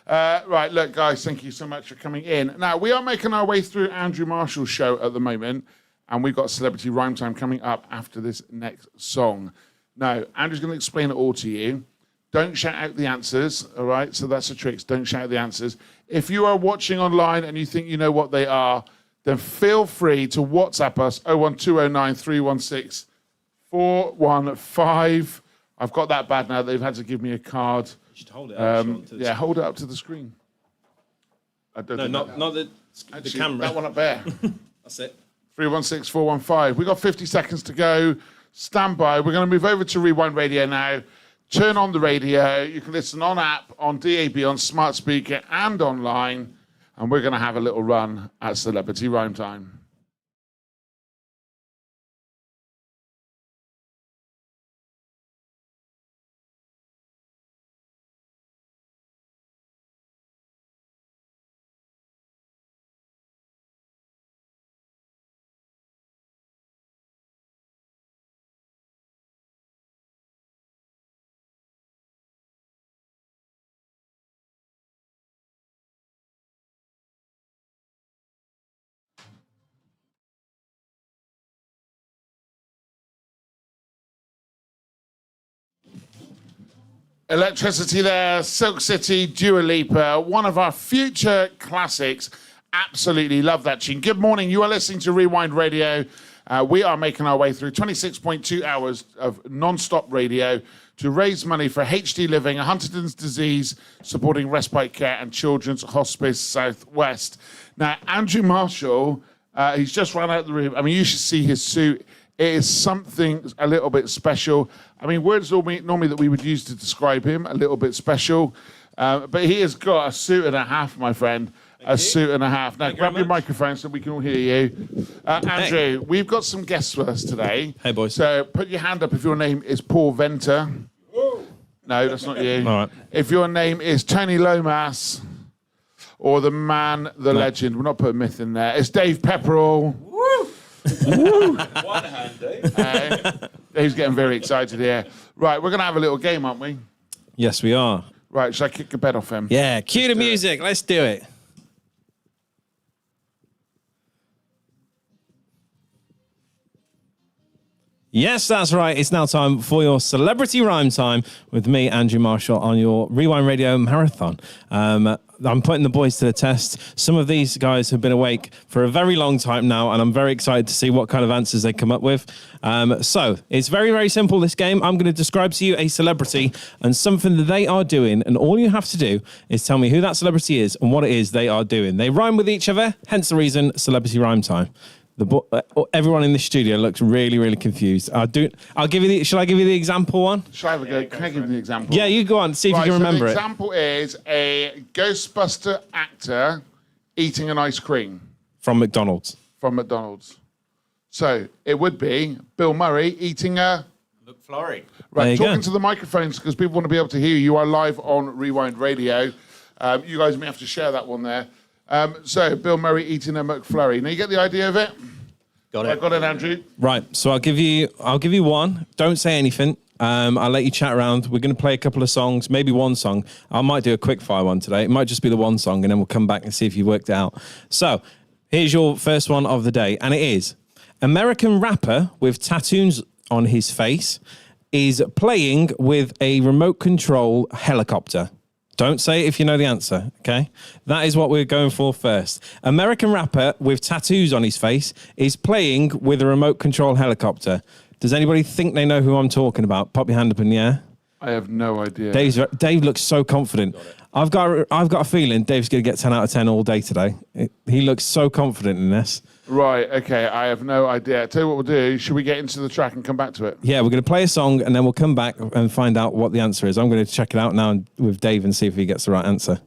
Right, look, guys, thank you so much for coming in. Now, we are making our way through Andrew Marshall's show at the moment, and we've got Celebrity Rhyme Time coming up after this next song. Now, Andrew's going to explain it all to you. Don't shout out the answers, all right? So that's the tricks. Don't shout out the answers. If you are watching online and you think you know what they are, then feel free to WhatsApp us 01209 316 415. I've got that bad now. They've had to give me a card. You should hold it up. Yeah, hold it up to the screen. I don't No, think not the Actually, camera. That one up there. That's it. 316415. We've got 50 seconds to go. Stand by. We're going to move over to Rewind Radio now. Turn on the radio. You can listen on app, on DAB, on smart speaker, and online. And we're going to have a little run at Celebrity Rhyme Time. Electricity there, Silk City, Dua Lipa, one of our future classics. Absolutely love that tune. Good morning. You are listening to Rewind Radio. We are making our way through 26.2 hours of non-stop radio to raise money for HD Living, Huntington's disease, supporting respite care and Children's Hospice Southwest. Now, Andrew Marshall, he's just run out of the room. I mean, you should see his suit. It is something a little bit special. I mean, words normally that we would use to describe him, a little bit special. But he has got a suit and a half, my friend. Suit and a half. Now, grab your microphone so we can all hear you. Andrew, we've got some guests with us today. Hey, boys. So put your hand up if your name is Paul Venter. No, that's not you. All right. If your name is Tony Lomas or the man, the legend, we're not putting myth in there. It's Dave Pepperell. One hand, Dave. Dave's getting very excited here. Right, we're going to have a little game, aren't we? Yes, we are. Right, shall I kick your bed off him? Yeah, cue the music. Let's do it. Yes, that's right. It's now time for your Celebrity Rhyme Time with me, Andrew Marshall, on your Rewind Radio Marathon. I'm putting the boys to the test. Some of these guys have been awake for a very long time now, and I'm very excited to see what kind of answers they come up with. So it's very, very simple, this game. I'm going to describe to you a celebrity and something that they are doing, and all you have to do is tell me who that celebrity is and what it is they are doing. They rhyme with each other, hence the reason Celebrity Rhyme Time. Everyone in the studio looks really, really confused. I'll give you the. Shall I give you the example one? Shall I have a go? Can I give you the example? Yeah, you go on. See if you can remember the it. example is a Ghostbuster actor eating an ice cream. From McDonald's. From McDonald's. So it would be Bill Murray eating a... McFlurry. Right, talking to the microphones because people want to be able to hear you. You are live on Rewind Radio. You guys may have to share that one there. So Bill Murray eating a McFlurry. Now you get the idea of it? Got it. I got it, Andrew. Right, so I'll give you one. Don't say anything. I'll let you chat around. We're going to play a couple of songs, maybe one song. I might do a quick fire one today. It might just be the one song, and then we'll come back and see if you worked it out. So here's your first one of the day, and it is American rapper with tattoos on his face is playing with a remote control helicopter. Don't say it if you know the answer, okay? That is what we're going for first. American rapper with tattoos on his face is playing with a remote control helicopter. Does anybody think they know who I'm talking about? Pop your hand up in the air. I have no idea. Dave looks so confident. I've got a feeling Dave's going to get 10 out of 10 all day today. He looks so confident in this. Right, okay, I have no idea. Tell you what we'll do, should we get into the track and come back to it? Yeah, we're going to play a song and then we'll come back and find out what the answer is. I'm going to check it out now with Dave and see if he gets the right answer.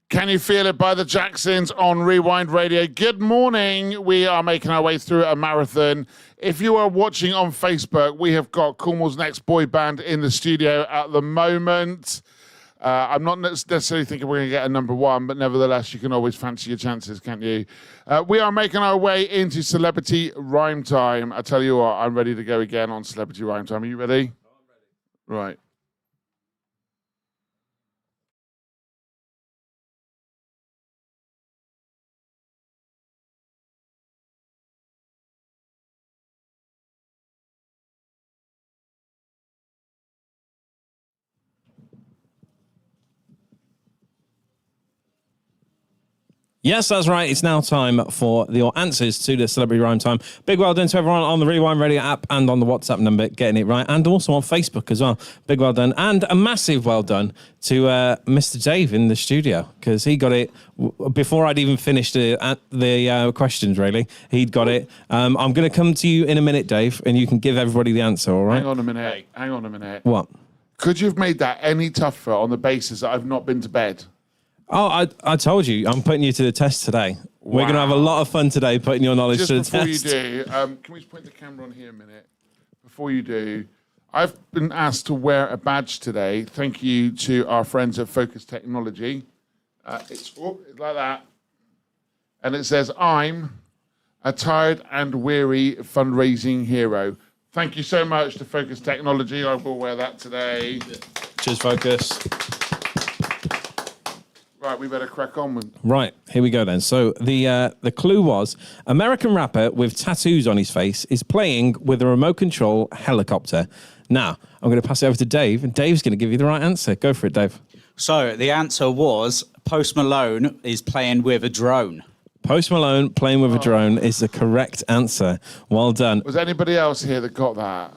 Can You Feel It by the Jacksons on Rewind Radio. Good morning. We are making our way through a marathon. If you are watching on Facebook, we have got Cornwall's next boy band in the studio at the moment. I'm not necessarily thinking we're going to get a number one, but nevertheless, you can always fancy your chances, can't you? We are making our way into Celebrity Rhyme Time. I tell you what, I'm ready to go again on Celebrity Rhyme Time. Are you ready? I'm ready. Right. Yes, that's right. It's now time for your answers to the Celebrity Rhyme Time. Big well done to everyone on the Rewind Radio app and on the WhatsApp number getting it right, and also on Facebook as well. Big well done. And a massive well done to Mr. Dave in the studio, because he got it before I'd even finished the questions, really. He'd got it. I'm going to come to you in a minute, Dave, and you can give everybody the answer, all right? Hang on a minute. What? Could you have made that any tougher on the basis that I've not been to bed? Oh, I told you, I'm putting you to the test today. We're going to have a lot of fun today putting your knowledge to the test. Just before you do, can we just point the camera on here a minute? Before you do, I've been asked to wear a badge today. Thank you to our friends at Focus Technology. It's like that. And it says, I'm a tired and weary fundraising hero. Thank you so much to Focus Technology. I will wear that today. Cheers, Focus. Right, we better crack on with. Right, here we go then. So the clue was American rapper with tattoos on his face is playing with a remote control helicopter. Now, I'm going to pass it over to Dave, and Dave's going to give you the right answer. Go for it, Dave. So the answer was Post Malone is playing with a drone. Post Malone playing with a drone is the correct answer. Well done. Was anybody else here that got that?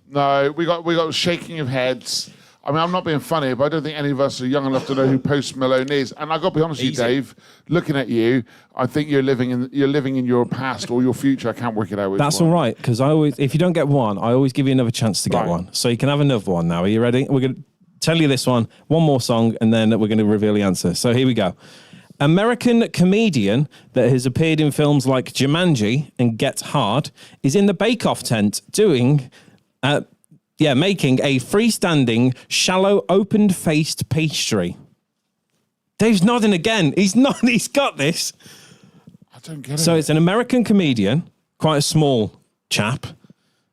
No, we got shaking of heads. I mean, I'm not being funny, but I don't think any of us are young enough to know who Post Malone is. And I got to be honest with you, Dave. Looking at you, I think you're living in your past or your future. I can't work it out. That's all right, because if you don't get one, I always give you another chance to get one. So you can have another one now. Are you ready? We're going to tell you this one more song, and then we're going to reveal the answer. So here we go. American comedian that has appeared in films like Jumanji and Get Hard is in the Bake Off tent doing. Making a freestanding, shallow, open-faced pastry. Dave's nodding again. He's got this. I don't get it. So it's an American comedian, quite a small chap.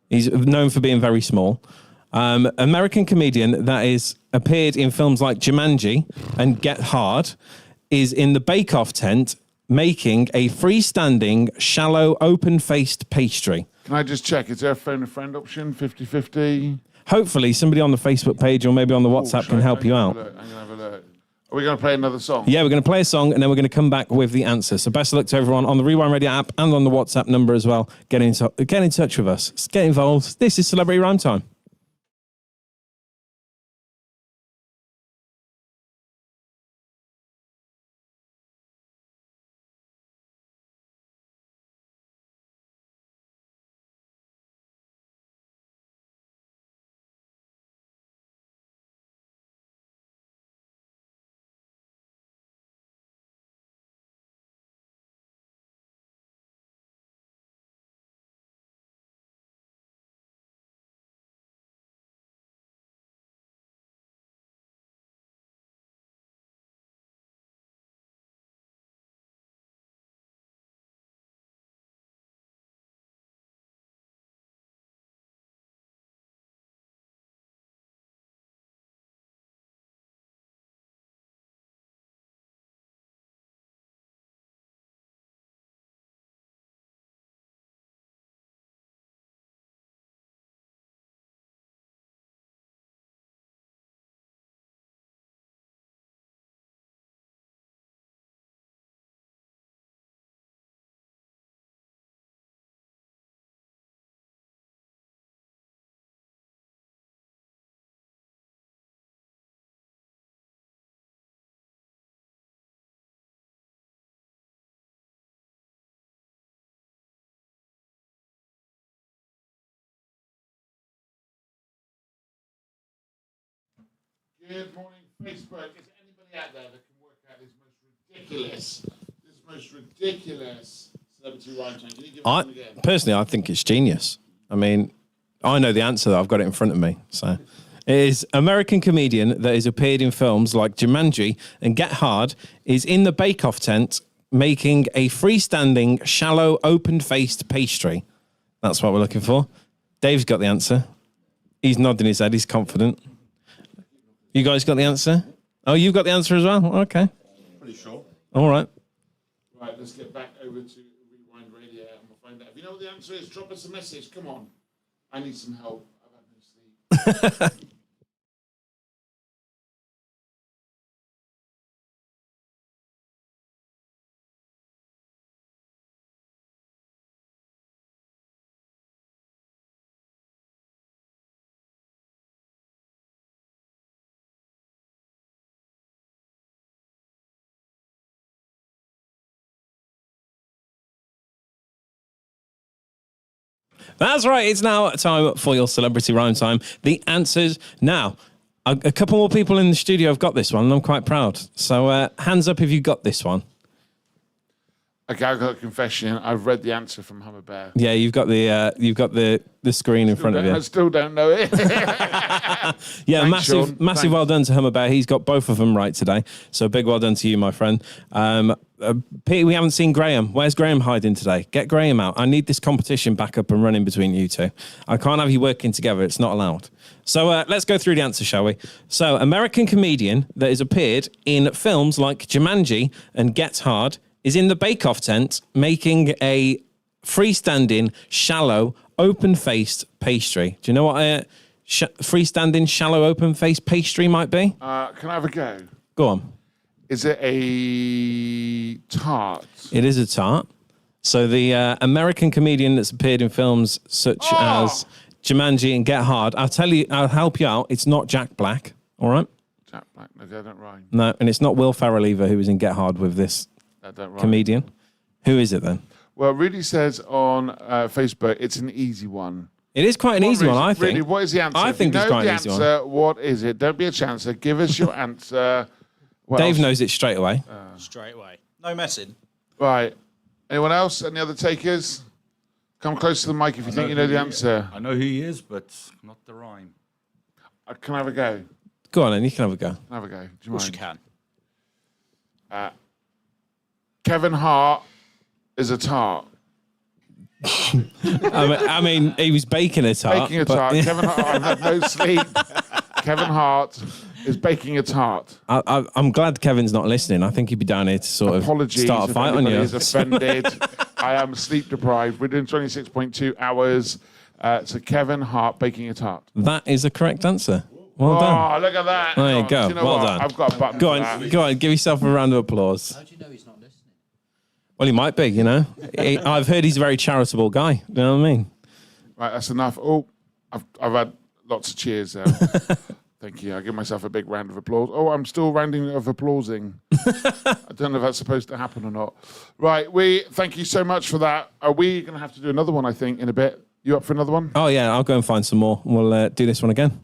He's known for being very small. American comedian that is appeared in films like Jumanji and Get Hard is in the Bake Off tent making a freestanding, shallow, open-faced pastry. Can I just check? Is there a phone a friend option, 50-50? Hopefully somebody on the Facebook page or maybe on the WhatsApp can help you out. I'm going to have a look. Are we going to play another song? Yeah, we're going to play a song and then we're going to come back with the answer. So best of luck to everyone on the Rewind Radio app and on the WhatsApp number as well. Get in touch with us. Get involved. This is Celebrity Rhyme Time. Good morning, Facebook. Is anybody out there that can work out this ridiculous. This most ridiculous celebrity rhyme time. Can you give it I one again? personally, I think it's genius. I mean, I know the answer. I've got it in front of me. So, it is American comedian that has appeared in films like Jumanji and Get Hard is in the Bake Off tent making a freestanding, shallow, open-faced pastry. That's what we're looking for. Dave's got the answer. He's nodding his head. He's confident. You guys got the answer? Oh, you've got the answer as well? Okay. Pretty sure. All right. Right, let's get back over to Rewind Radio and we'll find out. If you know what the answer is, drop us a message. Come on. I need some help. I've had no sleep. That's right. It's now time for your celebrity rhyme time. The answers now. A couple more people in the studio have got this one, and I'm quite proud. So hands up if you got this one. Okay, I've got a confession. I've read the answer from Hummer Bear. Yeah, you've got the screen in front of you. I still don't know it. Yeah, Thanks, massive Sean. massive Thanks. well done to Hummer Bear. He's got both of them right today. So big well done to you, my friend. Pete, we haven't seen Graham. Where's Graham hiding today? Get Graham out. I need this competition back up and running between you two. I can't have you working together. It's not allowed. So let's go through the answer, shall we? So, American comedian that has appeared in films like Jumanji and Get Hard is in the Bake Off tent making a freestanding, shallow, open-faced pastry. Do you know what a freestanding, shallow, open-faced pastry might be? Can I have a go? Go on. Is it a tart? It is a tart. So the American comedian that's appeared in films such as Jumanji and Get Hard, I'll help you out. It's not Jack Black, all right? Jack Black. No, they don't rhyme. No, and it's not Will Ferrell either, who was in Get Hard with this That don't rhyme. comedian. Who is it then? Well, Rudy says on Facebook, it's an easy one. It is quite an easy one, I think. Really, what is the answer? I think if it's you know quite the an easy answer, what is it? Don't be a chancer. Give us your answer. What Dave else? knows it straight away. Straight away. No messing. Right. Anyone else? Any other takers? Come close to the mic if you think you know the answer. I know who he is, but not the rhyme. Can I have a go? Go on then, you can have a go. Can I have a go? Do you Of course mind? you can. Kevin Hart is a tart. I mean, he was baking a tart. Baking a but- tart. Kevin Hart, I've had no sleep. Kevin Hart is baking a tart. I'm glad Kevin's not listening. I think he'd be down here to sort Apologies of start a if fight on anybody you. is offended. I am sleep deprived. We're doing 26.2 hours. So Kevin Hart baking a tart. That is a correct answer. Well done. Oh, look at that. There you Oh, go. do you know Well what? done. I've got a button Go for on, that. go on. Give yourself a round of applause. How do you know he's not listening? Well, he might be. You know, I've heard he's a very charitable guy. You know what I mean? Right, that's enough. Oh, I've had lots of cheers there. Thank you. I give myself a big round of applause. Oh, I'm still rounding of applauding. I don't know if that's supposed to happen or not. Right, we thank you so much for that. Are we going to have to do another one, I think, in a bit? You up for another one? Oh yeah, I'll go and find some more. We'll do this one again.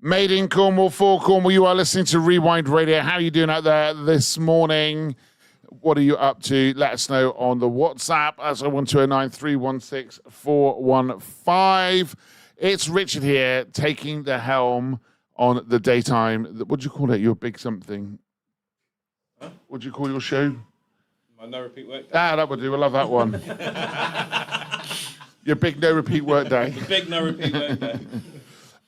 Made in Cornwall, for Cornwall. You are listening to Rewind Radio. How are you doing out there this morning? What are you up to? Let us know on the WhatsApp as 01209 316 415. It's Richard here taking the helm on the daytime. What do you call it? Your big something. Huh? What do you call your show? My no repeat work day. That would do. I love that one. Your big no repeat work day. The big no repeat work day.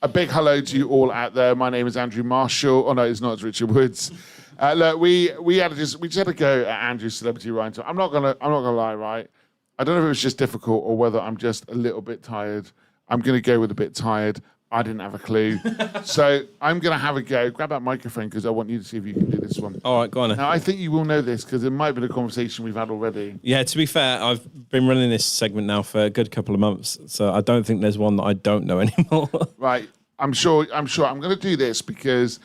A big hello to you all out there. My name is Andrew Marshall. Oh no, it's not. It's Richard Woods. Look, we just had to go at Andrew's Celebrity Rhyme Time. I'm not gonna lie, right? I don't know if it was just difficult or whether I'm just a little bit tired. I'm gonna go with a bit tired. I didn't have a clue. So I'm going to have a go. Grab that microphone because I want you to see if you can do this one. All right, go on then. Now, I think you will know this because it might have been a conversation we've had already. Yeah, to be fair, I've been running this segment now for a good couple of months, so I don't think there's one that I don't know anymore. Right. I'm sure. I'm going to do this because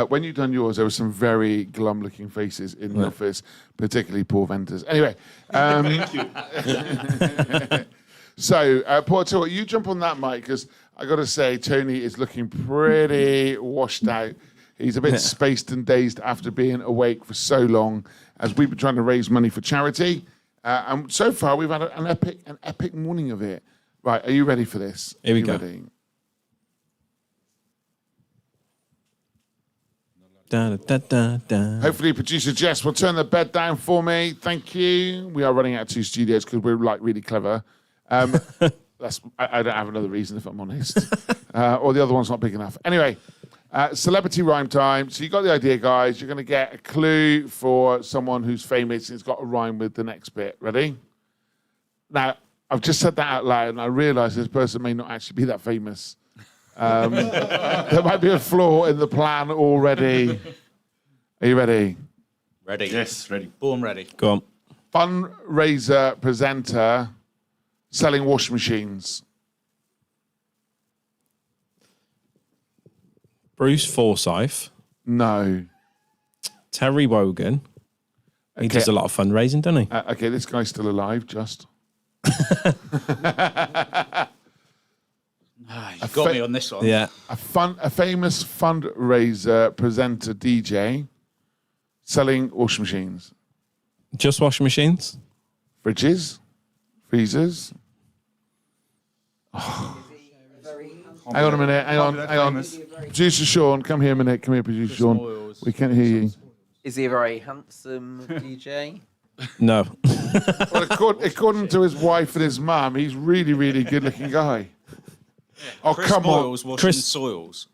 when you've done yours, there were some very glum-looking faces in the office, particularly poor vendors. Anyway. Thank you. So, Paul, tell you what, you jump on that mic because I got to say, Tony is looking pretty washed out. He's a bit spaced and dazed after being awake for so long as we've been trying to raise money for charity. And so far, we've had an epic morning of it. Right, are you ready for this? Here we go. Ready? Da, da, da, da. Hopefully, producer Jess will turn the bed down for me. Thank you. We are running out of 2 studios because we're like really clever. I don't have another reason, if I'm honest. Or the other one's not big enough. Anyway, Celebrity Rhyme Time. So you got the idea, guys. You're going to get a clue for someone who's famous and it's got a rhyme with the next bit. Ready? Now, I've just said that out loud and I realise this person may not actually be that famous. There might be a flaw in the plan already. Are you ready? Ready. Yes, ready. Born ready. Go on. Fundraiser presenter selling washing machines. Bruce Forsyth. No. Terry Wogan. He does a lot of fundraising, doesn't he? Okay, this guy's still alive, just. You got me on this one. Yeah. A famous fundraiser presenter DJ selling washing machines. Just washing machines? Fridges, freezers. Oh. Hang on a minute. Hang on. Producer Sean, come here a minute. Come here, producer Sean. We can't hear you. Is he a very handsome DJ? No. Well, according to his wife and his mum, he's really, really good-looking guy. Oh, Chris come on. Boyle's washing soils.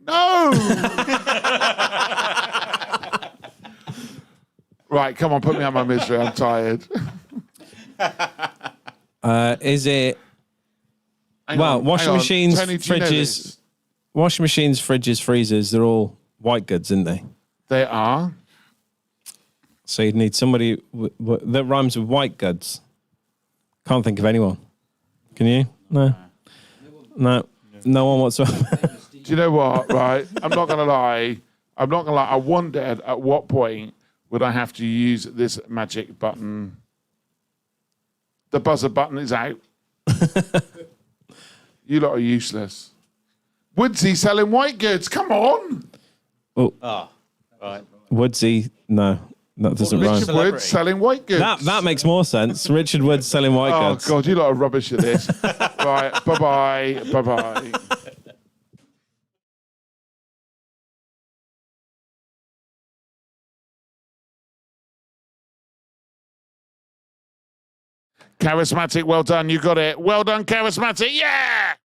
No! Right, come on, put me out my misery. I'm tired. Is it... washing machines, Tony, do you know fridges... this? Washing machines, fridges, freezers, they're all white goods, aren't they? They are. So you'd need somebody that rhymes with white goods. Can't think of anyone. Can you? No. No one whatsoever. Do you know what, right? I'm not going to lie. I wondered at what point would I have to use this magic button. The buzzer button is out. You lot are useless. Woodsy selling white goods. Come on. Oh. Right. Woodsy, no. That doesn't rhyme. Richard Woods selling white goods. That makes more sense. Richard Woods selling white goods. Oh, God, you lot are rubbish at this. Right, bye-bye. Bye-bye. Charismatic, well done. You got it. Well done, Charismatic. Yeah!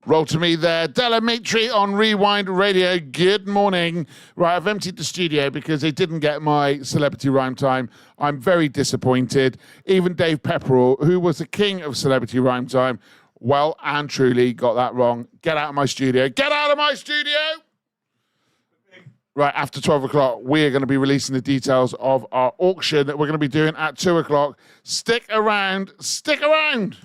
Roll to me there. Della Mitri on Rewind Radio. Good morning. Right, I've emptied the studio because they didn't get my celebrity rhyme time. I'm very disappointed. Even Dave Pepperell, who was the king of celebrity rhyme time, well and truly got that wrong. Get out of my studio. Get out of my studio! Right, after 12 o'clock, we're going to be releasing the details of our auction that we're going to be doing at 2 o'clock. Stick around. Stick around!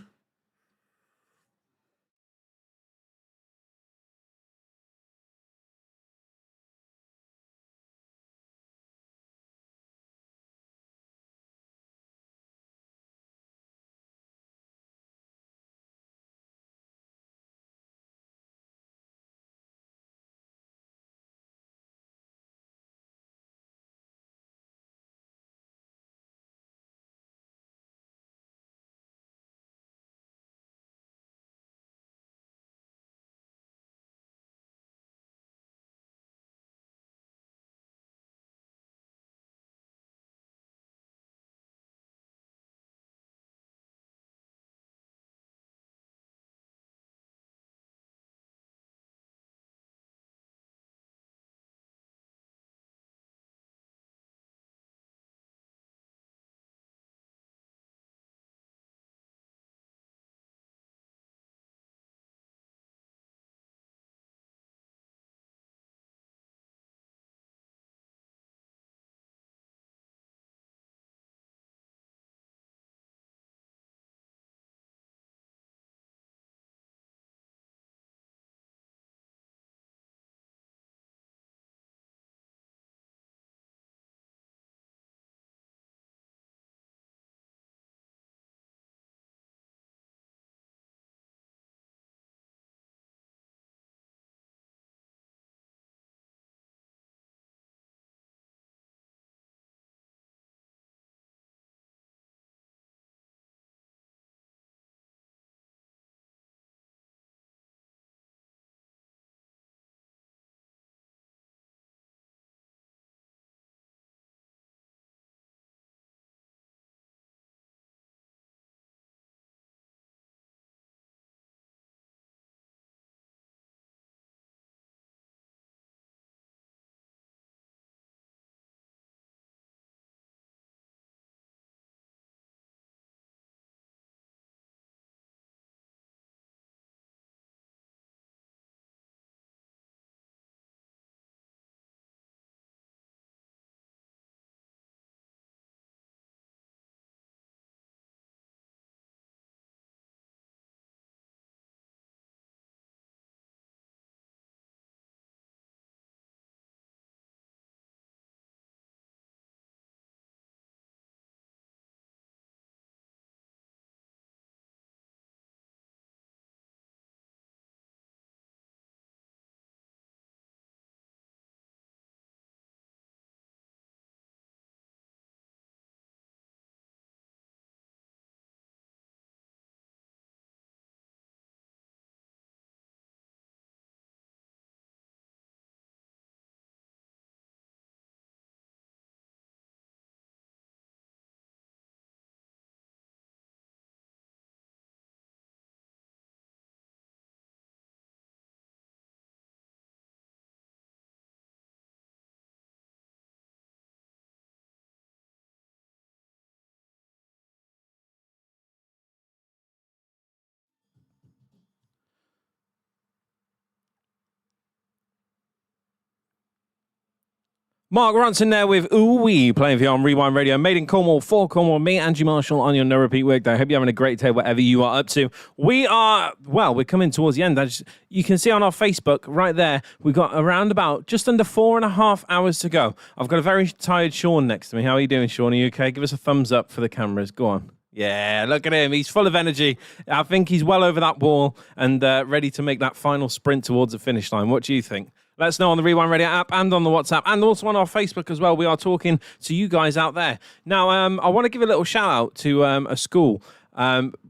Mark Ronson there with Ooh Wee, playing for you on Rewind Radio. Made in Cornwall, for Cornwall. Me, Angie Marshall, on your No Repeat Workday. I hope you're having a great day, whatever you are up to. We're coming towards the end. You can see on our Facebook right there, we've got around about just under 4.5 hours to go. I've got a very tired Sean next to me. How are you doing, Sean? Are you okay? Give us a thumbs up for the cameras. Go on. Yeah, look at him. He's full of energy. I think he's well over that wall and ready to make that final sprint towards the finish line. What do you think? Let us know on the Rewind Radio app and on the WhatsApp and also on our Facebook as well. We are talking to you guys out there. Now, I want to give a little shout out to a school.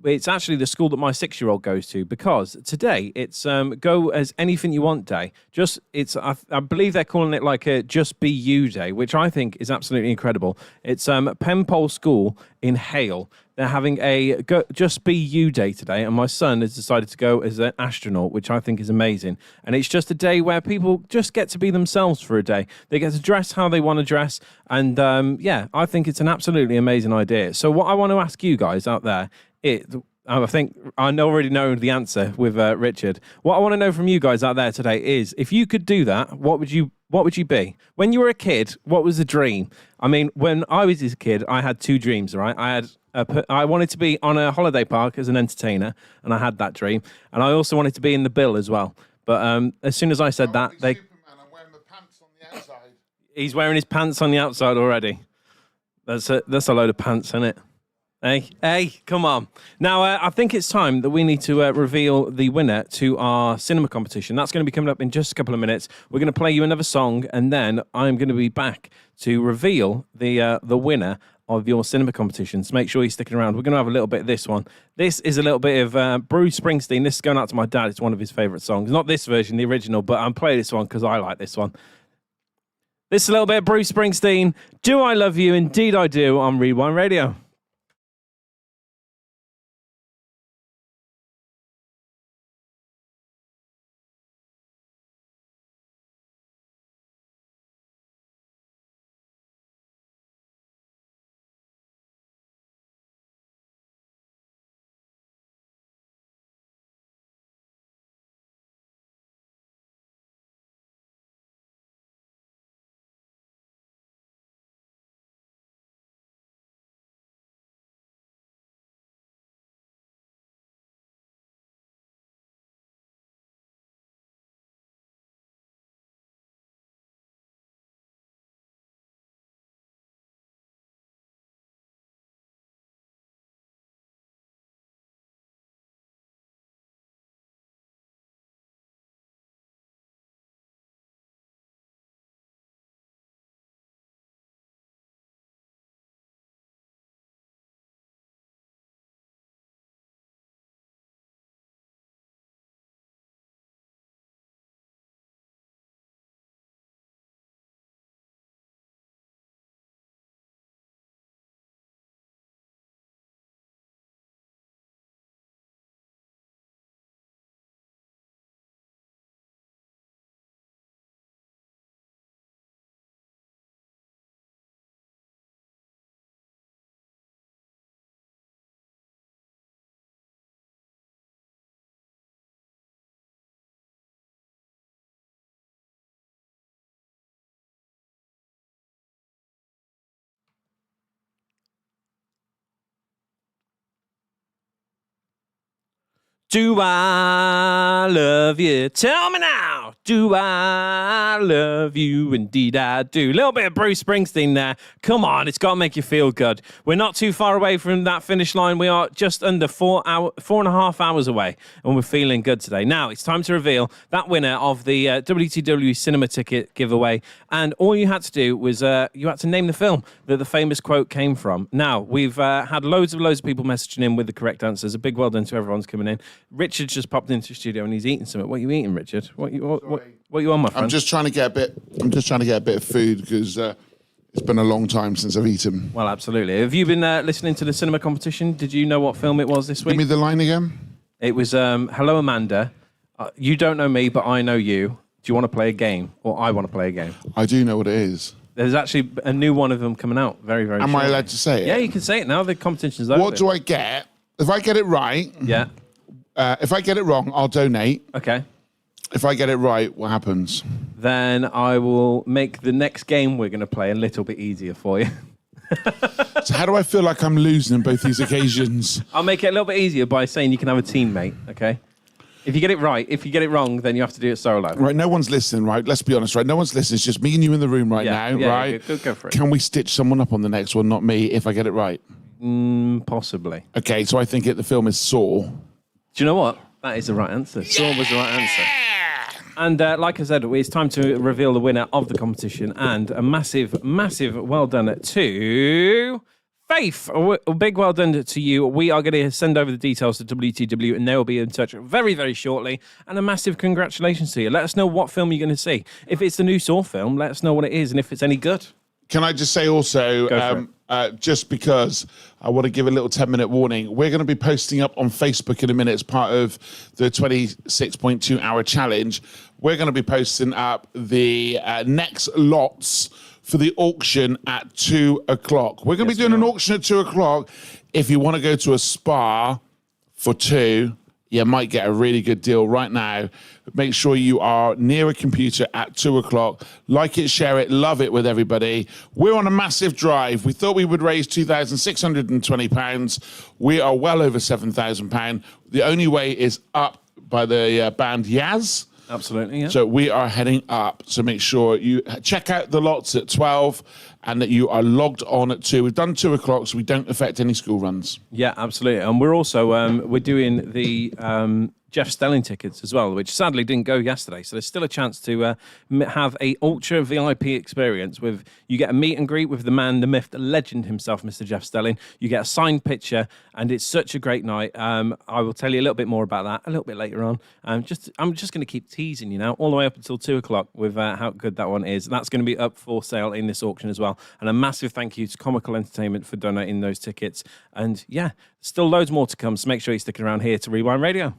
It's actually the school that my 6-year-old goes to, because today it's Go As Anything You Want Day. I believe they're calling it like a Just Be You Day, which I think is absolutely incredible. It's Penpole School in Hale. They're having a Just Be You Day today, and my son has decided to go as an astronaut, which I think is amazing. And it's just a day where people just get to be themselves for a day. They get to dress how they want to dress, and I think it's an absolutely amazing idea. So what I want to ask you guys out there, I think I already know the answer with Richard. What I want to know from you guys out there today is, if you could do that, what would you be? When you were a kid, what was the dream? I mean, when I was a kid, I had two dreams, right? I wanted to be on a holiday park as an entertainer, and I had that dream. And I also wanted to be in the Bill as well. But as soon as I said that, he's wearing his pants on the outside already. That's a load of pants, isn't it? Hey, come on. Now, I think it's time that we need to reveal the winner to our cinema competition. That's going to be coming up in just a couple of minutes. We're going to play you another song, and then I'm going to be back to reveal the winner of your cinema competition. So make sure you're sticking around. We're going to have a little bit of this one. This is a little bit of Bruce Springsteen. This is going out to my dad. It's one of his favourite songs. Not this version, the original, but I'm playing this one because I like this one. This is a little bit of Bruce Springsteen. Do I Love You? Indeed I Do, on Rewind Radio. Do I love you? Tell me now. Do I love you? Indeed I do. A little bit of Bruce Springsteen there. Come on, it's got to make you feel good. We're not too far away from that finish line. We are just under 4.5 hours away, and we're feeling good today. Now, it's time to reveal that winner of the WTW cinema ticket giveaway. And all you had to do was you had to name the film that the famous quote came from. Now, we've had loads of people messaging in with the correct answers. A big well done to everyone's coming in. Richard just popped into the studio and he's eating something. What are you eating, Richard? What you on, my friend? I'm just trying to get a bit of food because it's been a long time since I've eaten. Well, absolutely. Have you been listening to the cinema competition? Did you know what film it was this week? Give me the line again. It was Hello, Amanda. You don't know me, but I know you. Do you want to play a game, or I want to play a game? I do know what it is. There's actually a new one of them coming out very, very soon. Am I allowed to say it? Yeah, you can say it now. The competition's over. What do I get? If I get it right... Yeah. If I get it wrong, I'll donate. Okay. If I get it right, what happens? Then I will make the next game we're going to play a little bit easier for you. So how do I feel like I'm losing in both these occasions? I'll make it a little bit easier by saying you can have a teammate, okay? If you get it right, if you get it wrong, then you have to do it solo. Right, no one's listening, right? Let's be honest, right? No one's listening. It's just me and you in the room right now, right? Go for it. Can we stitch someone up on the next one, not me, if I get it right? Possibly. Okay, so I think the film is Saw. Do you know what? That is the right answer. Saw was the right answer. And like I said, it's time to reveal the winner of the competition. And a massive, massive well done to Faith. A big well done to you. We are going to send over the details to WTW and they will be in touch very, very shortly. And a massive congratulations to you. Let us know what film you're going to see. If it's the new Saw film, let us know what it is and if it's any good. Can I just say also, just because I want to give a little 10-minute warning. We're going to be posting up on Facebook in a minute as part of the 26.2 hour challenge. We're going to be posting up the next lots for the auction at 2 o'clock. We're going to be doing an auction at 2 o'clock. If you want to go to a spa for 2, you might get a really good deal right now. Make sure you are near a computer at 2 o'clock. Like it, share it, love it with everybody. We're on a massive drive. We thought we would raise £2,620. We are well over £7,000. The only way is up by the band Yaz. Absolutely, yeah. So we are heading up. So make sure you check out the lots at 12 and that you are logged on at 2. We've done 2 o'clock, so we don't affect any school runs. Yeah, absolutely. And we're also we're doing the Jeff Stelling tickets as well, which sadly didn't go yesterday. So there's still a chance to have a ultra VIP experience with, you get a meet and greet with the man, the myth, the legend himself, Mr. Jeff Stelling. You get a signed picture, and it's such a great night. I will tell you a little bit more about that a little bit later on. I'm just going to keep teasing you now all the way up until 2 o'clock with how good that one is. That's going to be up for sale in this auction as well. And a massive thank you to Comical Entertainment for donating those tickets. And yeah, still loads more to come. So make sure you're sticking around here to Rewind Radio.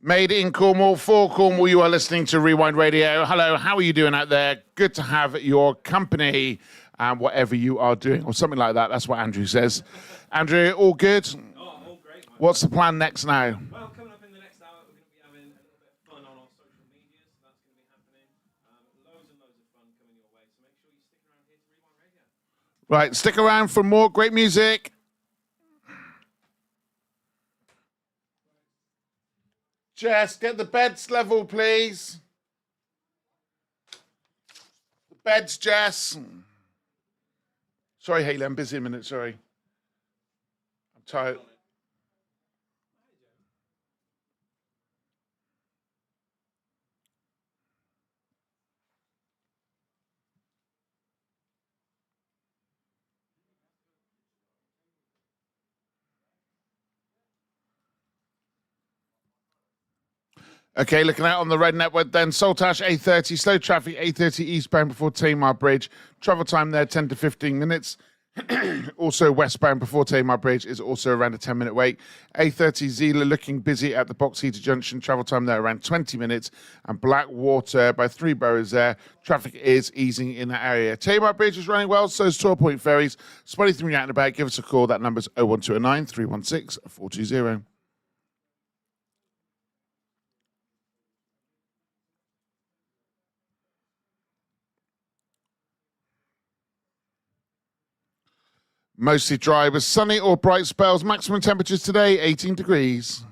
Made in Cornwall, for Cornwall, you are listening to Rewind Radio. Hello, how are you doing out there? Good to have your company and whatever you are doing, or something like that. That's what Andrew says. Andrew, all good? Oh, all great. What's the plan next now? Well, coming up in the next hour, we're going to be having a little bit of fun on our social media, so that's going to be happening. Loads and loads of fun coming your way, so make sure you stick around here to Rewind Radio. Right, stick around for more great music. Jess, get the beds level, please. The beds, Jess. Sorry, Haley, I'm busy a minute, sorry. I'm tired. Okay, looking out on the red network then. Saltash A30, slow traffic A30 eastbound before Tamar Bridge. Travel time there 10 to 15 minutes. Also westbound before Tamar Bridge is also around a 10-minute wait. A30 Zila looking busy at the Box Heater Junction. Travel time there around 20 minutes. And Blackwater by Three Boroughs there. Traffic is easing in that area. Tamar Bridge is running well, so is 12-point ferries. Spotty through out and about, give us a call. That number's 01209 316 420. Mostly dry with sunny or bright spells. Maximum temperatures today, 18 degrees.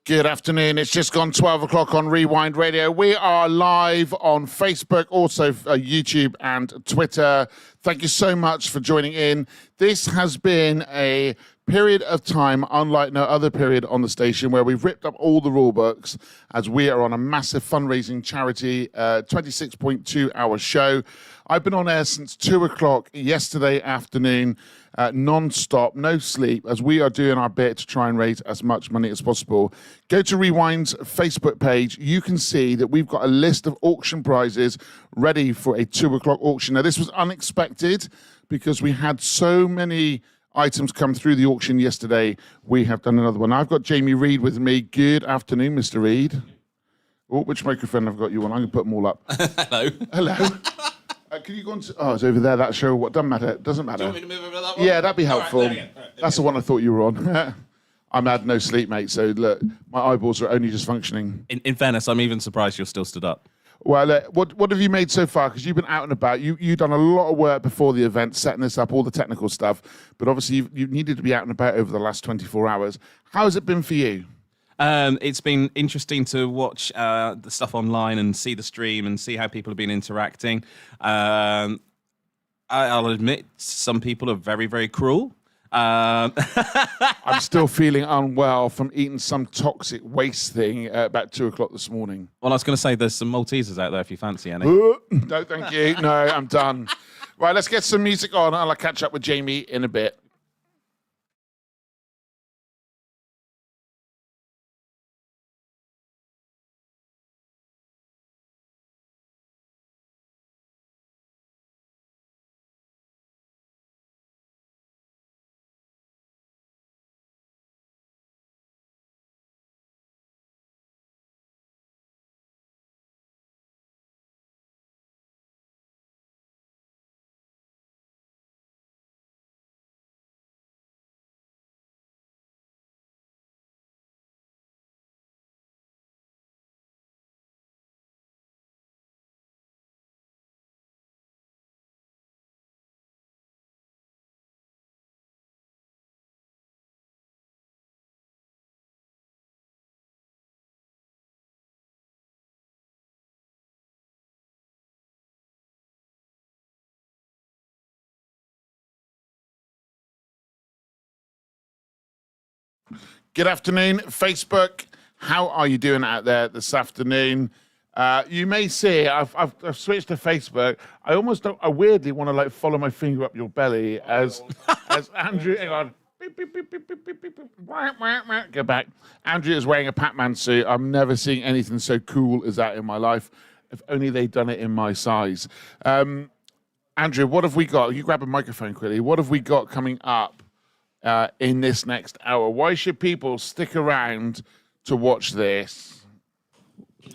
Good afternoon. It's just gone 12 o'clock on Rewind Radio. We are live on Facebook, also YouTube and Twitter. Thank you so much for joining in. This has been a period of time unlike no other period on the station, where we've ripped up all the rule books as we are on a massive fundraising charity 26.2 hour show. I've been on air since 2 o'clock yesterday afternoon, non-stop, no sleep, as we are doing our bit to try and raise as much money as possible. Go to Rewind's Facebook page. You can see that we've got a list of auction prizes ready for a 2 o'clock auction. Now, this was unexpected because we had so many items come through the auction yesterday. We have done another one. I've got Jamie Reid with me. Good afternoon, Mr. Reid. Oh, which microphone have I got you on? I'm going to put them all up. Hello. Hello. Can you go on to... Oh, it's over there, that show. What doesn't matter. It doesn't matter. Do you want me to move over that one? Yeah, that'd be helpful. All right, there we go. All right, That's the one I thought you were on. I'm had no sleep, mate, so look, my eyeballs are only just functioning. In fairness, I'm even surprised you're still stood up. Well, what have you made so far? Because you've been out and about. You've done a lot of work before the event, setting this up, all the technical stuff. But obviously, you needed to be out and about over the last 24 hours. How has it been for you? It's been interesting to watch the stuff online and see the stream and see how people have been interacting. I'll admit, some people are very, very cruel. I'm still feeling unwell from eating some toxic waste thing about 2 o'clock this morning. Well, I was going to say there's some Maltesers out there if you fancy any. No, thank you. No, I'm done. Right, let's get some music on and I'll catch up with Jamie in a bit. Good afternoon, Facebook. How are you doing out there this afternoon? You may see I've switched to Facebook. I weirdly want to like follow my finger up your belly as Andrew. Hang on. Beep, beep, beep, beep, beep, beep, beep, beep. Wah, wah, wah. Go back. Andrew is wearing a Pac-Man suit. I'm never seeing anything so cool as that in my life. If only they'd done it in my size. Andrew, what have we got? You grab a microphone quickly. What have we got coming up in this next hour? Why should people stick around to watch this?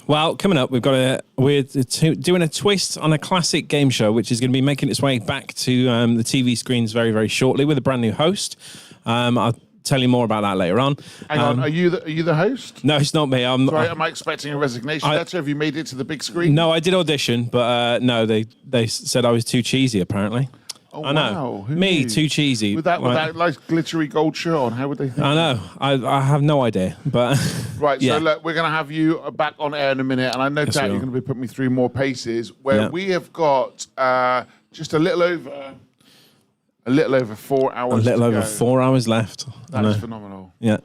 Well, coming up, we're doing a twist on a classic game show, which is going to be making its way back to the TV screens very, very shortly with a brand new host. I'll tell you more about that later on. Hang on, are you the host? No, it's not me. Sorry, am I expecting a resignation letter? Have you made it to the big screen? No, I did audition, but no, they said I was too cheesy, apparently. Oh, I know. wow. Who Me, knew? too cheesy. With that like glittery gold shirt on, how would they think? I know. I have no idea, but Right, yeah. so look, we're going to have you back on air in a minute, and I know Yes, that we you're will. going to be putting me through more paces, where Yeah. we have got just a little over 4 hours. A little to over go. 4 hours left. I That is know. phenomenal. Yeah.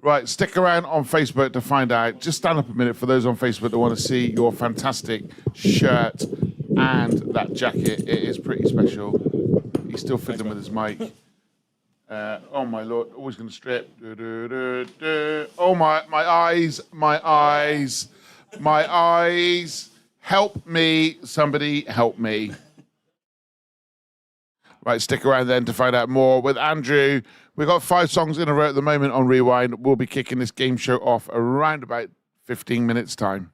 Right, stick around on Facebook to find out. Just stand up a minute for those on Facebook that want to see your fantastic shirt and that jacket. It is pretty special. He's still fiddling with his mic. Oh my lord, always going to strip. Oh my eyes. Help me, somebody help me. Right, stick around then to find out more with Andrew. We've got 5 songs in a row at the moment on Rewind. We'll be kicking this game show off around about 15 minutes' time.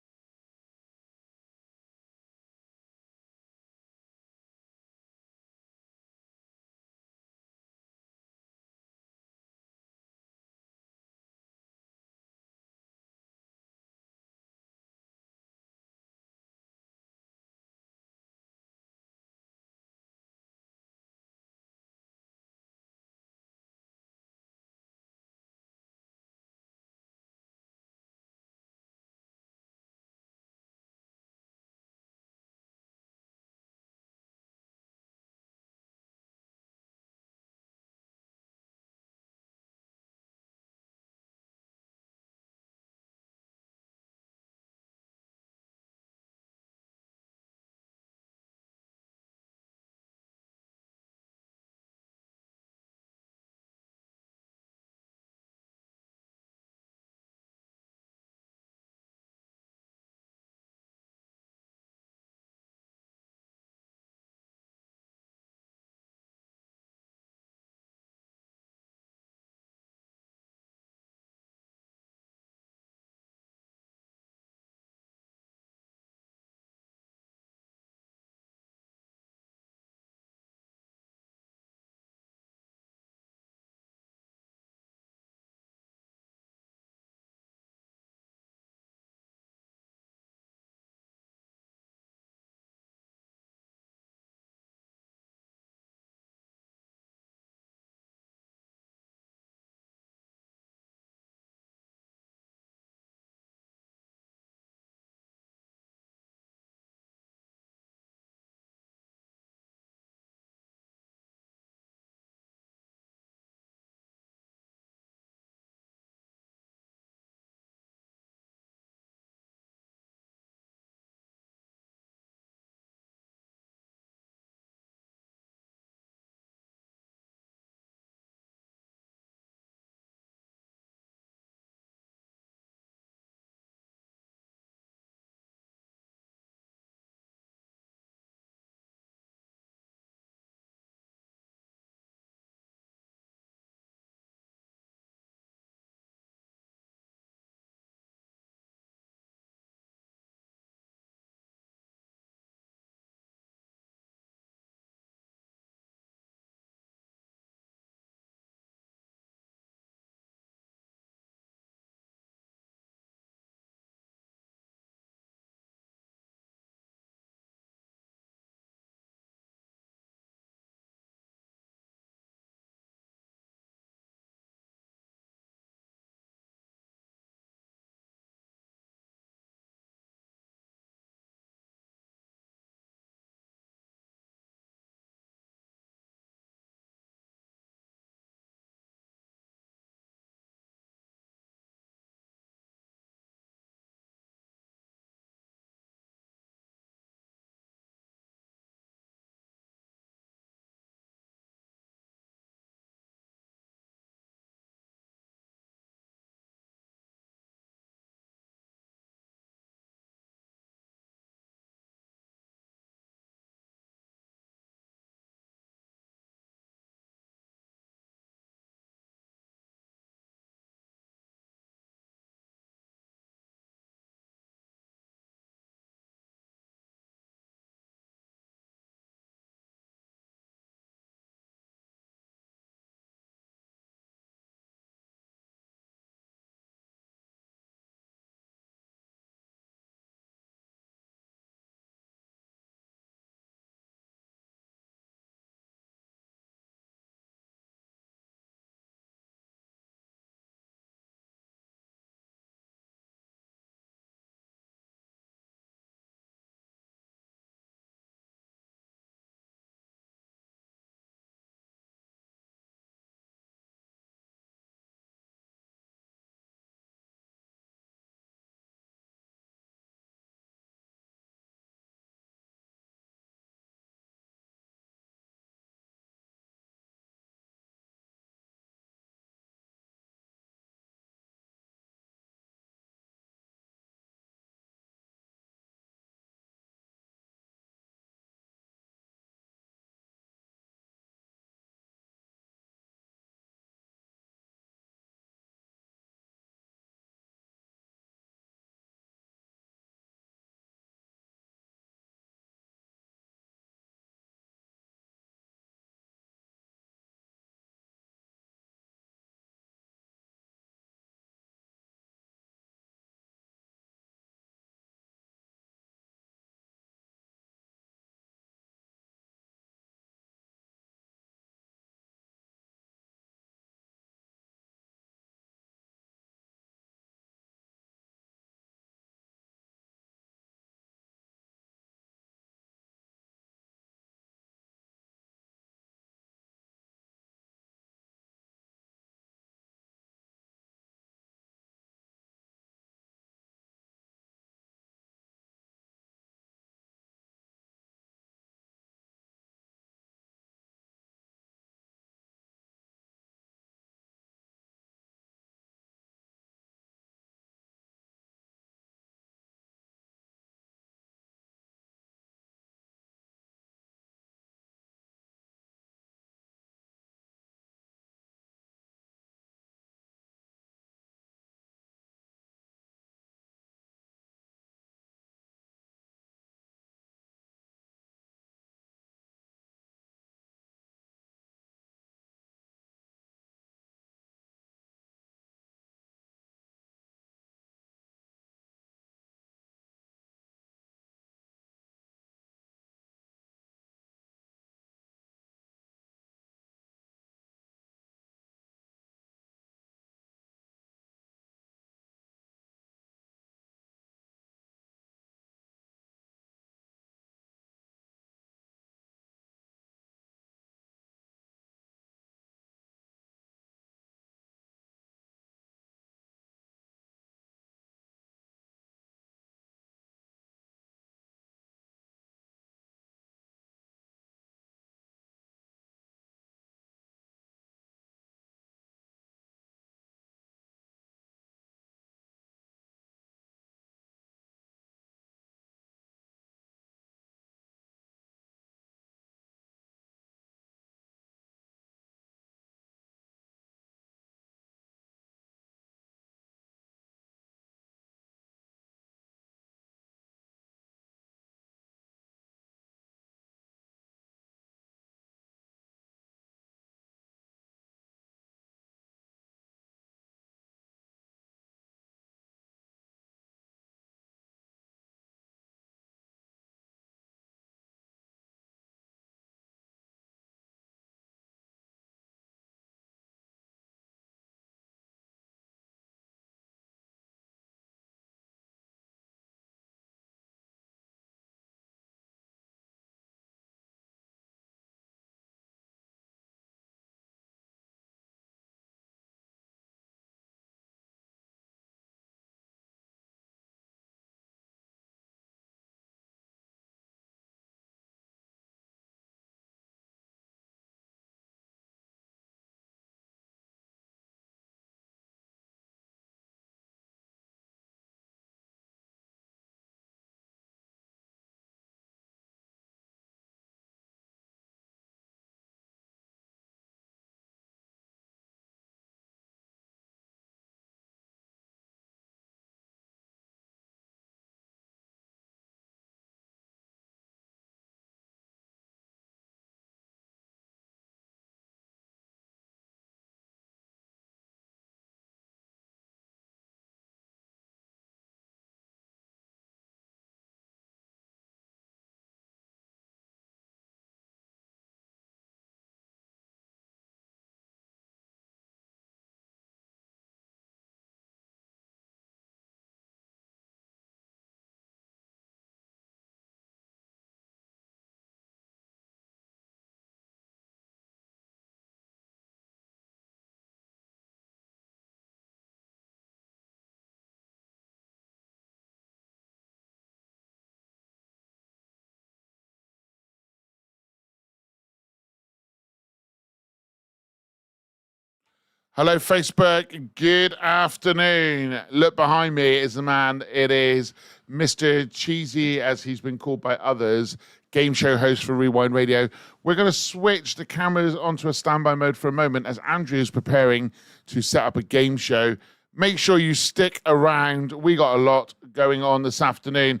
Hello, Facebook. Good afternoon. Look behind me is the man. It is Mr. Cheesy, as he's been called by others, game show host for Rewind Radio. We're going to switch the cameras onto a standby mode for a moment as Andrew's preparing to set up a game show. Make sure you stick around. We got a lot going on this afternoon.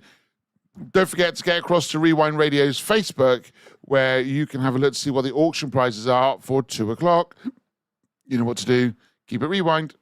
Don't forget to get across to Rewind Radio's Facebook, where you can have a look to see what the auction prizes are for 2 o'clock. You know what to do. Keep it rewind.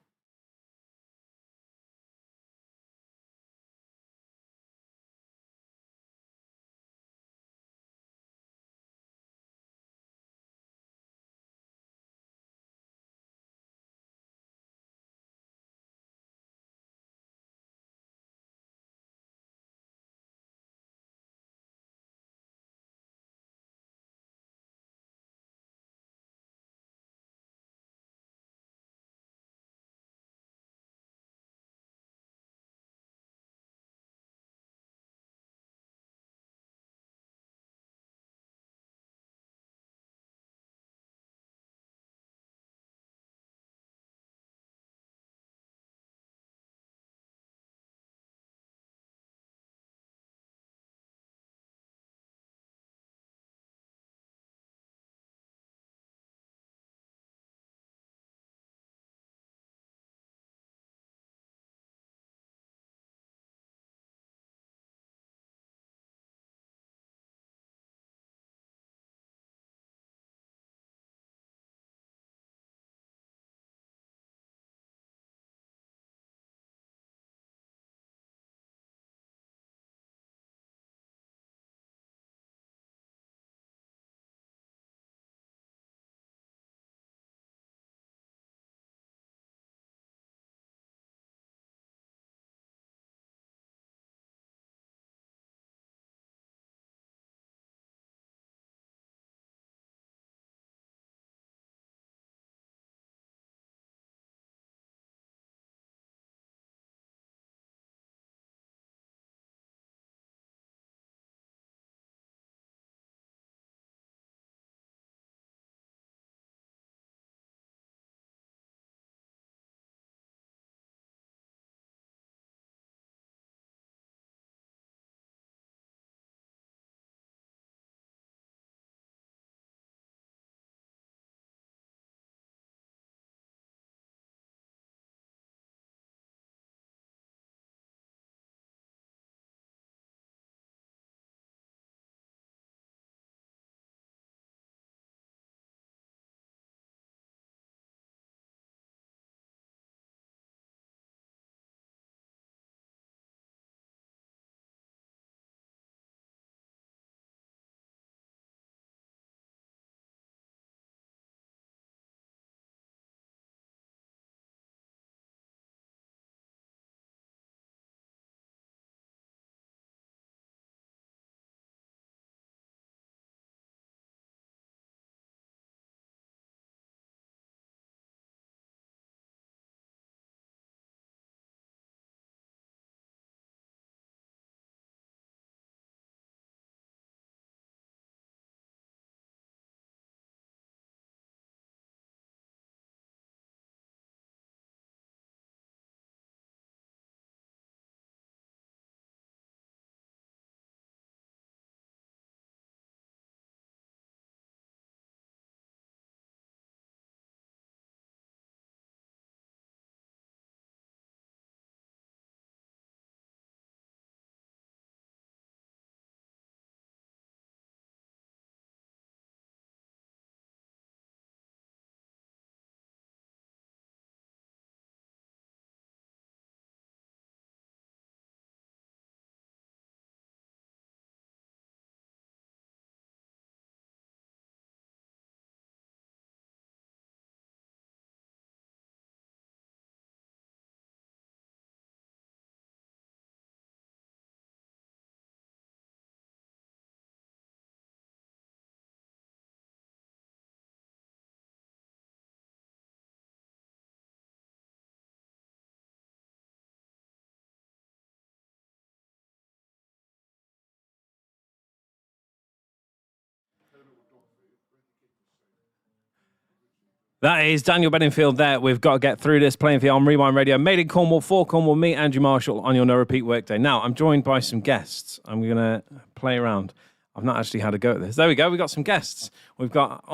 That is Daniel Bedingfield there. We've got to get through this, playing for you on Rewind Radio. Made in Cornwall, for Cornwall, me, Andrew Marshall, on your no repeat workday. Now, I'm joined by some guests. I'm going to play around. I've not actually had a go at this. There we go. We've got some guests. We've got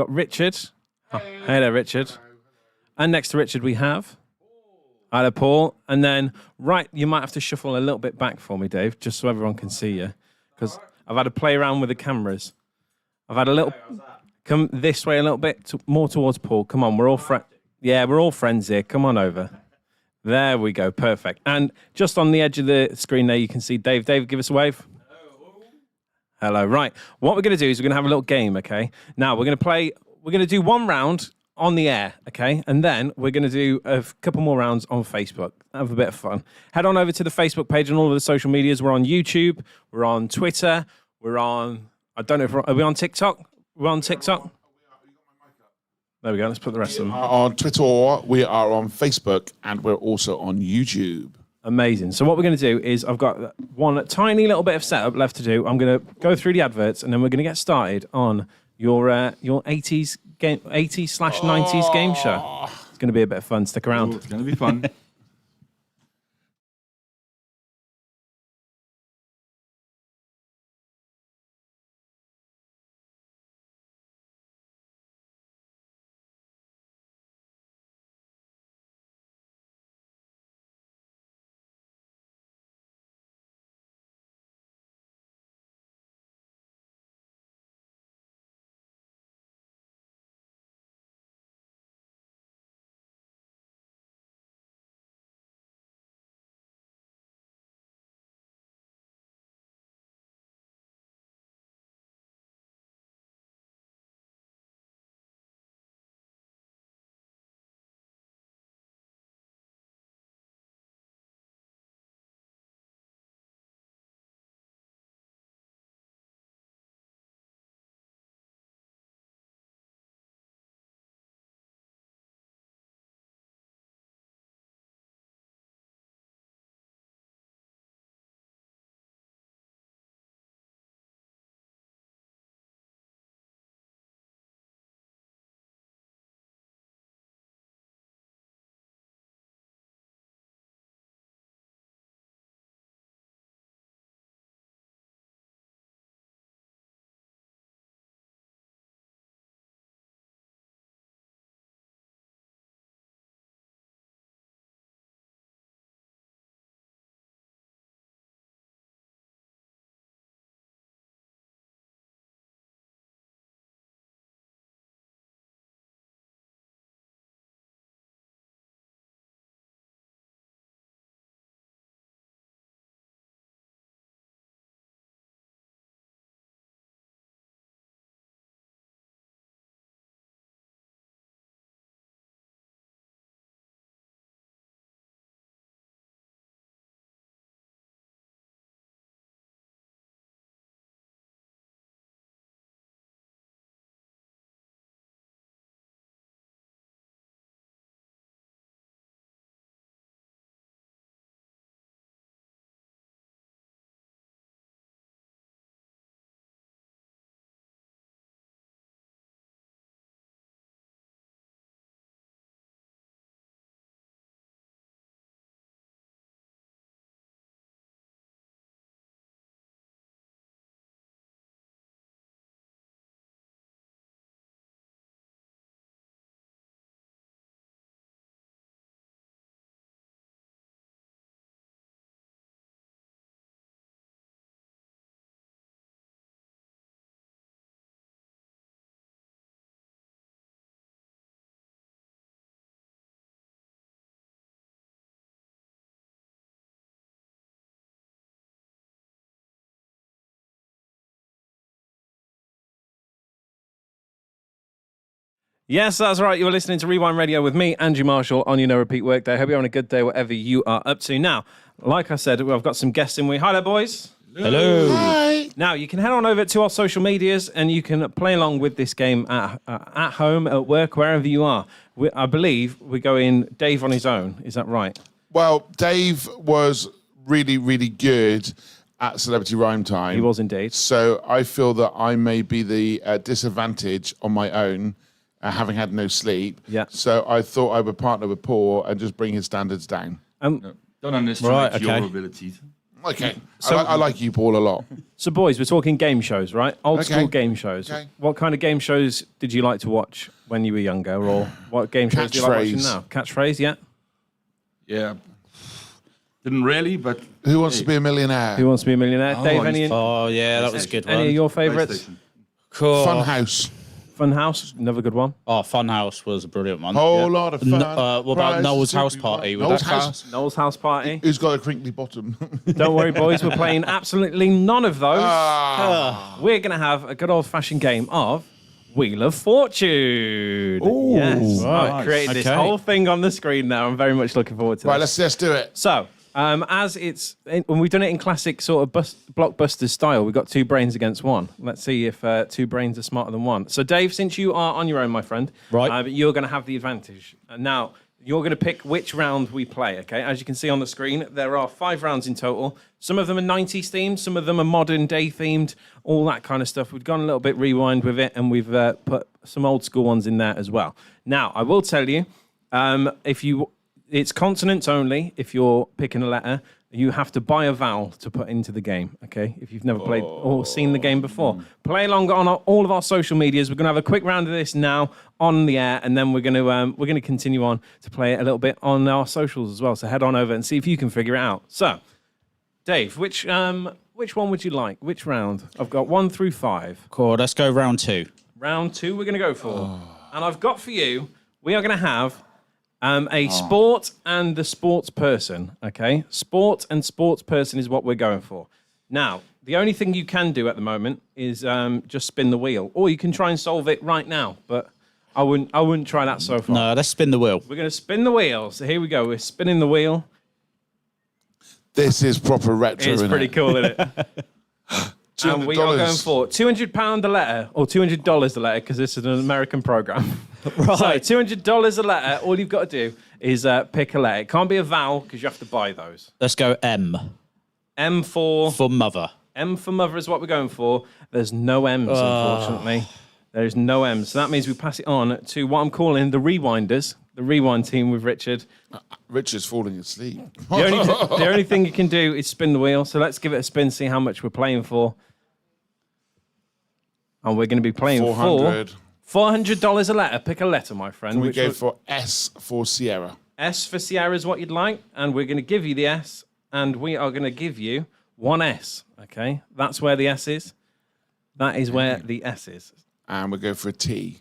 Richard. Oh, hey there, Richard. And next to Richard, we have either Paul. And then, you might have to shuffle a little bit back for me, Dave, just so everyone can see you. Because I've had to play around with the cameras. I've had a little... Come this way a little bit, more towards Paul. Come on, we're all we're all friends here. Come on over. There we go, perfect. And just on the edge of the screen there, you can see Dave. Dave, give us a wave. Hello. Right, what we're going to do is we're going to have a little game, okay? Now, we're going to do one round on the air, okay? And then we're going to do a couple more rounds on Facebook. Have a bit of fun. Head on over to the Facebook page and all of the social medias. We're on YouTube. We're on Twitter. We're on, I don't know if are we on TikTok? We're on TikTok. There we go. Let's put the rest of them. On Twitter, we are on Facebook, and we're also on YouTube. Amazing. So what we're going to do is I've got one tiny little bit of setup left to do. I'm going to go through the adverts, and then we're going to get started on your 80s game, 80s/90s game show. It's going to be a bit of fun. Stick around. It's going to be fun. Yes, that's right. You're listening to Rewind Radio with me, Andrew Marshall, on your no repeat workday. I hope you're having a good day, whatever you are up to. Now, like I said, I've got some guests in. Hi there, boys. Hello. Hi. Now, you can head on over to our social medias and you can play along with this game at home, at work, wherever you are. I believe we're going Dave on his own. Is that right? Well, Dave was really, really good at Celebrity Rhyme Time. He was indeed. So I feel that I may be the disadvantage on my own having had no sleep. Yeah. So I thought I would partner with Paul and just bring his standards down. Don't underestimate your abilities. Okay. So- I like you, Paul, a lot. So, boys, we're talking game shows, right? Old Okay. school game shows. Okay. What kind of game shows did you like to watch when you were younger, or what game shows do you like watching Catchphrase. now? Catchphrase, yeah. Yeah. Didn't really, but Who wants to be a millionaire? Who wants to be a millionaire? Oh, Dave, I any? used to- Oh, yeah, that was a good one. Any of your favourites? PlayStation. Cool. Funhouse. Funhouse, another good one. Oh, Funhouse was a brilliant one. Whole lot of fun. What about Prizes Noel's to House be Party? won. Would Noel's that House. count? Noel's House Party. Who's got a crinkly bottom? Don't worry, boys. We're playing absolutely none of those. Ah. We're going to have a good old-fashioned game of Wheel of Fortune. Ooh. Yes. I've Nice. created this Okay. whole thing on the screen now. I'm very much looking forward to Right, this. let's do it. So, as it's when we've done it in classic sort of blockbuster style, we've got 2 brains against 1. Let's see if 2 brains are smarter than 1. So, Dave, since you are on your own, my friend, Right. you're going to have the advantage. Now, you're going to pick which round we play. Okay, as you can see on the screen, there are 5 rounds in total. Some of them are 90s themed, some of them are modern day themed, all that kind of stuff. We've gone a little bit rewind with it, and we've put some old school ones in there as well. Now, I will tell you, it's consonants only. If you're picking a letter, you have to buy a vowel to put into the game. Okay, if you've never played or seen the game before, play along on all of our social medias. We're going to have a quick round of this now on the air, and then we're going to continue on to play it a little bit on our socials as well. So head on over and see if you can figure it out. So, Dave, which one would you like? Which round? I've got 1 through 5. Cool, let's go round 2. Round 2 we're going to go for. And I've got for you, we are going to have a sport and the sports person, okay? Sport and sports person is what we're going for. Now, the only thing you can do at the moment is just spin the wheel, or you can try and solve it right now, but I wouldn't try that so far. No, let's spin the wheel. We're going to spin the wheel. So here we go. We're spinning the wheel. This is proper retro, It's isn't pretty it? cool, isn't it? And we are going for £200 a letter, or $200 a letter, because this is an American program. Right. So $200 a letter. All you've got to do is pick a letter. It can't be a vowel because you have to buy those. Let's go M. M for mother. M for mother is what we're going for. There's no M's, unfortunately. There's no M's. So that means we pass it on to what I'm calling the Rewinders, the Rewind team with Richard. Richard's falling asleep. The only thing you can do is spin the wheel. So let's give it a spin, see how much we're playing for. And we're going to be playing 400. for $400 a letter. Pick a letter, my friend. Can we Which go would- for S for Sierra? S for Sierra is what you'd like, and we're going to give you the S, and we are going to give you 1 S, okay? That's where the S is. That is where the S is. And we'll go for a T.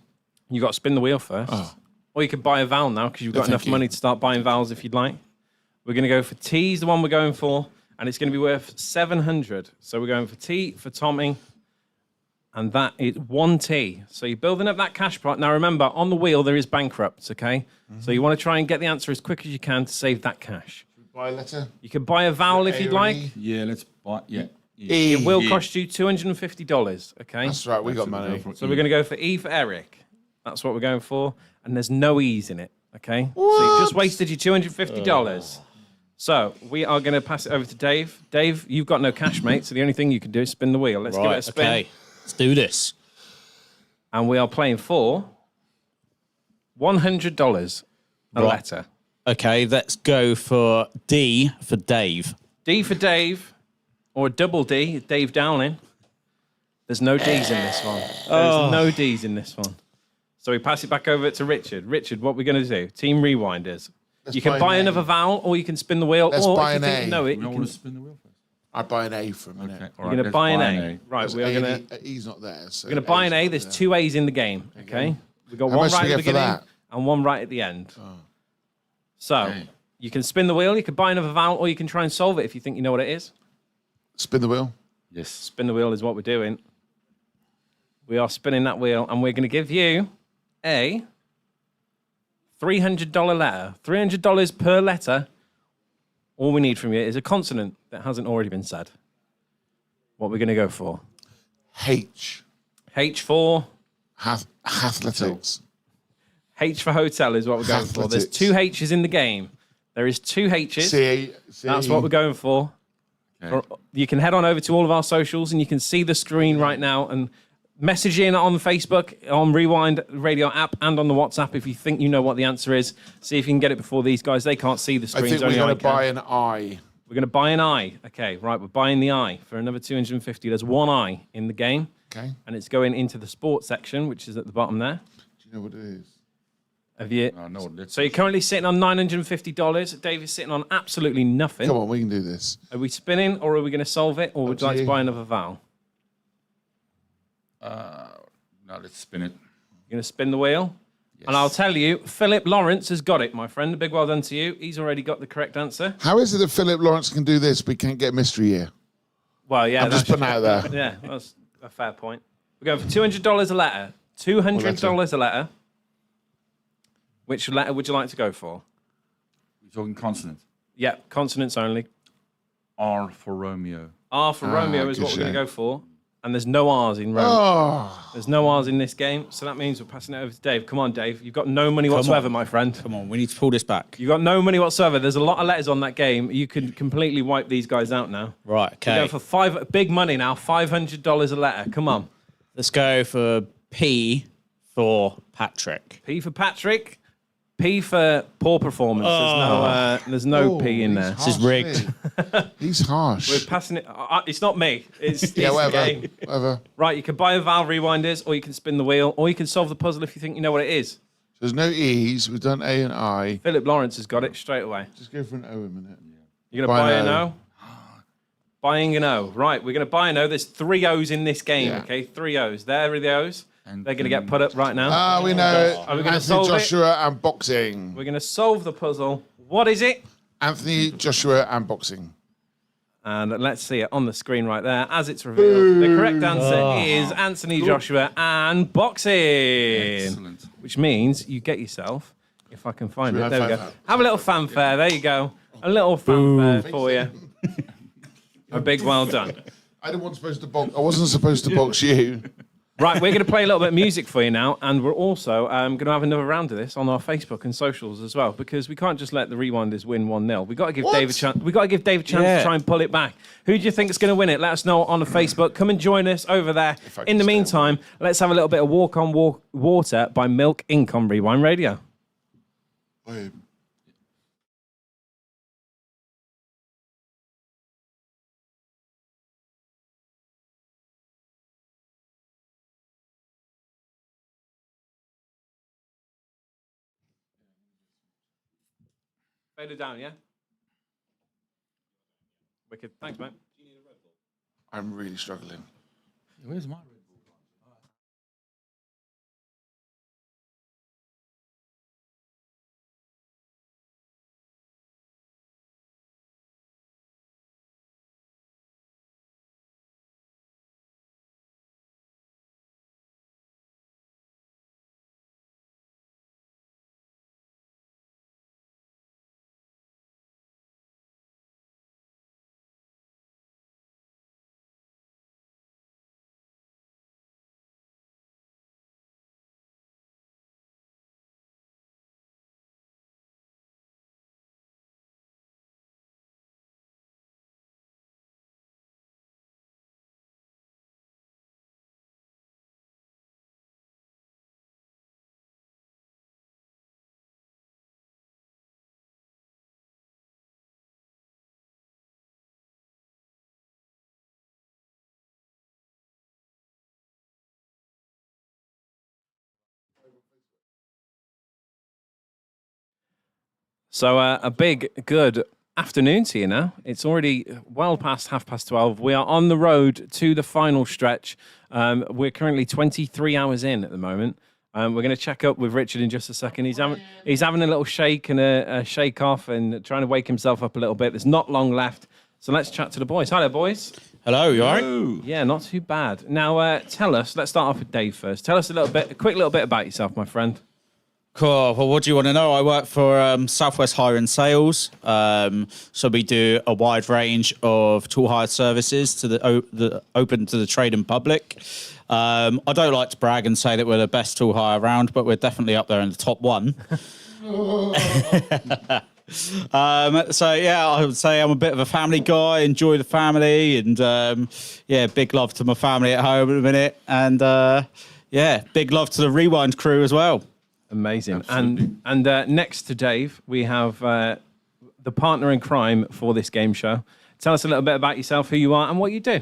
You've got to spin the wheel first. Or you can buy a vowel now, because you've got Thank enough you. money to start buying vowels if you'd like. We're going to go for T is the one we're going for, and it's going to be worth 700. So we're going for T for Tommy, and that is 1 T. So you're building up that cash pot. Now remember, on the wheel there is bankrupts, okay? So you want to try and get the answer as quick as you can to save that cash. Buy a letter. You can buy a vowel if you'd like. Yeah, let's buy. Yeah. It will cost you $250, okay? That's right, we got money. So we're going to go for E for Eric. That's what we're going for. And there's no E's in it, okay? So you've just wasted your $250. So we are going to pass it over to Dave. Dave, you've got no cash, mate, so the only thing you can do is spin the wheel. Let's give it a spin. Okay, let's do this. And we are playing for $100 a Right. letter. Okay, let's go for D for Dave. D for Dave, or a double D, Dave Dowling. There's no D's in this one. There's no D's in this one. So we pass it back over to Richard. Richard, what we're going to do? Team Rewinders. Let's You can buy buy an A. another vowel, or you can spin the wheel. Let's or buy if you an think A. you know it, We you don't can, want to spin the wheel first. I'd buy an A for a minute. Okay. you're going to buy an A. Right, we are going to... There's E's not there. So We're going to buy an A. A's not There's there. 2 A's in the game, okay? We've got How one much do right we at the get for beginning that? and one right at the end. So you can spin the wheel, you can buy another vowel, or you can try and solve it if you think you know what it is. Spin the wheel. Yes. Spin the wheel is what we're doing. We are spinning that wheel, and we're going to give you a $300 letter. $300 per letter. All we need from you is a consonant that hasn't already been said. What we're going to go for? H. H for... Athletics. H for hotel is what we're going for. There's Athletics. 2 H's in the game. There is 2 H's. C. That's what we're going for. Okay. You can head on over to all of our socials and you can see the screen right now and Message in on Facebook, on Rewind Radio app, and on the WhatsApp if you think you know what the answer is. See if you can get it before these guys. They can't see the I screens. think we're only going I to can. buy an eye. We're going to buy an eye. Okay, right. We're buying the eye for another 250. There's one eye in the game. Okay. And it's going into the sports section, which is at the bottom there. Do you know what it is? Have you? No, what it is. So you're currently sitting on $950. Dave is sitting on absolutely nothing. Come on, we can do this. Are we spinning, or are we going to solve it, or would you like to buy another vowel? No, let's spin it. You're going to spin the wheel? Yes. And I'll tell you, Philip Lawrence has got it, my friend. A big well done to you. He's already got the correct answer. How is it that Philip Lawrence can do this, but he can't get mystery here? Well, yeah. I'm just putting out there. Yeah, that's a fair point. We're going for $200 a letter. $200 a letter. Which letter would you like to go for? We're talking consonant. Yeah, consonants only. R for Romeo. R for Romeo is what we're going to go for. And there's no R's in Romeo. Oh. There's no R's in this game, so that means we're passing it over to Dave. Come on, Dave. You've got no money whatsoever, my friend. Come on, we need to pull this back. You've got no money whatsoever. There's a lot of letters on that game. You can completely wipe these guys out now. Right, okay. We're going for big money now, $500 a letter. Come on. Let's go for P for Patrick. P for Patrick. P for poor performance. There's no P in there. This is rigged. He's harsh. We're passing it. It's not me. It's Yeah, the whatever. game. Whatever. Right, you can buy a vowel rewinders, or you can spin the wheel, or you can solve the puzzle if you think you know what it is. There's no E's. We've done A and I. Philip Lawrence has got it straight away. Just go for an O a minute. You're going to buy an O? Buying an O. Right, we're going to buy an O. There's 3 O's in this game, okay? 3 O's. There are the O's. They're going to get put up right now. We know it. Are we going to Anthony solve Joshua and boxing. We're going to solve the puzzle. What is it? Anthony Joshua and boxing. And let's see it on the screen right there as it's revealed. The correct answer is Anthony Joshua and boxing. Excellent. Which means you get yourself, if I can find Should it, we there we have go. fanfare? Have a little fanfare. There you go. A little fanfare for you. A big well done. I wasn't supposed to box you. Right, we're going to play a little bit of music for you now, and we're also going to have another round of this on our Facebook and socials as well, because we can't just let the Rewinders win 1-0. We've got to give Dave a chance. We've got to give Dave a chance to try and pull it back. Who do you think is going to win it? Let us know on the Facebook. Come and join us over there. In the meantime, let's have a little bit of Walk on Water by Milk Inc. on Rewind Radio. Fade it down, yeah? Wicked. Thanks, mate. I'm really struggling. Where's my Red Bull? So a big, good afternoon to you now. It's already well past 12:30. We are on the road to the final stretch. We're currently 23 hours in at the moment. We're going to check up with Richard in just a second. He's having a little shake and a shake off and trying to wake himself up a little bit. There's not long left. So let's chat to the boys. Hi there, boys. Hello, you all right? Yeah, not too bad. Now, tell us, let's start off with Dave first. Tell us a quick little bit about yourself, my friend. Cool. Well, what do you want to know? I work for Southwest Hire and Sales. So we do a wide range of tool hire services to the open to the trade and public. I don't like to brag and say that we're the best tool hire around, but we're definitely up there in the top one. So yeah, I would say I'm a bit of a family guy. Enjoy the family, and yeah, big love to my family at home in a minute, and yeah, big love to the Rewind crew as well. Amazing. And next to Dave, we have the partner in crime for this game show. Tell us a little bit about yourself, who you are, and what you do.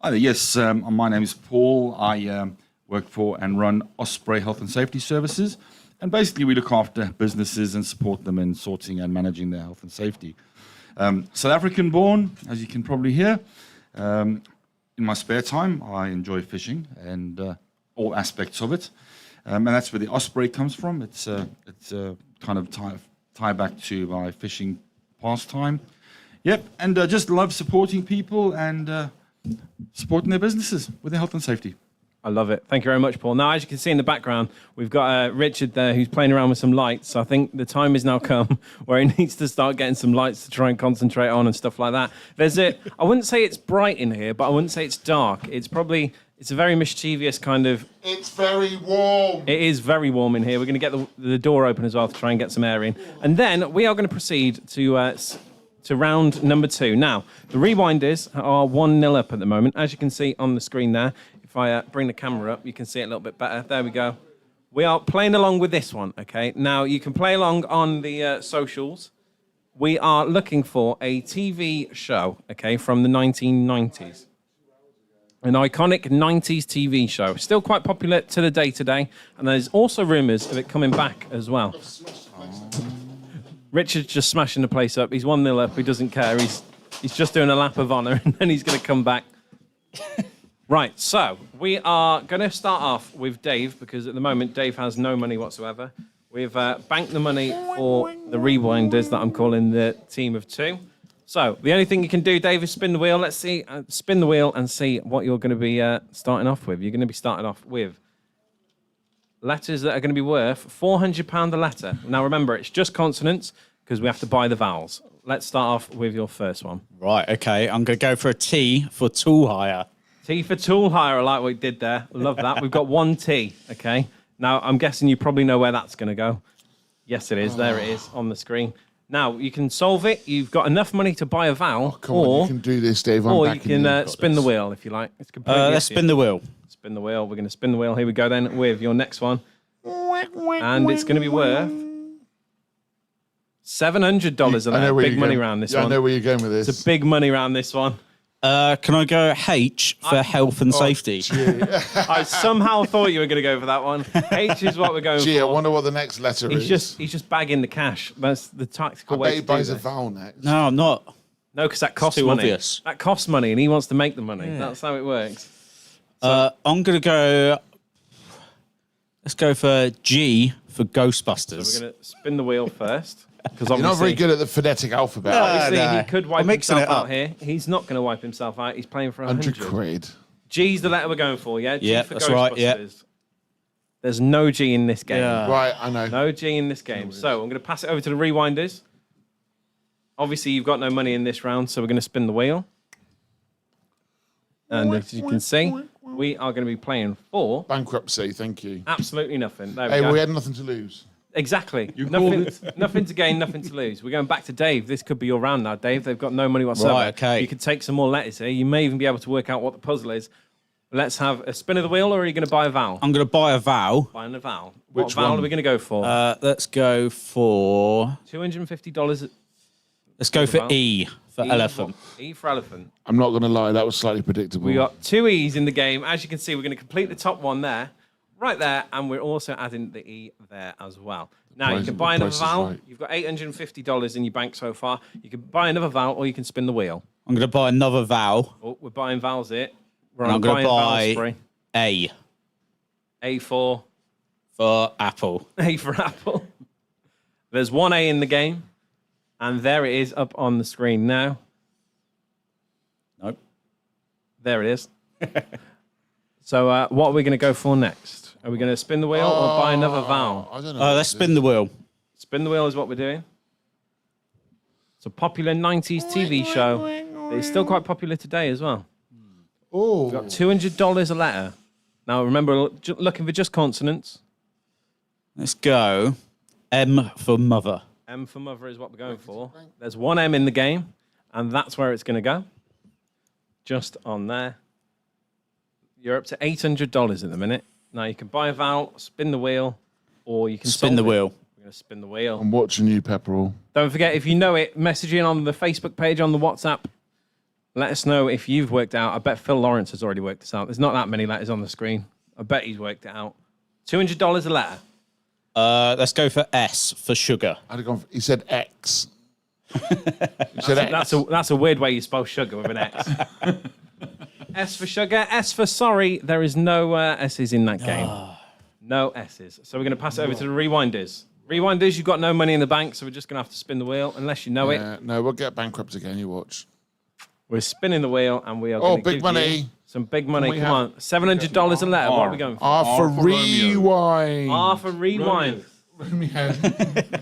Hi there. Yes, my name is Paul. I work for and run Osprey Health and Safety Services. And basically, we look after businesses and support them in sorting and managing their health and safety. South African born, as you can probably hear. In my spare time, I enjoy fishing and all aspects of it. And that's where the Osprey comes from. It's kind of tie back to my fishing pastime. Yep, and just love supporting people and supporting their businesses with their health and safety. I love it. Thank you very much, Paul. Now, as you can see in the background, we've got Richard there who's playing around with some lights. I think the time has now come where he needs to start getting some lights to try and concentrate on and stuff like that. I wouldn't say it's bright in here, but I wouldn't say it's dark. It's a very mischievous kind of... It's very warm. It is very warm in here. We're going to get the door open as well to try and get some air in. And then we are going to proceed to round number 2. Now, the Rewinders are 1-0 up at the moment, as you can see on the screen there. If I bring the camera up, you can see it a little bit better. There we go. We are playing along with this one, okay? Now, you can play along on the socials. We are looking for a TV show, okay, from the 1990s. An iconic 90s TV show. Still quite popular to the day today. And there's also rumours of it coming back as well. Richard's just smashing the place up. He's 1-0 up. He doesn't care. He's just doing a lap of honour, and then he's going to come back. Right, so we are going to start off with Dave, because at the moment Dave has no money whatsoever. We've banked the money for the Rewinders that I'm calling the team of 2. So the only thing you can do, Dave, is spin the wheel. Let's see, spin the wheel and see what you're going to be starting off with. You're going to be starting off with letters that are going to be worth £400 a letter. Now remember, it's just consonants because we have to buy the vowels. Let's start off with your first one. Right, okay. I'm going to go for a T for tool hire. T for tool hire. I like what you did there. Love that. We've got 1 T, okay? Now, I'm guessing you probably know where that's going to go. Yes, it is. There it is on the screen. Now, you can solve it. You've got enough money to buy a vowel. Come on, you can do this, Dave. I'm or you backing can spin the wheel, if you like. It's completely let's spin the wheel. Spin the wheel. We're going to spin the wheel. Here we go then with your next one. And it's going to be worth $700 of that. Big money round this one. I know where you're going with this. It's a big money round this one. Can I go H for health and safety? I somehow thought you were going to go for that one. H is what we're going for. I wonder what the next letter is. He's just bagging the cash. That's the tactical way. I bet he buys a vowel next. No, I'm not. No, because that costs too money. Obvious. That costs money, and he wants to make the money. Yeah. That's how it works. I'm going to go... Let's go for G for Ghostbusters. So we're going to spin the wheel first. You're not very good at the phonetic alphabet. Obviously, he could wipe himself out here. He's not going to wipe himself out. He's playing for 100 quid. G's the letter we're going for, yeah? G yeah, for that's right, yeah. There's no G in this game. Yeah. Right, I know. No G in this game. So I'm going to pass it over to the Rewinders. Obviously, you've got no money in this round, so we're going to spin the wheel. And as you can see, we are going to be playing for... Bankruptcy, thank you. Absolutely nothing. There we go. We had nothing to lose. Exactly. Nothing to gain, nothing to lose. We're going back to Dave. This could be your round now, Dave. They've got no money whatsoever. Right, okay. You could take some more letters here. You may even be able to work out what the puzzle is. Let's have a spin of the wheel, or are you going to buy a vowel? I'm going to buy a vowel. Buying a vowel. Which what vowel one? are we going to go for? Let's go for... $250. Let's go for E for elephant. E for elephant. I'm not going to lie, that was slightly predictable. We got 2 E's in the game. As you can see, we're going to complete the top one there, right there, and we're also adding the E there as well. Now, you can buy another vowel. Right. You've got $850 in your bank so far. You can buy another vowel, or you can spin the wheel. I'm going to buy another vowel. Oh, we're buying vowels here. I'm going to buy A. A for apple. A for apple. There's 1 A in the game, and there it is up on the screen now. Nope. There it is. So what are we going to go for next? Are we going to spin the wheel or buy another vowel? I don't know. Let's spin the wheel. Spin the wheel is what we're doing. It's a popular 90s TV show. It's still quite popular today as well. Oh. We've got $200 a letter. Now, remember, looking for just consonants. Let's go M for mother. M for mother is what we're going for. There's one M in the game, and that's where it's going to go. Just on there. You're up to $800 at the minute. Now you can buy a vowel, spin the wheel, or you can Spin the solve it. wheel. We're going to spin the wheel. I'm watching you, Pepperell. Don't forget, if you know it, message in on the Facebook page, on the WhatsApp. Let us know if you've worked out. I bet Phil Lawrence has already worked this out. There's not that many letters on the screen. I bet he's worked it out. $200 a letter. Let's go for S for sugar. He said X. He said X. That's a weird way you spell sugar with an X. S for sugar. S for sorry. There is no S's in that game. No S's. So we're going to pass it over to the rewinders. Rewinders, you've got no money in the bank, so we're just going to have to spin the wheel unless you know it. No, we'll get bankrupt again. You watch. We're spinning the wheel and we are going to big give money. you some big money. Come on. $700 a letter. What are we going for? R for rewind. R for rewind. Rewind.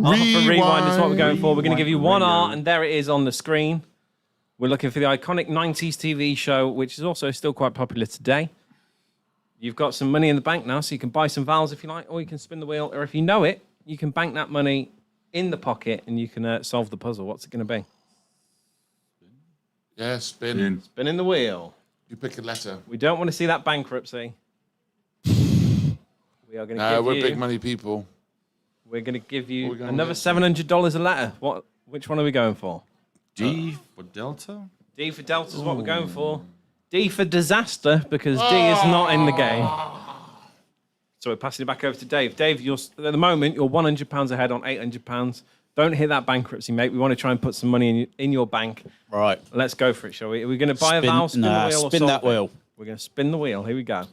R for rewind is what we're going for. We're going to give you one R, and there it is on the screen. We're looking for the iconic 90s TV show, which is also still quite popular today. You've got some money in the bank now, so you can buy some vowels if you like, or you can spin the wheel, or if you know it, you can bank that money in the pocket and you can solve the puzzle. What's it going to be? Yeah, spin. Spinning the wheel. You pick a letter. We don't want to see that bankruptcy. We are going to give we're you... big money people. We're going to give you another $700 a letter. Which one are we going for? D for Delta? D for Delta is what we're going for. D for disaster, because D is not in the game. So we're passing it back over to Dave. Dave, at the moment, you're £100 ahead on £800. Don't hit that bankruptcy, mate. We want to try and put some money in your bank. Right. Let's go for it, shall we? Are we going to buy a vowel, spin the wheel, or spin solve that it? wheel. We're going to spin the wheel. Here we go.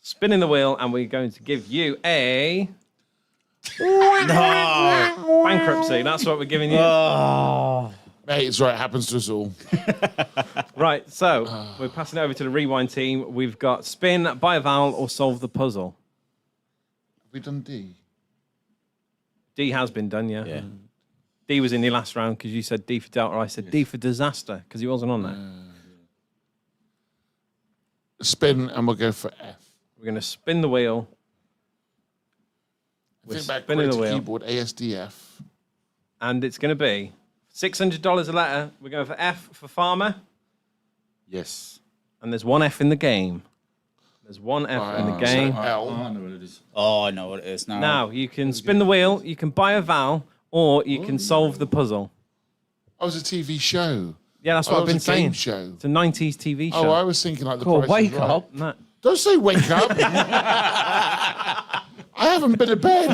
Spinning the wheel, and we're going to give you a... No. Bankruptcy. That's what we're giving you. Mate, it's right. It happens to us all. Right, so we're passing it over to the rewind team. We've got spin, buy a vowel, or solve the puzzle. Have we done D? D has been done, yeah. D was in the last round because you said D for Delta. I said D for disaster because he wasn't on there. Spin, and we'll go for F. We're going to spin the wheel. Think back, spinning the create a wheel. keyboard, ASDF. And it's going to be $600 a letter. We're going for F for farmer. Yes. And there's one F in the game. There's one F in the game. L. I know what it is. Oh, I know what it is now. Now, you can spin the wheel, you can buy a vowel, or you can solve the puzzle. Oh, it's a TV show. Yeah, that's Oh, what it I've been was a game saying. show. It's a 90s TV show. Oh, I was thinking like the Cool, Price is wake Right. up. No. Don't say wake up. I haven't been to bed.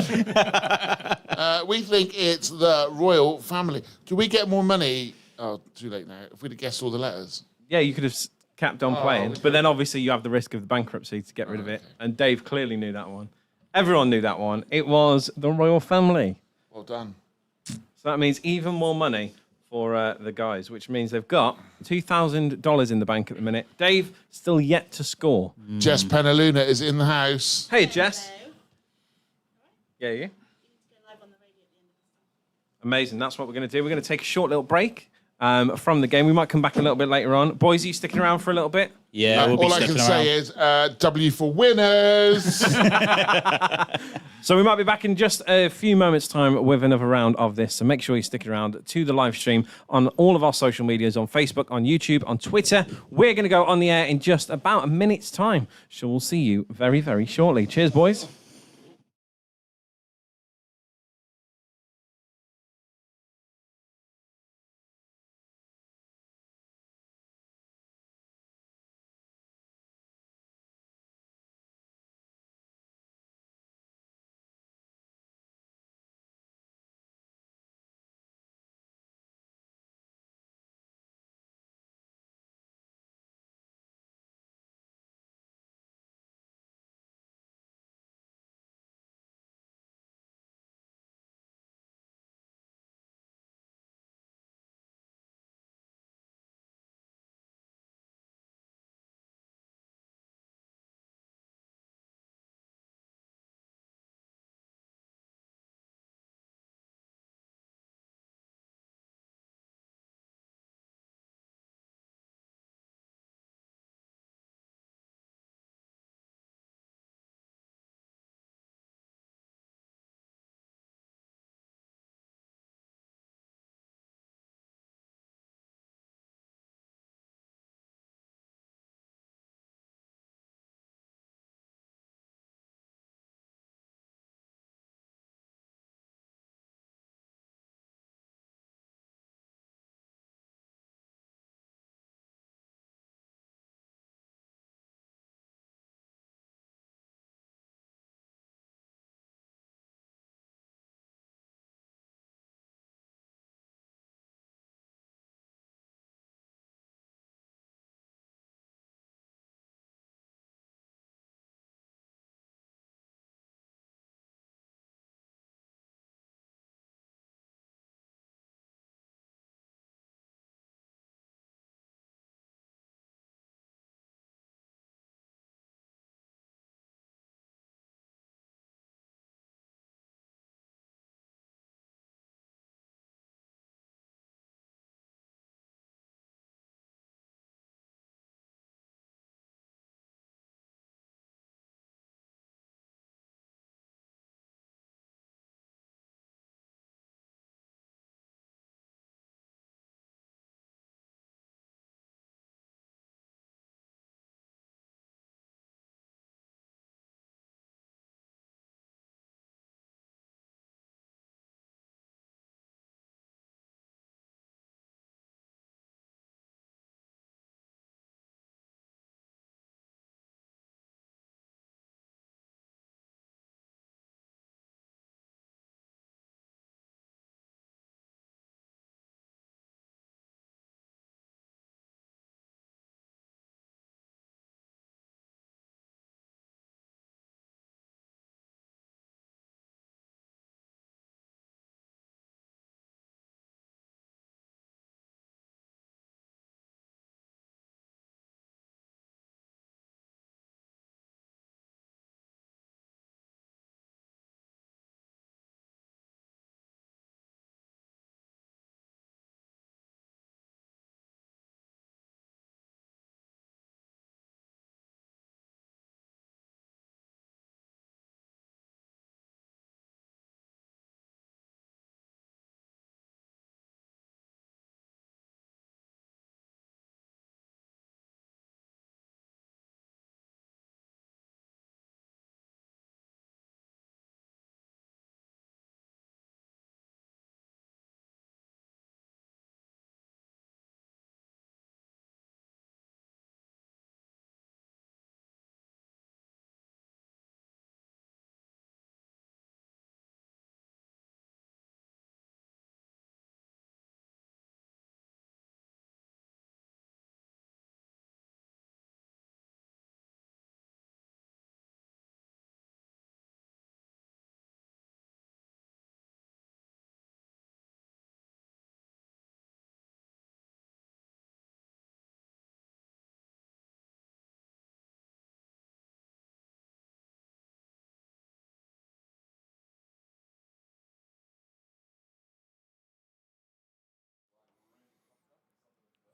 We think it's the royal family. Do we get more money? Oh, too late now. If we'd have guessed all the letters. Yeah, you could have kept on playing, but then obviously you have the risk of the bankruptcy to get rid of it. And Dave clearly knew that one. Everyone knew that one. It was the royal family. Well done. So that means even more money for the guys, which means they've got $2,000 in the bank at the minute. Dave still yet to score. Jess Penaluna is in the house. Hey, Jess. Yeah, you. Amazing. That's what we're going to do. We're going to take a short little break from the game. We might come back a little bit later on. Boys, are you sticking around for a little bit? Yeah, we'll be all I can sticking say around. is W for winners. So we might be back in just a few moments' time with another round of this. So make sure you stick around to the live stream on all of our social medias, on Facebook, on YouTube, on Twitter. We're going to go on the air in just about a minute's time. So we'll see you very, very shortly. Cheers, boys.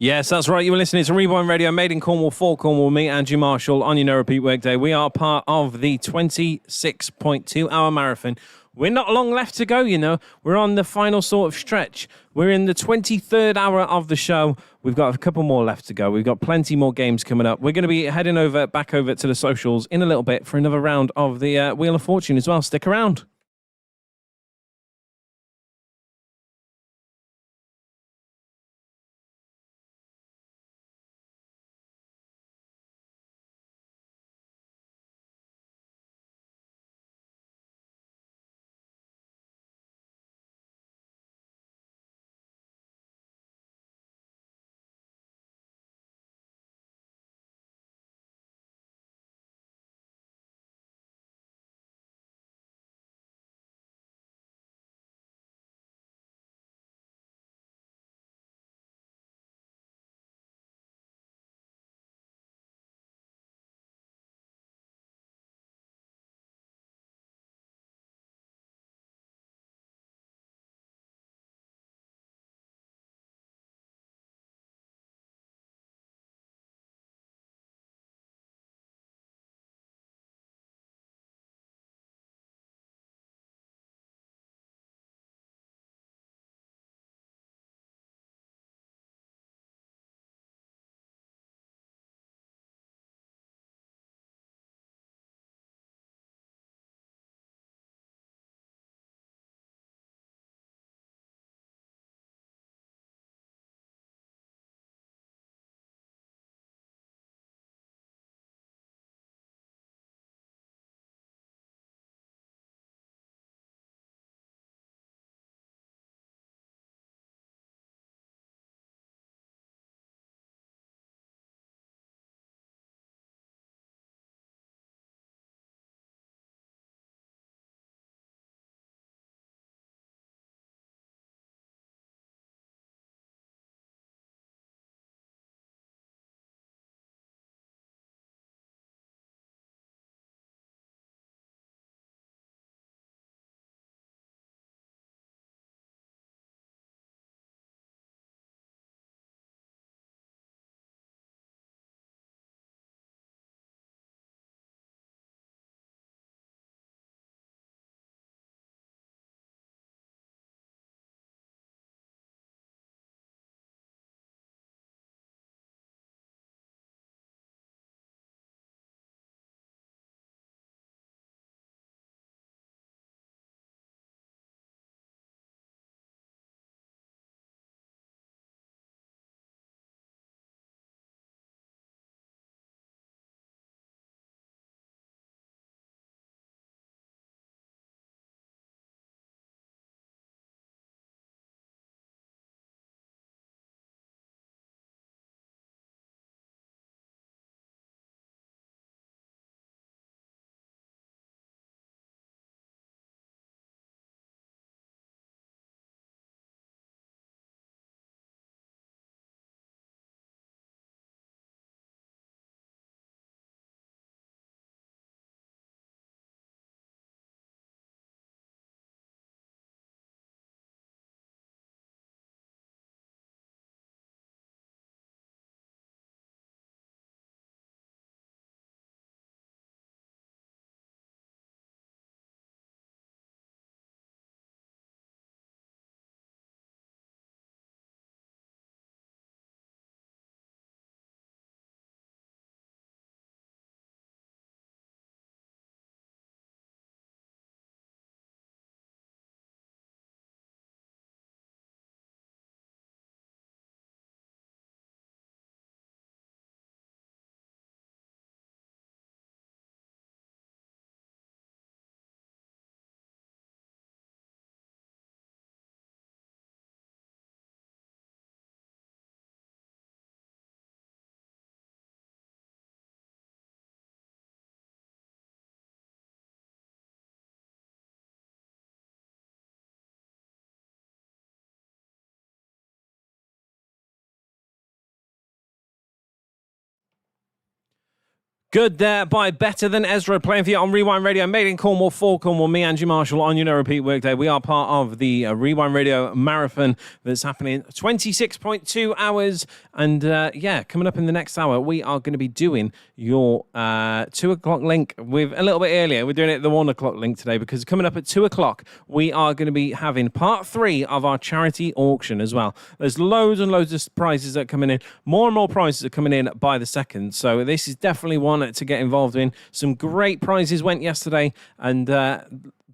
Yes, that's right. You were listening to Rewind Radio, made in Cornwall for Cornwall. Me, Andrew Marshall, on your No Repeat Workday. We are part of the 26.2 hour marathon. We're not long left to go, you know. We're on the final sort of stretch. We're in the 23rd hour of the show. We've got a couple more left to go. We've got plenty more games coming up. We're going to be heading back over to the socials in a little bit for another round of the Wheel of Fortune as well. Stick around. Good there by Better Than Ezra, playing for you on Rewind Radio, made in Cornwall, for Cornwall. Me, Angie Marshall, on Repeat Workday. We are part of the Rewind Radio Marathon that's happening 26.2 hours. And coming up in the next hour, we are going to be doing your 2 o'clock link with a little bit earlier. We're doing it at the 1 o'clock link today because coming up at 2 o'clock, we are going to be having part 3 of our charity auction as well. There's loads and loads of prizes that are coming in. More and more prizes are coming in by the second. So this is definitely one to get involved in. Some great prizes went yesterday, and there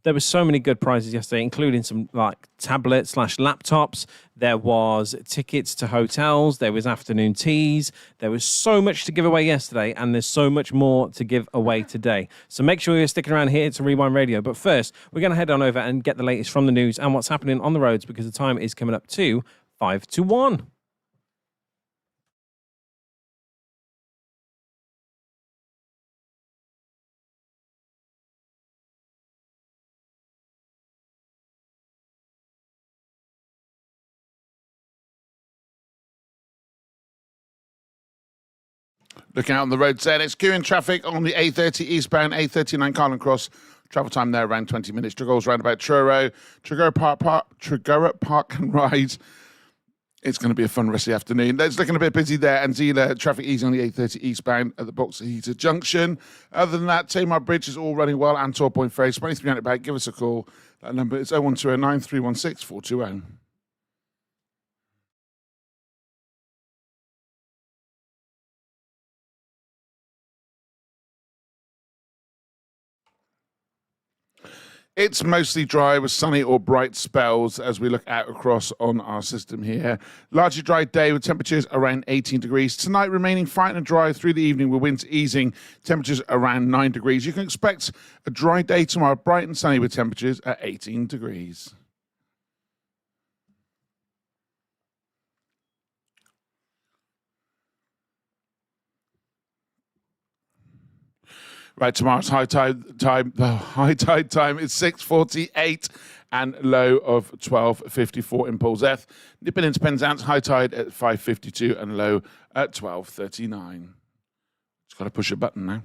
were so many good prizes yesterday, including some like tablets/laptops. There was tickets to hotels. There was afternoon teas. There was so much to give away yesterday, and there's so much more to give away today. So make sure you're sticking around here to Rewind Radio. But first, we're going to head on over and get the latest from the news and what's happening on the roads, because the time is coming up to 5 to 1. Looking out on the road there, it's queuing traffic on the A30 eastbound, A39 Carlin Cross. Travel time there around 20 minutes. Tregore's roundabout Truro, Tregorrow Park and Ride. It's going to be a fun rest of the afternoon. It's looking a bit busy there. And Zila, traffic easy on the A30 eastbound at the Boxer Heater Junction. Other than that, Tamar Bridge is all running well. And Tor Point Ferry, 2300 back. Give us a call. That number is 01209 316 420. It's mostly dry with sunny or bright spells as we look out across on our system here. Largely dry day with temperatures around 18 degrees. Tonight remaining fine and dry through the evening with winds easing. Temperatures around 9 degrees. You can expect a dry day tomorrow, bright and sunny with temperatures at 18 degrees. Right, tomorrow's high tide time is 6:48 and low of 12:54 in Polzeth. Nipping into Penzance, high tide at 5:52 and low at 12:39. Just got to push a button now.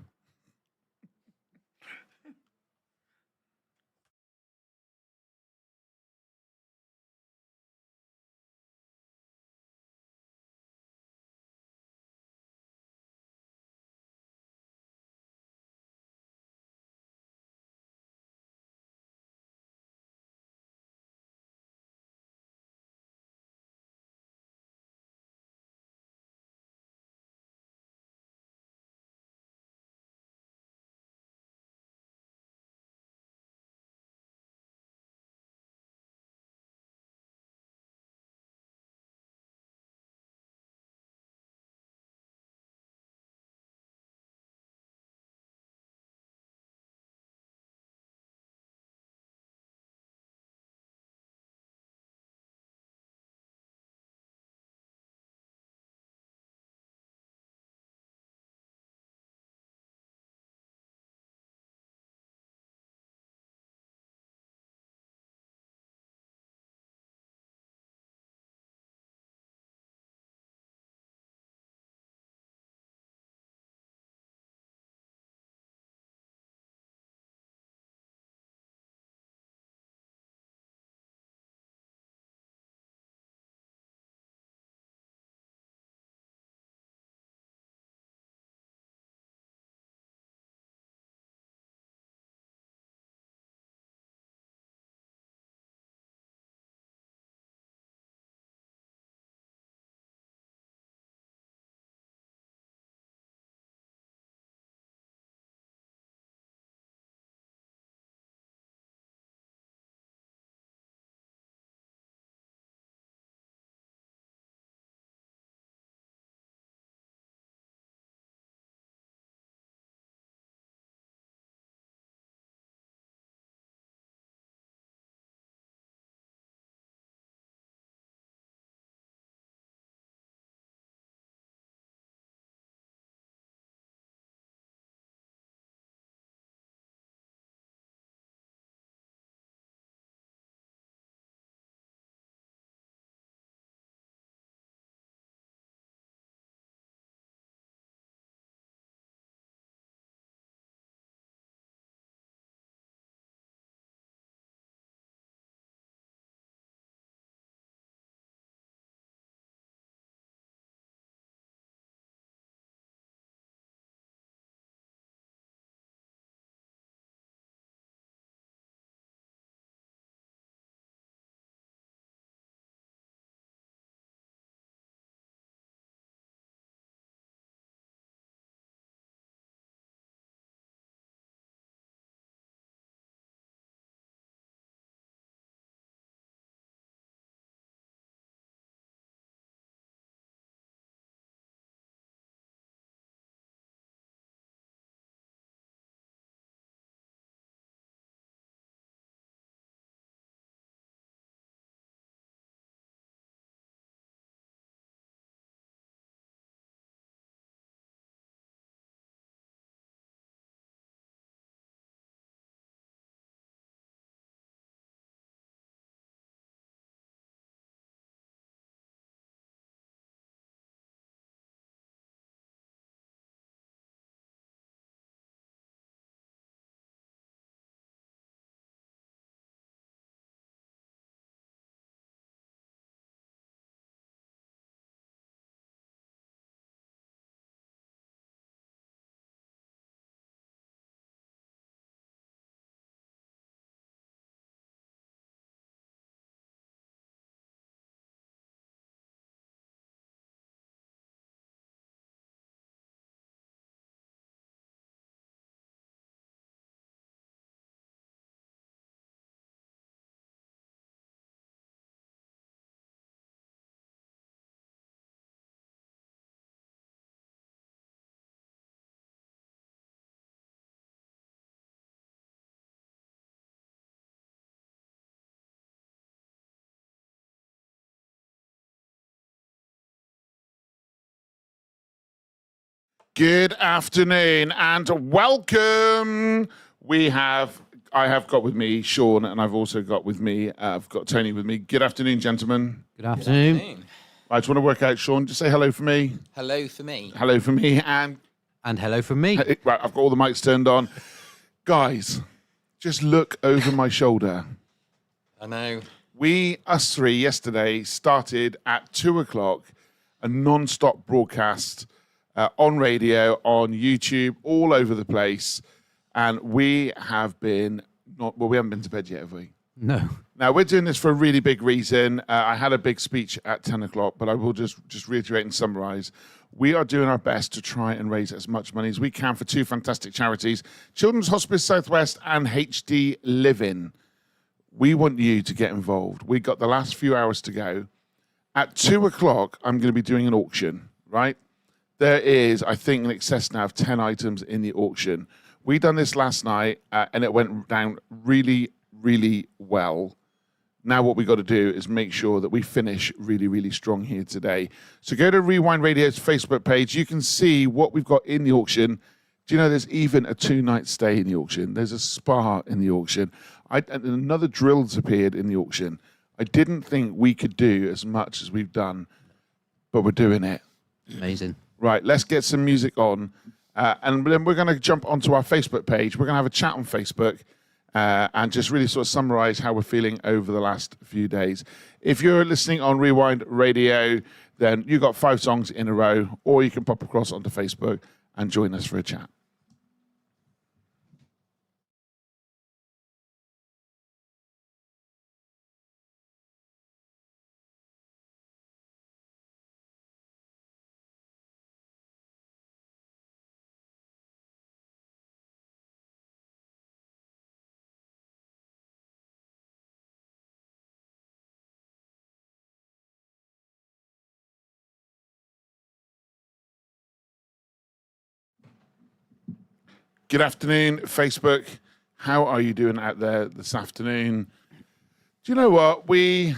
Good afternoon and welcome. I have got with me Sean, and I've also got with me, I've got Tony with me. Good afternoon, gentlemen. Good afternoon. Good afternoon. I just want to work out, Sean, just say hello for me. Hello for me. Hello for me, and hello from me. Right, I've got all the mics turned on. Guys, just look over my shoulder. I know. Us three, yesterday started at 2:00, a non-stop broadcast on radio, on YouTube, all over the place. And we have been we haven't been to bed yet, have we? No. Now, we're doing this for a really big reason. I had a big speech at 10:00, but I will just reiterate and summarize. We are doing our best to try and raise as much money as we can for two fantastic charities, Children's Hospice Southwest and HD Living. We want you to get involved. We've got the last few hours to go. At 2:00, I'm going to be doing an auction, right? There is, I think, in excess now of 10 items in the auction. We done this last night, and it went down really, really well. Now what we got to do is make sure that we finish really, really strong here today. So go to Rewind Radio's Facebook page. You can see what we've got in the auction. Do you know there's even a 2-night stay in the auction? There's a spa in the auction. And another drill's appeared in the auction. I didn't think we could do as much as we've done, but we're doing it. Amazing. Right, let's get some music on. And then we're going to jump onto our Facebook page. We're going to have a chat on Facebook and just really sort of summarize how we're feeling over the last few days. If you're listening on Rewind Radio, then you got 5 songs in a row, or you can pop across onto Facebook and join us for a chat. Good afternoon, Facebook. How are you doing out there this afternoon? Do you know what? We're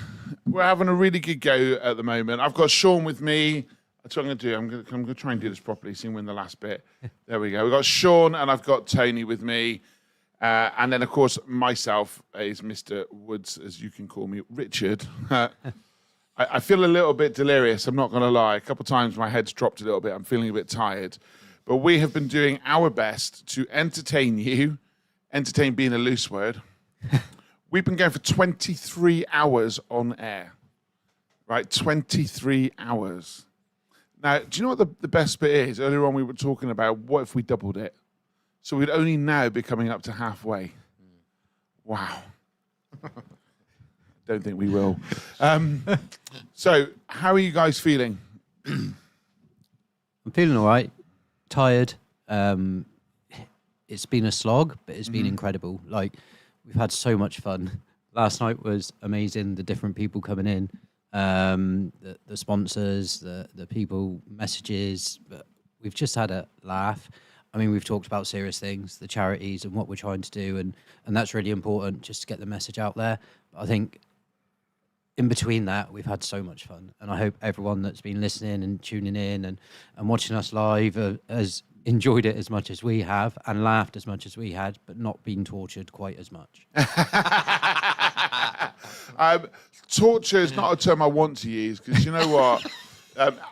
having a really good go at the moment. I've got Sean with me. That's what I'm going to do. I'm going to try and do this properly, so you win the last bit. There we go. We've got Sean and I've got Tony with me. And then, of course, myself is Mr. Woods, as you can call me, Richard. I feel a little bit delirious, I'm not going to lie. A couple of times my head's dropped a little bit. I'm feeling a bit tired. But we have been doing our best to entertain you. Entertain being a loose word. We've been going for 23 hours on air. Right? 23 hours. Now, do you know what the best bit is? Earlier on we were talking about what if we doubled it? So we'd only now be coming up to halfway. Wow. Don't think we will. So, how are you guys feeling? I'm feeling all right. Tired. It's been a slog, but it's been incredible. Like, we've had so much fun. Last night was amazing. The different people coming in, the sponsors, the people messages. But we've just had a laugh. I mean, we've talked about serious things, the charities and what we're trying to do, and that's really important just to get the message out there. But I think in between that, we've had so much fun, and I hope everyone that's been listening and tuning in and watching us live has enjoyed it as much as we have and laughed as much as we had, but not been tortured quite as much. Torture is not a term I want to use, because you know what?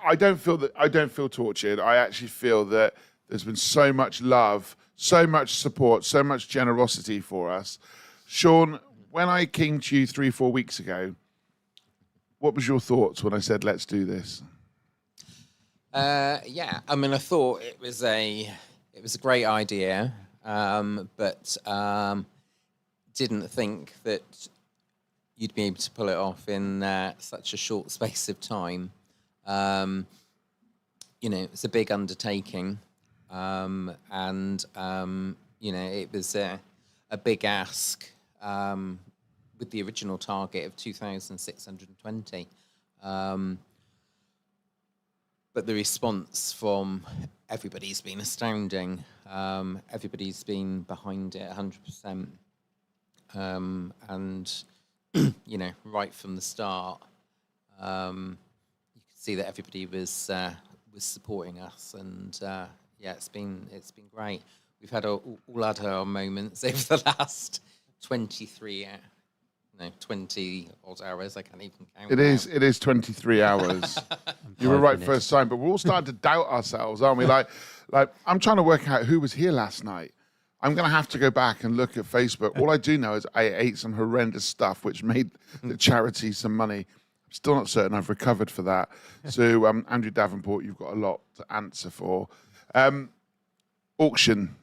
I don't feel tortured. I actually feel that there's been so much love, so much support, so much generosity for us. Sean, when I came to you 3-4 weeks ago, what was your thoughts when I said, let's do this? Yeah, I mean, I thought it was a great idea, but didn't think that you'd be able to pull it off in such a short space of time. You know, it's a big undertaking, and you know, it was a big ask. With the original target of 2,620. But the response from everybody's been astounding. Everybody's been behind it 100%. And, you know, right from the start, you could see that everybody was supporting us. And, Yeah, it's been great. We've had all had our moments over the last 20 odd hours. I can't even count. It is 23 hours. You were right first time, but we're all starting to doubt ourselves, aren't we? Like I'm trying to work out who was here last night. I'm going to have to go back and look at Facebook. All I do know is I ate some horrendous stuff, which made the charity some money. I'm still not certain I've recovered for that. So, Andrew Davenport, you've got a lot to answer for. Auction.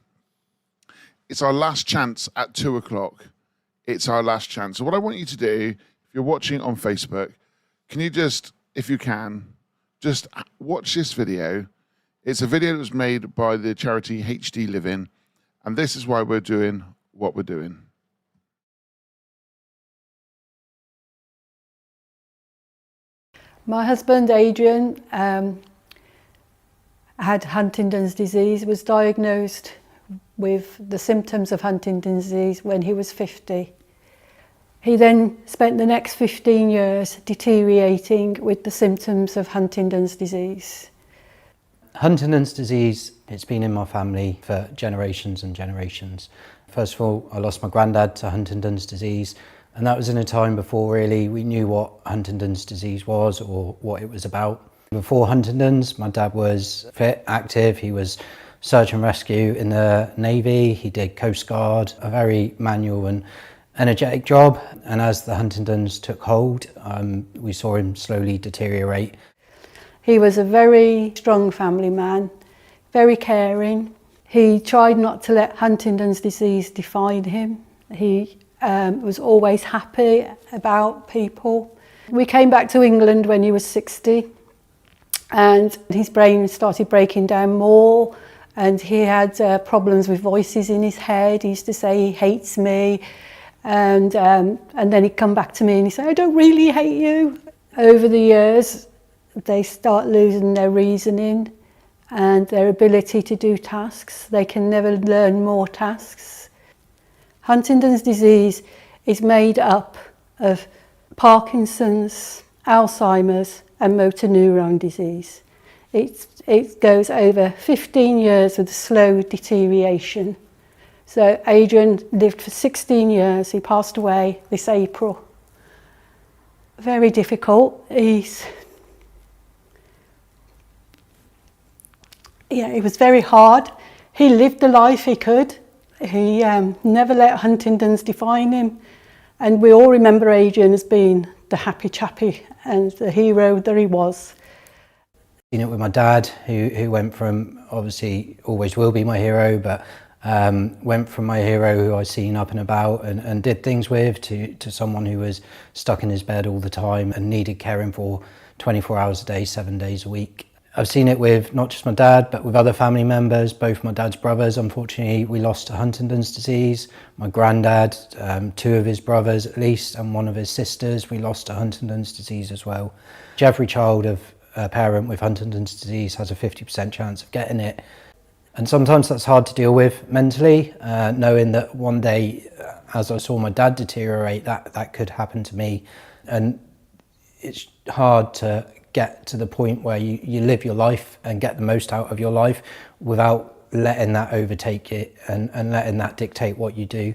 It's our last chance at 2:00. It's our last chance. So what I want you to do, if you're watching on Facebook, can you just, if you can, just watch this video. It's a video that was made by the charity HD Living, and this is why we're doing what we're doing. My husband, Adrian, had Huntington's disease, was diagnosed with the symptoms of Huntington's disease when he was 50. He then spent the next 15 years deteriorating with the symptoms of Huntington's disease. Huntington's disease, it's been in my family for generations and generations. First of all, I lost my granddad to Huntington's disease, and that was in a time before really we knew what Huntington's disease was or what it was about. Before Huntington's, my dad was fit, active, he was search and rescue in the Navy, he did Coast Guard, a very manual and energetic job, and as the Huntington's took hold, we saw him slowly deteriorate. He was a very strong family man, very caring. He tried not to let Huntington's disease define him. He was always happy about people. We came back to England when he was 60, and his brain started breaking down more, and he had problems with voices in his head. He used to say he hates me, and then he'd come back to me and he'd say, I don't really hate you. Over the years, they start losing their reasoning and their ability to do tasks. They can never learn more tasks. Huntington's disease is made up of Parkinson's, Alzheimer's and motor neuron disease. It goes over 15 years of slow deterioration. So Adrian lived for 16 years. He passed away this April. Very difficult. It was very hard. He lived the life he could. He never let Huntington's define him. And we all remember Adrian as being the happy chappy and the hero that he was. Seen it with my dad, who went from, obviously always will be my hero, but went from my hero who I've seen up and about and did things with to someone who was stuck in his bed all the time and needed caring for 24 hours a day, 7 days a week. I've seen it with not just my dad, but with other family members, both my dad's brothers. Unfortunately, we lost to Huntington's disease. My granddad, 2 of his brothers at least, and 1 of his sisters, we lost to Huntington's disease as well. Every child of a parent with Huntington's disease has a 50% chance of getting it. And sometimes that's hard to deal with mentally, knowing that one day, as I saw my dad deteriorate, that could happen to me. And it's hard to get to the point where you live your life and get the most out of your life without letting that overtake it and letting that dictate what you do.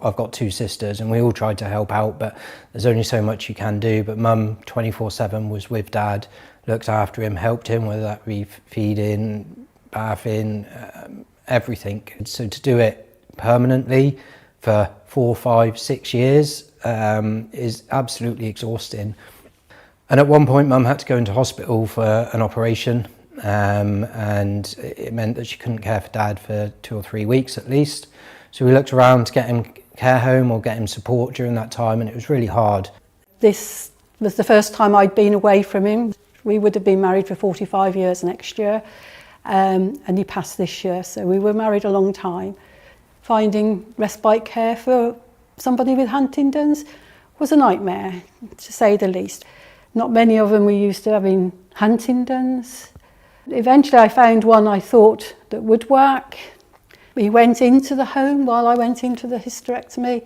I've got 2 sisters and we all tried to help out, but there's only so much you can do. But Mum 24/7 was with Dad, looked after him, helped him, whether that be feeding, bathing, everything. So to do it permanently for 4, 5, 6 years is absolutely exhausting. And at one point, Mum had to go into hospital for an operation, and it meant that she couldn't care for Dad for 2 or 3 weeks at least. So we looked around to get him care home or get him support during that time, and it was really hard. This was the first time I'd been away from him. We would have been married for 45 years next year, and he passed this year, so we were married a long time. Finding respite care for somebody with Huntington's was a nightmare, to say the least. Not many of them were used to having Huntington's. Eventually I found one I thought that would work. We went into the home while I went into the hysterectomy,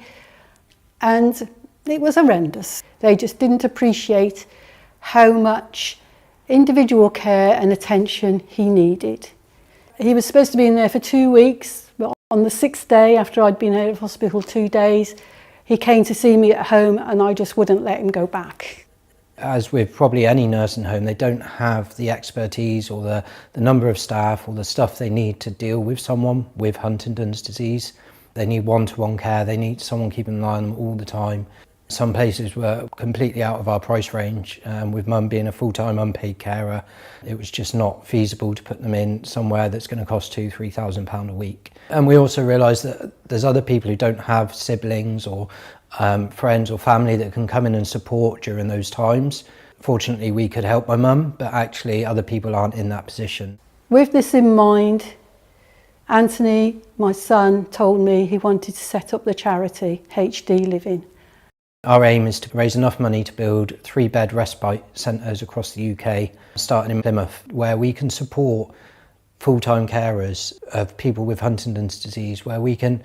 and it was horrendous. They just didn't appreciate how much individual care and attention he needed. He was supposed to be in there for 2 weeks, but on the 6th day, after I'd been out of hospital 2 days, he came to see me at home and I just wouldn't let him go back. As with probably any nursing home, they don't have the expertise or the number of staff or the stuff they need to deal with someone with Huntington's disease. They need one-to-one care, they need someone keeping an eye on them all the time. Some places were completely out of our price range, with Mum being a full-time unpaid carer. It was just not feasible to put them in somewhere that's going to cost £2,000-3,000 a week. And we also realised that there's other people who don't have siblings or friends or family that can come in and support during those times. Fortunately, we could help my mum, but actually other people aren't in that position. With this in mind, Anthony, my son, told me he wanted to set up the charity HD Living. Our aim is to raise enough money to build 3-bed respite centres across the UK, starting in Plymouth, where we can support full-time carers of people with Huntington's disease, where we can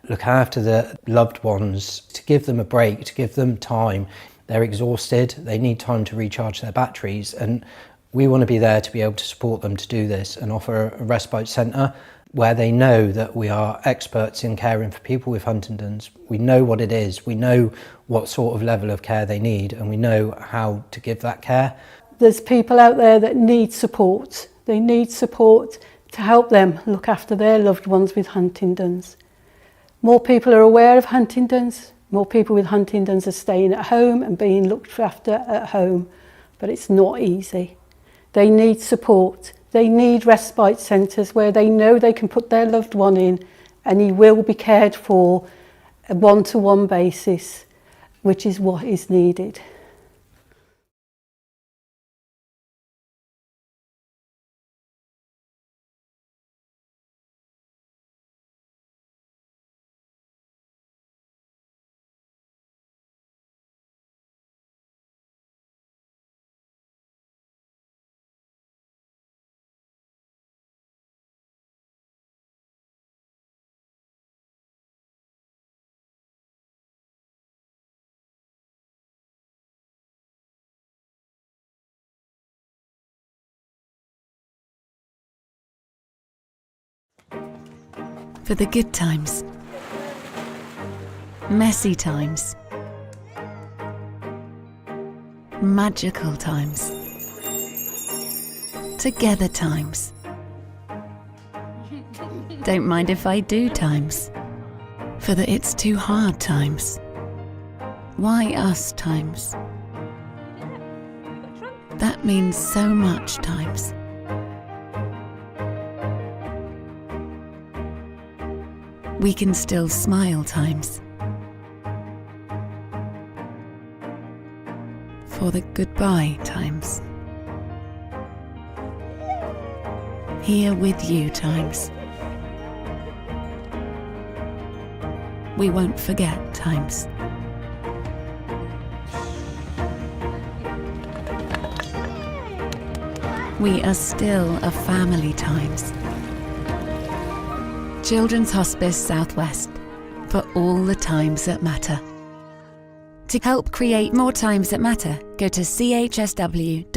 look after the loved ones, to give them a break, to give them time. They're exhausted, they need time to recharge their batteries, and we want to be there to be able to support them to do this and offer a respite centre where they know that we are experts in caring for people with Huntington's. We know what it is, we know what sort of level of care they need, and we know how to give that care. There's people out there that need support. They need support to help them look after their loved ones with Huntington's. More people are aware of Huntington's, more people with Huntington's are staying at home and being looked after at home, but it's not easy. They need support. They need respite centres where they know they can put their loved one in and he will be cared for a one-to-one basis, which is what is needed. For the good times, messy times, magical times, together times, don't mind if I do times, for the it's too hard times, why us times, that means so much times. We can still smile times. For the goodbye times. Here with you times. We won't forget times. We are still a family times. Children's Hospice Southwest, for all the times that matter. To help create more times that matter, go to chsw.org.uk/time.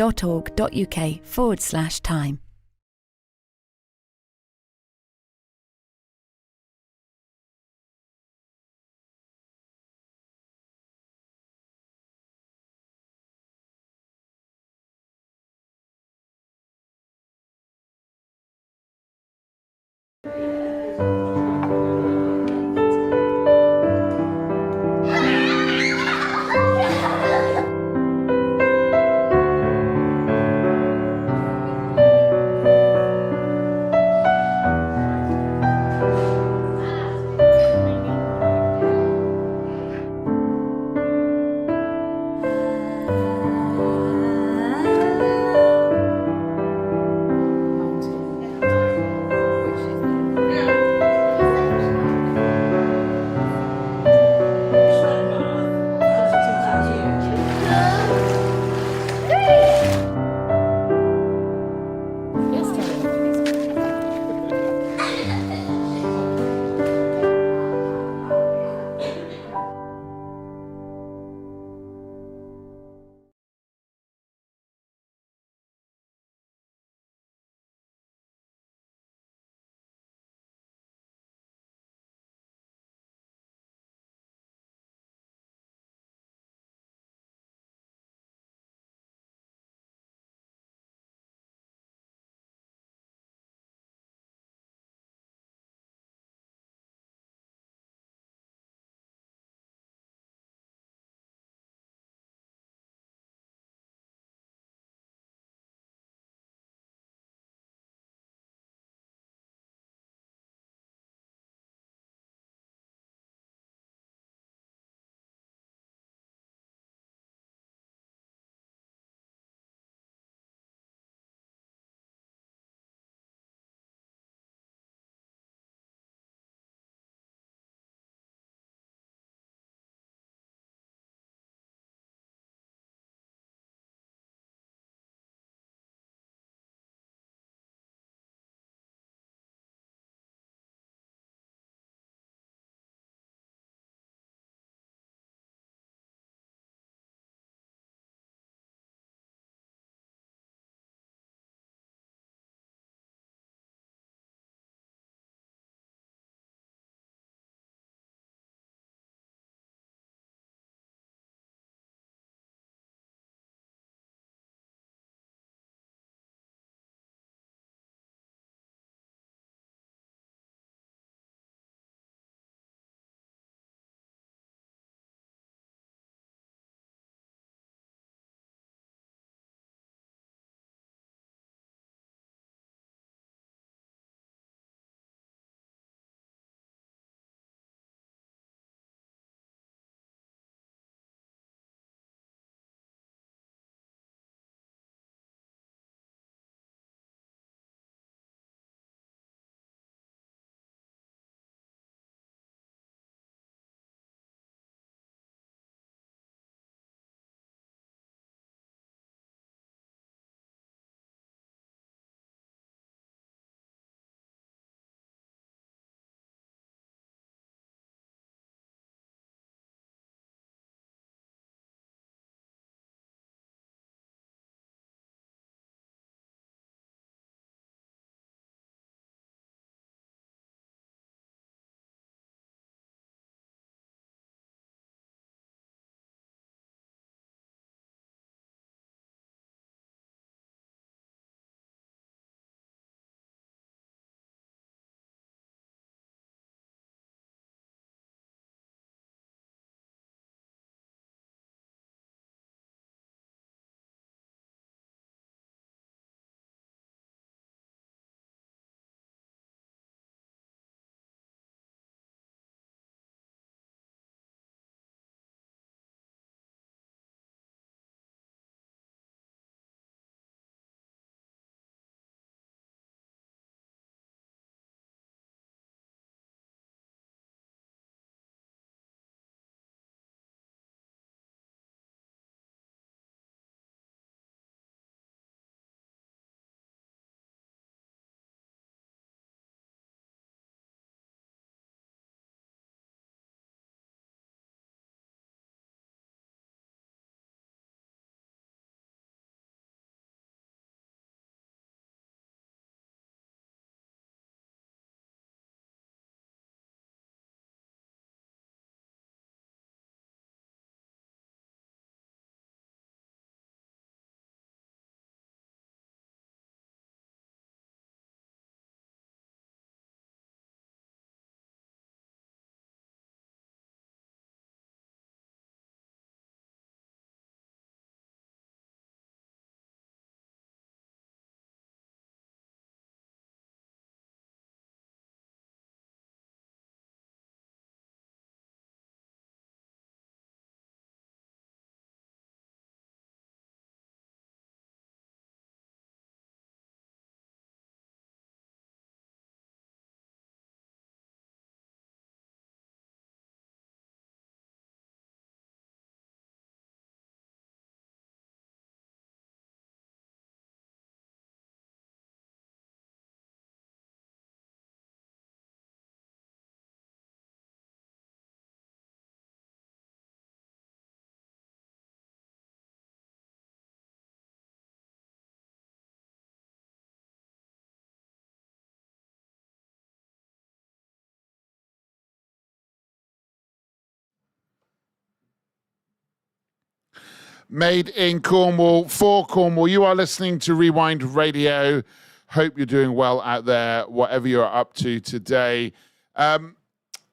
made in Cornwall for Cornwall. You are listening to Rewind Radio. Hope you're doing well out there, whatever you're up to today.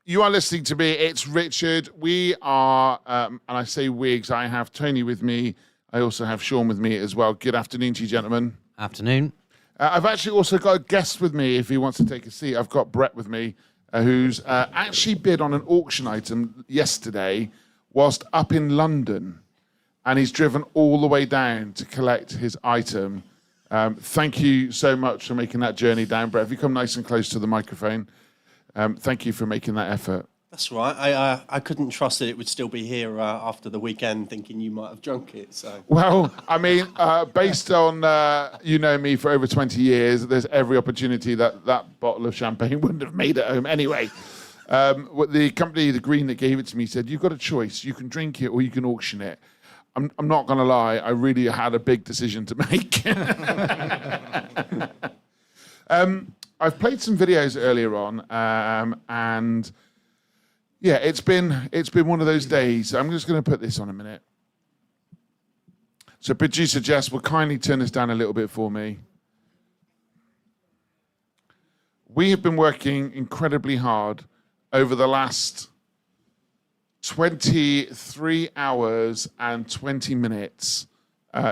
You are listening to me. It's Richard. We are, and I say we because I have Tony with me. I also have Sean with me as well. Good afternoon to you, gentlemen. Afternoon. I've actually also got a guest with me if he wants to take a seat. I've got Brett with me, who's actually bid on an auction item yesterday whilst up in London, and he's driven all the way down to collect his item. Thank you so much for making that journey down, Brett. If you come nice and close to the microphone, thank you for making that effort. That's right. I couldn't trust that it would still be here after the weekend, thinking you might have drunk it. So. Well, I mean, based on you know me for over 20 years, there's every opportunity that bottle of champagne wouldn't have made it home anyway. What the company, the Green, that gave it to me said, you've got a choice. You can drink it or you can auction it. I'm not going to lie. I really had a big decision to make. I've played some videos earlier on, and yeah, it's been one of those days. I'm just going to put this on a minute. So producer Jess will kindly turn this down a little bit for me. We have been working incredibly hard over the last 23 hours and 20 minutes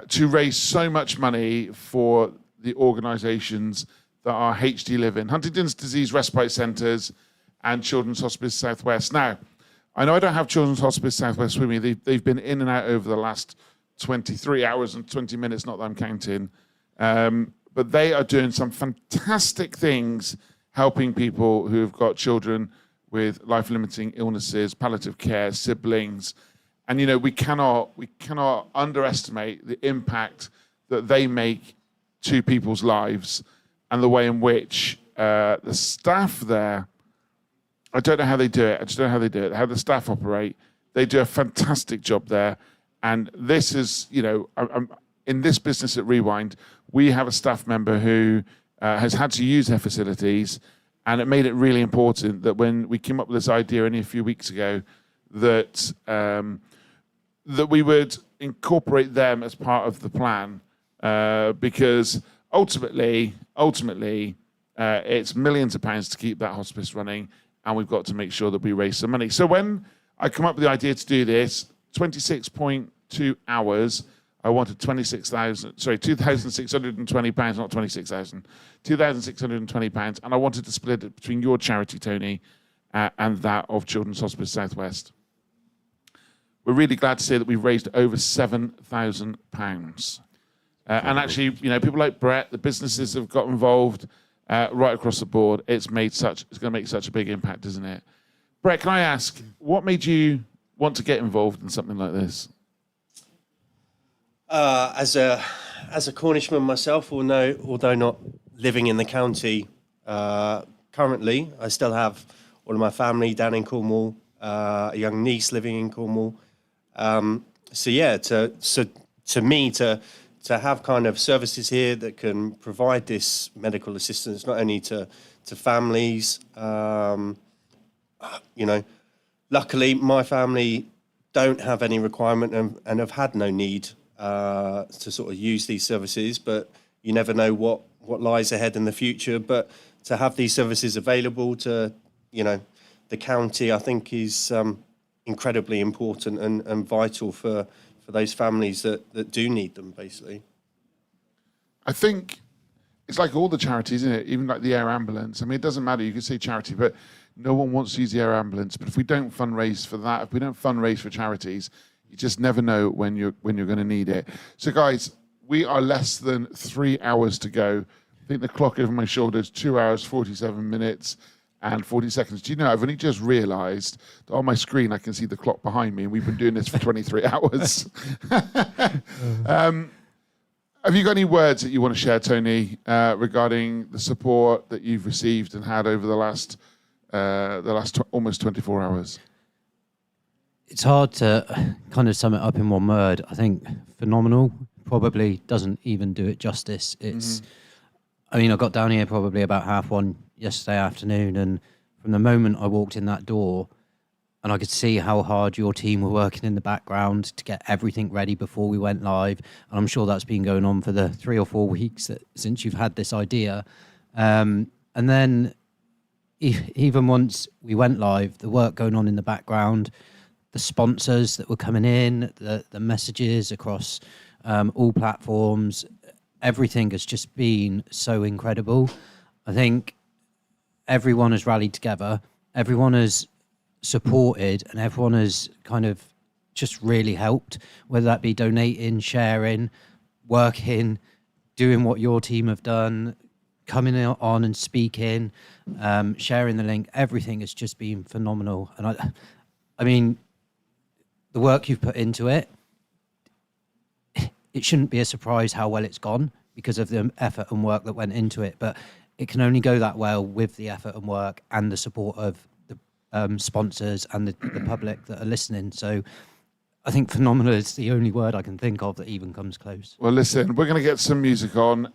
to raise so much money for the organisations that are HD Living, Huntington's Disease Respite Centres, and Children's Hospice Southwest. Now, I know I don't have Children's Hospice Southwest with me. They've been in and out over the last 23 hours and 20 minutes, not that I'm counting. But they are doing some fantastic things, helping people who have got children with life-limiting illnesses, palliative care, siblings. And, you know, we cannot underestimate the impact that they make to people's lives and the way in which the staff there, I don't know how they do it. I just don't know how they do it, how the staff operate. They do a fantastic job there. And this is, you know, I'm in this business at Rewind, we have a staff member who has had to use their facilities, and it made it really important that when we came up with this idea only a few weeks ago, that that we would incorporate them as part of the plan, because ultimately, it's millions of pounds to keep that hospice running, and we've got to make sure that we raise some money. So when I come up with the idea to do this, 26.2 hours, I wanted £2,620, not 26,000, £2,620, and I wanted to split it between your charity, Tony, and that of Children's Hospice Southwest. We're really glad to say that we've raised over £7,000. And actually, you know, people like Brett, the businesses have got involved right across the board. It's going to make such a big impact, isn't it? Brett, can I ask, what made you want to get involved in something like this? As a Cornishman myself, although not living in the county currently, I still have all of my family down in Cornwall, a young niece living in Cornwall. So yeah, to me to have kind of services here that can provide this medical assistance not only to families, you know, luckily my family don't have any requirement and have had no need to sort of use these services, but you never know what lies ahead in the future. But to have these services available to, you know, the county, I think is incredibly important and vital for those families that do need them, basically. I think it's like all the charities, isn't it? Even like the air ambulance. I mean, it doesn't matter. You can say charity, but no one wants to use the air ambulance. But if we don't fundraise for that, if we don't fundraise for charities, you just never know when you're going to need it. So, guys, we are less than 3 hours to go. I think the clock over my shoulder is 2 hours, 47 minutes and 40 seconds. Do you know, I've only just realised that on my screen I can see the clock behind me, and we've been doing this for 23 hours. Have you got any words that you want to share, Tony, regarding the support that you've received and had over the last almost 24 hours? It's hard to kind of sum it up in one word. I think phenomenal probably doesn't even do it justice. It's, I mean, I got down here probably about 1:30 yesterday afternoon, and from the moment I walked in that door, and I could see how hard your team were working in the background to get everything ready before we went live. And I'm sure that's been going on for the 3 or 4 weeks since you've had this idea. And then even once we went live, the work going on in the background, the sponsors that were coming in, the messages across all platforms, everything has just been so incredible. I think everyone has rallied together, everyone has supported, and everyone has kind of just really helped, whether that be donating, sharing, working, doing what your team have done, coming on and speaking, sharing the link. Everything has just been phenomenal. And I mean, the work you've put into it, it shouldn't be a surprise how well it's gone because of the effort and work that went into it. But it can only go that well with the effort and work and the support of the sponsors and the public that are listening. So I think phenomenal is the only word I can think of that even comes close. Well, listen, we're going to get some music on.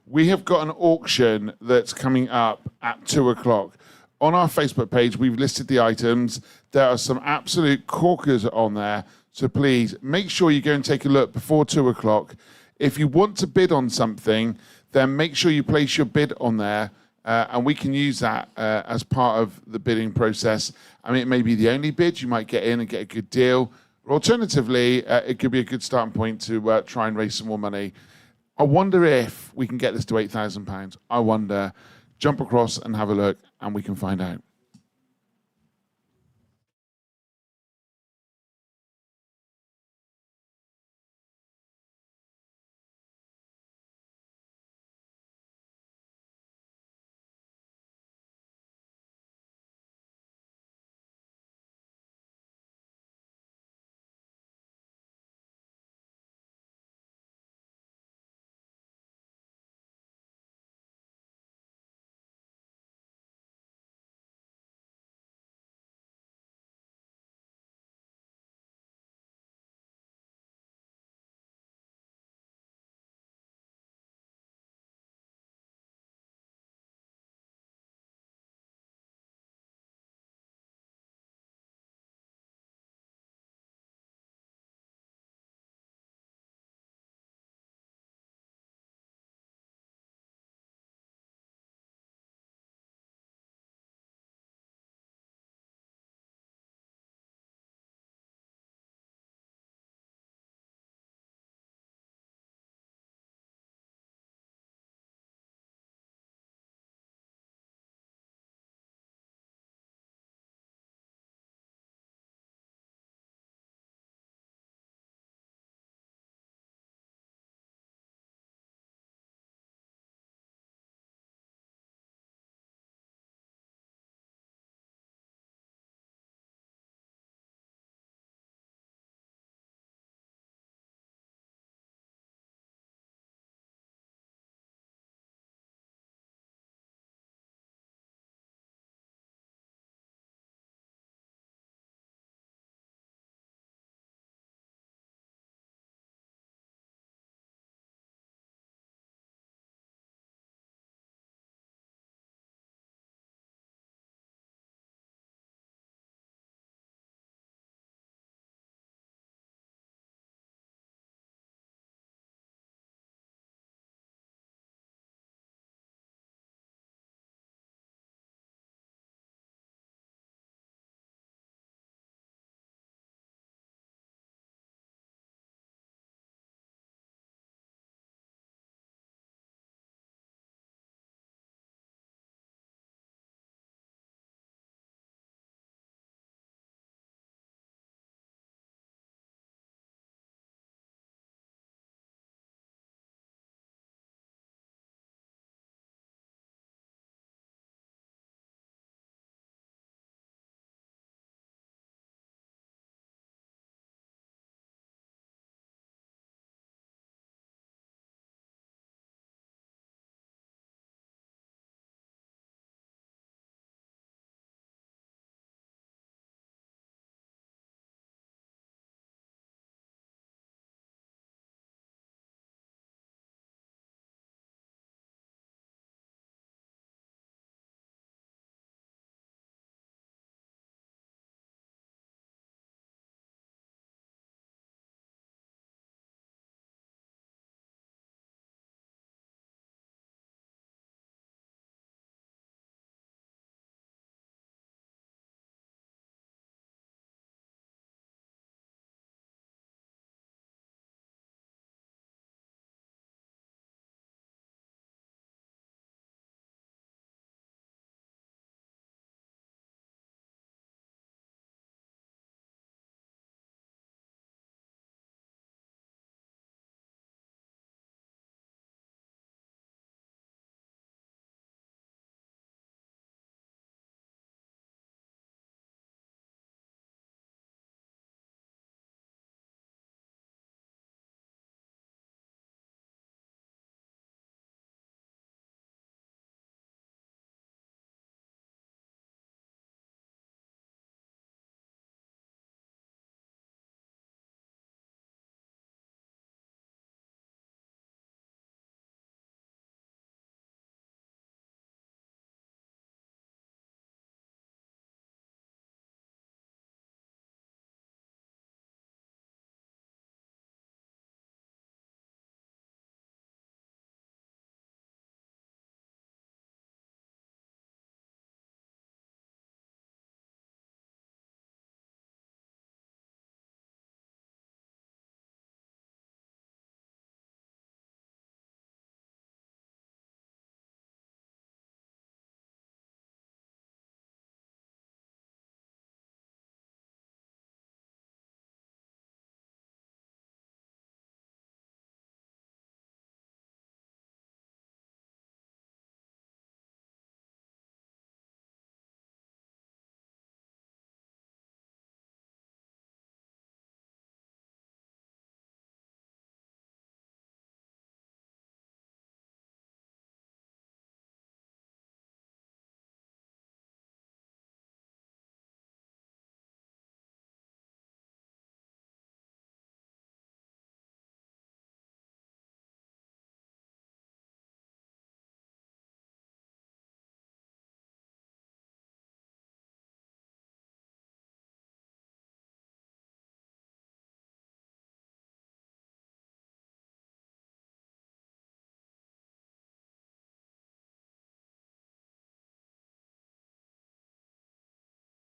We have got an auction that's coming up at 2:00. On our Facebook page, we've listed the items. There are some absolute corkers on there. So please make sure you go and take a look before 2:00. If you want to bid on something, then make sure you place your bid on there. And we can use that as part of the bidding process. I mean, it may be the only bid. You might get in and get a good deal. Or alternatively, it could be a good starting point to try and raise some more money. I wonder if we can get this to £8,000. I wonder. Jump across and have a look, and we can find out.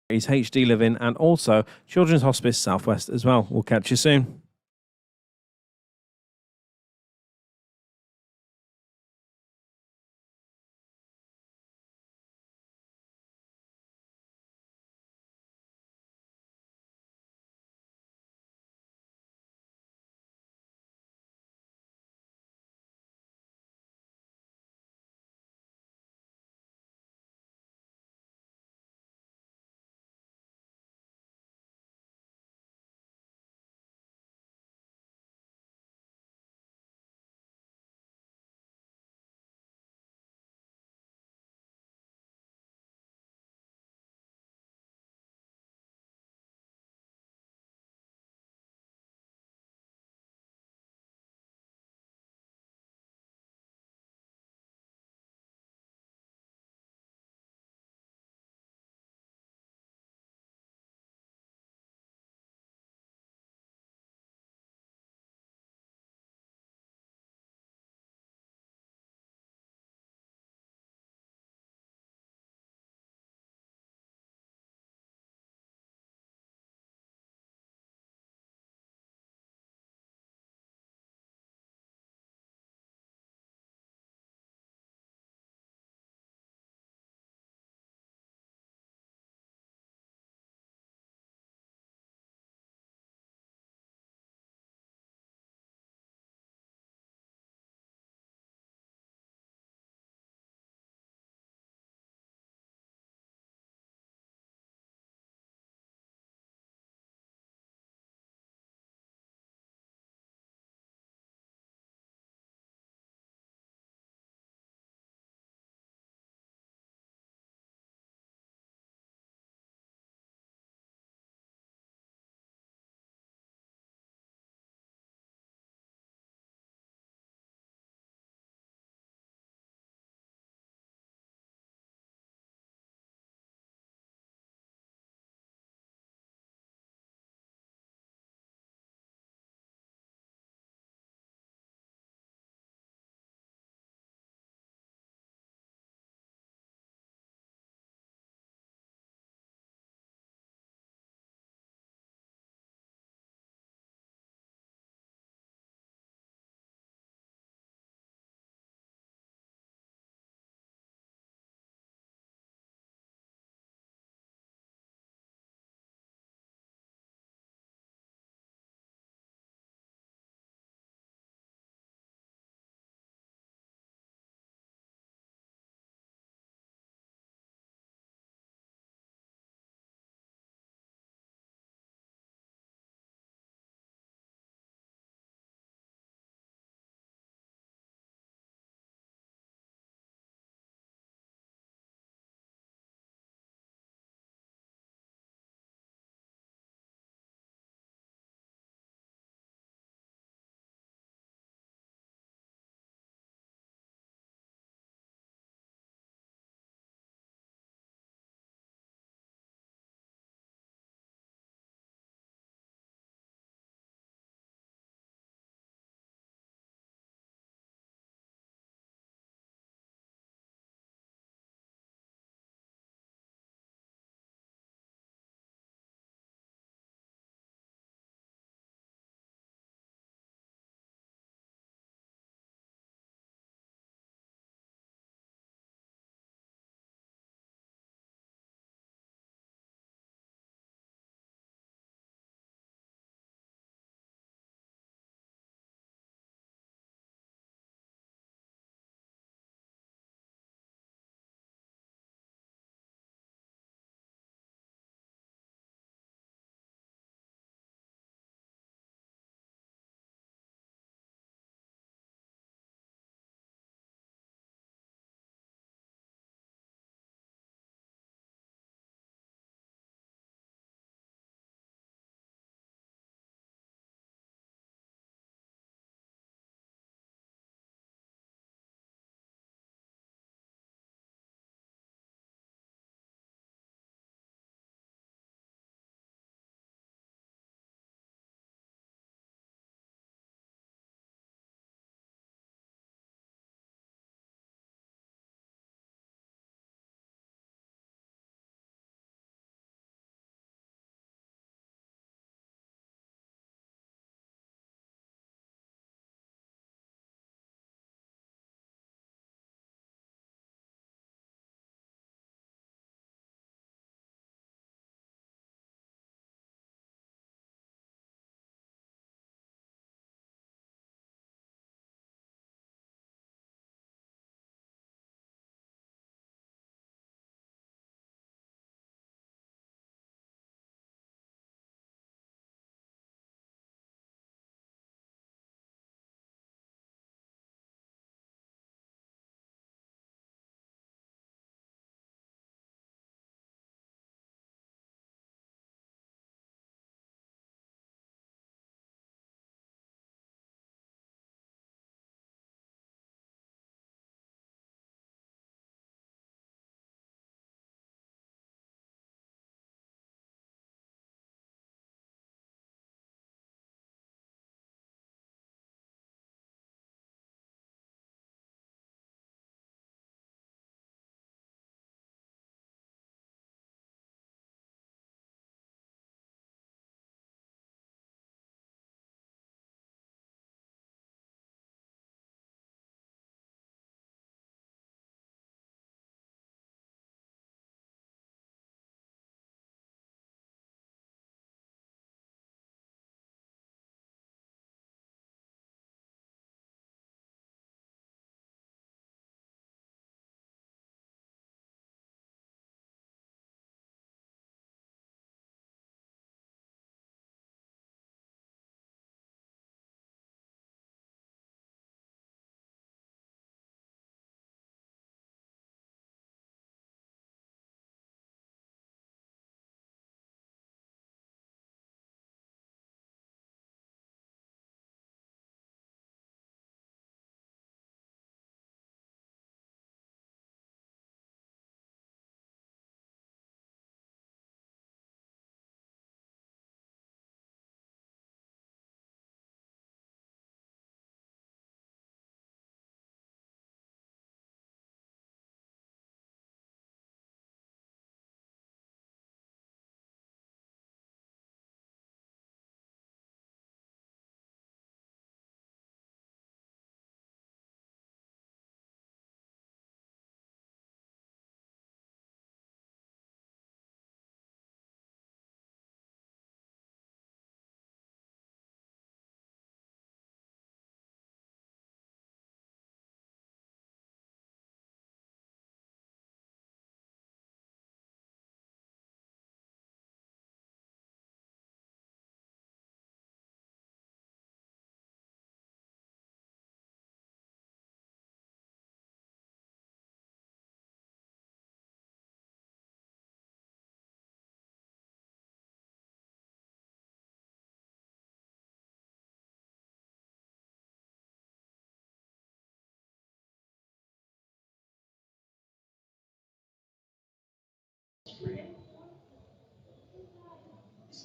HD Living, and also Children's Hospice Southwest as well. We'll catch you soon.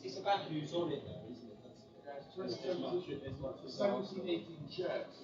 It's about who's on it, though, isn't it? That's as much as 17, 18 shirts.